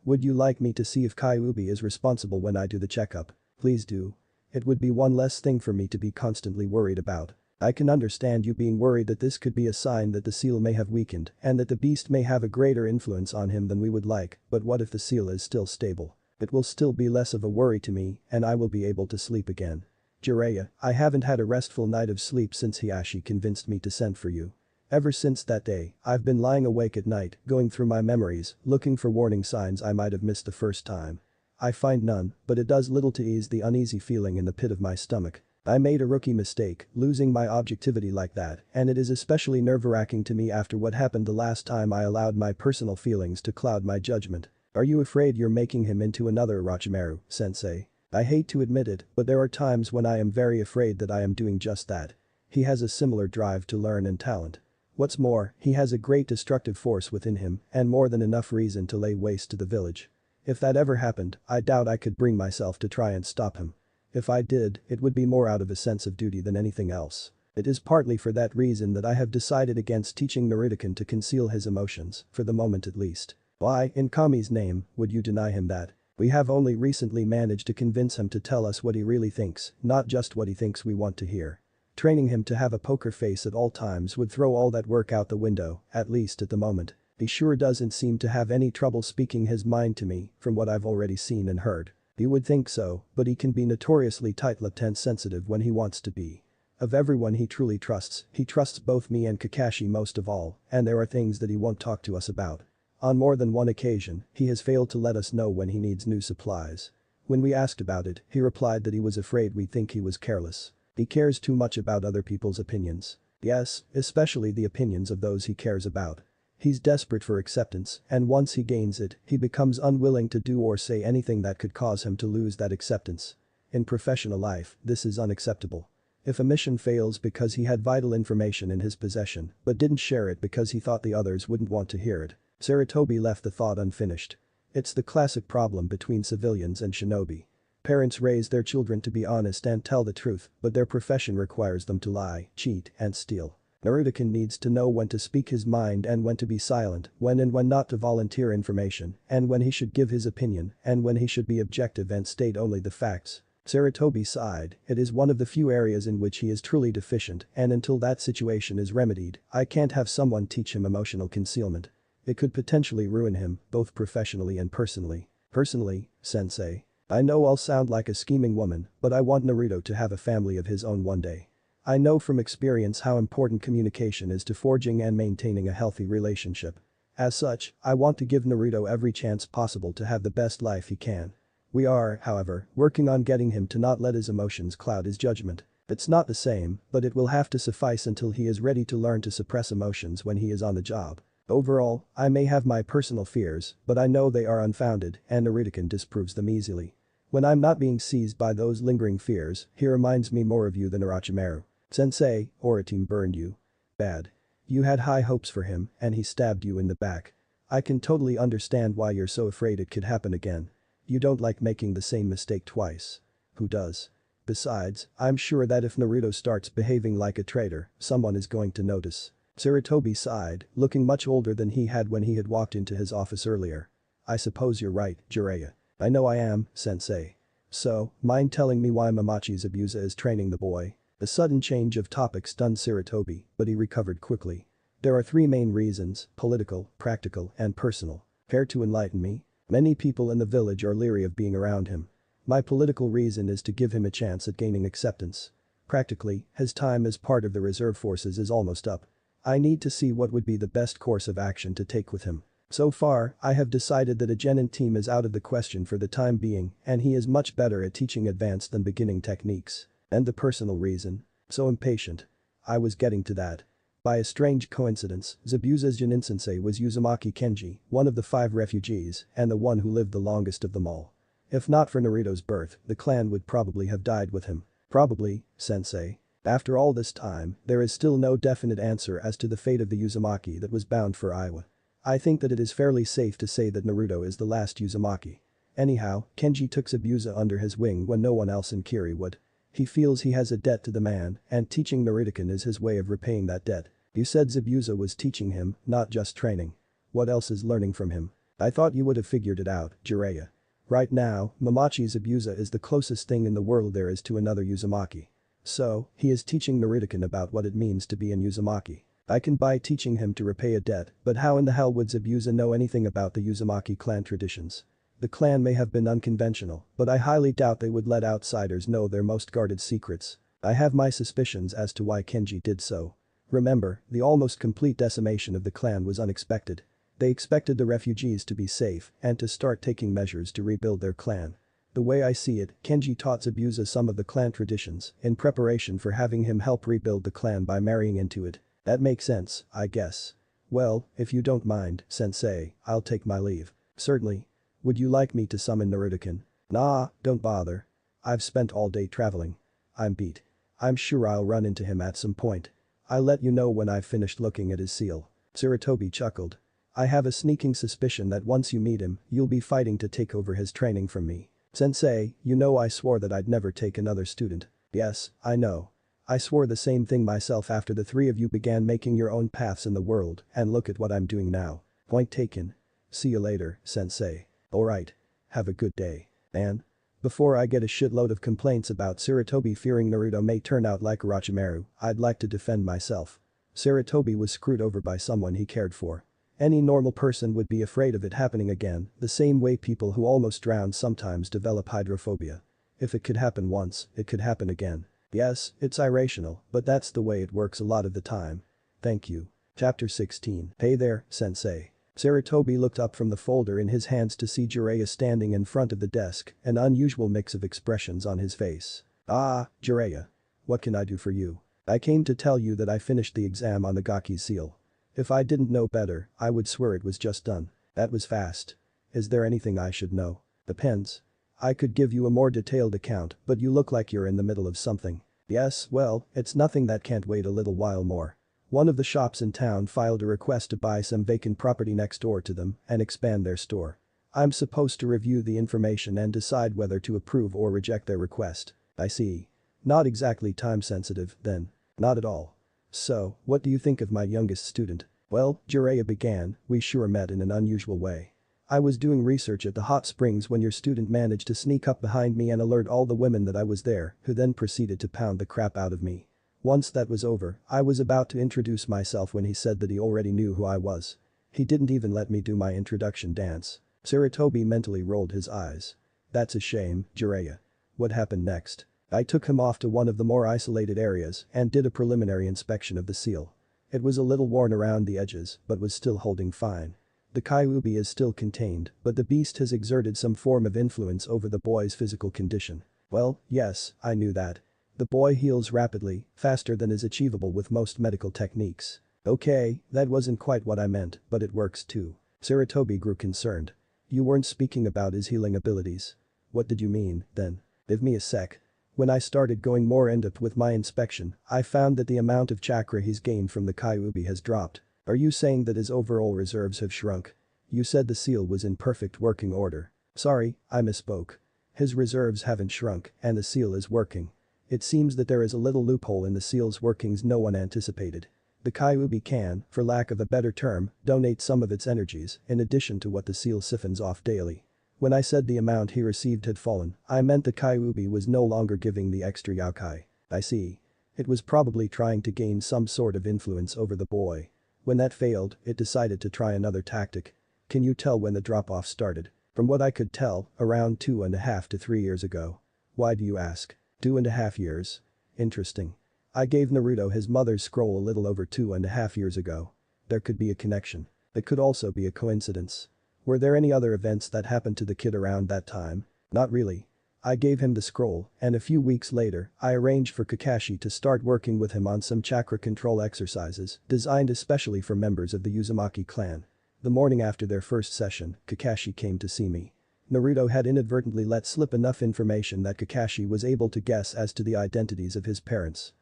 Would you like me to see if Kyuubi is responsible when I do the checkup? Please do. It would be one less thing for me to be constantly worried about. I can understand you being worried that this could be a sign that the seal may have weakened and that the beast may have a greater influence on him than we would like, but what if the seal is still stable? It will still be less of a worry to me and I will be able to sleep again. Jiraiya, I haven't had a restful night of sleep since Hiashi convinced me to send for you. Ever since that day, I've been lying awake at night, going through my memories, looking for warning signs I might have missed the first time. I find none, but it does little to ease the uneasy feeling in the pit of my stomach. I made a rookie mistake, losing my objectivity like that, and it is especially nerve-wracking to me after what happened the last time I allowed my personal feelings to cloud my judgment. Are you afraid you're making him into another Orochimaru, sensei? I hate to admit it, but there are times when I am very afraid that I am doing just that. He has a similar drive to learn and talent. What's more, he has a great destructive force within him and more than enough reason to lay waste to the village. If that ever happened, I doubt I could bring myself to try and stop him. If I did, it would be more out of a sense of duty than anything else. It is partly for that reason that I have decided against teaching Naruto to conceal his emotions, for the moment at least. Why, in Kami's name, would you deny him that? We have only recently managed to convince him to tell us what he really thinks, not just what he thinks we want to hear. Training him to have a poker face at all times would throw all that work out the window, at least at the moment. He sure doesn't seem to have any trouble speaking his mind to me, from what I've already seen and heard. You would think so, but he can be notoriously tight-lipped and sensitive when he wants to be. Of everyone he trusts both me and Kakashi most of all, and there are things that he won't talk to us about. On more than one occasion, he has failed to let us know when he needs new supplies. When we asked about it, he replied that he was afraid we'd think he was careless. He cares too much about other people's opinions. Yes, especially the opinions of those he cares about. He's desperate for acceptance, and once he gains it, he becomes unwilling to do or say anything that could cause him to lose that acceptance. In professional life, this is unacceptable. If a mission fails because he had vital information in his possession but didn't share it because he thought the others wouldn't want to hear it, Sarutobi left the thought unfinished. It's the classic problem between civilians and shinobi. Parents raise their children to be honest and tell the truth, but their profession requires them to lie, cheat, and steal. Naruto needs to know when to speak his mind and when to be silent, when and when not to volunteer information, and when he should give his opinion, and when he should be objective and state only the facts. Sarutobi sighed, it is one of the few areas in which he is truly deficient and until that situation is remedied, I can't have someone teach him emotional concealment. It could potentially ruin him, both professionally and personally. Personally, sensei. I know I'll sound like a scheming woman, but I want Naruto to have a family of his own one day. I know from experience how important communication is to forging and maintaining a healthy relationship. As such, I want to give Naruto every chance possible to have the best life he can. We are, however, working on getting him to not let his emotions cloud his judgment. It's not the same, but it will have to suffice until he is ready to learn to suppress emotions when he is on the job. Overall, I may have my personal fears, but I know they are unfounded and Naruto disproves them easily. When I'm not being seized by those lingering fears, he reminds me more of you than Orochimaru. Sensei, Orochimaru burned you. Bad. You had high hopes for him and he stabbed you in the back. I can totally understand why you're so afraid it could happen again. You don't like making the same mistake twice. Who does? Besides, I'm sure that if Naruto starts behaving like a traitor, someone is going to notice. Sarutobi sighed, looking much older than he had when he had walked into his office earlier. I suppose you're right, Jiraiya. I know I am, sensei. So, mind telling me why Mamachi Zabuza is training the boy? The sudden change of topic stunned Sarutobi, but he recovered quickly. There are three main reasons, political, practical, and personal. Care to enlighten me? Many people in the village are leery of being around him. My political reason is to give him a chance at gaining acceptance. Practically, his time as part of the reserve forces is almost up. I need to see what would be the best course of action to take with him. So far, I have decided that a genin team is out of the question for the time being and he is much better at teaching advanced than beginning techniques. And the personal reason. So impatient. I was getting to that. By a strange coincidence, Zabuza's genin sensei was Uzumaki Kenji, one of the 5 refugees and the one who lived the longest of them all. If not for Naruto's birth, the clan would probably have died with him. Probably, sensei. After all this time, there is still no definite answer as to the fate of the Uzumaki that was bound for Iowa. I think that it is fairly safe to say that Naruto is the last Uzumaki. Anyhow, Kenji took Zabuza under his wing when no one else in Kiri would. He feels he has a debt to the man, and teaching Naruto is his way of repaying that debt. You said Zabuza was teaching him, not just training. What else is learning from him? I thought you would have figured it out, Jiraiya. Right now, Mamachi Zabuza is the closest thing in the world there is to another Uzumaki. So, he is teaching Naruto about what it means to be an Uzumaki. I can buy teaching him to repay a debt, but how in the hell would Zabuza know anything about the Uzumaki clan traditions? The clan may have been unconventional, but I highly doubt they would let outsiders know their most guarded secrets. I have my suspicions as to why Kenji did so. Remember, the almost complete decimation of the clan was unexpected. They expected the refugees to be safe and to start taking measures to rebuild their clan. The way I see it, Kenji taught Zabuza some of the clan traditions in preparation for having him help rebuild the clan by marrying into it. That makes sense, I guess. Well, if you don't mind, sensei, I'll take my leave. Certainly. Would you like me to summon Naruto? Nah, don't bother. I've spent all day traveling. I'm beat. I'm sure I'll run into him at some point. I'll let you know when I've finished looking at his seal. Sarutobi chuckled. I have a sneaking suspicion that once you meet him, you'll be fighting to take over his training from me. Sensei, you know I swore that I'd never take another student. Yes, I know. I swore the same thing myself after the 3 of you began making your own paths in the world, and look at what I'm doing now. Point taken. See you later, sensei. Alright. Have a good day. And? Before I get a shitload of complaints about Sarutobi fearing Naruto may turn out like Orochimaru, I'd like to defend myself. Sarutobi was screwed over by someone he cared for. Any normal person would be afraid of it happening again, the same way people who almost drown sometimes develop hydrophobia. If it could happen once, it could happen again. Yes, it's irrational, but that's the way it works a lot of the time. Thank you. Chapter 16. Hey there, sensei. Sarutobi looked up from the folder in his hands to see Jiraiya standing in front of the desk, an unusual mix of expressions on his face. Ah, Jiraiya. What can I do for you? I came to tell you that I finished the exam on the Gaki seal. If I didn't know better, I would swear it was just done. That was fast. Is there anything I should know? Depends. I could give you a more detailed account, but you look like you're in the middle of something. Yes, well, it's nothing that can't wait a little while more. One of the shops in town filed a request to buy some vacant property next door to them and expand their store. I'm supposed to review the information and decide whether to approve or reject their request. I see. Not exactly time sensitive, then. Not at all. So, what do you think of my youngest student? Well, Jiraiya began, we sure met in an unusual way. I was doing research at the hot springs when your student managed to sneak up behind me and alert all the women that I was there, who then proceeded to pound the crap out of me. Once that was over, I was about to introduce myself when he said that he already knew who I was. He didn't even let me do my introduction dance. Sarutobi mentally rolled his eyes. That's a shame, Jiraiya. What happened next? I took him off to one of the more isolated areas and did a preliminary inspection of the seal. It was a little worn around the edges, but was still holding fine. The Kyuubi is still contained, but the beast has exerted some form of influence over the boy's physical condition. Well, yes, I knew that. The boy heals rapidly, faster than is achievable with most medical techniques. Okay, that wasn't quite what I meant, but it works too. Sarutobi grew concerned. You weren't speaking about his healing abilities. What did you mean, then? Give me a sec. When I started going more in-depth with my inspection, I found that the amount of chakra he's gained from the Kyuubi has dropped. Are you saying that his overall reserves have shrunk? You said the seal was in perfect working order. Sorry, I misspoke. His reserves haven't shrunk, and the seal is working. It seems that there is a little loophole in the seal's workings no one anticipated. The Kyuubi can, for lack of a better term, donate some of its energies, in addition to what the seal siphons off daily. When I said the amount he received had fallen, I meant the Kyuubi was no longer giving the extra yokai. I see. It was probably trying to gain some sort of influence over the boy. When that failed, it decided to try another tactic. Can you tell when the drop-off started? From what I could tell, around 2.5 to 3 years ago. Why do you ask? 2.5 years? Interesting. I gave Naruto his mother's scroll a little over 2.5 years ago. There could be a connection. It could also be a coincidence. Were there any other events that happened to the kid around that time? Not really. I gave him the scroll, and a few weeks later, I arranged for Kakashi to start working with him on some chakra control exercises designed especially for members of the Uzumaki clan. The morning after their first session, Kakashi came to see me. Naruto had inadvertently let slip enough information that Kakashi was able to guess as to the identities of his parents.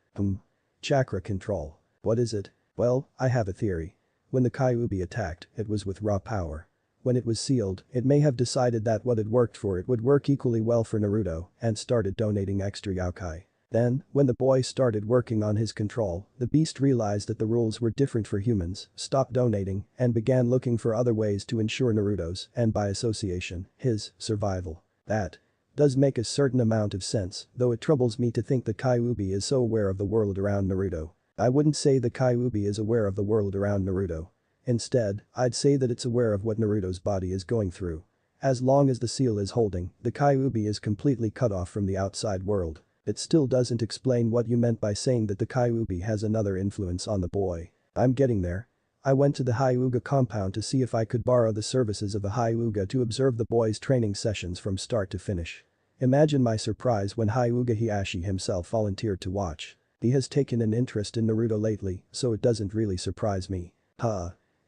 Chakra control. What is it? Well, I have a theory. When the Kyuubi attacked, it was with raw power. When it was sealed, it may have decided that what had worked for it would work equally well for Naruto and started donating extra yokai. Then, when the boy started working on his control, the beast realized that the rules were different for humans, stopped donating, and began looking for other ways to ensure Naruto's, and by association, his, survival. That does make a certain amount of sense, though it troubles me to think the Kyuubi is so aware of the world around Naruto. I wouldn't say the Kyuubi is aware of the world around Naruto. Instead, I'd say that it's aware of what Naruto's body is going through. As long as the seal is holding, the Kyuubi is completely cut off from the outside world. It still doesn't explain what you meant by saying that the Kyuubi has another influence on the boy. I'm getting there. I went to the Hyuga compound to see if I could borrow the services of a Hyuga to observe the boy's training sessions from start to finish. Imagine my surprise when Hyuga Hiashi himself volunteered to watch. He has taken an interest in Naruto lately, so it doesn't really surprise me.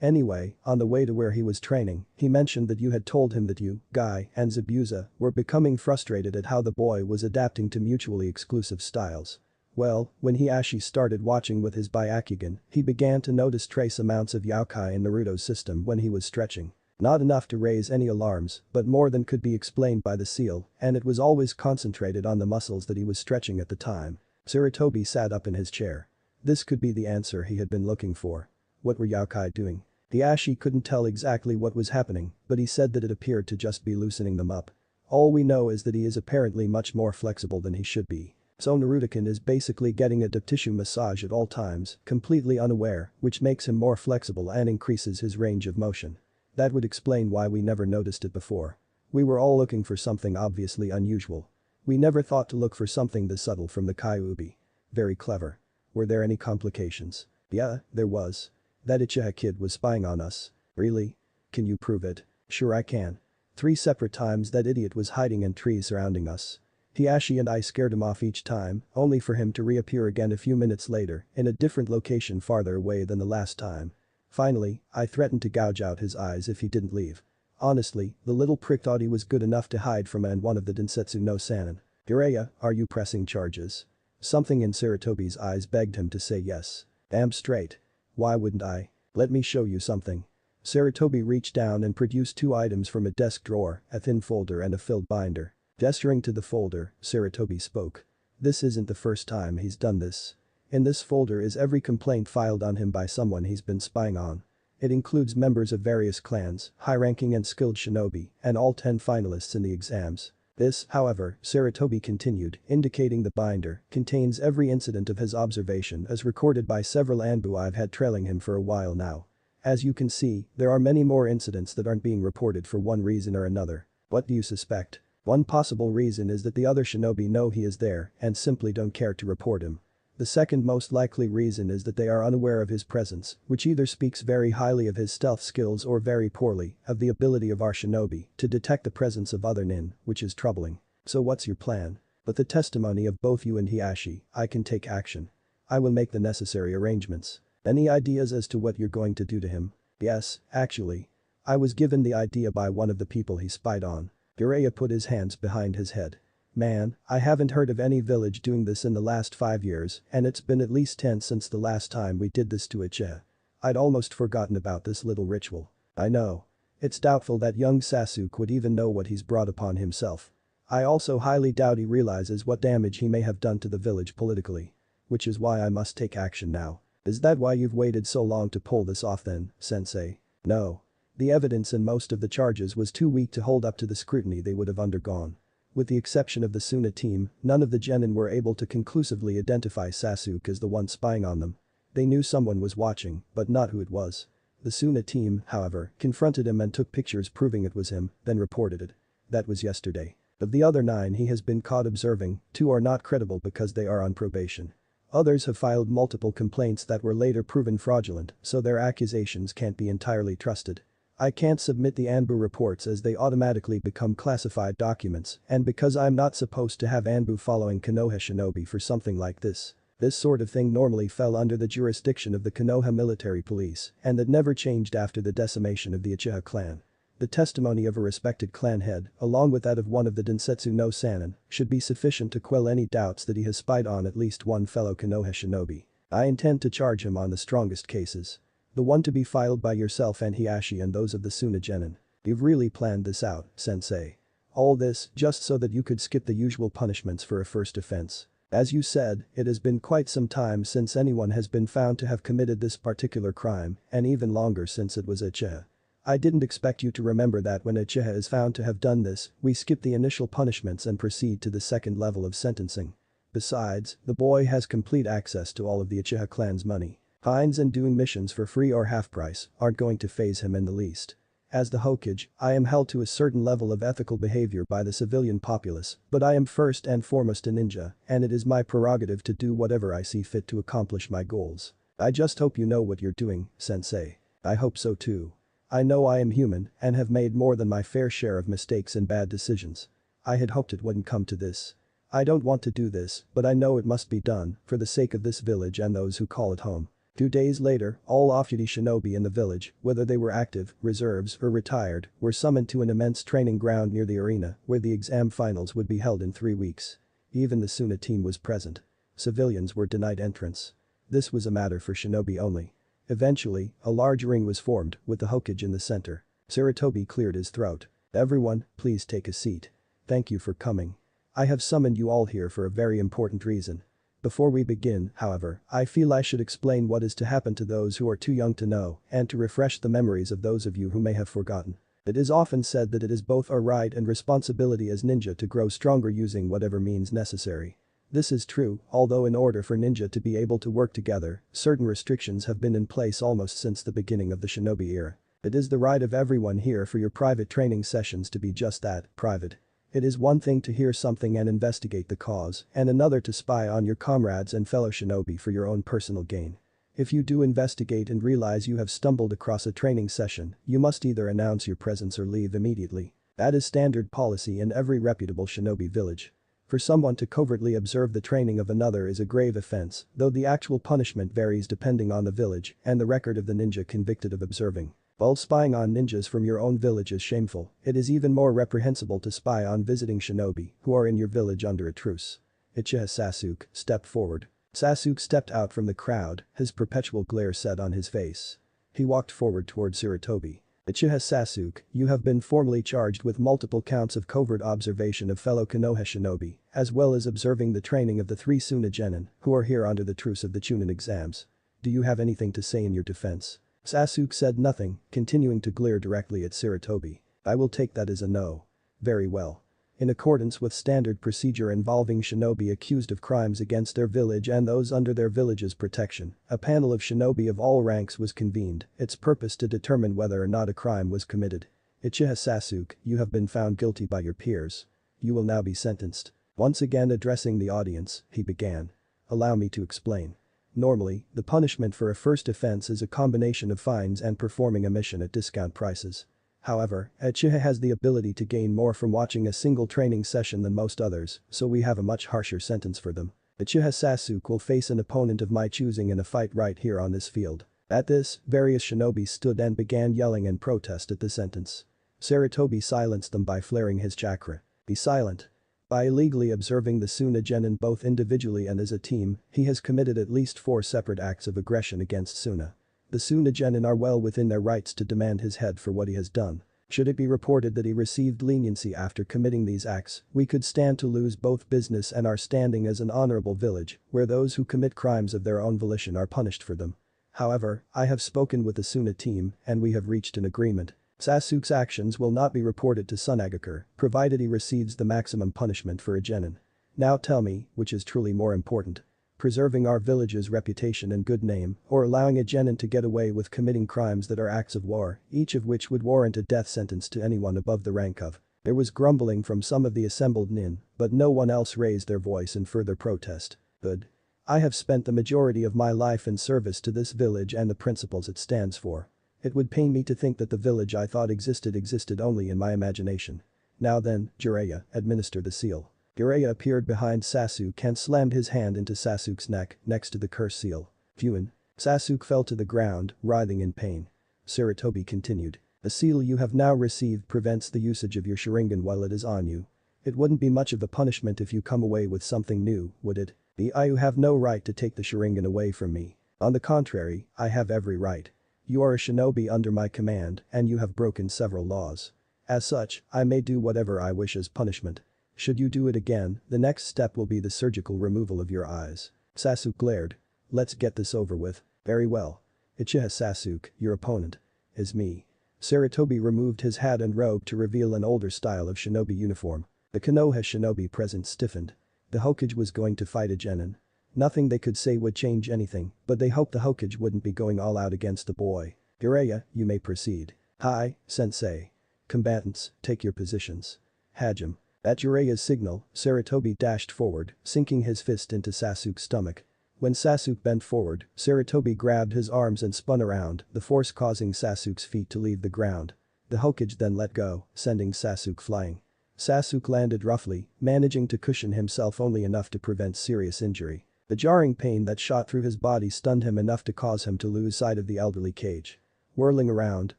Anyway, on the way to where he was training, he mentioned that you had told him that you, Guy, and Zabuza were becoming frustrated at how the boy was adapting to mutually exclusive styles. Well, when Hiashi started watching with his Byakugan, he began to notice trace amounts of yokai in Naruto's system when he was stretching. Not enough to raise any alarms, but more than could be explained by the seal, and it was always concentrated on the muscles that he was stretching at the time. Sarutobi sat up in his chair. This could be the answer he had been looking for. What were yokai doing? Hiashi couldn't tell exactly what was happening, but he said that it appeared to just be loosening them up. All we know is that he is apparently much more flexible than he should be. So Naruto-kun is basically getting a deep tissue massage at all times, completely unaware, which makes him more flexible and increases his range of motion. That would explain why we never noticed it before. We were all looking for something obviously unusual. We never thought to look for something this subtle from the Kyuubi. Very clever. Were there any complications? Yeah, there was. That Uchiha kid was spying on us. Really? Can you prove it? Sure I can. 3 separate times that idiot was hiding in trees surrounding us. Hiashi and I scared him off each time, only for him to reappear again a few minutes later in a different location farther away than the last time. Finally, I threatened to gouge out his eyes if he didn't leave. Honestly, the little prick thought he was good enough to hide from and one of the Densetsu no Sanin. Jiraiya, are you pressing charges? Something in Sarutobi's eyes begged him to say yes. Damn straight. Why wouldn't I? Let me show you something. Sarutobi reached down and produced 2 items from a desk drawer, a thin folder and a filled binder. Gesturing to the folder, Sarutobi spoke. This isn't the first time he's done this. In this folder is every complaint filed on him by someone he's been spying on. It includes members of various clans, high-ranking and skilled shinobi, and all 10 finalists in the exams. This, however, Sarutobi continued, indicating the binder, contains every incident of his observation as recorded by several Anbu I've had trailing him for a while now. As you can see, there are many more incidents that aren't being reported for one reason or another. What do you suspect? One possible reason is that the other shinobi know he is there and simply don't care to report him. The second most likely reason is that they are unaware of his presence, which either speaks very highly of his stealth skills or very poorly of the ability of our shinobi to detect the presence of other nin, which is troubling. So what's your plan? With the testimony of both you and Hiashi, I can take action. I will make the necessary arrangements. Any ideas as to what you're going to do to him? Yes, actually. I was given the idea by one of the people he spied on. Jiraiya put his hands behind his head. Man, I haven't heard of any village doing this in the last 5 years and it's been at least 10 since the last time we did this to Uchiha. I'd almost forgotten about this little ritual. I know. It's doubtful that young Sasuke would even know what he's brought upon himself. I also highly doubt he realizes what damage he may have done to the village politically. Which is why I must take action now. Is that why you've waited so long to pull this off then, sensei? No. The evidence in most of the charges was too weak to hold up to the scrutiny they would have undergone. With the exception of the Suna team, none of the genin were able to conclusively identify Sasuke as the one spying on them. They knew someone was watching, but not who it was. The Suna team, however, confronted him and took pictures proving it was him, then reported it. That was yesterday. Of the other 9 he has been caught observing, 2 are not credible because they are on probation. Others have filed multiple complaints that were later proven fraudulent, so their accusations can't be entirely trusted. I can't submit the Anbu reports as they automatically become classified documents and because I'm not supposed to have Anbu following Konoha shinobi for something like this. This sort of thing normally fell under the jurisdiction of the Konoha military police and that never changed after the decimation of the Uchiha clan. The testimony of a respected clan head, along with that of one of the Densetsu no Sannin, should be sufficient to quell any doubts that he has spied on at least one fellow Konoha shinobi. I intend to charge him on the strongest cases. The one to be filed by yourself and Hiashi and those of the Suna genin. You've really planned this out, sensei. All this just so that you could skip the usual punishments for a first offense. As you said, it has been quite some time since anyone has been found to have committed this particular crime and even longer since it was Uchiha. I didn't expect you to remember that when Uchiha is found to have done this, we skip the initial punishments and proceed to the second level of sentencing. Besides, the boy has complete access to all of the Uchiha clan's money. Fines and doing missions for free or half price aren't going to faze him in the least. As the Hokage, I am held to a certain level of ethical behavior by the civilian populace, but I am first and foremost a ninja, and it is my prerogative to do whatever I see fit to accomplish my goals. I just hope you know what you're doing, sensei. I hope so too. I know I am human and have made more than my fair share of mistakes and bad decisions. I had hoped it wouldn't come to this. I don't want to do this, but I know it must be done for the sake of this village and those who call it home. 2 days later, all off-duty shinobi in the village, whether they were active, reserves, or retired, were summoned to an immense training ground near the arena where the exam finals would be held in 3 weeks. Even the Suna team was present. Civilians were denied entrance. This was a matter for shinobi only. Eventually, a large ring was formed with the Hokage in the center. Sarutobi cleared his throat. Everyone, please take a seat. Thank you for coming. I have summoned you all here for a very important reason. Before we begin, however, I feel I should explain what is to happen to those who are too young to know and to refresh the memories of those of you who may have forgotten. It is often said that it is both our right and responsibility as ninja to grow stronger using whatever means necessary. This is true, although in order for ninja to be able to work together, certain restrictions have been in place almost since the beginning of the shinobi era. It is the right of everyone here for your private training sessions to be just that, private. It is one thing to hear something and investigate the cause, and another to spy on your comrades and fellow shinobi for your own personal gain. If you do investigate and realize you have stumbled across a training session, you must either announce your presence or leave immediately. That is standard policy in every reputable shinobi village. For someone to covertly observe the training of another is a grave offense, though the actual punishment varies depending on the village and the record of the ninja convicted of observing. While spying on ninjas from your own village is shameful, it is even more reprehensible to spy on visiting shinobi who are in your village under a truce. Uchiha Sasuke stepped forward. Sasuke stepped out from the crowd, his perpetual glare set on his face. He walked forward toward Sarutobi. Uchiha Sasuke, you have been formally charged with multiple counts of covert observation of fellow Konoha shinobi, as well as observing the training of the 3 Suna genin who are here under the truce of the Chunin exams. Do you have anything to say in your defense? Sasuke said nothing, continuing to glare directly at Sarutobi. I will take that as a no. Very well. In accordance with standard procedure involving shinobi accused of crimes against their village and those under their village's protection, a panel of shinobi of all ranks was convened, its purpose to determine whether or not a crime was committed. Uchiha Sasuke, you have been found guilty by your peers. You will now be sentenced. Once again addressing the audience, he began. Allow me to explain. Normally, the punishment for a first offense is a combination of fines and performing a mission at discount prices. However, Uchiha has the ability to gain more from watching a single training session than most others, so we have a much harsher sentence for them. Uchiha Sasuke will face an opponent of my choosing in a fight right here on this field. At this, various shinobi stood and began yelling in protest at the sentence. Sarutobi silenced them by flaring his chakra. Be silent. By illegally observing the Suna Genin both individually and as a team, he has committed at least 4 separate acts of aggression against Suna. The Suna Genin are well within their rights to demand his head for what he has done. Should it be reported that he received leniency after committing these acts, we could stand to lose both business and our standing as an honorable village, where those who commit crimes of their own volition are punished for them. However, I have spoken with the Suna team and we have reached an agreement. Sasuke's actions will not be reported to Tsunagakure, provided he receives the maximum punishment for a genin. Now tell me, which is truly more important? Preserving our village's reputation and good name, or allowing a genin to get away with committing crimes that are acts of war, each of which would warrant a death sentence to anyone above the rank of. There was grumbling from some of the assembled nin, but no one else raised their voice in further protest. Good. I have spent the majority of my life in service to this village and the principles it stands for. It would pain me to think that the village I thought existed only in my imagination. Now then, Jiraiya, administer the seal. Jiraiya appeared behind Sasuke and slammed his hand into Sasuke's neck, next to the curse seal. Phew. Sasuke fell to the ground, writhing in pain. Sarutobi continued. The seal you have now received prevents the usage of your Sharingan while it is on you. It wouldn't be much of a punishment if you come away with something new, would it? You have no right to take the Sharingan away from me. On the contrary, I have every right. You are a shinobi under my command, and you have broken several laws. As such, I may do whatever I wish as punishment. Should you do it again, the next step will be the surgical removal of your eyes. Sasuke glared. Let's get this over with. Very well. Uchiha Sasuke, your opponent, is me. Sarutobi removed his hat and robe to reveal an older style of shinobi uniform. The Konoha shinobi present stiffened. The Hokage was going to fight a genin. Nothing they could say would change anything, but they hoped the Hokage wouldn't be going all out against the boy. Jiraiya, you may proceed. Hi, sensei. Combatants, take your positions. Hajime. At Jiraiya's signal, Sarutobi dashed forward, sinking his fist into Sasuke's stomach. When Sasuke bent forward, Sarutobi grabbed his arms and spun around, the force causing Sasuke's feet to leave the ground. The Hokage then let go, sending Sasuke flying. Sasuke landed roughly, managing to cushion himself only enough to prevent serious injury. The jarring pain that shot through his body stunned him enough to cause him to lose sight of the elderly cage. Whirling around,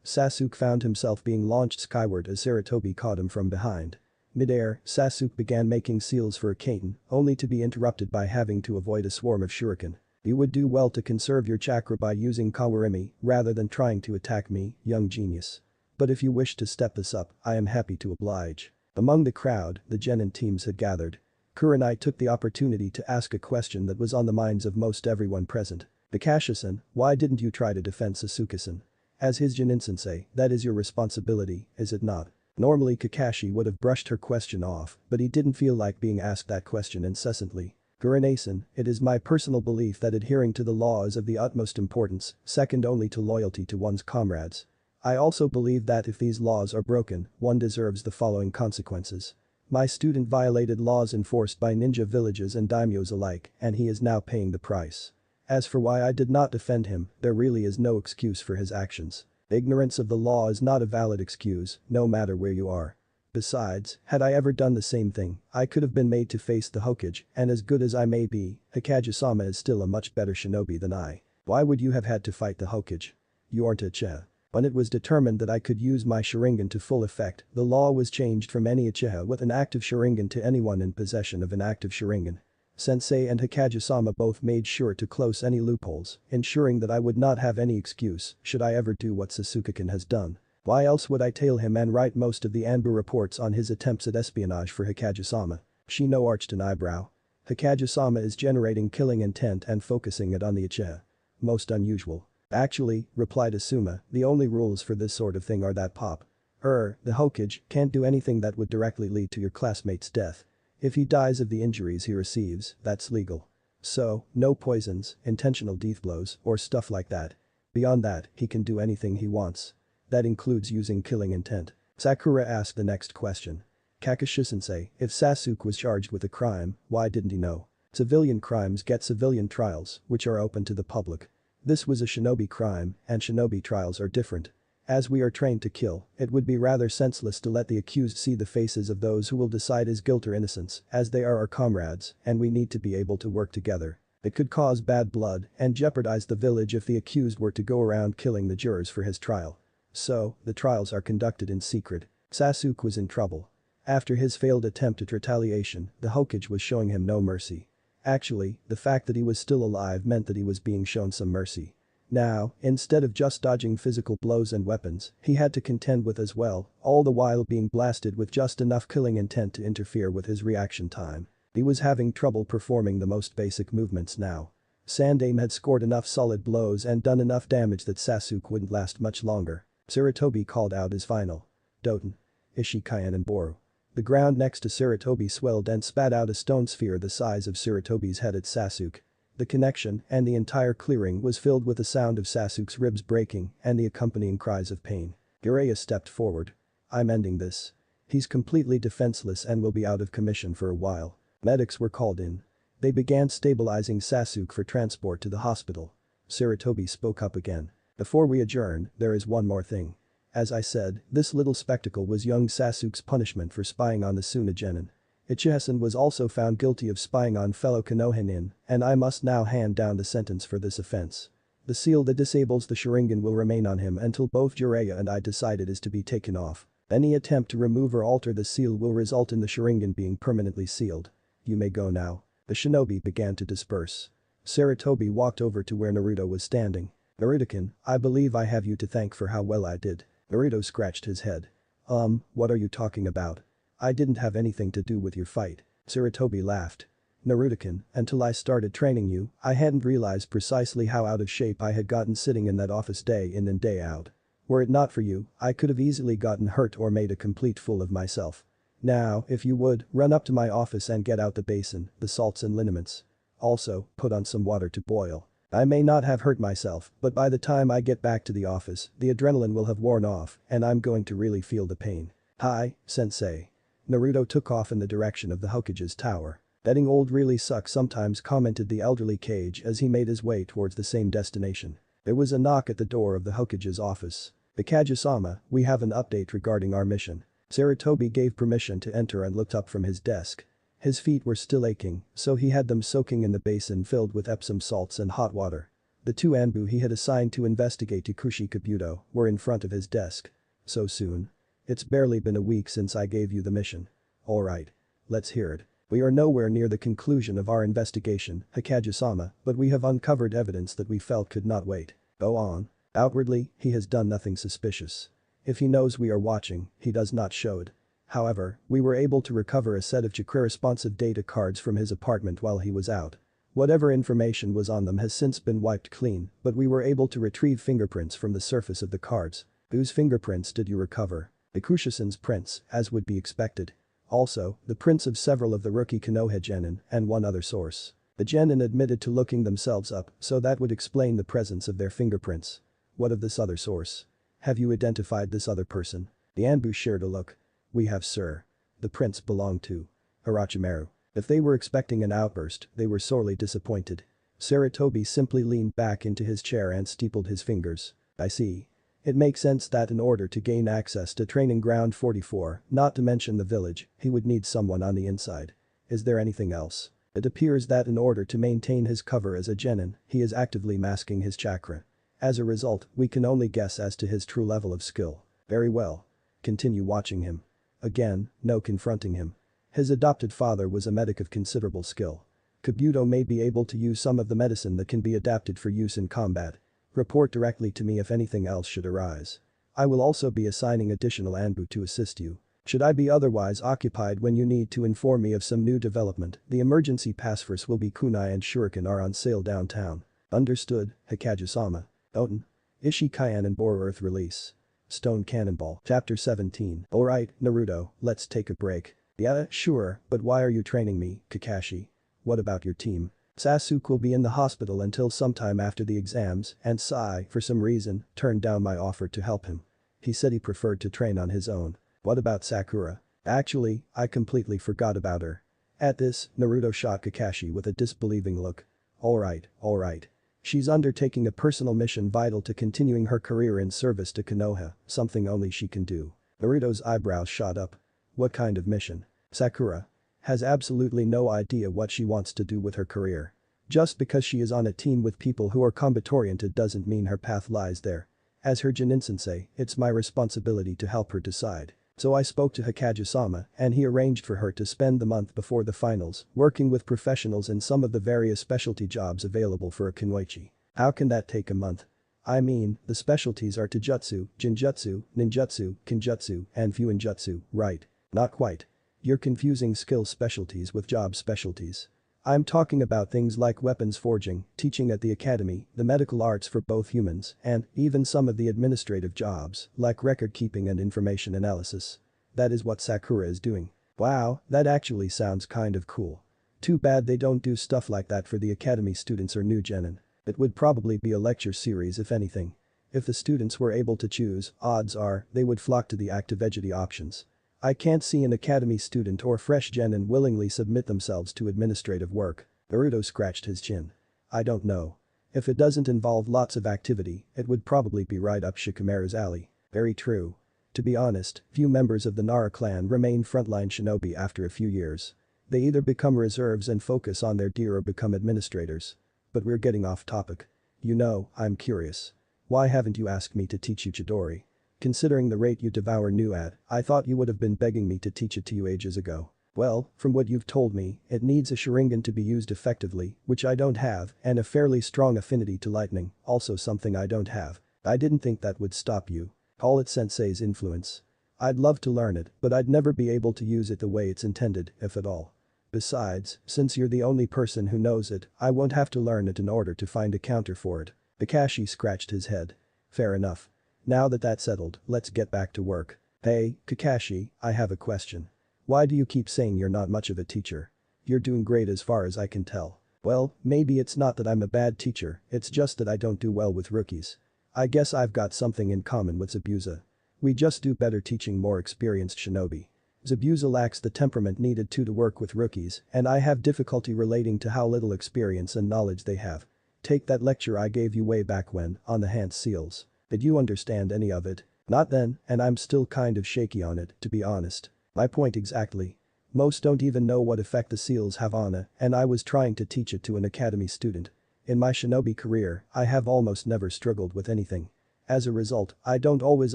Sasuke found himself being launched skyward as Sarutobi caught him from behind. Mid-air, Sasuke began making seals for a Kaiten, only to be interrupted by having to avoid a swarm of shuriken. You would do well to conserve your chakra by using Kawarimi rather than trying to attack me, young genius. But if you wish to step this up, I am happy to oblige. Among the crowd, the genin teams had gathered. Kurenai took the opportunity to ask a question that was on the minds of most everyone present. Kakashi-san, why didn't you try to defend Sasuke-san? As his genin sensei, that is your responsibility, is it not? Normally Kakashi would have brushed her question off, but he didn't feel like being asked that question incessantly. Kurenai-san, it is my personal belief that adhering to the law is of the utmost importance, second only to loyalty to one's comrades. I also believe that if these laws are broken, one deserves the following consequences. My student violated laws enforced by ninja villages and daimyos alike, and he is now paying the price. As for why I did not defend him, there really is no excuse for his actions. Ignorance of the law is not a valid excuse, no matter where you are. Besides, had I ever done the same thing, I could have been made to face the Hokage, and as good as I may be, Hokage-sama is still a much better shinobi than I. Why would you have had to fight the Hokage? You aren't a Uchiha. When it was determined that I could use my Sharingan to full effect, the law was changed from any Uchiha with an active Sharingan to anyone in possession of an active Sharingan. Sensei and Hokage-sama both made sure to close any loopholes, ensuring that I would not have any excuse should I ever do what Sasuke-kun has done. Why else would I tail him and write most of the Anbu reports on his attempts at espionage for Hokage-sama? Shino arched an eyebrow. Hokage-sama is generating killing intent and focusing it on the Uchiha. Most unusual. Actually, replied Asuma, the only rules for this sort of thing are that pop. The Hokage can't do anything that would directly lead to your classmate's death. If he dies of the injuries he receives, that's legal. So, no poisons, intentional death blows, or stuff like that. Beyond that, he can do anything he wants. That includes using killing intent. Sakura asked the next question. Kakashi-sensei, if Sasuke was charged with a crime, why didn't he know? Civilian crimes get civilian trials, which are open to the public. This was a shinobi crime, and shinobi trials are different. As we are trained to kill, it would be rather senseless to let the accused see the faces of those who will decide his guilt or innocence, as they are our comrades, and we need to be able to work together. It could cause bad blood and jeopardize the village if the accused were to go around killing the jurors for his trial. So, the trials are conducted in secret. Sasuke was in trouble. After his failed attempt at retaliation, the Hokage was showing him no mercy. Actually, the fact that he was still alive meant that he was being shown some mercy. Now, instead of just dodging physical blows and weapons, he had to contend with as well, all the while being blasted with just enough killing intent to interfere with his reaction time. He was having trouble performing the most basic movements now. Sandaime had scored enough solid blows and done enough damage that Sasuke wouldn't last much longer. Sarutobi called out his final. Doton. Ishikayan and Boru. The ground next to Sarutobi swelled and spat out a stone sphere the size of Sarutobi's head at Sasuke. The connection and the entire clearing was filled with the sound of Sasuke's ribs breaking and the accompanying cries of pain. Jiraiya stepped forward. I'm ending this. He's completely defenseless and will be out of commission for a while. Medics were called in. They began stabilizing Sasuke for transport to the hospital. Sarutobi spoke up again. Before we adjourn, there is one more thing. As I said, this little spectacle was young Sasuke's punishment for spying on the Tsunagenin. Ichihasen was also found guilty of spying on fellow Konohinin, and I must now hand down the sentence for this offense. The seal that disables the Sharingan will remain on him until both Jiraiya and I decide it is to be taken off. Any attempt to remove or alter the seal will result in the Sharingan being permanently sealed. You may go now. The shinobi began to disperse. Sarutobi walked over to where Naruto was standing. Naruto-kun, I believe I have you to thank for how well I did. Naruto scratched his head. What are you talking about? I didn't have anything to do with your fight. Sarutobi laughed. Naruto-kun, until I started training you, I hadn't realized precisely how out of shape I had gotten sitting in that office day in and day out. Were it not for you, I could have easily gotten hurt or made a complete fool of myself. Now, if you would, run up to my office and get out the basin, the salts and liniments. Also, put on some water to boil. I may not have hurt myself, but by the time I get back to the office, the adrenaline will have worn off and I'm going to really feel the pain. Hi, sensei. Naruto took off in the direction of the Hokage's tower. Getting old really sucks sometimes, commented the elderly Kage as he made his way towards the same destination. There was a knock at the door of the Hokage's office. Kage-sama, we have an update regarding our mission. Sarutobi gave permission to enter and looked up from his desk. His feet were still aching, so he had them soaking in the basin filled with Epsom salts and hot water. The two Anbu he had assigned to investigate Ikushi Kabuto were in front of his desk. So soon? It's barely been a week since I gave you the mission. Alright. Let's hear it. We are nowhere near the conclusion of our investigation, Hokage-sama, but we have uncovered evidence that we felt could not wait. Go on. Outwardly, he has done nothing suspicious. If he knows we are watching, he does not show it. However, we were able to recover a set of chakra-responsive data cards from his apartment while he was out. Whatever information was on them has since been wiped clean, but we were able to retrieve fingerprints from the surface of the cards. Whose fingerprints did you recover? Ikushi-san's prints, as would be expected. Also, the prints of several of the rookie Konoha genin and one other source. The genin admitted to looking themselves up, so that would explain the presence of their fingerprints. What of this other source? Have you identified this other person? The Anbu shared a look. We have, sir. The prints belong to Orochimaru. If they were expecting an outburst, they were sorely disappointed. Sarutobi simply leaned back into his chair and steepled his fingers. I see. It makes sense that in order to gain access to Training Ground 44, not to mention the village, he would need someone on the inside. Is there anything else? It appears that in order to maintain his cover as a genin, he is actively masking his chakra. As a result, we can only guess as to his true level of skill. Very well. Continue watching him. Again, no confronting him. His adopted father was a medic of considerable skill. Kabuto may be able to use some of the medicine that can be adapted for use in combat. Report directly to me if anything else should arise. I will also be assigning additional Anbu to assist you. Should I be otherwise occupied when you need to inform me of some new development, the emergency pass force will be kunai and shuriken are on sale downtown. Understood, Hokage-sama. Oten. Ishikayan and Bore Earth release. Stone Cannonball. Chapter 17. Alright, Naruto, let's take a break. Yeah, sure, but why are you training me, Kakashi? What about your team? Sasuke will be in the hospital until sometime after the exams and Sai, for some reason, turned down my offer to help him. He said he preferred to train on his own. What about Sakura? Actually, I completely forgot about her. At this, Naruto shot Kakashi with a disbelieving look. Alright. She's undertaking a personal mission vital to continuing her career in service to Konoha, something only she can do. Naruto's eyebrows shot up. What kind of mission? Sakura has absolutely no idea what she wants to do with her career. Just because she is on a team with people who are combat-oriented doesn't mean her path lies there. As her Jonin-sensei, it's my responsibility to help her decide. So I spoke to Hokage-sama and he arranged for her to spend the month before the finals working with professionals in some of the various specialty jobs available for a kunoichi. How can that take a month? I mean, the specialties are Taijutsu, Jinjutsu, Ninjutsu, Kenjutsu, and Fuinjutsu, right? Not quite. You're confusing skill specialties with job specialties. I'm talking about things like weapons forging, teaching at the academy, the medical arts for both humans, and even some of the administrative jobs, like record keeping and information analysis. That is what Sakura is doing. Wow, that actually sounds kind of cool. Too bad they don't do stuff like that for the academy students or new genin. It would probably be a lecture series if anything. If the students were able to choose, odds are they would flock to the active eduty options. I can't see an academy student or fresh genin willingly submit themselves to administrative work. Naruto scratched his chin. I don't know. If it doesn't involve lots of activity, it would probably be right up Shikamaru's alley. Very true. To be honest, few members of the Nara clan remain frontline shinobi after a few years. They either become reserves and focus on their gear or become administrators. But we're getting off topic. You know, I'm curious. Why haven't you asked me to teach you Chidori? Considering the rate you devour new at, I thought you would have been begging me to teach it to you ages ago. Well, from what you've told me, it needs a Sharingan to be used effectively, which I don't have, and a fairly strong affinity to lightning, also something I don't have. I didn't think that would stop you. Call it sensei's influence. I'd love to learn it, but I'd never be able to use it the way it's intended, if at all. Besides, since you're the only person who knows it, I won't have to learn it in order to find a counter for it. Kakashi scratched his head. Fair enough. Now that that's settled, let's get back to work. Hey, Kakashi, I have a question. Why do you keep saying you're not much of a teacher? You're doing great as far as I can tell. Well, maybe it's not that I'm a bad teacher, it's just that I don't do well with rookies. I guess I've got something in common with Zabuza. We just do better teaching more experienced shinobi. Zabuza lacks the temperament needed to work with rookies, and I have difficulty relating to how little experience and knowledge they have. Take that lecture I gave you way back when, on the hand seals. Did you understand any of it? Not then, and I'm still kind of shaky on it, to be honest. My point exactly. Most don't even know what effect the seals have on it, and I was trying to teach it to an academy student. In my shinobi career, I have almost never struggled with anything. As a result, I don't always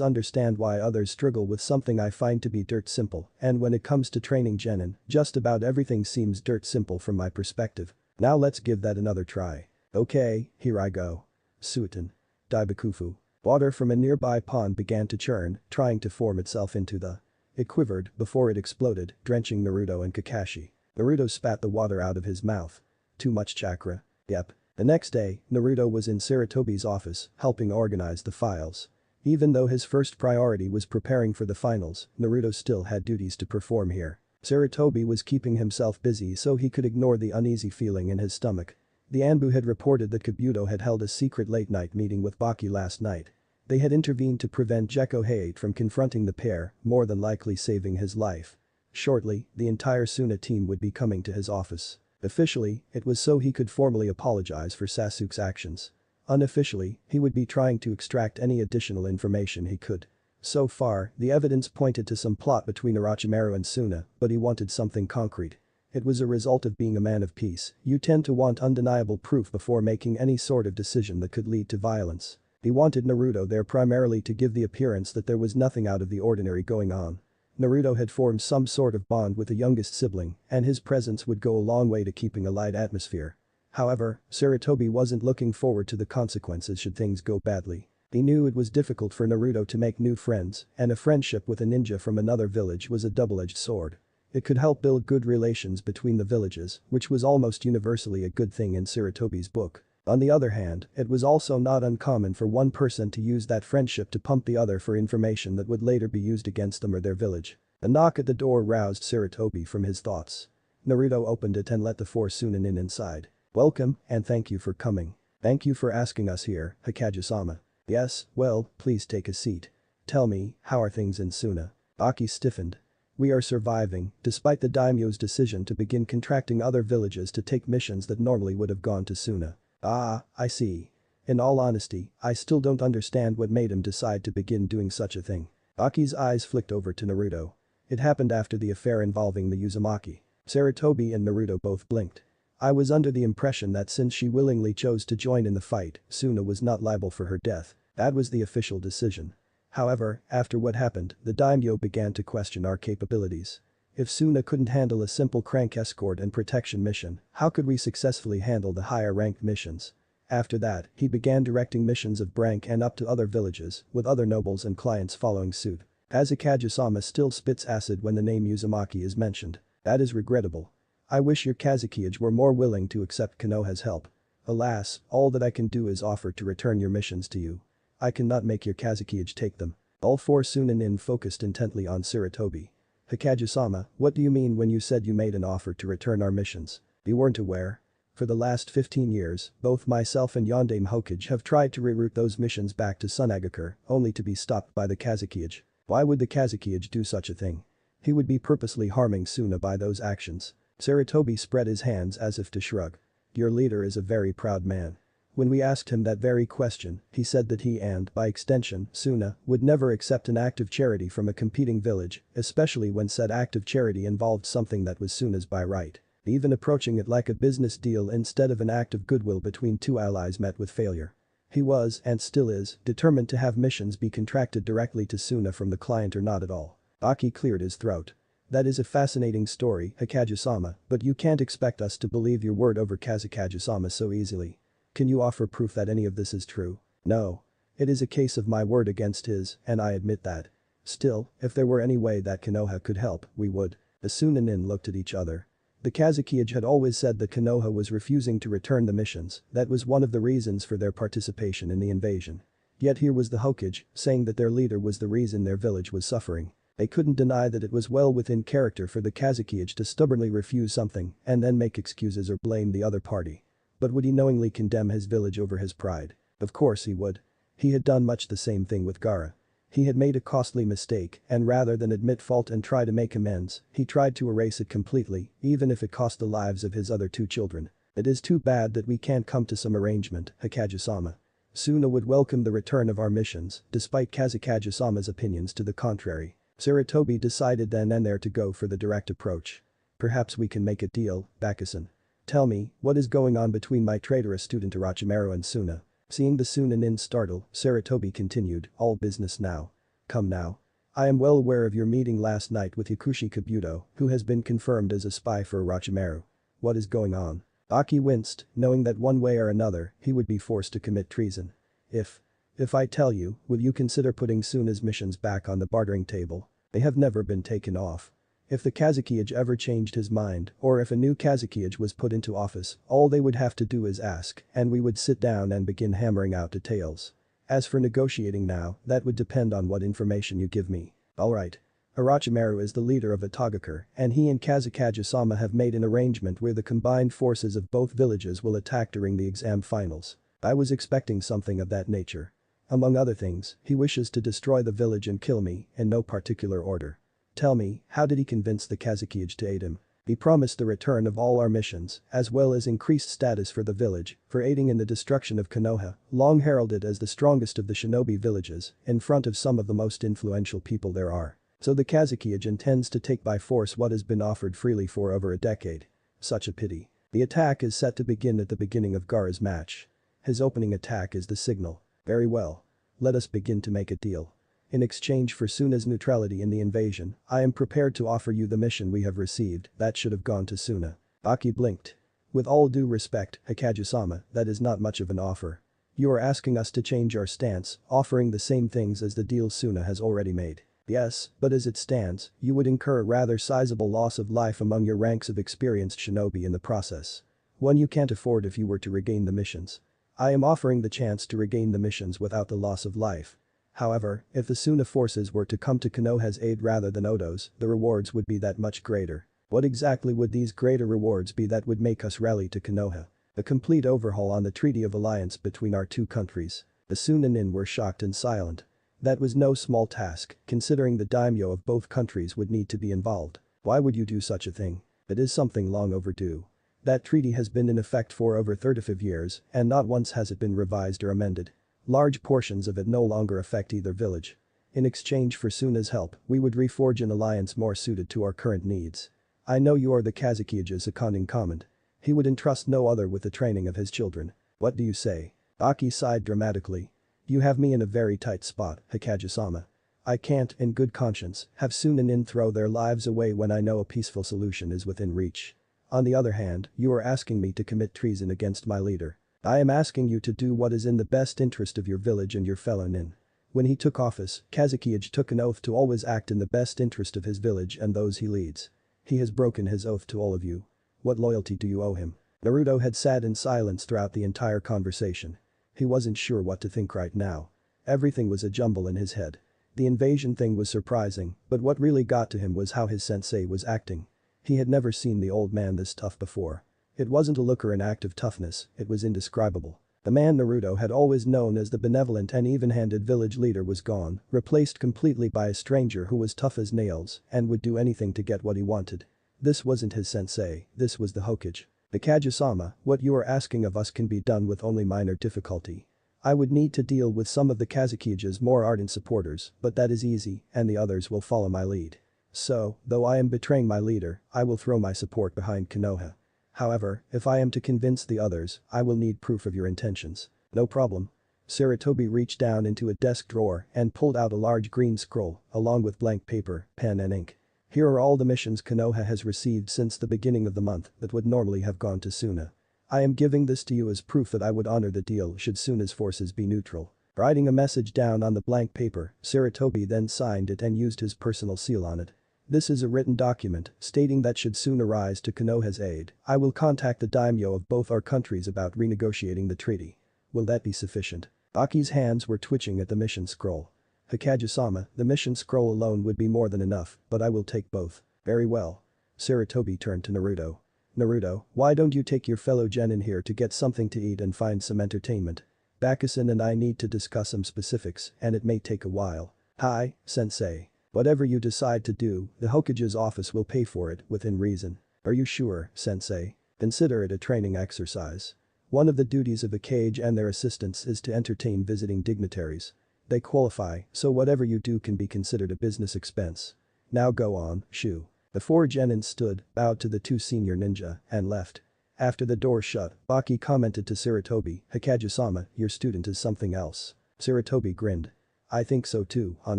understand why others struggle with something I find to be dirt simple, and when it comes to training genin, just about everything seems dirt simple from my perspective. Now let's give that another try. Okay, here I go. Suiten. Daibakufu. Water from a nearby pond began to churn, trying to form itself into the. It quivered before it exploded, drenching Naruto and Kakashi. Naruto spat the water out of his mouth. Too much chakra. Yep. The next day, Naruto was in Sarutobi's office, helping organize the files. Even though his first priority was preparing for the finals, Naruto still had duties to perform here. Sarutobi was keeping himself busy so he could ignore the uneasy feeling in his stomach. The Anbu had reported that Kabuto had held a secret late-night meeting with Baki last night. They had intervened to prevent Gekko Hate from confronting the pair, more than likely saving his life. Shortly, the entire Suna team would be coming to his office. Officially, it was so he could formally apologize for Sasuke's actions. Unofficially, he would be trying to extract any additional information he could. So far, the evidence pointed to some plot between Orochimaru and Suna, but he wanted something concrete. It was a result of being a man of peace, you tend to want undeniable proof before making any sort of decision that could lead to violence. He wanted Naruto there primarily to give the appearance that there was nothing out of the ordinary going on. Naruto had formed some sort of bond with the youngest sibling, and his presence would go a long way to keeping a light atmosphere. However, Sarutobi wasn't looking forward to the consequences should things go badly. He knew it was difficult for Naruto to make new friends, and a friendship with a ninja from another village was a double-edged sword. It could help build good relations between the villages, which was almost universally a good thing in Sarutobi's book. On the other hand, it was also not uncommon for one person to use that friendship to pump the other for information that would later be used against them or their village. A knock at the door roused Sarutobi from his thoughts. Naruto opened it and let the four Sunanin inside. "Welcome, and thank you for coming. Thank you for asking us here, Hikage-sama." "Yes, well, please take a seat. Tell me, how are things in Suna?" Aki stiffened. "We are surviving, despite the daimyo's decision to begin contracting other villages to take missions that normally would have gone to Suna." "Ah, I see. In all honesty, I still don't understand what made him decide to begin doing such a thing." Aki's eyes flicked over to Naruto. "It happened after the affair involving the Uzumaki." Sarutobi and Naruto both blinked. "I was under the impression that since she willingly chose to join in the fight, Suna was not liable for her death. That was the official decision. However, after what happened, the daimyo began to question our capabilities. If Suna couldn't handle a simple crank escort and protection mission, how could we successfully handle the higher-ranked missions? After that, he began directing missions of rank and up to other villages, with other nobles and clients following suit. Kazekage-sama still spits acid when the name Uzumaki is mentioned. That is regrettable. I wish your Kazukiage were more willing to accept Konoha's help. Alas, all that I can do is offer to return your missions to you. I cannot make your Kazukiage take them." All four Sunanin focused intently on Sarutobi. "Hikage-sama, what do you mean when you said you made an offer to return our missions? You weren't aware? For the last 15 years, both myself and Yondaime Hokage have tried to reroute those missions back to Sunagakur, only to be stopped by the Kazukiage. Why would the Kazukiage do such a thing? He would be purposely harming Suna by those actions." Sarutobi spread his hands as if to shrug. "Your leader is a very proud man. When we asked him that very question, he said that he and, by extension, Suna, would never accept an act of charity from a competing village, especially when said act of charity involved something that was Suna's by right. Even approaching it like a business deal instead of an act of goodwill between two allies met with failure. He was, and still is, determined to have missions be contracted directly to Suna from the client or not at all." Aki cleared his throat. "That is a fascinating story, Hikage-sama, but you can't expect us to believe your word over Kazekage-sama so easily. Can you offer proof that any of this is true?" "No. It is a case of my word against his, and I admit that. Still, if there were any way that Konoha could help, we would." The Sunanin looked at each other. The Kazukiage had always said that Konoha was refusing to return the missions, that was one of the reasons for their participation in the invasion. Yet here was the Hokage, saying that their leader was the reason their village was suffering. They couldn't deny that it was well within character for the Kazukiage to stubbornly refuse something and then make excuses or blame the other party. But would he knowingly condemn his village over his pride? Of course he would. He had done much the same thing with Gaara. He had made a costly mistake, and rather than admit fault and try to make amends, he tried to erase it completely, even if it cost the lives of his other two children. "It is too bad that we can't come to some arrangement, Hikage-sama. Suna would welcome the return of our missions, despite Kazekage-sama's opinions to the contrary." Sarutobi decided then and there to go for the direct approach. "Perhaps we can make a deal, Bakusan. Tell me, what is going on between my traitorous student Orochimaru and Suna?" Seeing the Sunanin startle, Sarutobi continued, "All business now. Come now. I am well aware of your meeting last night with Yakushi Kabuto, who has been confirmed as a spy for Orochimaru. What is going on?" Aki winced, knowing that one way or another, he would be forced to commit treason. If I tell you, will you consider putting Suna's missions back on the bartering table? They have never been taken off. If the Kazukiage ever changed his mind, or if a new Kazukiage was put into office, all they would have to do is ask, and we would sit down and begin hammering out details. As for negotiating now, that would depend on what information you give me. Alright. Orochimaru is the leader of Atagakur, and he and Kazekage-sama have made an arrangement where the combined forces of both villages will attack during the exam finals. I was expecting something of that nature. Among other things, he wishes to destroy the village and kill me, in no particular order. Tell me, how did he convince the Kazukiage to aid him? He promised the return of all our missions, as well as increased status for the village, for aiding in the destruction of Konoha, long heralded as the strongest of the shinobi villages, in front of some of the most influential people there are. So the Kazukiage intends to take by force what has been offered freely for over a decade. Such a pity. The attack is set to begin at the beginning of Gaara's match. His opening attack is the signal. Very well. Let us begin to make a deal. In exchange for Suna's neutrality in the invasion, I am prepared to offer you the mission we have received that should have gone to Suna. Aki blinked. With all due respect, Hikage-sama, that is not much of an offer. You are asking us to change our stance, offering the same things as the deal Suna has already made. Yes, but as it stands, you would incur a rather sizable loss of life among your ranks of experienced shinobi in the process. One you can't afford if you were to regain the missions. I am offering the chance to regain the missions without the loss of life. However, if the Suna forces were to come to Konoha's aid rather than Odo's, the rewards would be that much greater. What exactly would these greater rewards be that would make us rally to Konoha? A complete overhaul on the Treaty of Alliance between our two countries. The Sunanin were shocked and silent. That was no small task, considering the daimyo of both countries would need to be involved. Why would you do such a thing? It is something long overdue. That treaty has been in effect for over 35 years, and not once has it been revised or amended. Large portions of it no longer affect either village. In exchange for Suna's help, we would reforge an alliance more suited to our current needs. I know you are the Kazukiya's accounting comment. He would entrust no other with the training of his children. What do you say? Aki sighed dramatically. You have me in a very tight spot, Hikage-sama. I can't, in good conscience, have Sunanin throw their lives away when I know a peaceful solution is within reach. On the other hand, you are asking me to commit treason against my leader. I am asking you to do what is in the best interest of your village and your fellow nin. When he took office, Kazukiyage took an oath to always act in the best interest of his village and those he leads. He has broken his oath to all of you. What loyalty do you owe him? Naruto had sat in silence throughout the entire conversation. He wasn't sure what to think right now. Everything was a jumble in his head. The invasion thing was surprising, but what really got to him was how his sensei was acting. He had never seen the old man this tough before. It wasn't a look or an act of toughness, it was indescribable. The man Naruto had always known as the benevolent and even-handed village leader was gone, replaced completely by a stranger who was tough as nails and would do anything to get what he wanted. This wasn't his sensei, this was the Hokage. The Kage-sama, what you are asking of us can be done with only minor difficulty. I would need to deal with some of the Kazukiyage's more ardent supporters, but that is easy, and the others will follow my lead. So, though I am betraying my leader, I will throw my support behind Konoha. However, if I am to convince the others, I will need proof of your intentions. No problem. Sarutobi reached down into a desk drawer and pulled out a large green scroll, along with blank paper, pen and ink. Here are all the missions Konoha has received since the beginning of the month that would normally have gone to Suna. I am giving this to you as proof that I would honor the deal should Suna's forces be neutral. Writing a message down on the blank paper, Sarutobi then signed it and used his personal seal on it. This is a written document stating that should Suna rise to Konoha's aid, I will contact the daimyo of both our countries about renegotiating the treaty. Will that be sufficient? Aki's hands were twitching at the mission scroll. Hikage-sama, the mission scroll alone would be more than enough, but I will take both. Very well. Sarutobi turned to Naruto. Naruto, why don't you take your fellow genin here to get something to eat and find some entertainment? Bakusan and I need to discuss some specifics, and it may take a while. Hi, sensei. Whatever you decide to do, the Hokage's office will pay for it, within reason. Are you sure, sensei? Consider it a training exercise. One of the duties of the Kage and their assistants is to entertain visiting dignitaries. They qualify, so whatever you do can be considered a business expense. Now go on, Shu. The four genin stood, bowed to the two senior ninja, and left. After the door shut, Baki commented to Sarutobi, Hikage-sama, your student is something else. Sarutobi grinned. I think so too, on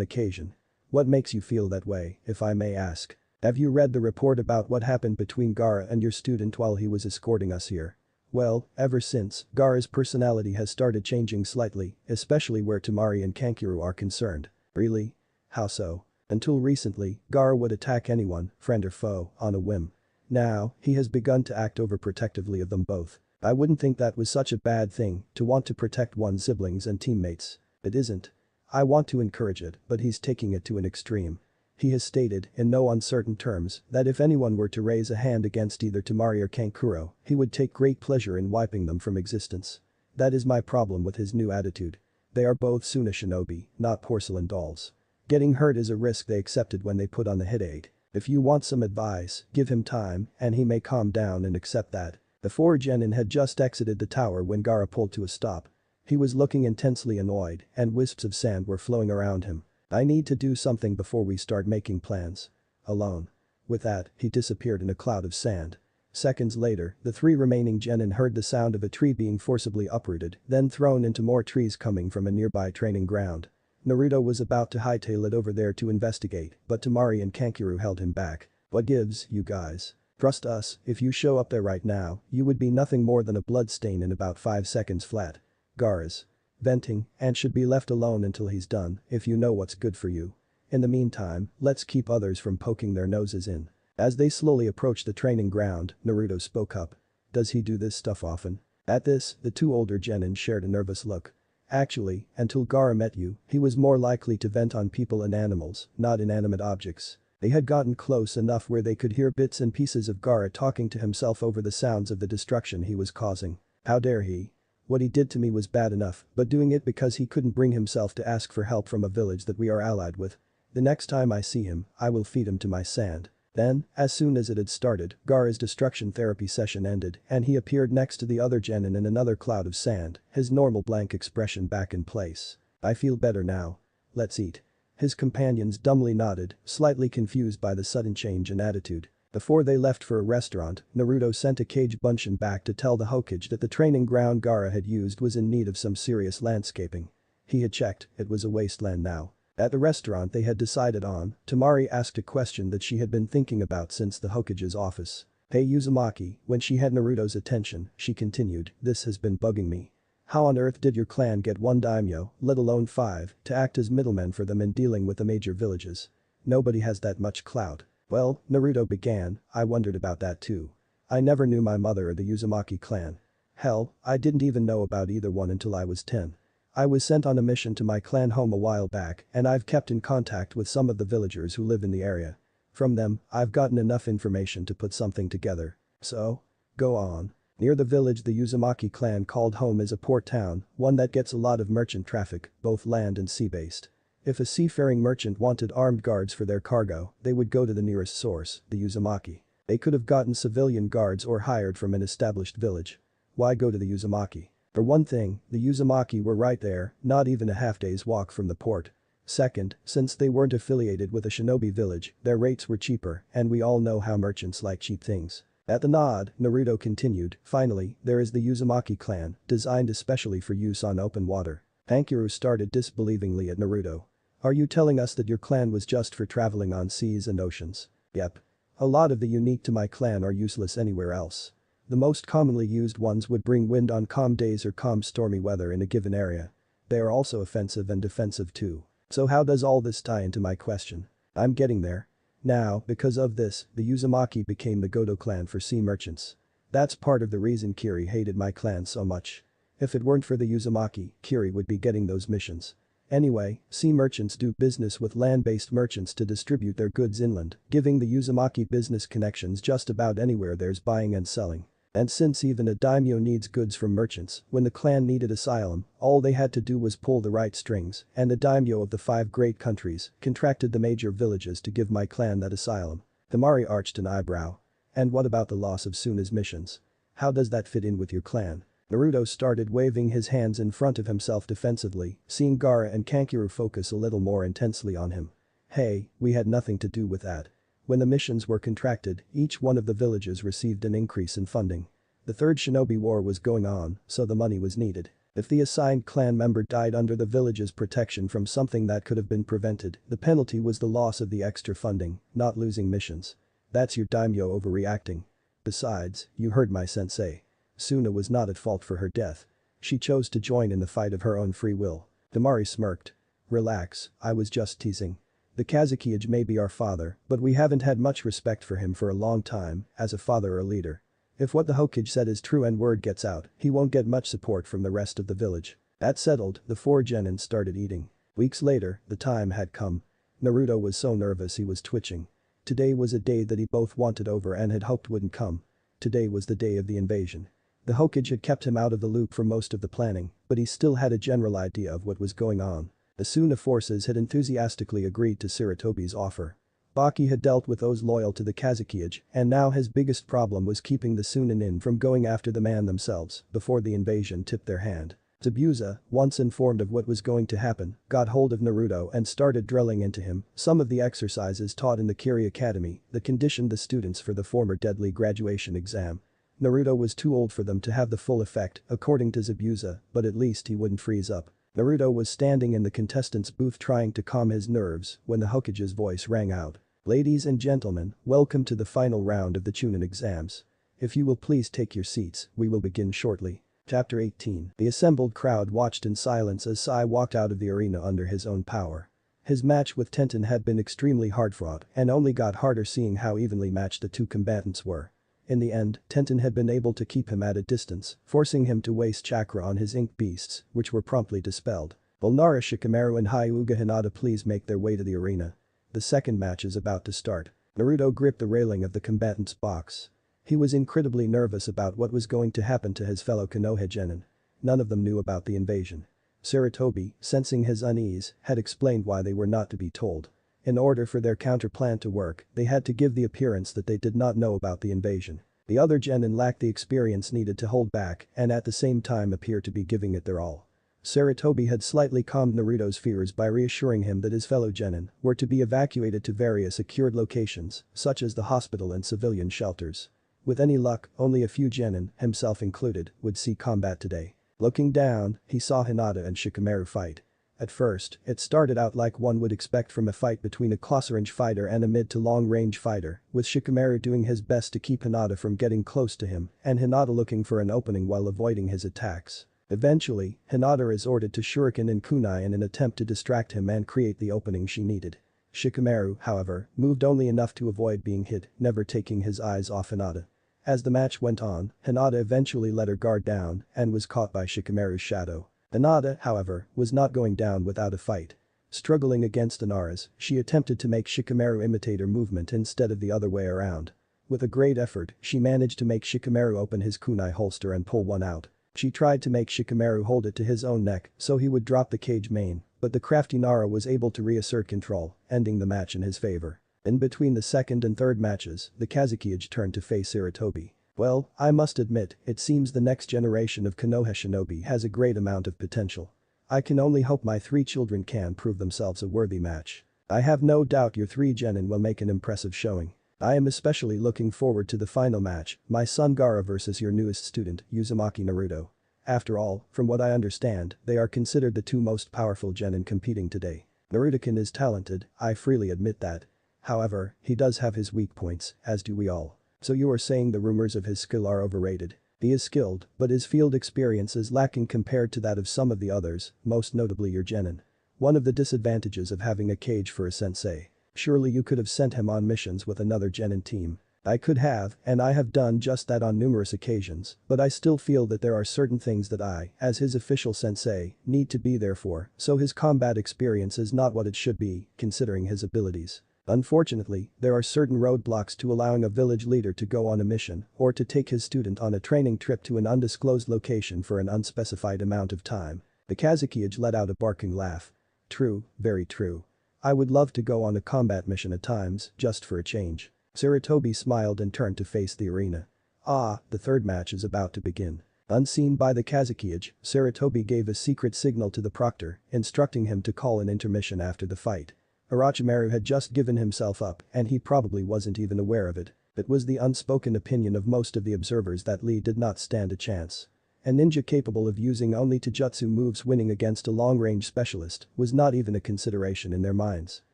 occasion. What makes you feel that way, if I may ask? Have you read the report about what happened between Gaara and your student while he was escorting us here? Well, ever since, Gaara's personality has started changing slightly, especially where Temari and Kankuro are concerned. Really? How so? Until recently, Gaara would attack anyone, friend or foe, on a whim. Now, he has begun to act overprotectively of them both. I wouldn't think that was such a bad thing, to want to protect one's siblings and teammates. It isn't. I want to encourage it, but he's taking it to an extreme. He has stated, in no uncertain terms, that if anyone were to raise a hand against either Temari or Kankuro, he would take great pleasure in wiping them from existence. That is my problem with his new attitude. They are both Suna shinobi, not porcelain dolls. Getting hurt is a risk they accepted when they put on the hit aid. If you want some advice, give him time, and he may calm down and accept that. The four genin had just exited the tower when Gaara pulled to a stop. He was looking intensely annoyed, and wisps of sand were flowing around him. I need to do something before we start making plans. Alone. With that, he disappeared in a cloud of sand. Seconds later, the three remaining genin heard the sound of a tree being forcibly uprooted, then thrown into more trees coming from a nearby training ground. Naruto was about to hightail it over there to investigate, but Temari and Kankuro held him back. What gives, you guys? Trust us, if you show up there right now, you would be nothing more than a bloodstain in about 5 seconds flat. Gaara's venting and should be left alone until he's done, if you know what's good for you. In the meantime, let's keep others from poking their noses in. As they slowly approached the training ground, Naruto spoke up. Does he do this stuff often? At this, the two older genin shared a nervous look. Actually, until Gaara met you, he was more likely to vent on people and animals, not inanimate objects. They had gotten close enough where they could hear bits and pieces of Gaara talking to himself over the sounds of the destruction he was causing. How dare he? What he did to me was bad enough, but doing it because he couldn't bring himself to ask for help from a village that we are allied with. The next time I see him, I will feed him to my sand. Then, as soon as it had started, Gaara's destruction therapy session ended and he appeared next to the other genin in another cloud of sand, his normal blank expression back in place. I feel better now. Let's eat. His companions dumbly nodded, slightly confused by the sudden change in attitude. Before they left for a restaurant, Naruto sent a Kage Bunshin back to tell the Hokage that the training ground Gaara had used was in need of some serious landscaping. He had checked, it was a wasteland now. At the restaurant they had decided on, Tamari asked a question that she had been thinking about since the Hokage's office. Hey Uzumaki, when she had Naruto's attention, she continued, this has been bugging me. How on earth did your clan get one daimyo, let alone 5, to act as middlemen for them in dealing with the major villages? Nobody has that much clout. Well, Naruto began, I wondered about that too. I never knew my mother or the Uzumaki clan. Hell, I didn't even know about either one until I was 10. I was sent on a mission to my clan home a while back and I've kept in contact with some of the villagers who live in the area. From them, I've gotten enough information to put something together. So? Go on. Near the village the Uzumaki clan called home is a port town, one that gets a lot of merchant traffic, both land and sea-based. If a seafaring merchant wanted armed guards for their cargo, they would go to the nearest source, the Uzumaki. They could have gotten civilian guards or hired from an established village. Why go to the Uzumaki? For one thing, the Uzumaki were right there, not even a half-day's walk from the port. Second, since they weren't affiliated with a shinobi village, their rates were cheaper and we all know how merchants like cheap things. At the nod, Naruto continued, finally, there is the Uzumaki clan, designed especially for use on open water. Kankuro started disbelievingly at Naruto. Are you telling us that your clan was just for traveling on seas and oceans? Yep. A lot of the unique to my clan are useless anywhere else. The most commonly used ones would bring wind on calm days or calm stormy weather in a given area. They are also offensive and defensive too. So how does all this tie into my question? I'm getting there. Now, because of this, the Uzumaki became the Goto clan for sea merchants. That's part of the reason Kiri hated my clan so much. If it weren't for the Uzumaki, Kiri would be getting those missions. Anyway, sea merchants do business with land-based merchants to distribute their goods inland, giving the Uzumaki business connections just about anywhere there's buying and selling. And since even a daimyo needs goods from merchants, when the clan needed asylum, all they had to do was pull the right strings, and the daimyo of the 5 great countries contracted the major villages to give my clan that asylum. Tamari arched an eyebrow. And what about the loss of Suna's missions? How does that fit in with your clan? Naruto started waving his hands in front of himself defensively, seeing Gaara and Kankuro focus a little more intensely on him. Hey, we had nothing to do with that. When the missions were contracted, each one of the villages received an increase in funding. The third shinobi war was going on, so the money was needed. If the assigned clan member died under the village's protection from something that could have been prevented, the penalty was the loss of the extra funding, not losing missions. That's your daimyo overreacting. Besides, you heard my sensei. Suna was not at fault for her death. She chose to join in the fight of her own free will. Tamari smirked. Relax, I was just teasing. The Kazekage may be our father, but we haven't had much respect for him for a long time, as a father or leader. If what the Hokage said is true and word gets out, he won't get much support from the rest of the village. That settled, the 4 genin started eating. Weeks later, the time had come. Naruto was so nervous he was twitching. Today was a day that he both wanted over and had hoped wouldn't come. Today was the day of the invasion. The Hokage had kept him out of the loop for most of the planning, but he still had a general idea of what was going on. The Suna forces had enthusiastically agreed to Sarutobi's offer. Baki had dealt with those loyal to the Kazekage, and now his biggest problem was keeping the Sunanin from going after the man themselves before the invasion tipped their hand. Zabuza, once informed of what was going to happen, got hold of Naruto and started drilling into him some of the exercises taught in the Kiri Academy that conditioned the students for the former deadly graduation exam. Naruto was too old for them to have the full effect, according to Zabuza, but at least he wouldn't freeze up. Naruto was standing in the contestant's booth trying to calm his nerves when the Hokage's voice rang out. Ladies and gentlemen, welcome to the final round of the Chunin exams. If you will please take your seats, we will begin shortly. Chapter 18. The assembled crowd watched in silence as Sai walked out of the arena under his own power. His match with Tenten had been extremely hard-fought and only got harder seeing how evenly matched the two combatants were. In the end, Tenten had been able to keep him at a distance, forcing him to waste chakra on his ink beasts, which were promptly dispelled. Will Nara Shikamaru and Hyuga Hinata please make their way to the arena? The second match is about to start. Naruto gripped the railing of the combatant's box. He was incredibly nervous about what was going to happen to his fellow Konoha genin. None of them knew about the invasion. Sarutobi, sensing his unease, had explained why they were not to be told. In order for their counterplan to work, they had to give the appearance that they did not know about the invasion. The other genin lacked the experience needed to hold back and at the same time appear to be giving it their all. Sarutobi had slightly calmed Naruto's fears by reassuring him that his fellow genin were to be evacuated to various secured locations, such as the hospital and civilian shelters. With any luck, only a few genin, himself included, would see combat today. Looking down, he saw Hinata and Shikamaru fight. At first, it started out like one would expect from a fight between a close-range fighter and a mid to long-range fighter, with Shikamaru doing his best to keep Hinata from getting close to him and Hinata looking for an opening while avoiding his attacks. Eventually, Hinata resorted to shuriken and kunai in an attempt to distract him and create the opening she needed. Shikamaru, however, moved only enough to avoid being hit, never taking his eyes off Hinata. As the match went on, Hinata eventually let her guard down and was caught by Shikamaru's shadow. Hinata, however, was not going down without a fight. Struggling against Inara's, she attempted to make Shikamaru imitate her movement instead of the other way around. With a great effort, she managed to make Shikamaru open his kunai holster and pull one out. She tried to make Shikamaru hold it to his own neck so he would drop the cage main, but the crafty Nara was able to reassert control, ending the match in his favor. In between the second and third matches, the Kazekage turned to face Sarutobi. Well, I must admit, it seems the next generation of Konoha shinobi has a great amount of potential. I can only hope my 3 children can prove themselves a worthy match. I have no doubt your 3 genin will make an impressive showing. I am especially looking forward to the final match, my son Gaara versus your newest student, Uzumaki Naruto. After all, from what I understand, they are considered the 2 most powerful genin competing today. Naruto-kun is talented, I freely admit that. However, he does have his weak points, as do we all. So you are saying the rumors of his skill are overrated? He is skilled, but his field experience is lacking compared to that of some of the others, most notably your genin. One of the disadvantages of having a cage for a sensei. Surely you could have sent him on missions with another genin team. I could have, and I have done just that on numerous occasions, but I still feel that there are certain things that I, as his official sensei, need to be there for, so his combat experience is not what it should be, considering his abilities. Unfortunately, there are certain roadblocks to allowing a village leader to go on a mission or to take his student on a training trip to an undisclosed location for an unspecified amount of time. The Kazekage let out a barking laugh. True, very true. I would love to go on a combat mission at times, just for a change. Sarutobi smiled and turned to face the arena. Ah, the third match is about to begin. Unseen by the Kazekage, Sarutobi gave a secret signal to the proctor, instructing him to call an intermission after the fight. Orochimaru had just given himself up and he probably wasn't even aware of it. It was the unspoken opinion of most of the observers that Lee did not stand a chance. A ninja capable of using only taijutsu moves winning against a long-range specialist was not even a consideration in their minds.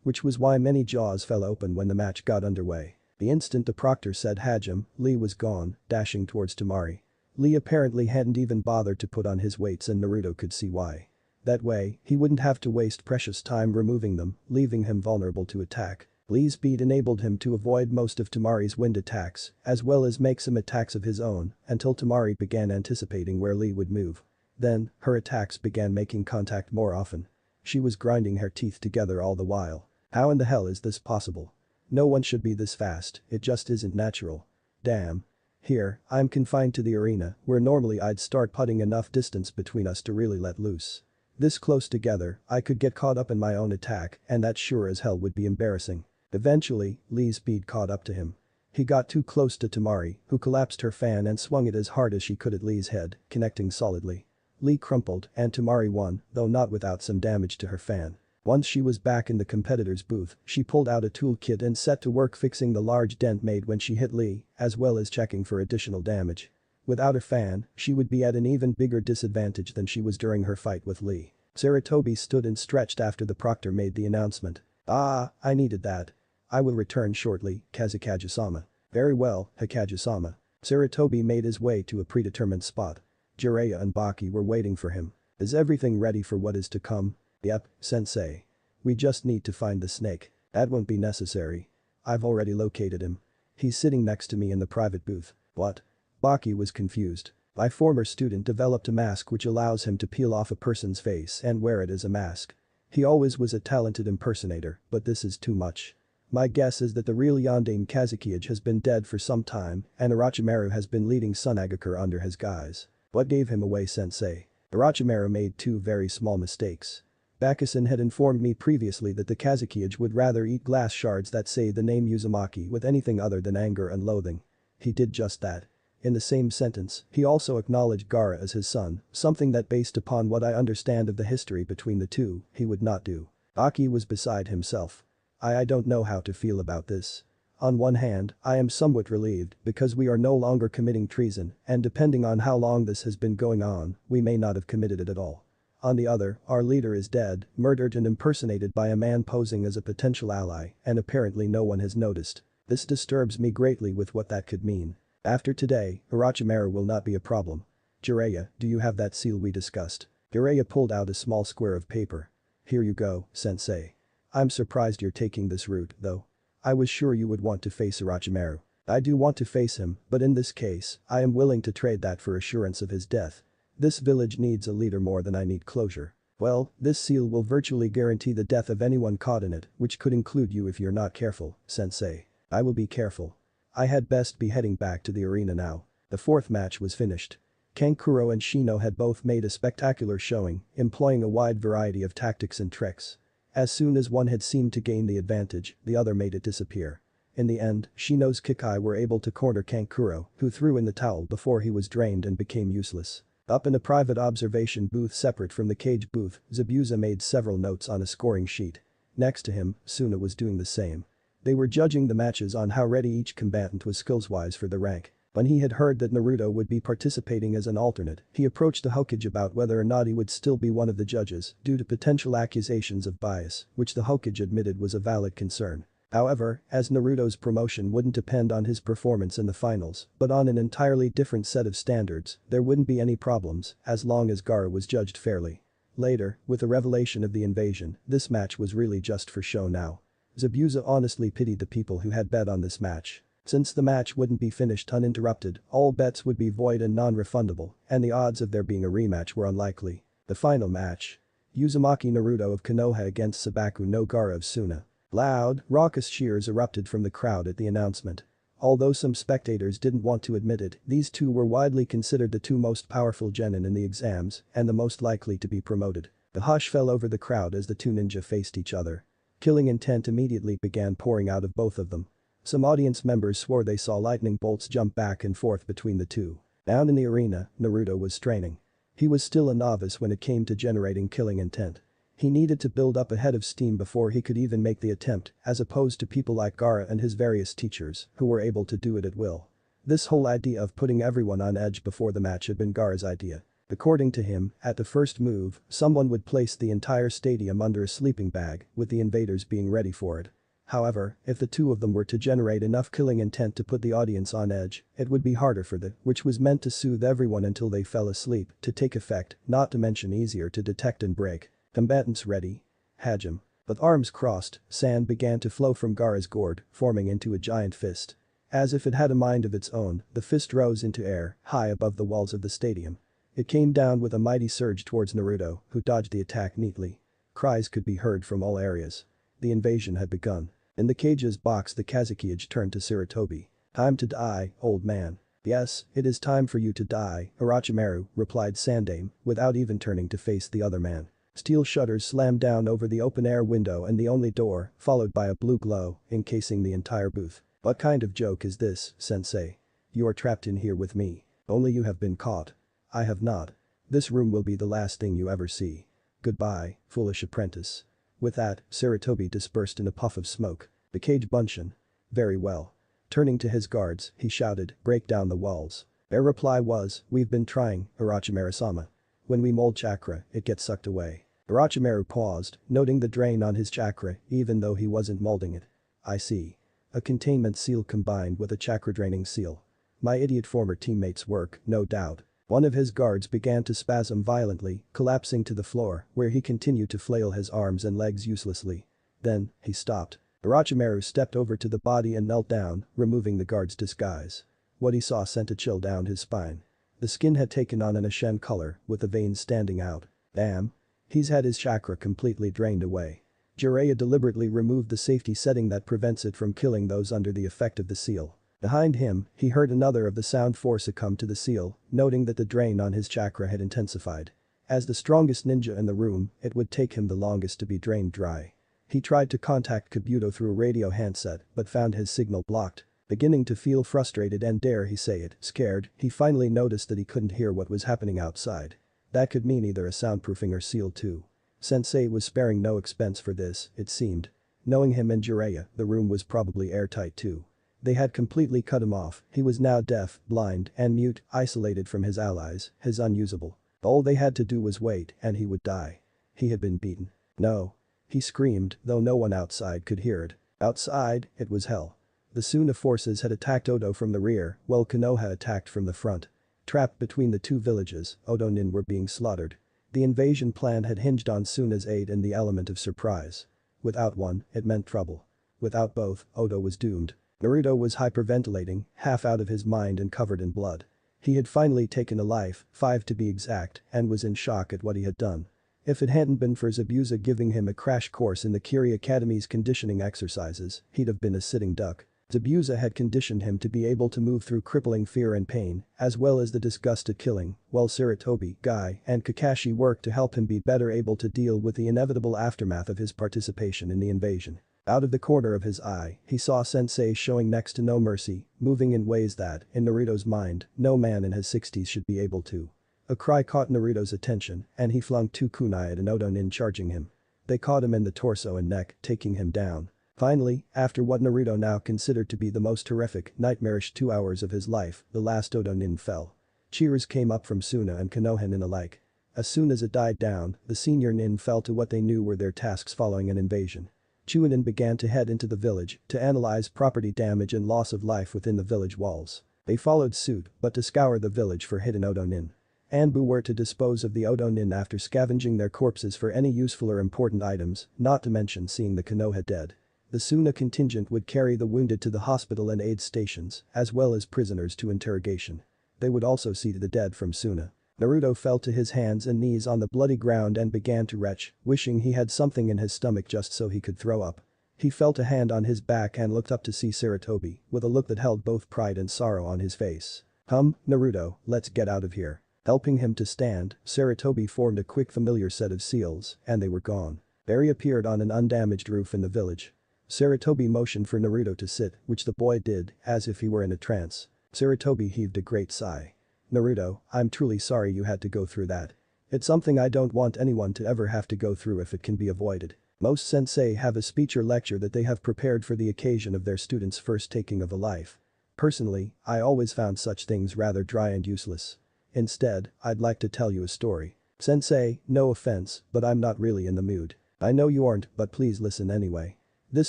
Which was why many jaws fell open when the match got underway. The instant the proctor said Hajime, Lee was gone, dashing towards Temari. Lee apparently hadn't even bothered to put on his weights and Naruto could see why. That way, he wouldn't have to waste precious time removing them, leaving him vulnerable to attack. Lee's speed enabled him to avoid most of Temari's wind attacks, as well as make some attacks of his own, until Temari began anticipating where Lee would move. Then, her attacks began making contact more often. She was grinding her teeth together all the while. How in the hell is this possible? No one should be this fast, it just isn't natural. Damn. Here, I'm confined to the arena, where normally I'd start putting enough distance between us to really let loose. This close together, I could get caught up in my own attack and that sure as hell would be embarrassing. Eventually, Lee's speed caught up to him. He got too close to Temari, who collapsed her fan and swung it as hard as she could at Lee's head, connecting solidly. Lee crumpled and Temari won, though not without some damage to her fan. Once she was back in the competitor's booth, she pulled out a toolkit and set to work fixing the large dent made when she hit Lee, as well as checking for additional damage. Without a fan, she would be at an even bigger disadvantage than she was during her fight with Lee. Sarutobi stood and stretched after the proctor made the announcement. Ah, I needed that. I will return shortly, Kazekage-sama. Very well, Hokage-sama. Sarutobi made his way to a predetermined spot. Jiraiya and Baki were waiting for him. Is everything ready for what is to come? Yep, sensei. We just need to find the snake. That won't be necessary. I've already located him. He's sitting next to me in the private booth. What? Baki was confused. My former student developed a mask which allows him to peel off a person's face and wear it as a mask. He always was a talented impersonator, but this is too much. My guess is that the real Yondaime Kazukiage has been dead for some time and Orochimaru has been leading Sunagakure under his guise. What gave him away, sensei? Orochimaru made two very small mistakes. Bakusin had informed me previously that the Kazukiage would rather eat glass shards that say the name Uzumaki with anything other than anger and loathing. He did just that. In the same sentence, he also acknowledged Gaara as his son, something that based upon what I understand of the history between the two, he would not do. Baki was beside himself. I don't know how to feel about this. On one hand, I am somewhat relieved because we are no longer committing treason and depending on how long this has been going on, we may not have committed it at all. On the other, our leader is dead, murdered and impersonated by a man posing as a potential ally and apparently no one has noticed. This disturbs me greatly with what that could mean. After today, Orochimaru will not be a problem. Jiraiya, do you have that seal we discussed? Jiraiya pulled out a small square of paper. Here you go, sensei. I'm surprised you're taking this route, though. I was sure you would want to face Orochimaru. I do want to face him, but in this case, I am willing to trade that for assurance of his death. This village needs a leader more than I need closure. Well, this seal will virtually guarantee the death of anyone caught in it, which could include you if you're not careful, sensei. I will be careful. I had best be heading back to the arena now. The fourth match was finished. Kankuro and Shino had both made a spectacular showing, employing a wide variety of tactics and tricks. As soon as one had seemed to gain the advantage, the other made it disappear. In the end, Shino's Kikai were able to corner Kankuro, who threw in the towel before he was drained and became useless. Up in a private observation booth separate from the cage booth, Zabuza made several notes on a scoring sheet. Next to him, Suna was doing the same. They were judging the matches on how ready each combatant was skills-wise for the rank. When he had heard that Naruto would be participating as an alternate, he approached the Hokage about whether or not he would still be one of the judges due to potential accusations of bias, which the Hokage admitted was a valid concern. However, as Naruto's promotion wouldn't depend on his performance in the finals, but on an entirely different set of standards, there wouldn't be any problems as long as Gaara was judged fairly. Later, with the revelation of the invasion, this match was really just for show now. Zabuza honestly pitied the people who had bet on this match. Since the match wouldn't be finished uninterrupted, all bets would be void and non-refundable, and the odds of there being a rematch were unlikely. The final match. Uzumaki Naruto of Konoha against Sabaku no Gaara of Suna. Loud, raucous cheers erupted from the crowd at the announcement. Although some spectators didn't want to admit it, these two were widely considered the two most powerful genin in the exams and the most likely to be promoted. The hush fell over the crowd as the two ninja faced each other. Killing intent immediately began pouring out of both of them. Some audience members swore they saw lightning bolts jump back and forth between the two. Down in the arena, Naruto was straining. He was still a novice when it came to generating killing intent. He needed to build up a head of steam before he could even make the attempt, as opposed to people like Gaara and his various teachers, who were able to do it at will. This whole idea of putting everyone on edge before the match had been Gaara's idea. According to him, at the first move, someone would place the entire stadium under a sleeping bag, with the invaders being ready for it. However, if the two of them were to generate enough killing intent to put the audience on edge, it would be harder for the, which was meant to soothe everyone until they fell asleep, to take effect, not to mention easier to detect and break. Combatants ready? Hajime. With arms crossed, sand began to flow from Gaara's gourd, forming into a giant fist. As if it had a mind of its own, the fist rose into air, high above the walls of the stadium. It came down with a mighty surge towards Naruto, who dodged the attack neatly. Cries could be heard from all areas. The invasion had begun. In the cage's box the Kazukiage turned to Sarutobi. Time to die, old man. Yes, it is time for you to die, Orochimaru, replied Sandaime, without even turning to face the other man. Steel shutters slammed down over the open-air window and the only door, followed by a blue glow, encasing the entire booth. What kind of joke is this, sensei? You are trapped in here with me. Only you have been caught. I have not. This room will be the last thing you ever see. Goodbye, foolish apprentice. With that, Sarutobi dispersed in a puff of smoke. The cage Bunshin. Very well. Turning to his guards, he shouted, break down the walls. Their reply was, we've been trying, Orochimaru-sama. When we mold chakra, it gets sucked away. Orochimaru paused, noting the drain on his chakra even though he wasn't molding it. I see. A containment seal combined with a chakra-draining seal. My idiot former teammate's work, no doubt. One of his guards began to spasm violently, collapsing to the floor, where he continued to flail his arms and legs uselessly. Then, he stopped. Orochimaru stepped over to the body and knelt down, removing the guard's disguise. What he saw sent a chill down his spine. The skin had taken on an ashen color, with the veins standing out. Damn. He's had his chakra completely drained away. Jiraiya deliberately removed the safety setting that prevents it from killing those under the effect of the seal. Behind him, he heard another of the sound force succumb to the seal, noting that the drain on his chakra had intensified. As the strongest ninja in the room, it would take him the longest to be drained dry. He tried to contact Kabuto through a radio handset but found his signal blocked. Beginning to feel frustrated and dare he say it, scared, he finally noticed that he couldn't hear what was happening outside. That could mean either a soundproofing or seal too. Sensei was sparing no expense for this, it seemed. Knowing him and Jiraiya, the room was probably airtight too. They had completely cut him off, he was now deaf, blind, and mute, isolated from his allies, his unusable. All they had to do was wait and he would die. He had been beaten. No. He screamed, though no one outside could hear it. Outside, it was hell. The Suna forces had attacked Odo from the rear, while Konoha attacked from the front. Trapped between the two villages, Odo-nin were being slaughtered. The invasion plan had hinged on Suna's aid and the element of surprise. Without one, it meant trouble. Without both, Odo was doomed. Naruto was hyperventilating, half out of his mind and covered in blood. He had finally taken a life, 5 to be exact, and was in shock at what he had done. If it hadn't been for Zabuza giving him a crash course in the Kiri Academy's conditioning exercises, he'd have been a sitting duck. Zabuza had conditioned him to be able to move through crippling fear and pain, as well as the disgust at killing, while Sarutobi, Guy, and Kakashi worked to help him be better able to deal with the inevitable aftermath of his participation in the invasion. Out of the corner of his eye, he saw Sensei showing next to no mercy, moving in ways that, in Naruto's mind, no man in his 60s should be able to. A cry caught Naruto's attention, and he flung 2 kunai at an Odo-nin charging him. They caught him in the torso and neck, taking him down. Finally, after what Naruto now considered to be the most horrific, nightmarish 2 hours of his life, the last Odo-nin fell. Cheers came up from Suna and Konoha-nin alike. As soon as it died down, the senior nin fell to what they knew were their tasks following an invasion. Chunin began to head into the village to analyze property damage and loss of life within the village walls. They followed suit, but to scour the village for hidden Odo-nin. Anbu were to dispose of the Odo-nin after scavenging their corpses for any useful or important items, not to mention seeing the Konoha dead. The Suna contingent would carry the wounded to the hospital and aid stations, as well as prisoners to interrogation. They would also see to the dead from Suna. Naruto fell to his hands and knees on the bloody ground and began to retch, wishing he had something in his stomach just so he could throw up. He felt a hand on his back and looked up to see Sarutobi, with a look that held both pride and sorrow on his face. Naruto, let's get out of here. Helping him to stand, Sarutobi formed a quick familiar set of seals, and they were gone. Barry appeared on an undamaged roof in the village. Sarutobi motioned for Naruto to sit, which the boy did, as if he were in a trance. Sarutobi heaved a great sigh. Naruto, I'm truly sorry you had to go through that. It's something I don't want anyone to ever have to go through if it can be avoided. Most sensei have a speech or lecture that they have prepared for the occasion of their students' first taking of a life. Personally, I always found such things rather dry and useless. Instead, I'd like to tell you a story. Sensei, no offense, but I'm not really in the mood. I know you aren't, but please listen anyway. This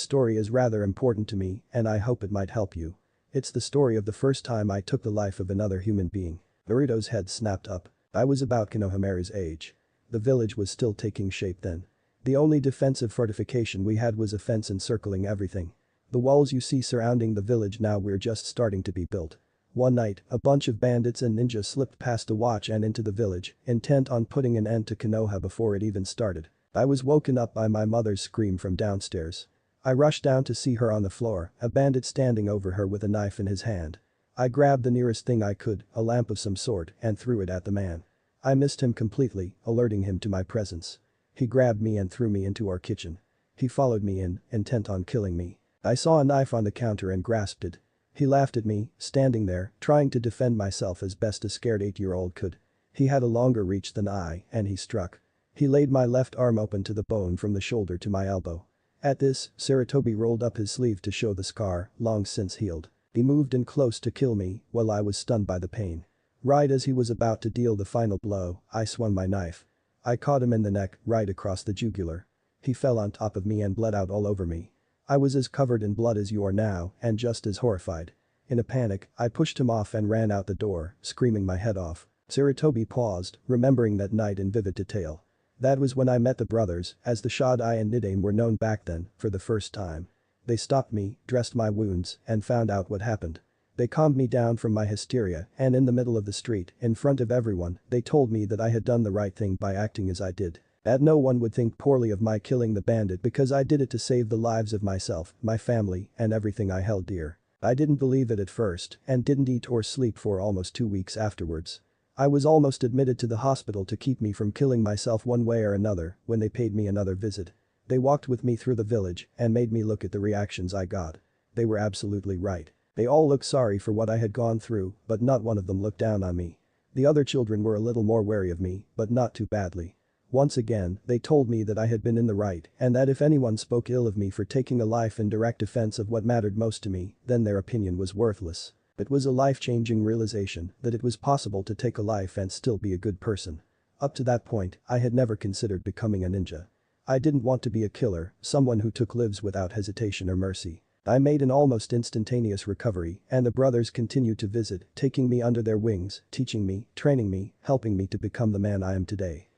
story is rather important to me, and I hope it might help you. It's the story of the first time I took the life of another human being. Naruto's head snapped up. I was about Konohamaru's age. The village was still taking shape then. The only defensive fortification we had was a fence encircling everything. The walls you see surrounding the village now were just starting to be built. One night, a bunch of bandits and ninjas slipped past the watch and into the village, intent on putting an end to Konoha before it even started. I was woken up by my mother's scream from downstairs. I rushed down to see her on the floor, a bandit standing over her with a knife in his hand. I grabbed the nearest thing I could, a lamp of some sort, and threw it at the man. I missed him completely, alerting him to my presence. He grabbed me and threw me into our kitchen. He followed me in, intent on killing me. I saw a knife on the counter and grasped it. He laughed at me, standing there, trying to defend myself as best a scared 8-year-old could. He had a longer reach than I, and he struck. He laid my left arm open to the bone from the shoulder to my elbow. At this, Sarutobi rolled up his sleeve to show the scar, long since healed. He moved in close to kill me, while I was stunned by the pain. Right as he was about to deal the final blow, I swung my knife. I caught him in the neck, right across the jugular. He fell on top of me and bled out all over me. I was as covered in blood as you are now, and just as horrified. In a panic, I pushed him off and ran out the door, screaming my head off. Sarutobi paused, remembering that night in vivid detail. That was when I met the brothers, as the Shodai and Nidaime were known back then, for the first time. They stopped me, dressed my wounds, and found out what happened. They calmed me down from my hysteria, and in the middle of the street, in front of everyone, they told me that I had done the right thing by acting as I did. That no one would think poorly of my killing the bandit because I did it to save the lives of myself, my family, and everything I held dear. I didn't believe it at first and didn't eat or sleep for almost 2 weeks afterwards. I was almost admitted to the hospital to keep me from killing myself one way or another when they paid me another visit. They walked with me through the village and made me look at the reactions I got. They were absolutely right. They all looked sorry for what I had gone through, but not one of them looked down on me. The other children were a little more wary of me, but not too badly. Once again, they told me that I had been in the right and that if anyone spoke ill of me for taking a life in direct defense of what mattered most to me, then their opinion was worthless. It was a life-changing realization that it was possible to take a life and still be a good person. Up to that point, I had never considered becoming a ninja. I didn't want to be a killer, someone who took lives without hesitation or mercy. I made an almost instantaneous recovery and the brothers continued to visit, taking me under their wings, teaching me, training me, helping me to become the man I am today.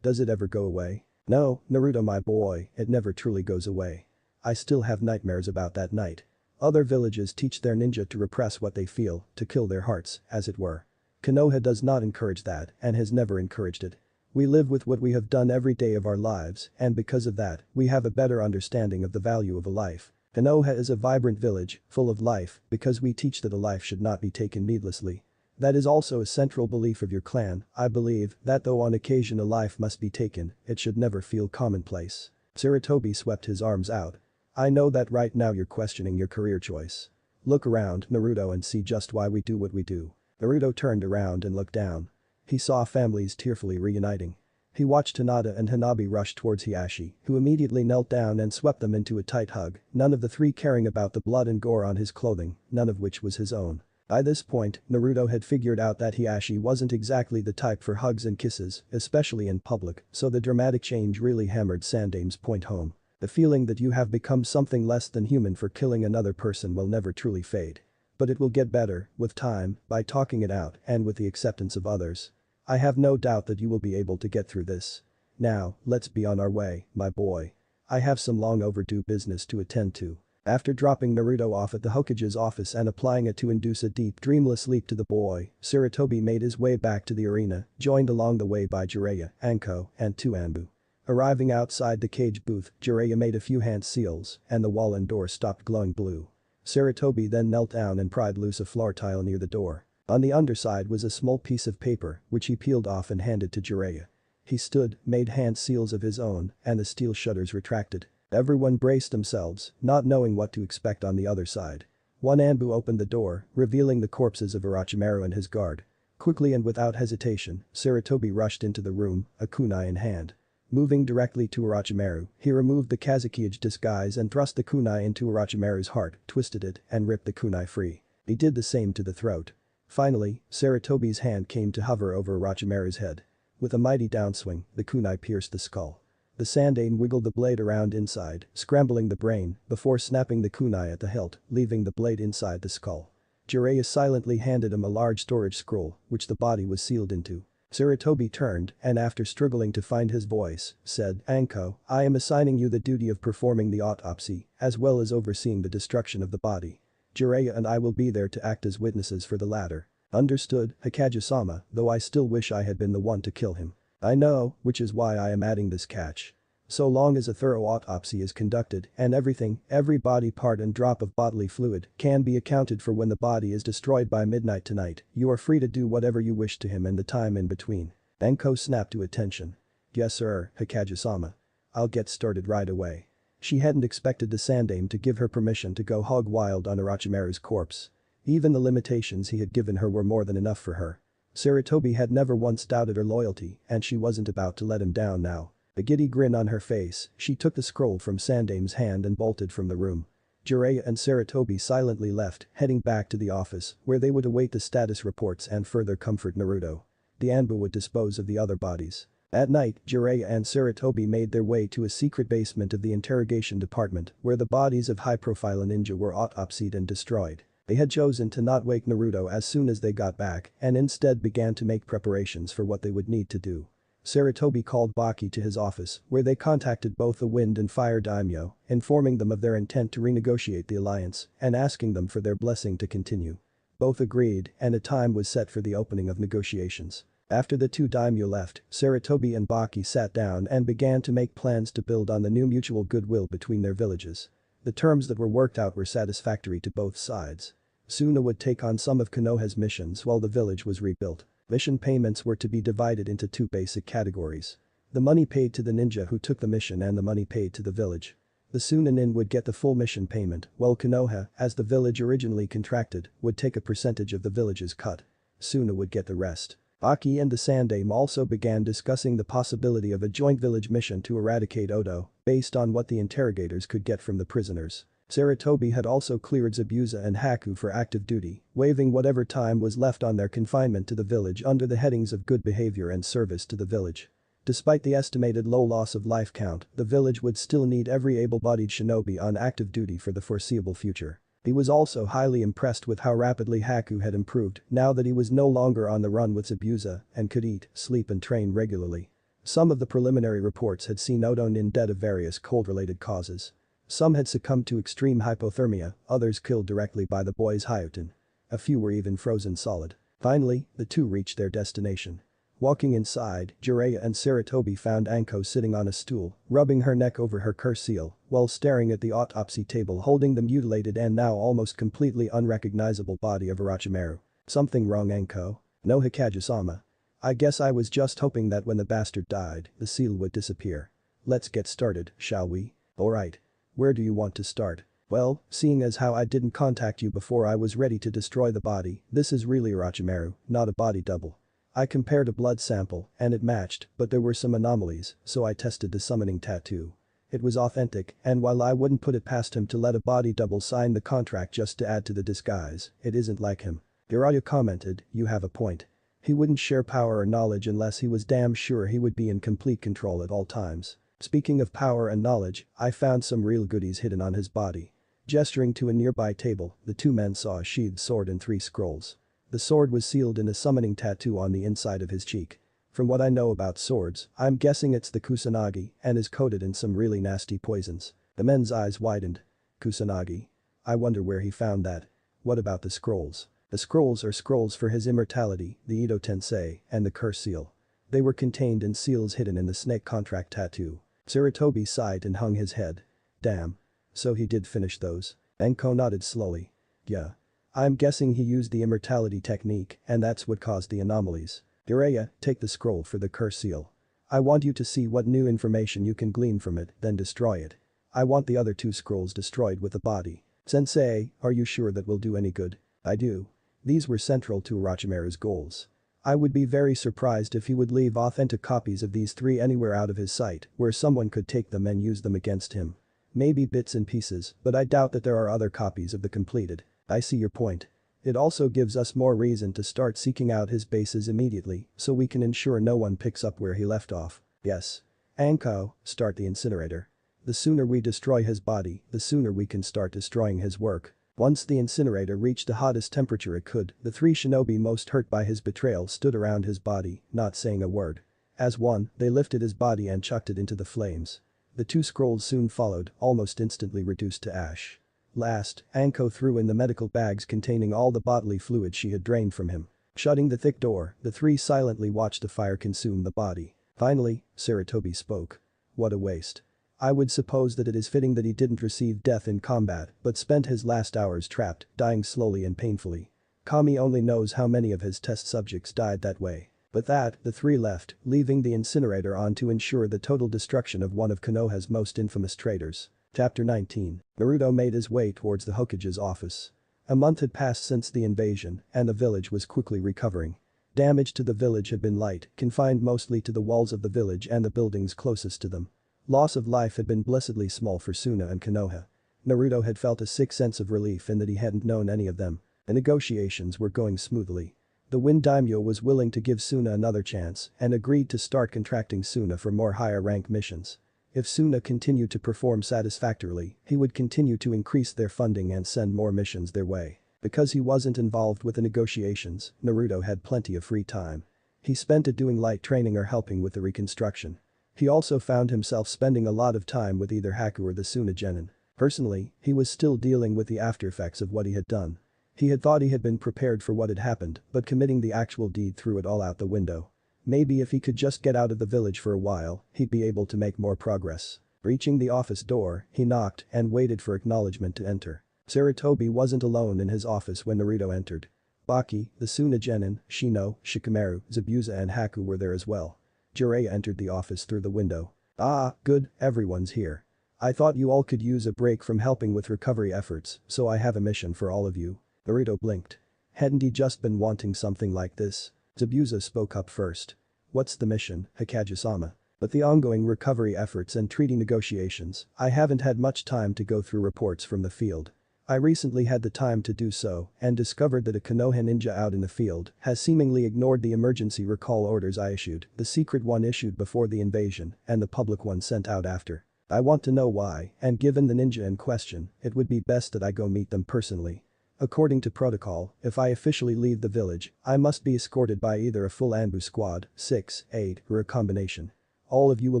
Does it ever go away? No, Naruto my boy, it never truly goes away. I still have nightmares about that night. Other villages teach their ninja to repress what they feel, to kill their hearts, as it were. Konoha does not encourage that and has never encouraged it. We live with what we have done every day of our lives and because of that, we have a better understanding of the value of a life. Konoha is a vibrant village, full of life, because we teach that a life should not be taken needlessly. That is also a central belief of your clan. I believe that though on occasion a life must be taken, it should never feel commonplace. Sarutobi swept his arms out. I know that right now you're questioning your career choice. Look around, Naruto, and see just why we do what we do. Naruto turned around and looked down. He saw families tearfully reuniting. He watched Hinata and Hanabi rush towards Hiashi, who immediately knelt down and swept them into a tight hug, none of the three caring about the blood and gore on his clothing, none of which was his own. By this point, Naruto had figured out that Hiashi wasn't exactly the type for hugs and kisses, especially in public, so the dramatic change really hammered Sandame's point home. The feeling that you have become something less than human for killing another person will never truly fade. But it will get better, with time, by talking it out and with the acceptance of others. I have no doubt that you will be able to get through this. Now, let's be on our way, my boy. I have some long overdue business to attend to. After dropping Naruto off at the Hokage's office and applying it to induce a deep dreamless sleep to the boy, Sarutobi made his way back to the arena, joined along the way by Jiraiya, Anko, and 2 Anbu. Arriving outside the cage booth, Jiraiya made a few hand seals, and the wall and door stopped glowing blue. Sarutobi then knelt down and pried loose a floor tile near the door. On the underside was a small piece of paper, which he peeled off and handed to Jiraiya. He stood, made hand seals of his own, and the steel shutters retracted. Everyone braced themselves, not knowing what to expect on the other side. 1 Anbu opened the door, revealing the corpses of Orochimaru and his guard. Quickly and without hesitation, Sarutobi rushed into the room, a kunai in hand. Moving directly to Orochimaru, he removed the Kazekage disguise and thrust the kunai into Orochimaru's heart, twisted it, and ripped the kunai free. He did the same to the throat. Finally, Sarutobi's hand came to hover over Orochimaru's head. With a mighty downswing, the kunai pierced the skull. The Sandane wiggled the blade around inside, scrambling the brain, before snapping the kunai at the hilt, leaving the blade inside the skull. Jiraiya silently handed him a large storage scroll, which the body was sealed into. Sarutobi turned and after struggling to find his voice, said, Anko, I am assigning you the duty of performing the autopsy, as well as overseeing the destruction of the body. Jiraiya and I will be there to act as witnesses for the latter. Understood, Hokage-sama, though I still wish I had been the one to kill him. I know, which is why I am adding this catch. So long as a thorough autopsy is conducted and every body part and drop of bodily fluid can be accounted for when the body is destroyed by midnight tonight, you are free to do whatever you wish to him in the time in between. Anko snapped to attention. Yes sir, Hokage-sama. I'll get started right away. She hadn't expected the Sandame to give her permission to go hog wild on Orochimaru's corpse. Even the limitations he had given her were more than enough for her. Sarutobi had never once doubted her loyalty and she wasn't about to let him down now. A giddy grin on her face, she took the scroll from Sandame's hand and bolted from the room. Jiraiya and Sarutobi silently left, heading back to the office where they would await the status reports and further comfort Naruto. The Anbu would dispose of the other bodies. At night, Jiraiya and Sarutobi made their way to a secret basement of the interrogation department where the bodies of high-profile ninja were autopsied and destroyed. They had chosen to not wake Naruto as soon as they got back and instead began to make preparations for what they would need to do. Saratobi called Baki to his office, where they contacted both the Wind and Fire daimyo, informing them of their intent to renegotiate the alliance and asking them for their blessing to continue. Both agreed, and a time was set for the opening of negotiations. After the two daimyo left, Saratobi and Baki sat down and began to make plans to build on the new mutual goodwill between their villages. The terms that were worked out were satisfactory to both sides. Suna would take on some of Konoha's missions while the village was rebuilt. Mission payments were to be divided into two basic categories. The money paid to the ninja who took the mission and the money paid to the village. The Sunanin would get the full mission payment, while Konoha, as the village originally contracted, would take a percentage of the village's cut. Suna would get the rest. Baki and the Sandaime also began discussing the possibility of a joint village mission to eradicate Odo, based on what the interrogators could get from the prisoners. Saratobi had also cleared Zabuza and Haku for active duty, waiving whatever time was left on their confinement to the village under the headings of good behavior and service to the village. Despite the estimated low loss of life count, the village would still need every able-bodied shinobi on active duty for the foreseeable future. He was also highly impressed with how rapidly Haku had improved now that he was no longer on the run with Zabuza and could eat, sleep and train regularly. Some of the preliminary reports had seen Odo Nin dead of various cold-related causes. Some had succumbed to extreme hypothermia, others killed directly by the boy's Hyutin. A few were even frozen solid. Finally, the two reached their destination. Walking inside, Jiraiya and Saratobi found Anko sitting on a stool, rubbing her neck over her curse seal, while staring at the autopsy table holding the mutilated and now almost completely unrecognizable body of Orochimaru. "Something wrong, Anko?" "No, Hikage-sama. I guess I was just hoping that when the bastard died, the seal would disappear. Let's get started, shall we?" "Alright. Where do you want to start?" "Well, seeing as how I didn't contact you before I was ready to destroy the body, this is really Orochimaru, not a body double. I compared a blood sample, and it matched, but there were some anomalies, so I tested the summoning tattoo. It was authentic, and while I wouldn't put it past him to let a body double sign the contract just to add to the disguise, it isn't like him." Jiraiya commented, "You have a point. He wouldn't share power or knowledge unless he was damn sure he would be in complete control at all times. Speaking of power and knowledge, I found some real goodies hidden on his body." Gesturing to a nearby table, the two men saw a sheathed sword and 3 scrolls. The sword was sealed in a summoning tattoo on the inside of his cheek. "From what I know about swords, I'm guessing it's the Kusanagi and is coated in some really nasty poisons." The men's eyes widened. "Kusanagi? I wonder where he found that. What about the scrolls?" "The scrolls are scrolls for his immortality, the Ito Tensei, and the curse seal. They were contained in seals hidden in the snake contract tattoo." Saratobi sighed and hung his head. "Damn. So he did finish those?" Enko nodded slowly. "Yeah. I'm guessing he used the immortality technique and that's what caused the anomalies. Jiraiya, take the scroll for the curse seal. I want you to see what new information you can glean from it, then destroy it. I want the other 2 scrolls destroyed with the body." "Sensei, are you sure that will do any good?" "I do. These were central to Orochimaru's goals. I would be very surprised if he would leave authentic copies of these 3 anywhere out of his sight where someone could take them and use them against him. Maybe bits and pieces, but I doubt that there are other copies of the completed." "I see your point. It also gives us more reason to start seeking out his bases immediately so we can ensure no one picks up where he left off." "Yes. Anko, start the incinerator. The sooner we destroy his body, the sooner we can start destroying his work." Once the incinerator reached the hottest temperature it could, the 3 shinobi most hurt by his betrayal stood around his body, not saying a word. As one, they lifted his body and chucked it into the flames. The 2 scrolls soon followed, almost instantly reduced to ash. Last, Anko threw in the medical bags containing all the bodily fluid she had drained from him. Shutting the thick door, the 3 silently watched the fire consume the body. Finally, Saratobi spoke. "What a waste. I would suppose that it is fitting that he didn't receive death in combat but spent his last hours trapped, dying slowly and painfully. Kami only knows how many of his test subjects died that way." With that, the 3 left, leaving the incinerator on to ensure the total destruction of one of Konoha's most infamous traitors. Chapter 19. Naruto made his way towards the Hokage's office. A month had passed since the invasion, and the village was quickly recovering. Damage to the village had been light, confined mostly to the walls of the village and the buildings closest to them. Loss of life had been blessedly small for Suna and Konoha. Naruto had felt a sick sense of relief in that he hadn't known any of them. The negotiations were going smoothly. The Wind Daimyo was willing to give Suna another chance and agreed to start contracting Suna for more higher rank missions. If Suna continued to perform satisfactorily, he would continue to increase their funding and send more missions their way. Because he wasn't involved with the negotiations, Naruto had plenty of free time. He spent it doing light training or helping with the reconstruction. He also found himself spending a lot of time with either Haku or the Tsunagenin. Personally, he was still dealing with the aftereffects of what he had done. He had thought he had been prepared for what had happened, but committing the actual deed threw it all out the window. Maybe if he could just get out of the village for a while, he'd be able to make more progress. Reaching the office door, he knocked and waited for acknowledgement to enter. Sarutobi wasn't alone in his office when Naruto entered. Baki, the Tsunagenin, Shino, Shikamaru, Zabuza and Haku were there as well. Jiraiya entered the office through the window. "Ah, good, everyone's here. I thought you all could use a break from helping with recovery efforts, so I have a mission for all of you." Naruto blinked. Hadn't he just been wanting something like this? Zabuza spoke up first. "What's the mission, Hokage-sama?" "But the ongoing recovery efforts and treaty negotiations, I haven't had much time to go through reports from the field. I recently had the time to do so and discovered that a Konoha ninja out in the field has seemingly ignored the emergency recall orders I issued, the secret one issued before the invasion and the public one sent out after. I want to know why, and given the ninja in question, it would be best that I go meet them personally. According to protocol, if I officially leave the village, I must be escorted by either a full Anbu squad, 6, 8, or a combination. All of you will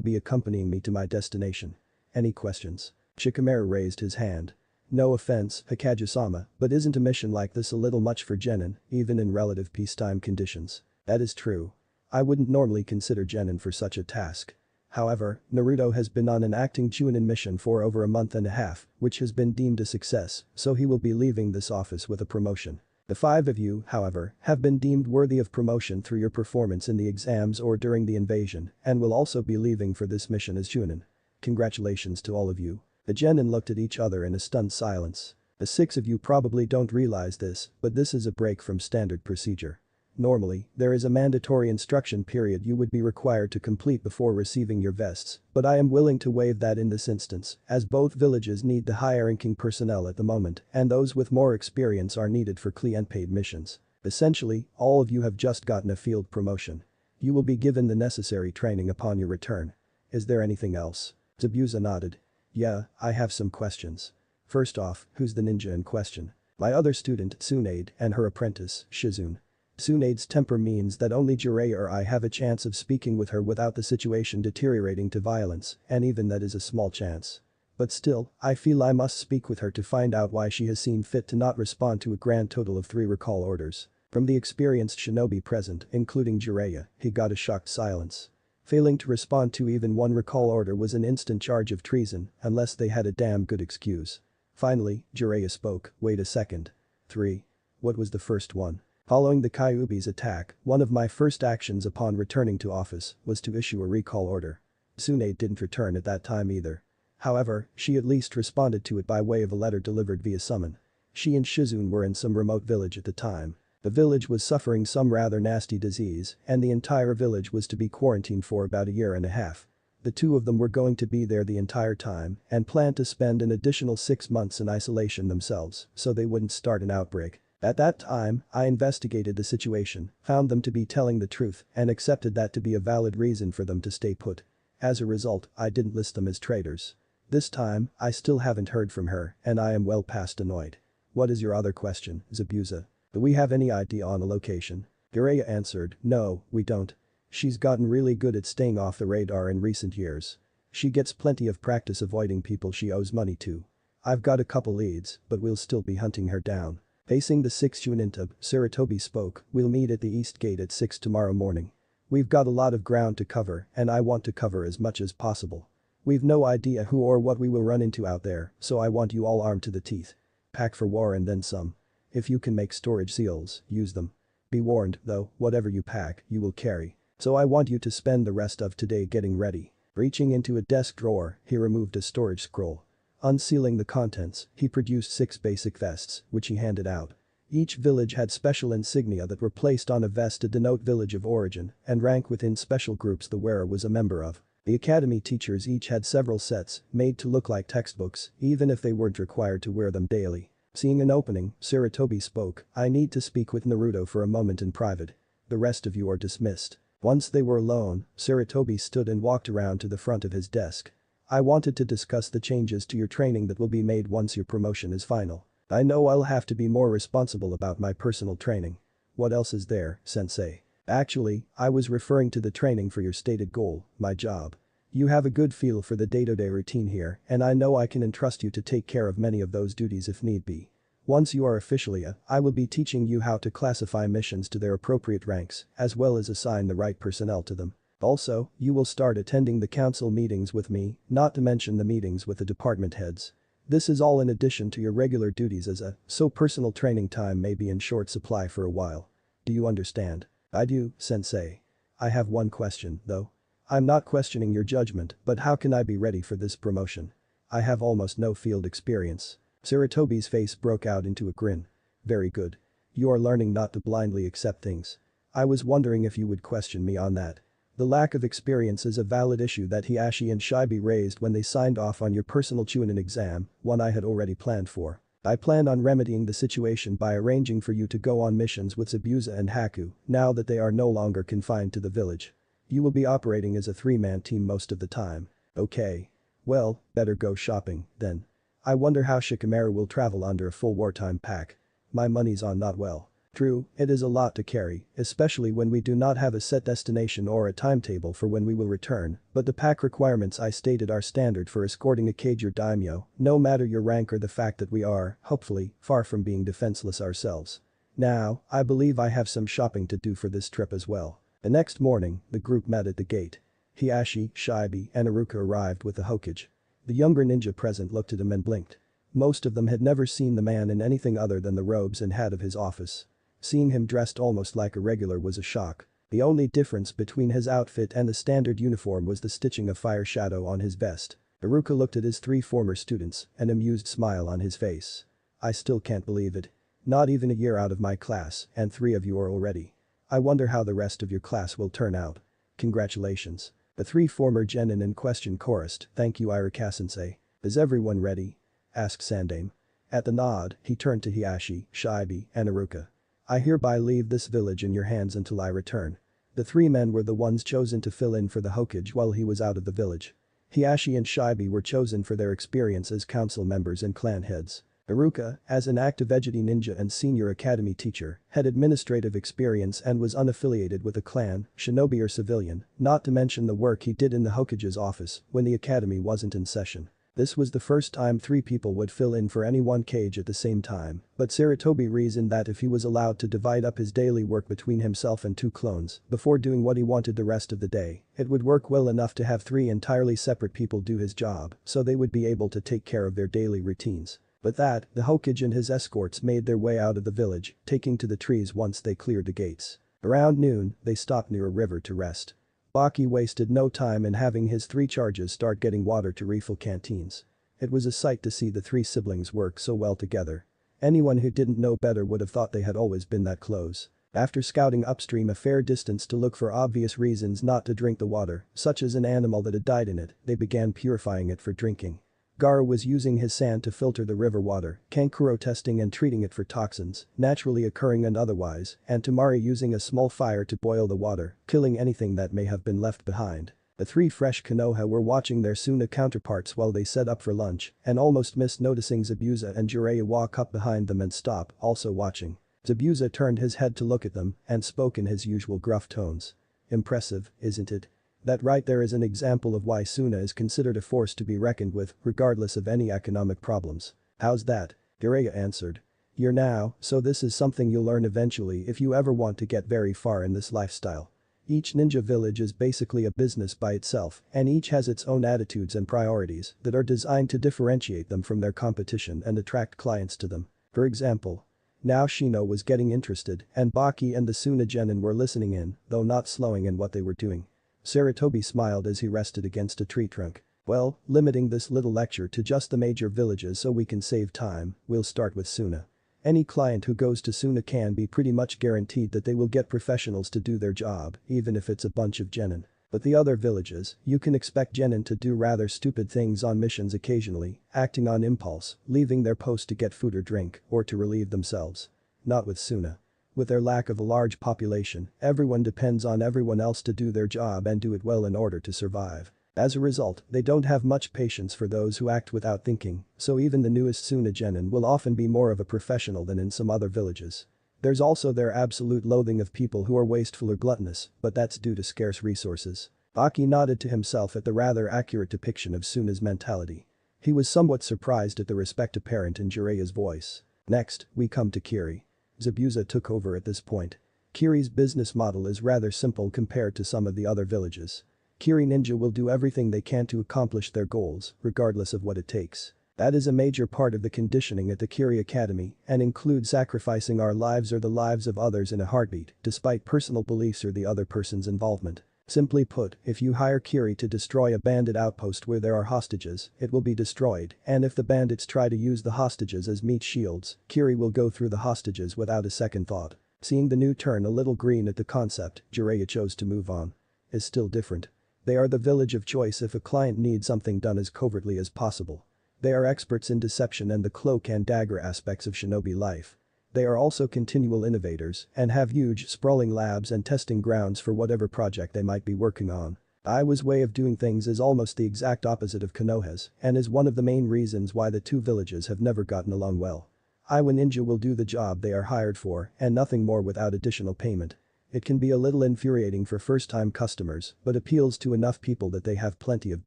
be accompanying me to my destination. Any questions?" Shikamaru raised his hand. "No offense, Hokage-sama, but isn't a mission like this a little much for genin, even in relative peacetime conditions?" "That is true. I wouldn't normally consider genin for such a task. However, Naruto has been on an acting Chunin mission for over a month and a half, which has been deemed a success, so he will be leaving this office with a promotion. The 5 of you, however, have been deemed worthy of promotion through your performance in the exams or during the invasion and will also be leaving for this mission as Chunin. Congratulations to all of you." The genin looked at each other in a stunned silence. "The 6 of you probably don't realize this, but this is a break from standard procedure. Normally, there is a mandatory instruction period you would be required to complete before receiving your vests, but I am willing to waive that in this instance, as both villages need the higher-ranking personnel at the moment and those with more experience are needed for client-paid missions. Essentially, all of you have just gotten a field promotion. You will be given the necessary training upon your return. Is there anything else?" Zabuza nodded. "Yeah, I have some questions. First off, who's the ninja in question?" "My other student, Tsunade, and her apprentice, Shizune. Tsunade's temper means that only Jiraiya or I have a chance of speaking with her without the situation deteriorating to violence, and even that is a small chance. But still, I feel I must speak with her to find out why she has seen fit to not respond to a grand total of 3 recall orders." From the experienced shinobi present, including Jiraiya, he got a shocked silence. Failing to respond to even 1 recall order was an instant charge of treason, unless they had a damn good excuse. Finally, Jiraiya spoke. "Wait a second. 3. What was the first one?" "Following the Kyuubi's attack, one of my first actions upon returning to office was to issue a recall order. Tsunade didn't return at that time either. However, she at least responded to it by way of a letter delivered via summon. She and Shizune were in some remote village at the time. The village was suffering some rather nasty disease and the entire village was to be quarantined for about a year and a half. The 2 of them were going to be there the entire time and planned to spend an additional 6 months in isolation themselves so they wouldn't start an outbreak. At that time, I investigated the situation, found them to be telling the truth and accepted that to be a valid reason for them to stay put. As a result, I didn't list them as traitors. This time, I still haven't heard from her and I am well past annoyed." "What is your other question, Zabuza? Do we have any idea on a location?" Jiraiya answered, "No, we don't. She's gotten really good at staying off the radar in recent years. She gets plenty of practice avoiding people she owes money to. I've got a couple leads, but we'll still be hunting her down." Facing the 6th Chunintab, Sarutobi spoke. "We'll meet at the East Gate at 6 tomorrow morning. We've got a lot of ground to cover and I want to cover as much as possible. We've no idea who or what we will run into out there, so I want you all armed to the teeth. Pack for war and then some. If you can make storage seals, use them. Be warned, though, whatever you pack, you will carry. So I want you to spend the rest of today getting ready." Reaching into a desk drawer, he removed a storage scroll. Unsealing the contents, he produced 6 basic vests, which he handed out. Each village had special insignia that were placed on a vest to denote village of origin and rank within special groups the wearer was a member of. The academy teachers each had several sets, made to look like textbooks, even if they weren't required to wear them daily. Seeing an opening, Sarutobi spoke. "I need to speak with Naruto for a moment in private. The rest of you are dismissed." Once they were alone, Sarutobi stood and walked around to the front of his desk. "I wanted to discuss the changes to your training that will be made once your promotion is final. I know I'll have to be more responsible about my personal training. What else is there, sensei?" Actually, I was referring to the training for your stated goal, my job. You have a good feel for the day-to-day routine here, and I know I can entrust you to take care of many of those duties if need be. Once you are officially I will be teaching you how to classify missions to their appropriate ranks, as well as assign the right personnel to them. Also, you will start attending the council meetings with me, not to mention the meetings with the department heads. This is all in addition to your regular duties so personal training time may be in short supply for a while. Do you understand? I do, sensei. I have one question, though. I'm not questioning your judgment, but how can I be ready for this promotion? I have almost no field experience. Sarutobi's face broke out into a grin. Very good. You are learning not to blindly accept things. I was wondering if you would question me on that. The lack of experience is a valid issue that Hiashi and Shibe raised when they signed off on your personal Chunin exam, one I had already planned for. I planned on remedying the situation by arranging for you to go on missions with Zabuza and Haku, now that they are no longer confined to the village. You will be operating as a three-man team most of the time. Okay. Well, better go shopping, then. I wonder how Shikamaru will travel under a full wartime pack. My money's on not well. True, it is a lot to carry, especially when we do not have a set destination or a timetable for when we will return, but the pack requirements I stated are standard for escorting a Kagure daimyo, no matter your rank or the fact that we are, hopefully, far from being defenseless ourselves. Now, I believe I have some shopping to do for this trip as well. The next morning, the group met at the gate. Hiashi, Shibe, and Iruka arrived with the Hokage. The younger ninja present looked at him and blinked. Most of them had never seen the man in anything other than the robes and hat of his office. Seeing him dressed almost like a regular was a shock. The only difference between his outfit and the standard uniform was the stitching of fire shadow on his vest. Iruka looked at his three former students, an amused smile on his face. I still can't believe it. Not even a year out of my class, and 3 of you are already. I wonder how the rest of your class will turn out. Congratulations. The 3 former genin in question chorused, thank you Iruka-sensei. Is everyone ready? Asked Sandame. At the nod, he turned to Hiashi, Shibe, and Iruka. I hereby leave this village in your hands until I return. The 3 men were the ones chosen to fill in for the Hokage while he was out of the village. Hiashi and Shibe were chosen for their experience as council members and clan heads. Iruka, as an active Veggie ninja and senior academy teacher, had administrative experience and was unaffiliated with a clan, shinobi or civilian, not to mention the work he did in the Hokage's office when the academy wasn't in session. This was the first time 3 people would fill in for any one cage at the same time, but Sarutobi reasoned that if he was allowed to divide up his daily work between himself and 2 clones before doing what he wanted the rest of the day, it would work well enough to have 3 entirely separate people do his job so they would be able to take care of their daily routines. With that, the Hokage and his escorts made their way out of the village, taking to the trees once they cleared the gates. Around noon, they stopped near a river to rest. Baki wasted no time in having his 3 charges start getting water to refill canteens. It was a sight to see the 3 siblings work so well together. Anyone who didn't know better would have thought they had always been that close. After scouting upstream a fair distance to look for obvious reasons not to drink the water, such as an animal that had died in it, they began purifying it for drinking. Gaara was using his sand to filter the river water, Kankuro testing and treating it for toxins, naturally occurring and otherwise, and Tamari using a small fire to boil the water, killing anything that may have been left behind. The 3 fresh Konoha were watching their Suna counterparts while they set up for lunch and almost missed noticing Zabuza and Jiraiya walk up behind them and stop, also watching. Zabuza turned his head to look at them and spoke in his usual gruff tones. Impressive, isn't it? That right there is an example of why Suna is considered a force to be reckoned with, regardless of any economic problems. How's that? Jiraiya answered. You're now, so this is something you'll learn eventually if you ever want to get very far in this lifestyle. Each ninja village is basically a business by itself, and each has its own attitudes and priorities that are designed to differentiate them from their competition and attract clients to them. For example. Now Shino was getting interested, and Baki and the Suna genin were listening in, though not slowing in what they were doing. Sarutobi smiled as he rested against a tree trunk. Well, limiting this little lecture to just the major villages so we can save time, we'll start with Suna. Any client who goes to Suna can be pretty much guaranteed that they will get professionals to do their job, even if it's a bunch of genin. But the other villages, you can expect genin to do rather stupid things on missions occasionally, acting on impulse, leaving their post to get food or drink, or to relieve themselves. Not with Suna. With their lack of a large population, everyone depends on everyone else to do their job and do it well in order to survive. As a result, they don't have much patience for those who act without thinking, so even the newest Suna genin will often be more of a professional than in some other villages. There's also their absolute loathing of people who are wasteful or gluttonous, but that's due to scarce resources. Aki nodded to himself at the rather accurate depiction of Suna's mentality. He was somewhat surprised at the respect apparent in Jireya's voice. Next, we come to Kiri. Zabuza took over at this point. Kiri's business model is rather simple compared to some of the other villages. Kiri Ninja will do everything they can to accomplish their goals, regardless of what it takes. That is a major part of the conditioning at the Kiri Academy and includes sacrificing our lives or the lives of others in a heartbeat, despite personal beliefs or the other person's involvement. Simply put, if you hire Kiri to destroy a bandit outpost where there are hostages, it will be destroyed, and if the bandits try to use the hostages as meat shields, Kiri will go through the hostages without a second thought. Seeing the new turn a little green at the concept, Jiraiya chose to move on. Is still different. They are the village of choice if a client needs something done as covertly as possible. They are experts in deception and the cloak and dagger aspects of shinobi life. They are also continual innovators and have huge, sprawling labs and testing grounds for whatever project they might be working on. Aiwa's way of doing things is almost the exact opposite of Konoha's and is one of the main reasons why the two villages have never gotten along well. Aiwa Ninja will do the job they are hired for and nothing more without additional payment. It can be a little infuriating for first-time customers but appeals to enough people that they have plenty of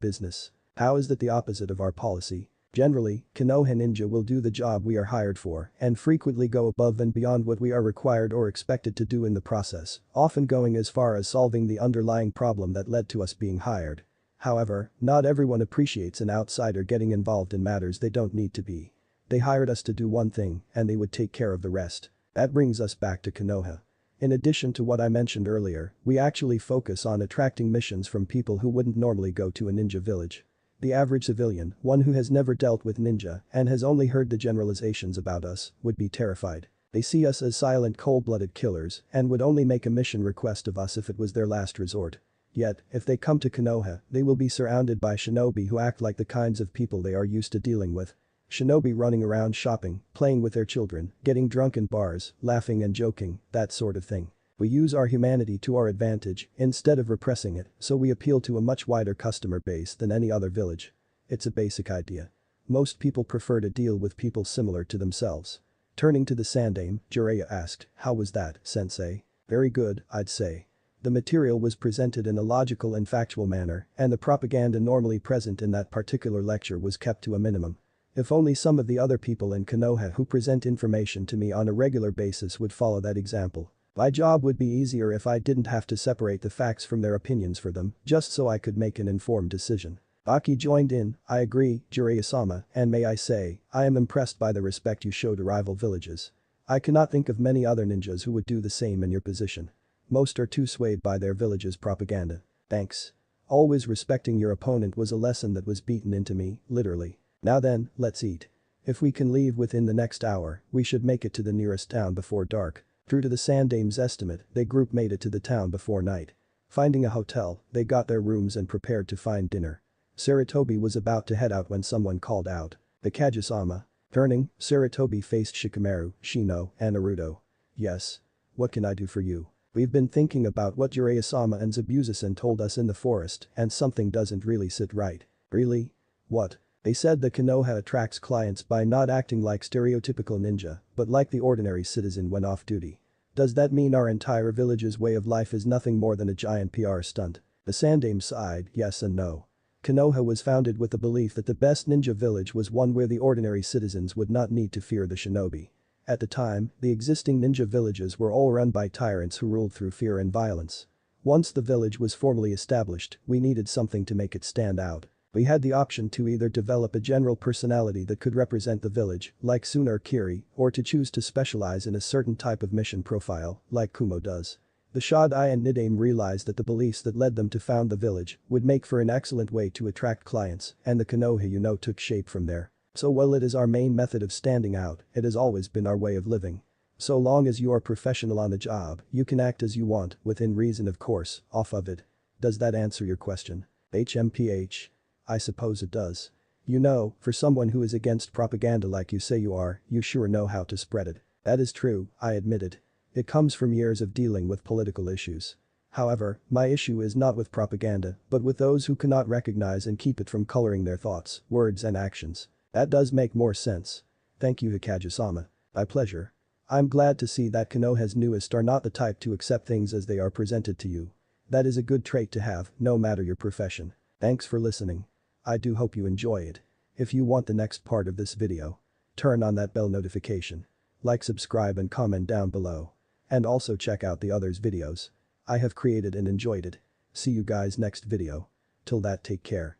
business. How is that the opposite of our policy? Generally, Konoha Ninja will do the job we are hired for and frequently go above and beyond what we are required or expected to do in the process, often going as far as solving the underlying problem that led to us being hired. However, not everyone appreciates an outsider getting involved in matters they don't need to be. They hired us to do one thing and they would take care of the rest. That brings us back to Konoha. In addition to what I mentioned earlier, we actually focus on attracting missions from people who wouldn't normally go to a ninja village. The average civilian, one who has never dealt with ninja and has only heard the generalizations about us, would be terrified. They see us as silent cold-blooded killers and would only make a mission request of us if it was their last resort. Yet, if they come to Konoha, they will be surrounded by shinobi who act like the kinds of people they are used to dealing with. Shinobi running around shopping, playing with their children, getting drunk in bars, laughing and joking, that sort of thing. We use our humanity to our advantage instead of repressing it, so we appeal to a much wider customer base than any other village. It's a basic idea. Most people prefer to deal with people similar to themselves. Turning to the Sandaime, Jiraiya asked, "How was that, sensei?" "Very good, I'd say." The material was presented in a logical and factual manner, and the propaganda normally present in that particular lecture was kept to a minimum. If only some of the other people in Konoha who present information to me on a regular basis would follow that example. My job would be easier if I didn't have to separate the facts from their opinions for them, just so I could make an informed decision. Aki joined in, "I agree, Jiraiya-sama, and may I say, I am impressed by the respect you show to rival villages. I cannot think of many other ninjas who would do the same in your position. Most are too swayed by their village's propaganda." "Thanks. Always respecting your opponent was a lesson that was beaten into me, literally. Now then, let's eat. If we can leave within the next hour, we should make it to the nearest town before dark." True to the Sandaime's estimate, the group made it to the town before night. Finding a hotel, they got their rooms and prepared to find dinner. Saratobi was about to head out when someone called out, "The Kage-sama." Turning, Saratobi faced Shikamaru, Shino, and Naruto. "Yes. What can I do for you? We've been thinking about what Jiraiya-sama and Zabuza-san told us in the forest and something doesn't really sit right." "Really? What?" "They said that Konoha attracts clients by not acting like stereotypical ninja, but like the ordinary citizen when off duty. Does that mean our entire village's way of life is nothing more than a giant PR stunt?" The Sandaime sighed, yes and no. Konoha was founded with the belief that the best ninja village was one where the ordinary citizens would not need to fear the shinobi. At the time, the existing ninja villages were all run by tyrants who ruled through fear and violence. Once the village was formally established, we needed something to make it stand out. We had the option to either develop a general personality that could represent the village, like Suna or Kiri, or to choose to specialize in a certain type of mission profile, like Kumo does. The Shadai and Nidaime realized that the beliefs that led them to found the village would make for an excellent way to attract clients, and the Konoha took shape from there. So while it is our main method of standing out, it has always been our way of living. So long as you are professional on the job, you can act as you want, within reason of course, off of it. Does that answer your question? HMPH. I suppose it does. For someone who is against propaganda like you say you are, you sure know how to spread it. That is true, I admitted. It comes from years of dealing with political issues. However, my issue is not with propaganda, but with those who cannot recognize and keep it from coloring their thoughts, words and actions. That does make more sense. Thank you, Hikage-sama. My pleasure. I'm glad to see that Konoha's newest are not the type to accept things as they are presented to you. That is a good trait to have, no matter your profession. Thanks for listening. I do hope you enjoy it. If you want the next part of this video, turn on that bell notification. Like, subscribe and comment down below. And also check out the others videos I have created and enjoyed it. See you guys next video. Till that, take care.